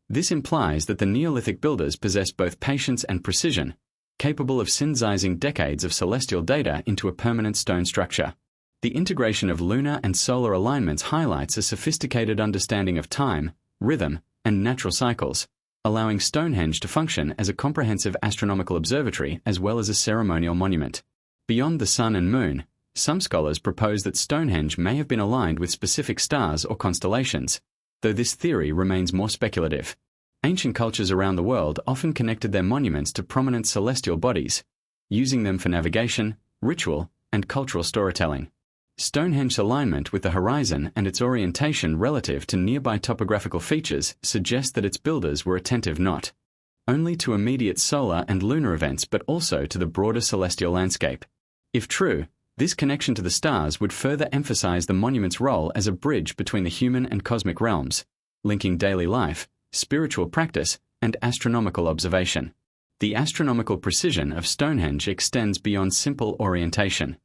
This implies that the Neolithic builders possessed both patience and precision, capable of synthesizing decades of celestial data into a permanent stone structure. The integration of lunar and solar alignments highlights a sophisticated understanding of time, rhythm, and natural cycles, allowing Stonehenge to function as a comprehensive astronomical observatory as well as a ceremonial monument. Beyond the sun and moon, some scholars propose that Stonehenge may have been aligned with specific stars or constellations, though this theory remains more speculative. Ancient cultures around the world often connected their monuments to prominent celestial bodies, using them for navigation, ritual, and cultural storytelling. Stonehenge's alignment with the horizon and its orientation relative to nearby topographical features suggest that its builders were attentive not only to immediate solar and lunar events but also to the broader celestial landscape. If true, this connection to the stars would further emphasize the monument's role as a bridge between the human and cosmic realms, linking daily life, spiritual practice, and astronomical observation. The astronomical precision of Stonehenge extends beyond simple orientation.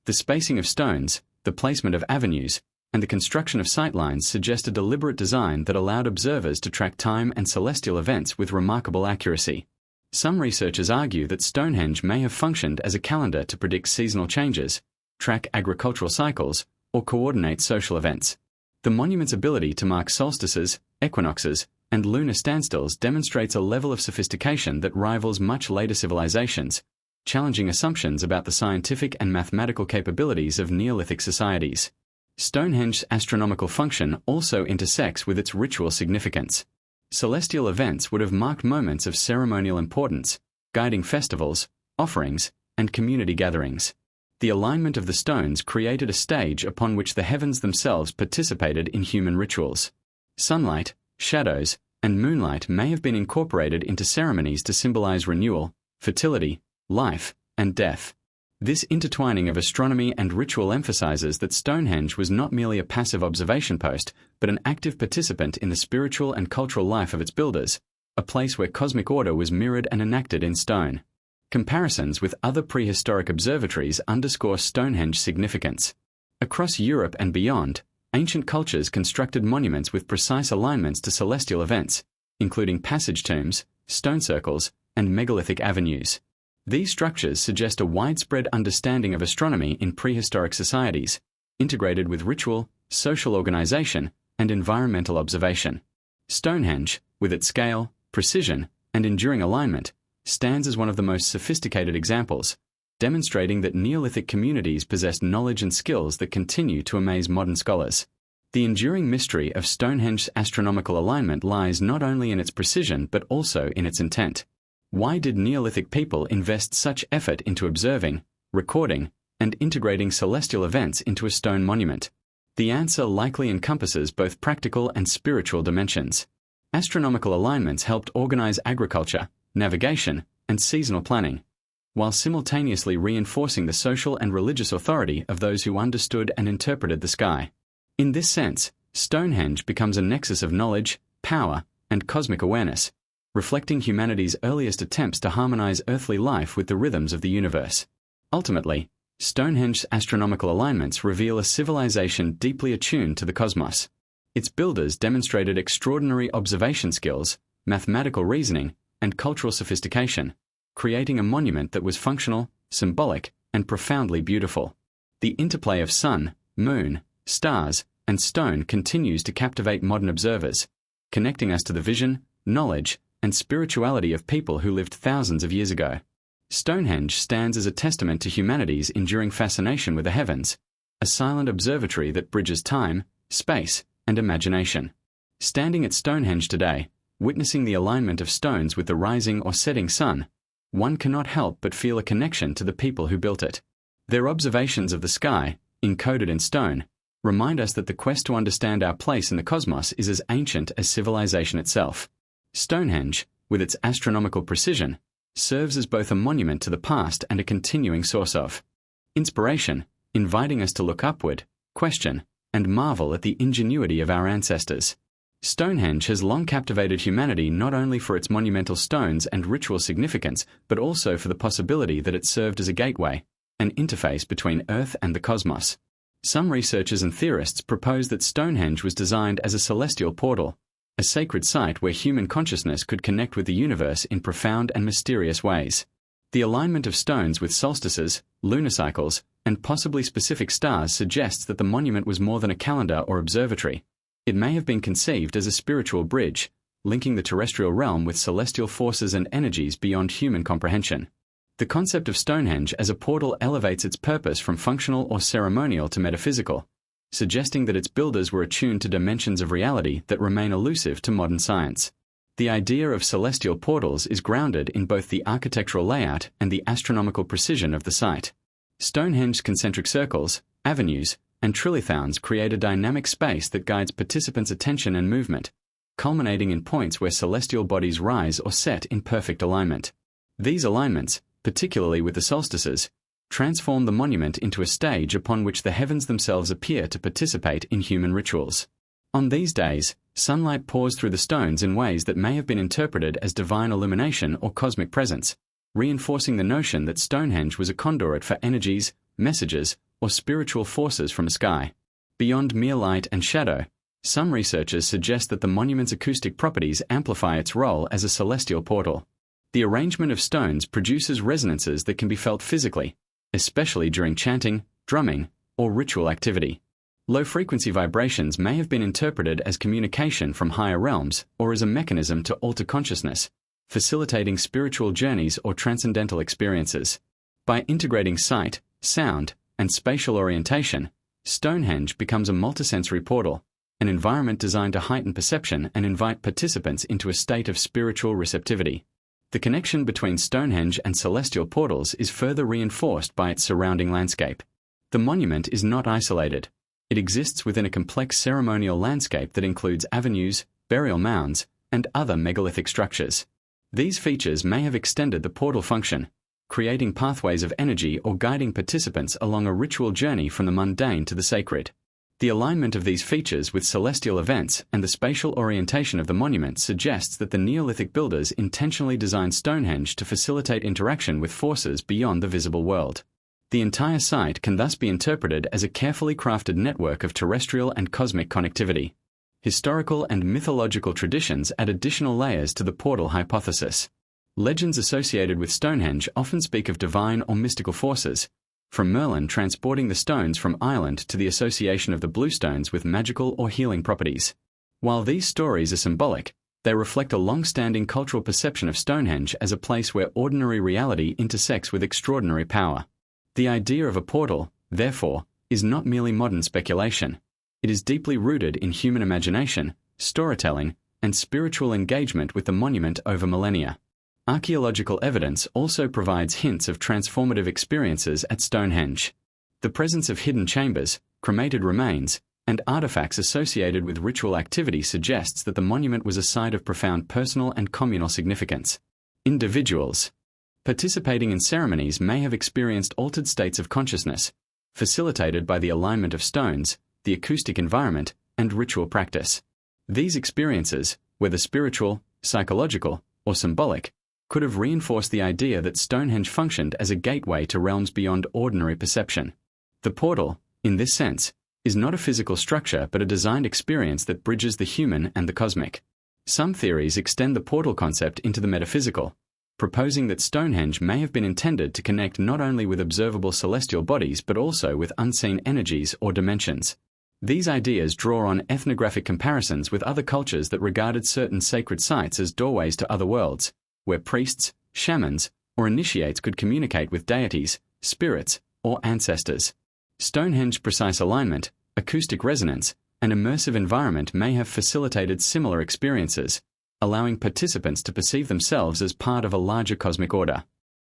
The spacing of stones, the placement of avenues, and the construction of sightlines suggest a deliberate design that allowed observers to track time and celestial events with remarkable accuracy. Some researchers argue that Stonehenge may have functioned as a calendar to predict seasonal changes, track agricultural cycles, or coordinate social events. The monument's ability to mark solstices, equinoxes, and lunar standstills demonstrates a level of sophistication that rivals much later civilizations, challenging assumptions about the scientific and mathematical capabilities of Neolithic societies. Stonehenge's astronomical function also intersects with its ritual significance. Celestial events would have marked moments of ceremonial importance, guiding festivals, offerings, and community gatherings. The alignment of the stones created a stage upon which the heavens themselves participated in human rituals. Sunlight, shadows, and moonlight may have been incorporated into ceremonies to symbolize renewal, fertility, life, and death. This intertwining of astronomy and ritual emphasizes that Stonehenge was not merely a passive observation post, but an active participant in the spiritual and cultural life of its builders, a place where cosmic order was mirrored and enacted in stone. Comparisons with other prehistoric observatories underscore Stonehenge's significance. Across Europe and beyond, ancient cultures constructed monuments with precise alignments to celestial events, including passage tombs, stone circles, and megalithic avenues. These structures suggest a widespread understanding of astronomy in prehistoric societies, integrated with ritual, social organization, and environmental observation. Stonehenge, with its scale, precision, and enduring alignment, stands as one of the most sophisticated examples, demonstrating that Neolithic communities possessed knowledge and skills that continue to amaze modern scholars. The enduring mystery of Stonehenge's astronomical alignment lies not only in its precision but also in its intent. Why did Neolithic people invest such effort into observing, recording, and integrating celestial events into a stone monument? The answer likely encompasses both practical and spiritual dimensions. Astronomical alignments helped organize agriculture, navigation, and seasonal planning, while simultaneously reinforcing the social and religious authority of those who understood and interpreted the sky. In this sense, Stonehenge becomes a nexus of knowledge, power, and cosmic awareness, reflecting humanity's earliest attempts to harmonize earthly life with the rhythms of the universe. Ultimately, Stonehenge's astronomical alignments reveal a civilization deeply attuned to the cosmos. Its builders demonstrated extraordinary observation skills, mathematical reasoning, and cultural sophistication, creating a monument that was functional, symbolic, and profoundly beautiful. The interplay of sun, moon, stars, and stone continues to captivate modern observers, connecting us to the vision, knowledge, and spirituality of people who lived thousands of years ago. Stonehenge stands as a testament to humanity's enduring fascination with the heavens, a silent observatory that bridges time, space, and imagination. Standing at Stonehenge today, witnessing the alignment of stones with the rising or setting sun, one cannot help but feel a connection to the people who built it. Their observations of the sky, encoded in stone, remind us that the quest to understand our place in the cosmos is as ancient as civilization itself. Stonehenge, with its astronomical precision, serves as both a monument to the past and a continuing source of inspiration, inviting us to look upward, question, and marvel at the ingenuity of our ancestors. Stonehenge has long captivated humanity not only for its monumental stones and ritual significance, but also for the possibility that it served as a gateway, an interface between Earth and the cosmos. Some researchers and theorists propose that Stonehenge was designed as a celestial portal, a sacred site where human consciousness could connect with the universe in profound and mysterious ways. The alignment of stones with solstices, lunar cycles, and possibly specific stars suggests that the monument was more than a calendar or observatory. It may have been conceived as a spiritual bridge, linking the terrestrial realm with celestial forces and energies beyond human comprehension. The concept of Stonehenge as a portal elevates its purpose from functional or ceremonial to metaphysical, suggesting that its builders were attuned to dimensions of reality that remain elusive to modern science. The idea of celestial portals is grounded in both the architectural layout and the astronomical precision of the site. Stonehenge's concentric circles, avenues, and trilithons create a dynamic space that guides participants' attention and movement, culminating in points where celestial bodies rise or set in perfect alignment. These alignments, particularly with the solstices, transform the monument into a stage upon which the heavens themselves appear to participate in human rituals. On these days, Sunlight pours through the stones in ways that may have been interpreted as divine illumination or cosmic presence, reinforcing the notion that Stonehenge was a conduit for energies, messages, or spiritual forces from the sky. Beyond mere light and shadow, some researchers suggest that the monument's acoustic properties amplify its role as a celestial portal. The arrangement of stones produces resonances that can be felt physically, especially during chanting, drumming, or ritual activity. Low-frequency vibrations may have been interpreted as communication from higher realms or as a mechanism to alter consciousness, facilitating spiritual journeys or transcendental experiences. By integrating sight, sound, and spatial orientation, Stonehenge becomes a multisensory portal, an environment designed to heighten perception and invite participants into a state of spiritual receptivity. The connection between Stonehenge and celestial portals is further reinforced by its surrounding landscape. The monument is not isolated. It exists within a complex ceremonial landscape that includes avenues, burial mounds, and other megalithic structures. These features may have extended the portal function, creating pathways of energy or guiding participants along a ritual journey from the mundane to the sacred. The alignment of these features with celestial events and the spatial orientation of the monument suggests that the Neolithic builders intentionally designed Stonehenge to facilitate interaction with forces beyond the visible world. The entire site can thus be interpreted as a carefully crafted network of terrestrial and cosmic connectivity. Historical and mythological traditions add additional layers to the portal hypothesis. Legends associated with Stonehenge often speak of divine or mystical forces, from Merlin transporting the stones from Ireland to the association of the bluestones with magical or healing properties. While these stories are symbolic, they reflect a long-standing cultural perception of Stonehenge as a place where ordinary reality intersects with extraordinary power. The idea of a portal, therefore, is not merely modern speculation. It is deeply rooted in human imagination, storytelling, and spiritual engagement with the monument over millennia. Archaeological evidence also provides hints of transformative experiences at Stonehenge. The presence of hidden chambers, cremated remains, and artifacts associated with ritual activity suggests that the monument was a site of profound personal and communal significance. Individuals participating in ceremonies may have experienced altered states of consciousness, facilitated by the alignment of stones, the acoustic environment, and ritual practice. These experiences, whether spiritual, psychological, or symbolic, could have reinforced the idea that Stonehenge functioned as a gateway to realms beyond ordinary perception. The portal, in this sense, is not a physical structure but a designed experience that bridges the human and the cosmic. Some theories extend the portal concept into the metaphysical, proposing that Stonehenge may have been intended to connect not only with observable celestial bodies but also with unseen energies or dimensions. These ideas draw on ethnographic comparisons with other cultures that regarded certain sacred sites as doorways to other worlds, where priests, shamans, or initiates could communicate with deities, spirits, or ancestors. Stonehenge's precise alignment, acoustic resonance, and immersive environment may have facilitated similar experiences, allowing participants to perceive themselves as part of a larger cosmic order.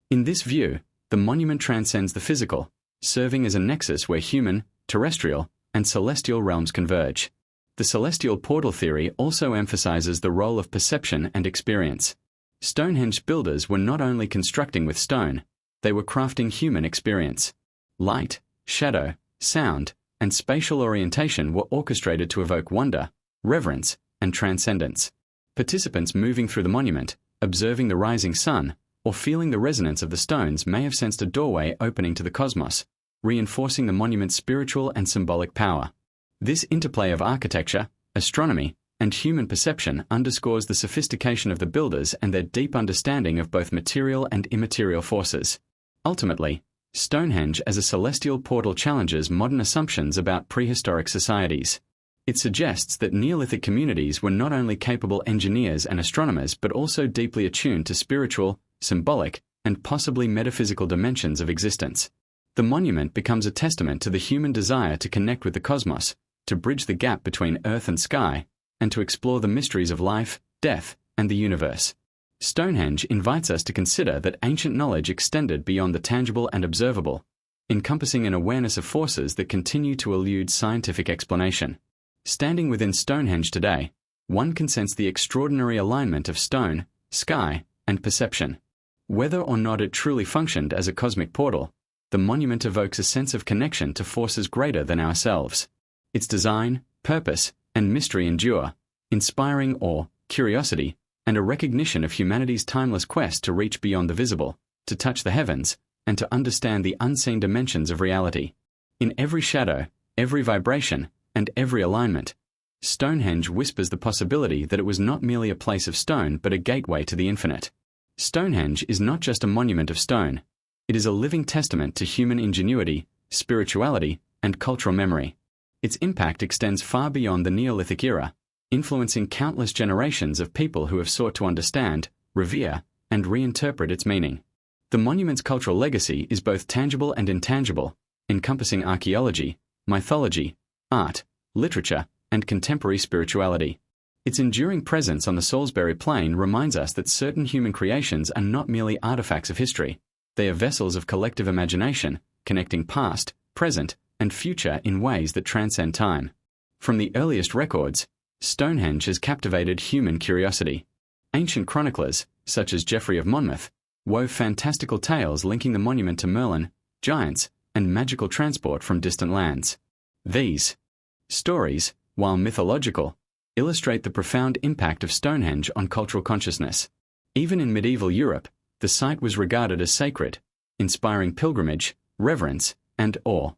In this view, the monument transcends the physical, serving as a nexus where human, terrestrial, and celestial realms converge. The celestial portal theory also emphasizes the role of perception and experience. Stonehenge builders were not only constructing with stone, they were crafting human experience. Light, shadow, sound, and spatial orientation were orchestrated to evoke wonder, reverence, and transcendence. Participants moving through the monument, observing the rising sun, or feeling the resonance of the stones may have sensed a doorway opening to the cosmos, reinforcing the monument's spiritual and symbolic power. This interplay of architecture, astronomy, and human perception underscores the sophistication of the builders and their deep understanding of both material and immaterial forces. Ultimately, Stonehenge as a celestial portal challenges modern assumptions about prehistoric societies. It suggests that Neolithic communities were not only capable engineers and astronomers but also deeply attuned to spiritual, symbolic, and possibly metaphysical dimensions of existence. The monument becomes a testament to the human desire to connect with the cosmos, to bridge the gap between earth and sky, and to explore the mysteries of life, death, and the universe. Stonehenge invites us to consider that ancient knowledge extended beyond the tangible and observable, encompassing an awareness of forces that continue to elude scientific explanation. Standing within Stonehenge today, one can sense the extraordinary alignment of stone, sky, and perception. Whether or not it truly functioned as a cosmic portal, the monument evokes a sense of connection to forces greater than ourselves. Its design, purpose, and mystery endure, inspiring awe, curiosity, and a recognition of humanity's timeless quest to reach beyond the visible, to touch the heavens, and to understand the unseen dimensions of reality. In every shadow, every vibration, and every alignment, Stonehenge whispers the possibility that it was not merely a place of stone but a gateway to the infinite. Stonehenge is not just a monument of stone. It is a living testament to human ingenuity, spirituality, and cultural memory. Its impact extends far beyond the Neolithic era, influencing countless generations of people who have sought to understand, revere, and reinterpret its meaning. The monument's cultural legacy is both tangible and intangible, encompassing archaeology, mythology, art, literature, and contemporary spirituality. Its enduring presence on the Salisbury Plain reminds us that certain human creations are not merely artifacts of history. They are vessels of collective imagination, connecting past, present, and future in ways that transcend time. From the earliest records, Stonehenge has captivated human curiosity. Ancient chroniclers, such as Geoffrey of Monmouth, wove fantastical tales linking the monument to Merlin, giants, and magical transport from distant lands. These stories, while mythological, illustrate the profound impact of Stonehenge on cultural consciousness. Even in medieval Europe, the site was regarded as sacred, inspiring pilgrimage, reverence, and awe.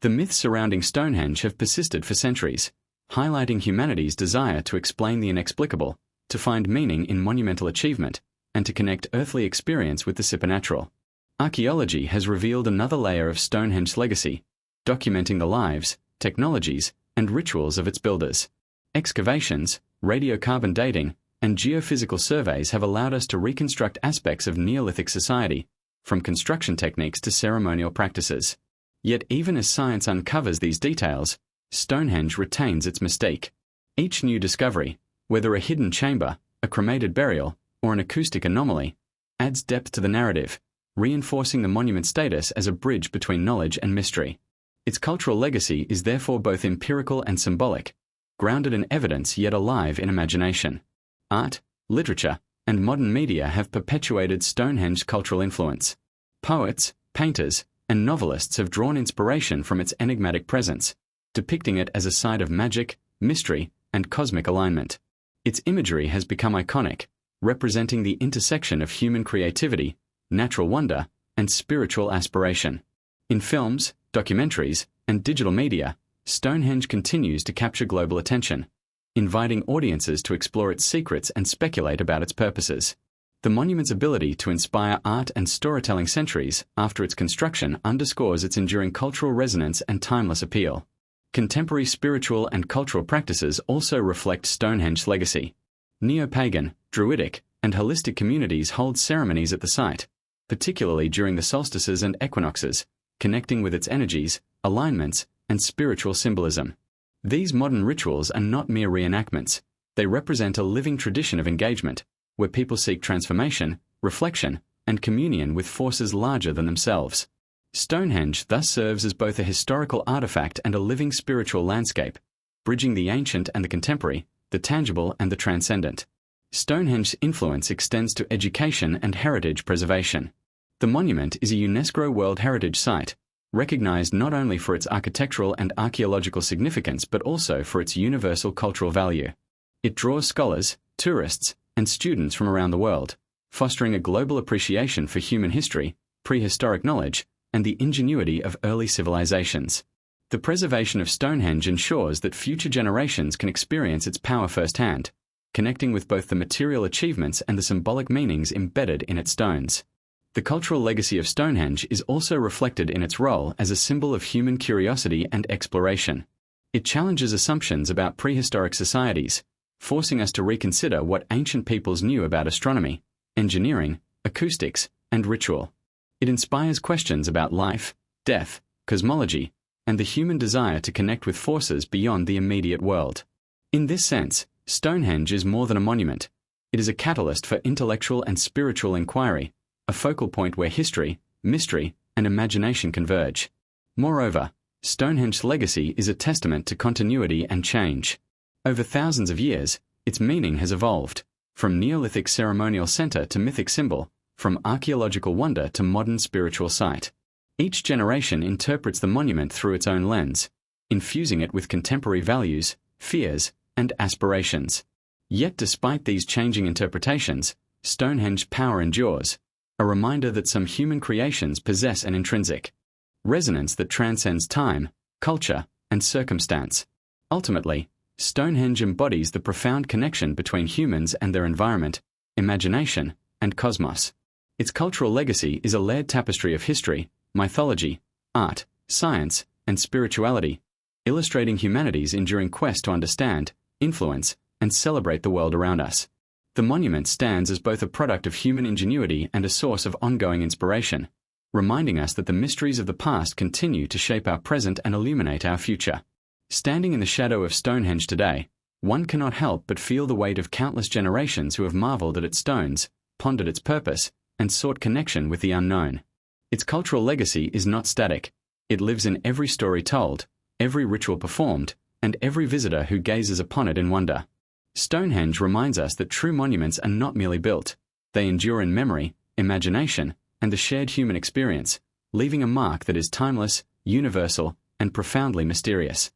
The myths surrounding Stonehenge have persisted for centuries, highlighting humanity's desire to explain the inexplicable, to find meaning in monumental achievement, and to connect earthly experience with the supernatural. Archaeology has revealed another layer of Stonehenge's legacy, documenting the lives, technologies, and rituals of its builders. Excavations, radiocarbon dating, and geophysical surveys have allowed us to reconstruct aspects of Neolithic society, from construction techniques to ceremonial practices. Yet even as science uncovers these details, Stonehenge retains its mystique. Each new discovery, whether a hidden chamber, a cremated burial, or an acoustic anomaly, adds depth to the narrative, reinforcing the monument's status as a bridge between knowledge and mystery. Its cultural legacy is therefore both empirical and symbolic, grounded in evidence yet alive in imagination. Art, literature, and modern media have perpetuated Stonehenge's cultural influence. Poets, painters, and novelists have drawn inspiration from its enigmatic presence, depicting it as a site of magic, mystery, and cosmic alignment. Its imagery has become iconic, representing the intersection of human creativity, natural wonder, and spiritual aspiration. In films, documentaries, and digital media, Stonehenge continues to capture global attention, inviting audiences to explore its secrets and speculate about its purposes. The monument's ability to inspire art and storytelling centuries after its construction underscores its enduring cultural resonance and timeless appeal. Contemporary spiritual and cultural practices also reflect Stonehenge's legacy. Neo-pagan, druidic, and holistic communities hold ceremonies at the site, particularly during the solstices and equinoxes, connecting with its energies, alignments, and spiritual symbolism. These modern rituals are not mere reenactments. They represent a living tradition of engagement, where people seek transformation, reflection, and communion with forces larger than themselves. Stonehenge thus serves as both a historical artifact and a living spiritual landscape, bridging the ancient and the contemporary, the tangible and the transcendent. Stonehenge's influence extends to education and heritage preservation. The monument is a UNESCO World Heritage Site, recognized not only for its architectural and archaeological significance but also for its universal cultural value. It draws scholars, tourists, and students from around the world, fostering a global appreciation for human history, prehistoric knowledge, and the ingenuity of early civilizations. The preservation of Stonehenge ensures that future generations can experience its power firsthand, connecting with both the material achievements and the symbolic meanings embedded in its stones. The cultural legacy of Stonehenge is also reflected in its role as a symbol of human curiosity and exploration. It challenges assumptions about prehistoric societies, forcing us to reconsider what ancient peoples knew about astronomy, engineering, acoustics, and ritual. It inspires questions about life, death, cosmology, and the human desire to connect with forces beyond the immediate world. In this sense, Stonehenge is more than a monument. It is a catalyst for intellectual and spiritual inquiry, a focal point where history, mystery, and imagination converge. Moreover, Stonehenge's legacy is a testament to continuity and change. Over thousands of years, its meaning has evolved, from Neolithic ceremonial center to mythic symbol, from archaeological wonder to modern spiritual site. Each generation interprets the monument through its own lens, infusing it with contemporary values, fears, and aspirations. Yet despite these changing interpretations, Stonehenge's power endures, a reminder that some human creations possess an intrinsic resonance that transcends time, culture, and circumstance. Ultimately, Stonehenge embodies the profound connection between humans and their environment, imagination, and cosmos. Its cultural legacy is a layered tapestry of history, mythology, art, science, and spirituality, illustrating humanity's enduring quest to understand, influence, and celebrate the world around us. The monument stands as both a product of human ingenuity and a source of ongoing inspiration, reminding us that the mysteries of the past continue to shape our present and illuminate our future. Standing in the shadow of Stonehenge today, one cannot help but feel the weight of countless generations who have marveled at its stones, pondered its purpose, and sought connection with the unknown. Its cultural legacy is not static. It lives in every story told, every ritual performed, and every visitor who gazes upon it in wonder. Stonehenge reminds us that true monuments are not merely built. They endure in memory, imagination, and the shared human experience, leaving a mark that is timeless, universal, and profoundly mysterious.